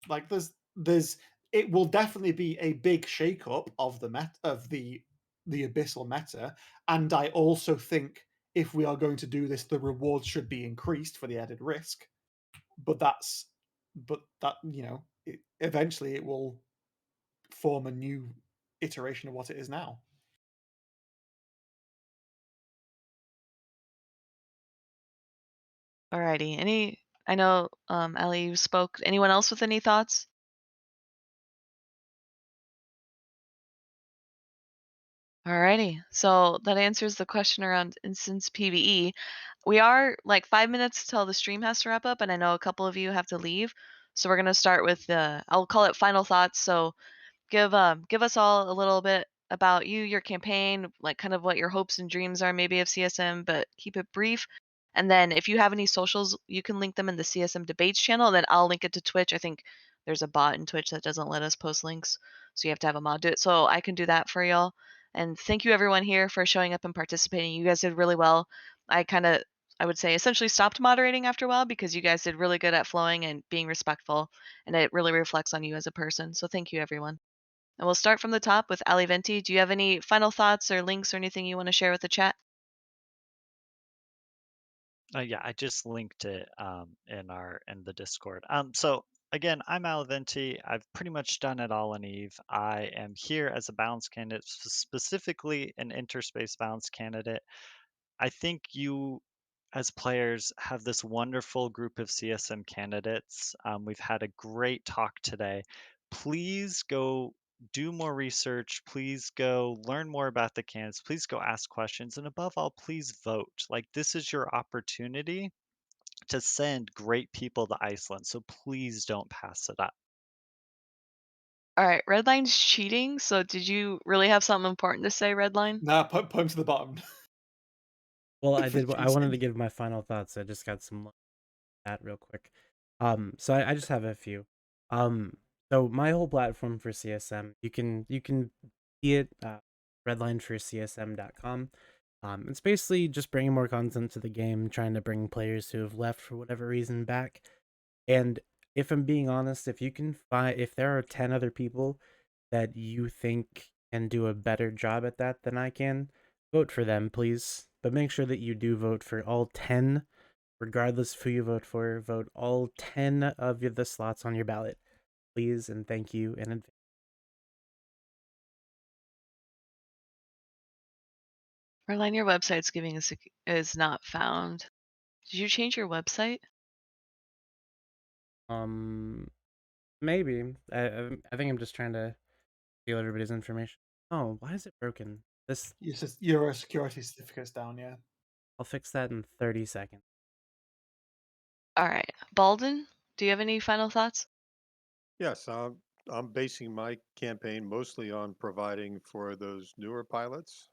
Like there's it will definitely be a big shake-up of the abyssal meta, and I also think if we are going to do this, the rewards should be increased for the added risk. But that eventually it will form a new iteration of what it is now. Alrighty. I know, Ali, you spoke. Anyone else with any thoughts? Alrighty, so that answers the question around instance PvE. We are like 5 minutes till the stream has to wrap up, and I know a couple of you have to leave. So we're gonna start with I'll call it final thoughts. So give us all a little bit about you, your campaign, like kind of what your hopes and dreams are maybe of CSM, but keep it brief. And then if you have any socials, you can link them in the CSM Debates channel. Then I'll link it to Twitch. I think there's a bot in Twitch that doesn't let us post links, so you have to have a mod do it. So I can do that for y'all. And thank you everyone here for showing up and participating. You guys did really well. I would say essentially stopped moderating after a while because you guys did really good at flowing and being respectful, and it really reflects on you as a person. So thank you everyone. And we'll start from the top with Ali Venti. Do you have any final thoughts or links or anything you want to share with the chat? Yeah, I just linked it in the Discord. So again, I'm Alaventi. I've pretty much done it all in Eve. I am here as a balance candidate, specifically an interspace balance candidate. I think you, as players, have this wonderful group of CSM candidates. We've had a great talk today. Please go do more research. Please go learn more about the candidates. Please go ask questions. And above all, please vote. Like, this is your opportunity to send great people to Iceland. So please don't pass it up. All right, Redline's cheating. So did you really have something important to say, Redline? Nah, put him to the bottom. Well, I For did. I wanted to cheating. give my final thoughts. I just got some that real quick. So I just have a few. So my whole platform for CSM, you can see it redlineforcsm.com. It's basically just bringing more content to the game, trying to bring players who have left for whatever reason back. And if I'm being honest, if there are 10 other people that you think can do a better job at that than I can, vote for them, please. But make sure that you do vote for all 10, regardless of who you vote for. Vote all 10 of the slots on your ballot, please, and thank you in advance. Redline, your website's giving us is not found. Did you change your website? Maybe. I think I'm just trying to steal everybody's information. Oh, why is it broken? Your security certificate's down, yeah. I'll fix that in 30 seconds. All right, Balden, do you have any final thoughts? Yes, I'm basing my campaign mostly on providing for those newer pilots,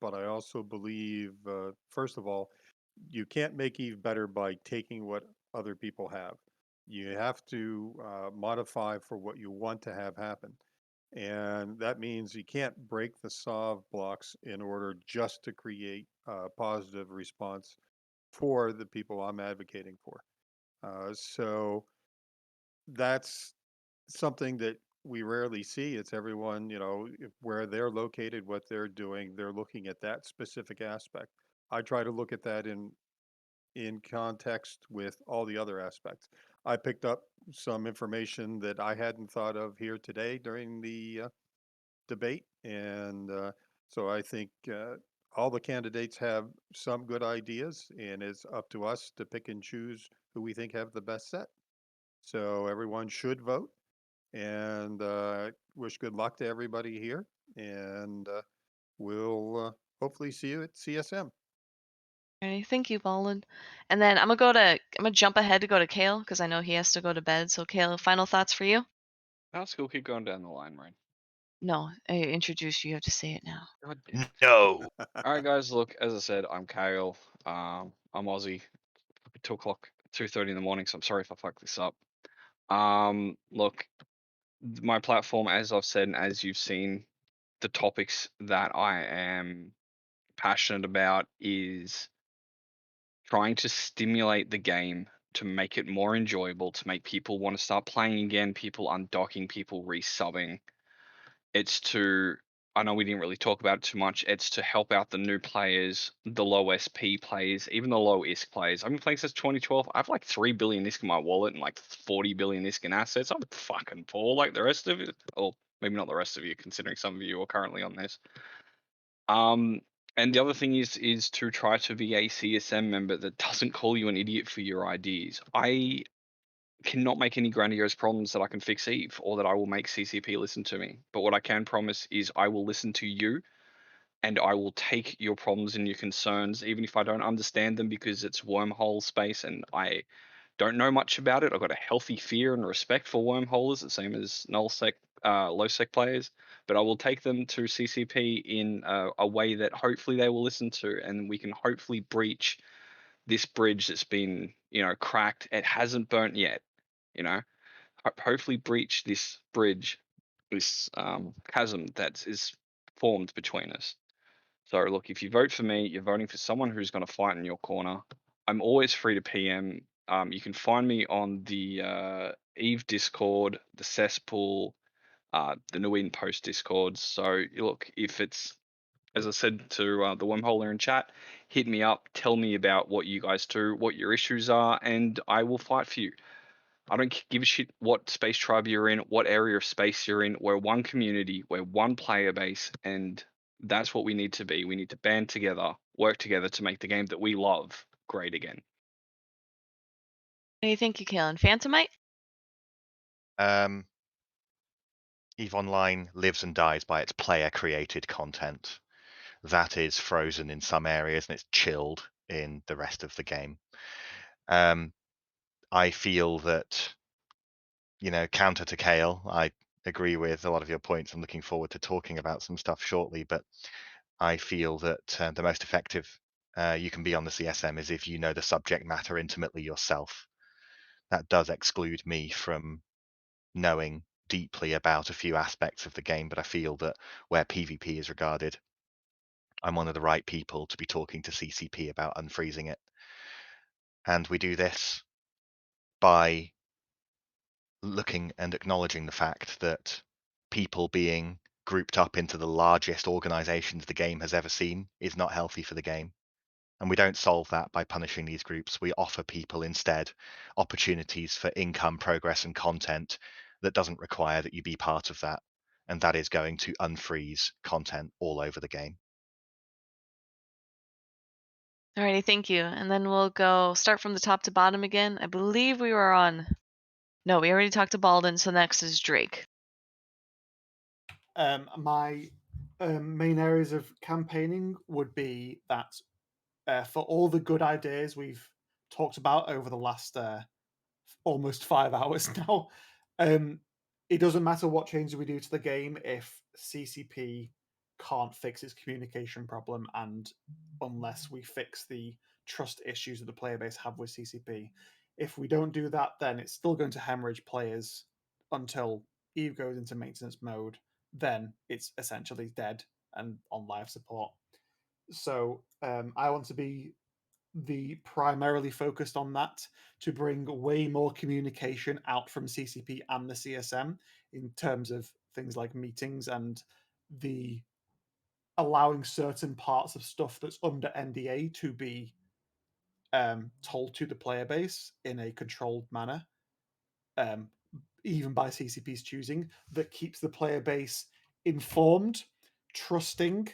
but I also believe, first of all, you can't make Eve better by taking what other people have. You have to modify for what you want to have happen. And that means you can't break the solve blocks in order just to create a positive response for the people I'm advocating for. So that's something that we rarely see. It's everyone, where they're located, what they're doing, they're looking at that specific aspect. I try to look at that in context with all the other aspects. I picked up some information that I hadn't thought of here today during the debate, and so I think all the candidates have some good ideas, and it's up to us to pick and choose who we think have the best set. So everyone should vote, and wish good luck to everybody here, and we'll hopefully see you at CSM. Okay, thank you, Balden. And then I'm gonna jump ahead to go to Kale because I know he has to go to bed. So Kale, final thoughts for you? That's cool. Keep going down the line, right? No, I introduced you. You have to say it now. God damn it. No. All right, guys. Look, as I said, I'm Kale. I'm Aussie. 2 o'clock, 2:30 in the morning. So I'm sorry if I fuck this up. Look, my platform, as I've said and as you've seen, the topics that I am passionate about is trying to stimulate the game to make it more enjoyable, to make people want to start playing again, people undocking, people resubbing. It's to, I know we didn't really talk about it too much, it's to help out the new players, the low SP players, even the low ISK players. I've been playing since 2012. I have like 3 billion ISK in my wallet and like 40 billion ISK in assets. I'm fucking poor like the rest of you. Or maybe not the rest of you, considering some of you are currently on this. And the other thing is to try to be a CSM member that doesn't call you an idiot for your IDs. I cannot make any grandiose problems that I can fix Eve or that I will make CCP listen to me. But what I can promise is I will listen to you and I will take your problems and your concerns, even if I don't understand them, because it's wormhole space and I don't know much about it. I've got a healthy fear and respect for wormholers, the same as null sec, low sec players. But I will take them to CCP in a way that hopefully they will listen to, and we can hopefully breach this bridge that's been, cracked. It hasn't burnt yet, you know. Hopefully breach this bridge, this chasm that is formed between us. So look, if you vote for me, you're voting for someone who's going to fight in your corner. I'm always free to PM. You can find me on the Eve Discord, the Cesspool, the New Eden Post Discord. So look, if it's, as I said to the wormholer in chat, hit me up, tell me about what you guys do, what your issues are, and I will fight for you. I don't give a shit what space tribe you're in, what area of space you're in. We're one community, we're one player base, and that's what we need to be. We need to band together, work together to make the game that we love great again. What do you think, Kalen? Phantomite? EVE Online lives and dies by its player-created content. That is frozen in some areas and it's chilled in the rest of the game. I feel that, counter to Kale, I agree with a lot of your points. I'm looking forward to talking about some stuff shortly, but I feel that the most effective you can be on the CSM is if you know the subject matter intimately yourself. That does exclude me from knowing deeply about a few aspects of the game, but I feel that where PvP is regarded, I'm one of the right people to be talking to CCP about unfreezing it. And we do this by looking and acknowledging the fact that people being grouped up into the largest organizations the game has ever seen is not healthy for the game. And we don't solve that by punishing these groups. We offer people instead opportunities for income, progress, and content that doesn't require that you be part of that. And that is going to unfreeze content all over the game. Alrighty, thank you. And then we'll go start from the top to bottom again. I believe we were on. No, we already talked to Baldwin, so next is Drake. My main areas of campaigning would be that for all the good ideas we've talked about over the last almost 5 hours now, it doesn't matter what changes we do to the game if CCP can't fix its communication problem, and unless we fix the trust issues that the player base have with CCP. If we don't do that, then it's still going to hemorrhage players until Eve goes into maintenance mode. Then it's essentially dead and on life support. So I want to be primarily focused on that to bring way more communication out from CCP and the CSM in terms of things like meetings and the allowing certain parts of stuff that's under NDA to be told to the player base in a controlled manner, even by CCP's choosing, that keeps the player base informed, trusting,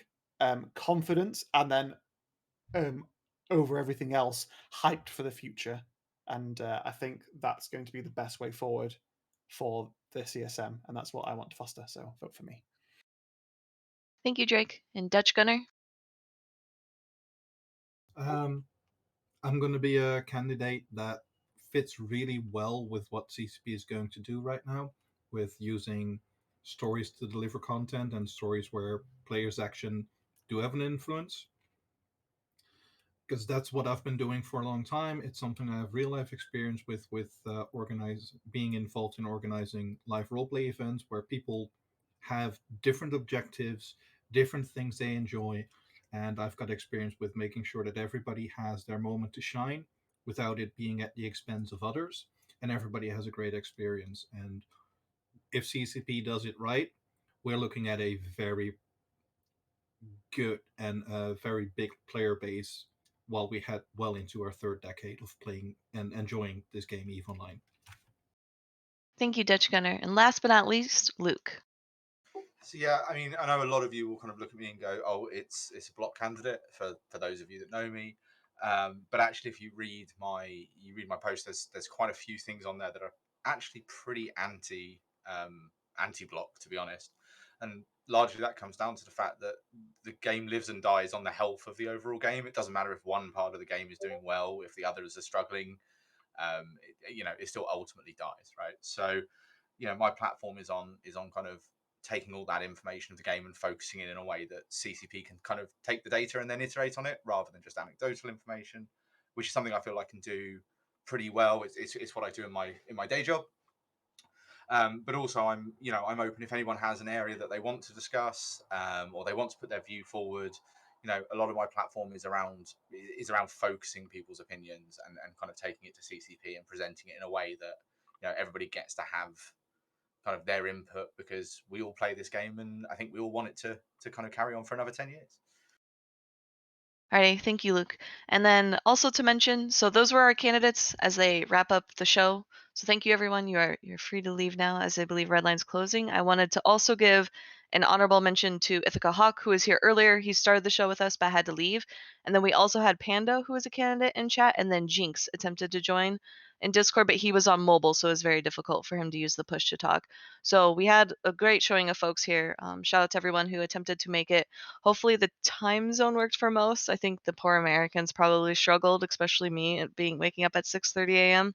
confident, and then over everything else, hyped for the future. And I think that's going to be the best way forward for the CSM, and that's what I want to foster. So vote for me. Thank you, Drake. And Dutch Gunner? I'm going to be a candidate that fits really well with what CCP is going to do right now, with using stories to deliver content and stories where players' action do have an influence. Because that's what I've been doing for a long time. It's something I have real life experience with being involved in organizing live roleplay events where people have different objectives, different things they enjoy, and I've got experience with making sure that everybody has their moment to shine without it being at the expense of others, and everybody has a great experience. And if CCP does it right, we're looking at a very good and a very big player base while we head well into our third decade of playing and enjoying this game EVE Online. Thank you, Dutch Gunner. And last but not least, Luke. So yeah, I mean, I know a lot of you will kind of look at me and go, "Oh, it's a block candidate." For those of you that know me, but actually, if you read my post, there's quite a few things on there that are actually pretty anti block, to be honest. and largely that comes down to the fact that the game lives and dies on the health of the overall game. It doesn't matter if one part of the game is doing well, if the others are struggling. It still ultimately dies, right? So, my platform is on kind of taking all that information of the game and focusing it in a way that CCP can kind of take the data and then iterate on it rather than just anecdotal information, which is something I feel I can do pretty well. It's what I do in my day job. But also, I'm open if anyone has an area that they want to discuss, or they want to put their view forward. A lot of my platform is around focusing people's opinions and kind of taking it to CCP and presenting it in a way that everybody gets to have kind of their input, because we all play this game and I think we all want it to kind of carry on for another 10 years. Alrighty, thank you, Luke. And then also to mention, so those were our candidates as they wrap up the show. So thank you, everyone. You're free to leave now, as I believe Redline's closing. I wanted to also give an honorable mention to Ithaca Hawk, who was here earlier. He started the show with us, but had to leave. And then we also had Panda, who was a candidate in chat, and then Jinx attempted to join in Discord, but he was on mobile, so it was very difficult for him to use the push to talk. So we had a great showing of folks here. Shout out to everyone who attempted to make it. Hopefully the time zone worked for most. I think the poor Americans probably struggled, especially me waking up at 6:30 a.m.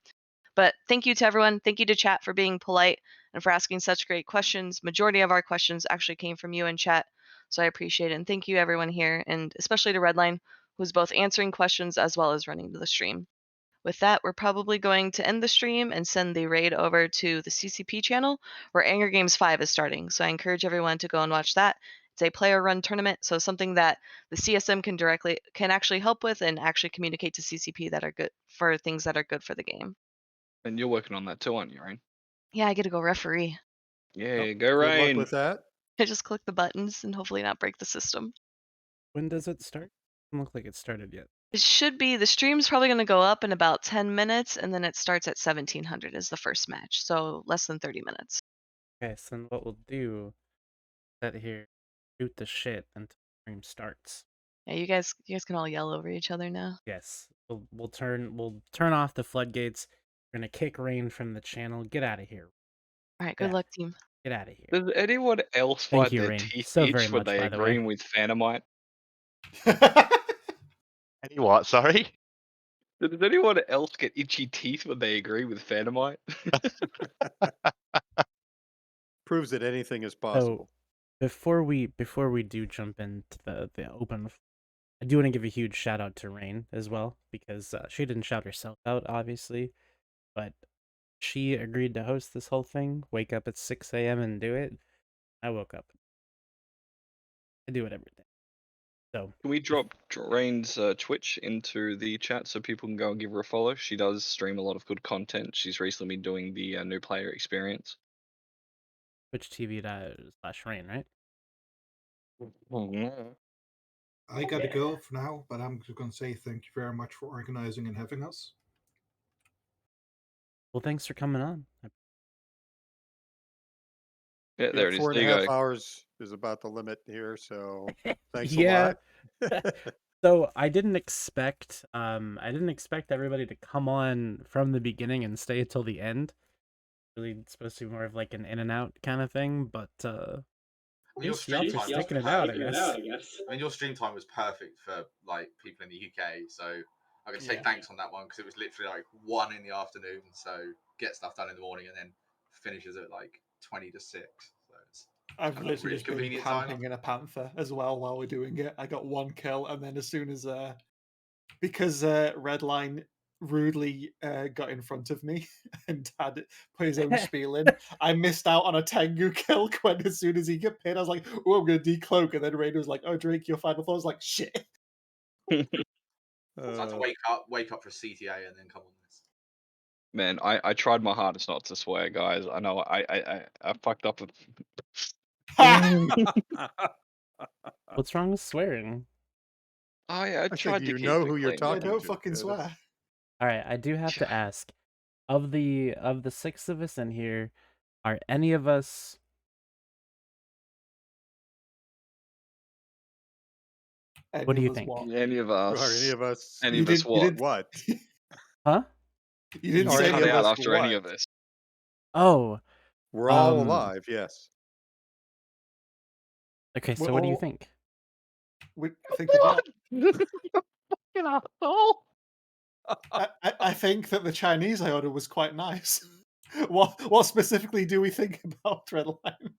But thank you to everyone. Thank you to chat for being polite and for asking such great questions. Majority of our questions actually came from you in chat, so I appreciate it. And thank you everyone here, and especially to Redline, who's both answering questions as well as running the stream. With that, we're probably going to end the stream and send the raid over to the CCP channel, where Anger Games 5 is starting. So I encourage everyone to go and watch that. It's a player-run tournament, so something that the CSM can actually help with and actually communicate to CCP that are good for things that are good for the game. And you're working on that too, aren't you, Rain? Yeah, I get to go referee. Yeah, go Good luck Rain. with that. I just click the buttons and hopefully not break the system. When does it start? Doesn't look like it started yet. It should be, the stream's probably going to go up in about 10 minutes, and then it starts at 1700 is the first match, so less than 30 minutes. Okay, so then what we'll do, set here, shoot the shit until the stream starts. Yeah, you guys can all yell over each other now. Yes, we'll turn off the floodgates. We're gonna kick Rain from the channel. Get out of here. All right, good luck, team. Get out of here. Does anyone else Thank find you, their Rain, teeth so very itch when much, they by the way. agreeing with Phantomite? Any what? Sorry. Does anyone else get itchy teeth when they agree with Phantomite? Proves that anything is So possible. before we do jump into the open, I do want to give a huge shout out to Rain as well, because she didn't shout herself out, obviously, but she agreed to host this whole thing. Wake up at 6 a.m. and do it. I woke up. I do it every day. So Can we drop Rain's Twitch into the chat so people can go and give her a follow? She does stream a lot of good content. She's recently been doing the new player experience. Twitch TV.com/Rain, right? I gotta go for now, but I'm just gonna say thank you very much for organizing and having us. Well, thanks for coming on. Yeah, there it is. There you 4.5 go. hours is about the limit here, so thanks Yeah. a lot. So I didn't expect everybody to come on from the beginning and stay until the end. Really, it's supposed to be more of like an in and out kind of thing, but Your stream time sticking it out, I guess. I mean, your stream time was perfect for like people in the UK, so I can say Yeah. thanks on that one, because it was literally like 1 in the afternoon, so get stuff done in the morning and then finishes at like 20 to 6. So it's I've kind of literally really just been convenient camping time. in a panther as well while we're doing it. I got 1 kill, and then as soon as because Redline rudely got in front of me and had put his own spiel in, I missed out on a Tengu kill when as soon as he got pinned, I was like, oh, I'm going to decloak. And then Rainer was like, oh, Drake, your final thought. I was like, shit. So I had to wake up for CTA and then come on this. Man, I tried my hardest not to swear, guys. I know I fucked up with. What's wrong with swearing? Oh yeah, I I tried think to you keep know it who you're clean. talking don't to. fucking Yeah, swear. All right, I do have to ask, of the 6 of us in here, are any of us what do you think? Any of us? Are any of us? Any of us what? What? Huh? You didn't You say cut any of out us after any what? of this. Oh, We're all alive, yes. Okay, so We're what do you all- think? Think of what? Fucking asshole. I think that the Chinese I ordered was quite nice. What specifically do we think about Redline?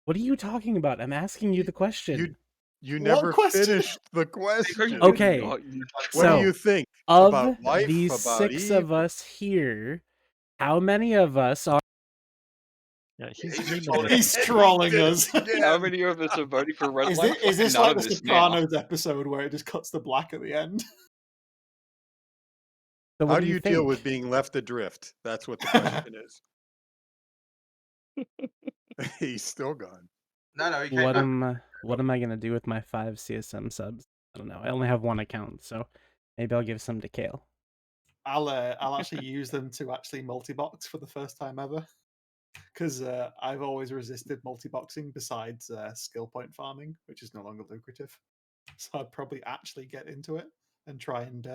What are you talking about? I'm asking you the question. You What never question? finished the question. Okay, What so do you think of about life? the About 6 Eve? of us here, how many of us are? Yeah, he's He's trolling us. How many of us are voting for Red Is Line? this Fucking like none the of us now. Sopranos episode where it just cuts to black at the end? So what How do you deal think? with being left adrift? That's what the question is. He's still gone. No, he came What back. am I gonna do with my 5 CSM subs? I don't know. I only have one account, so maybe I'll give some to Kale. I'll actually use them to actually multi-box for the first time ever, because I've always resisted multi-boxing besides skill point farming, which is no longer lucrative. So I'd probably actually get into it and try and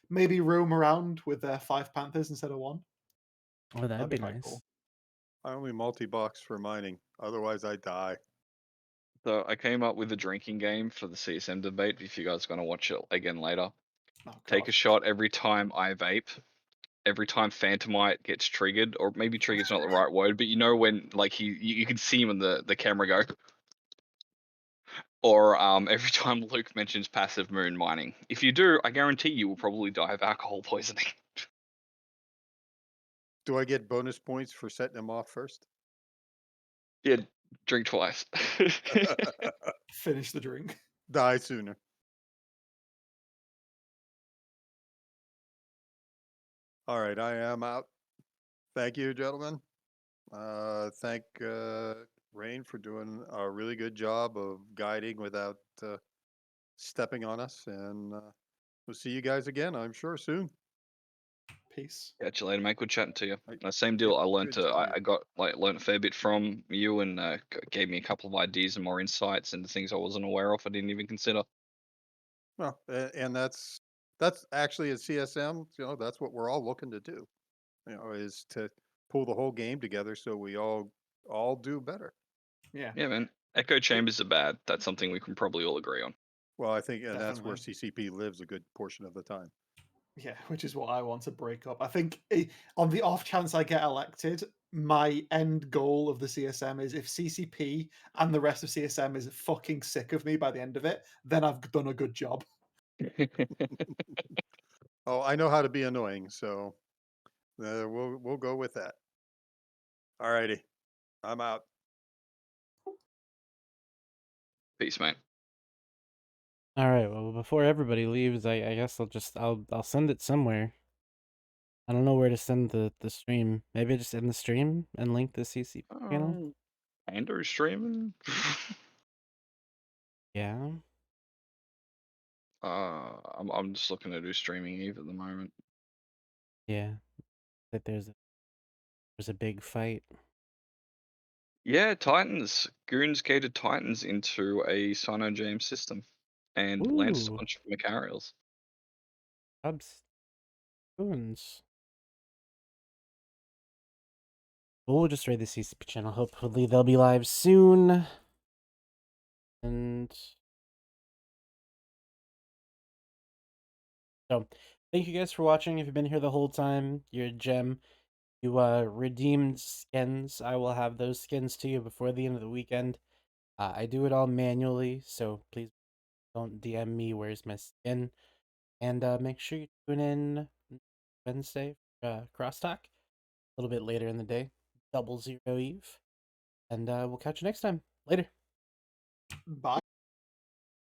maybe roam around with 5 Panthers instead of 1. Oh, that'd be quite nice. cool. I only multi-box for mining. Otherwise, I die. So I came up with a drinking game for the CSM debate. If you guys are going to watch it again later, take a shot every time I vape. Every time Phantomite gets triggered, or maybe trigger's not the right word, but you know when like you can see him in the camera go. Or every time Luke mentions passive moon mining. If you do, I guarantee you will probably die of alcohol poisoning. Do I get bonus points for setting him off first? Yeah, drink twice. Finish the drink. Die sooner. All right, I am out. Thank you, gentlemen. Thank Rain for doing a really good job of guiding without stepping on us, and we'll see you guys again, I'm sure, soon. Peace. Catch you later, mate. Good chatting to you. Same deal. I learned I got learned a fair bit from you, and gave me a couple of ideas and more insights into things I wasn't aware of. I didn't even consider. Well, and that's actually at CSM. You know, that's what we're all looking to do. You know, is to pull the whole game together so we all do better. Yeah. Yeah, man. Echo chambers are bad. That's something we can probably all agree on. Well, I think, and that's where Definitely. CCP lives a good portion of the time. Yeah, which is what I want to break up. I think on the off chance I get elected, my end goal of the CSM is if CCP and the rest of CSM is fucking sick of me by the end of it, then I've done a good job. Oh, I know how to be annoying, so we'll go with that. All righty, I'm out. Peace, mate. All right. Well, before everybody leaves, I guess I'll send it somewhere. I don't know where to send the stream. Maybe just end the stream and link the CCP channel. Andrew streaming. Yeah. I'm just looking to do streaming Eve at the moment. Yeah. That there's a big fight. Yeah, Titans. Goons gated Titans into a Sinojam system and landed a Ooh. bunch of Macarials. Subs. Spoons. We'll just raid the CCP channel. Hopefully they'll be live soon. And so, thank you guys for watching. If you've been here the whole time, you're a gem. You redeemed skins. I will have those skins to you before the end of the weekend. I do it all manually, so please don't DM me where's my skin. And make sure you tune in Wednesday, crosstalk, a little bit later in the day, 00 Eve. And we'll catch you next time. Later. Bye.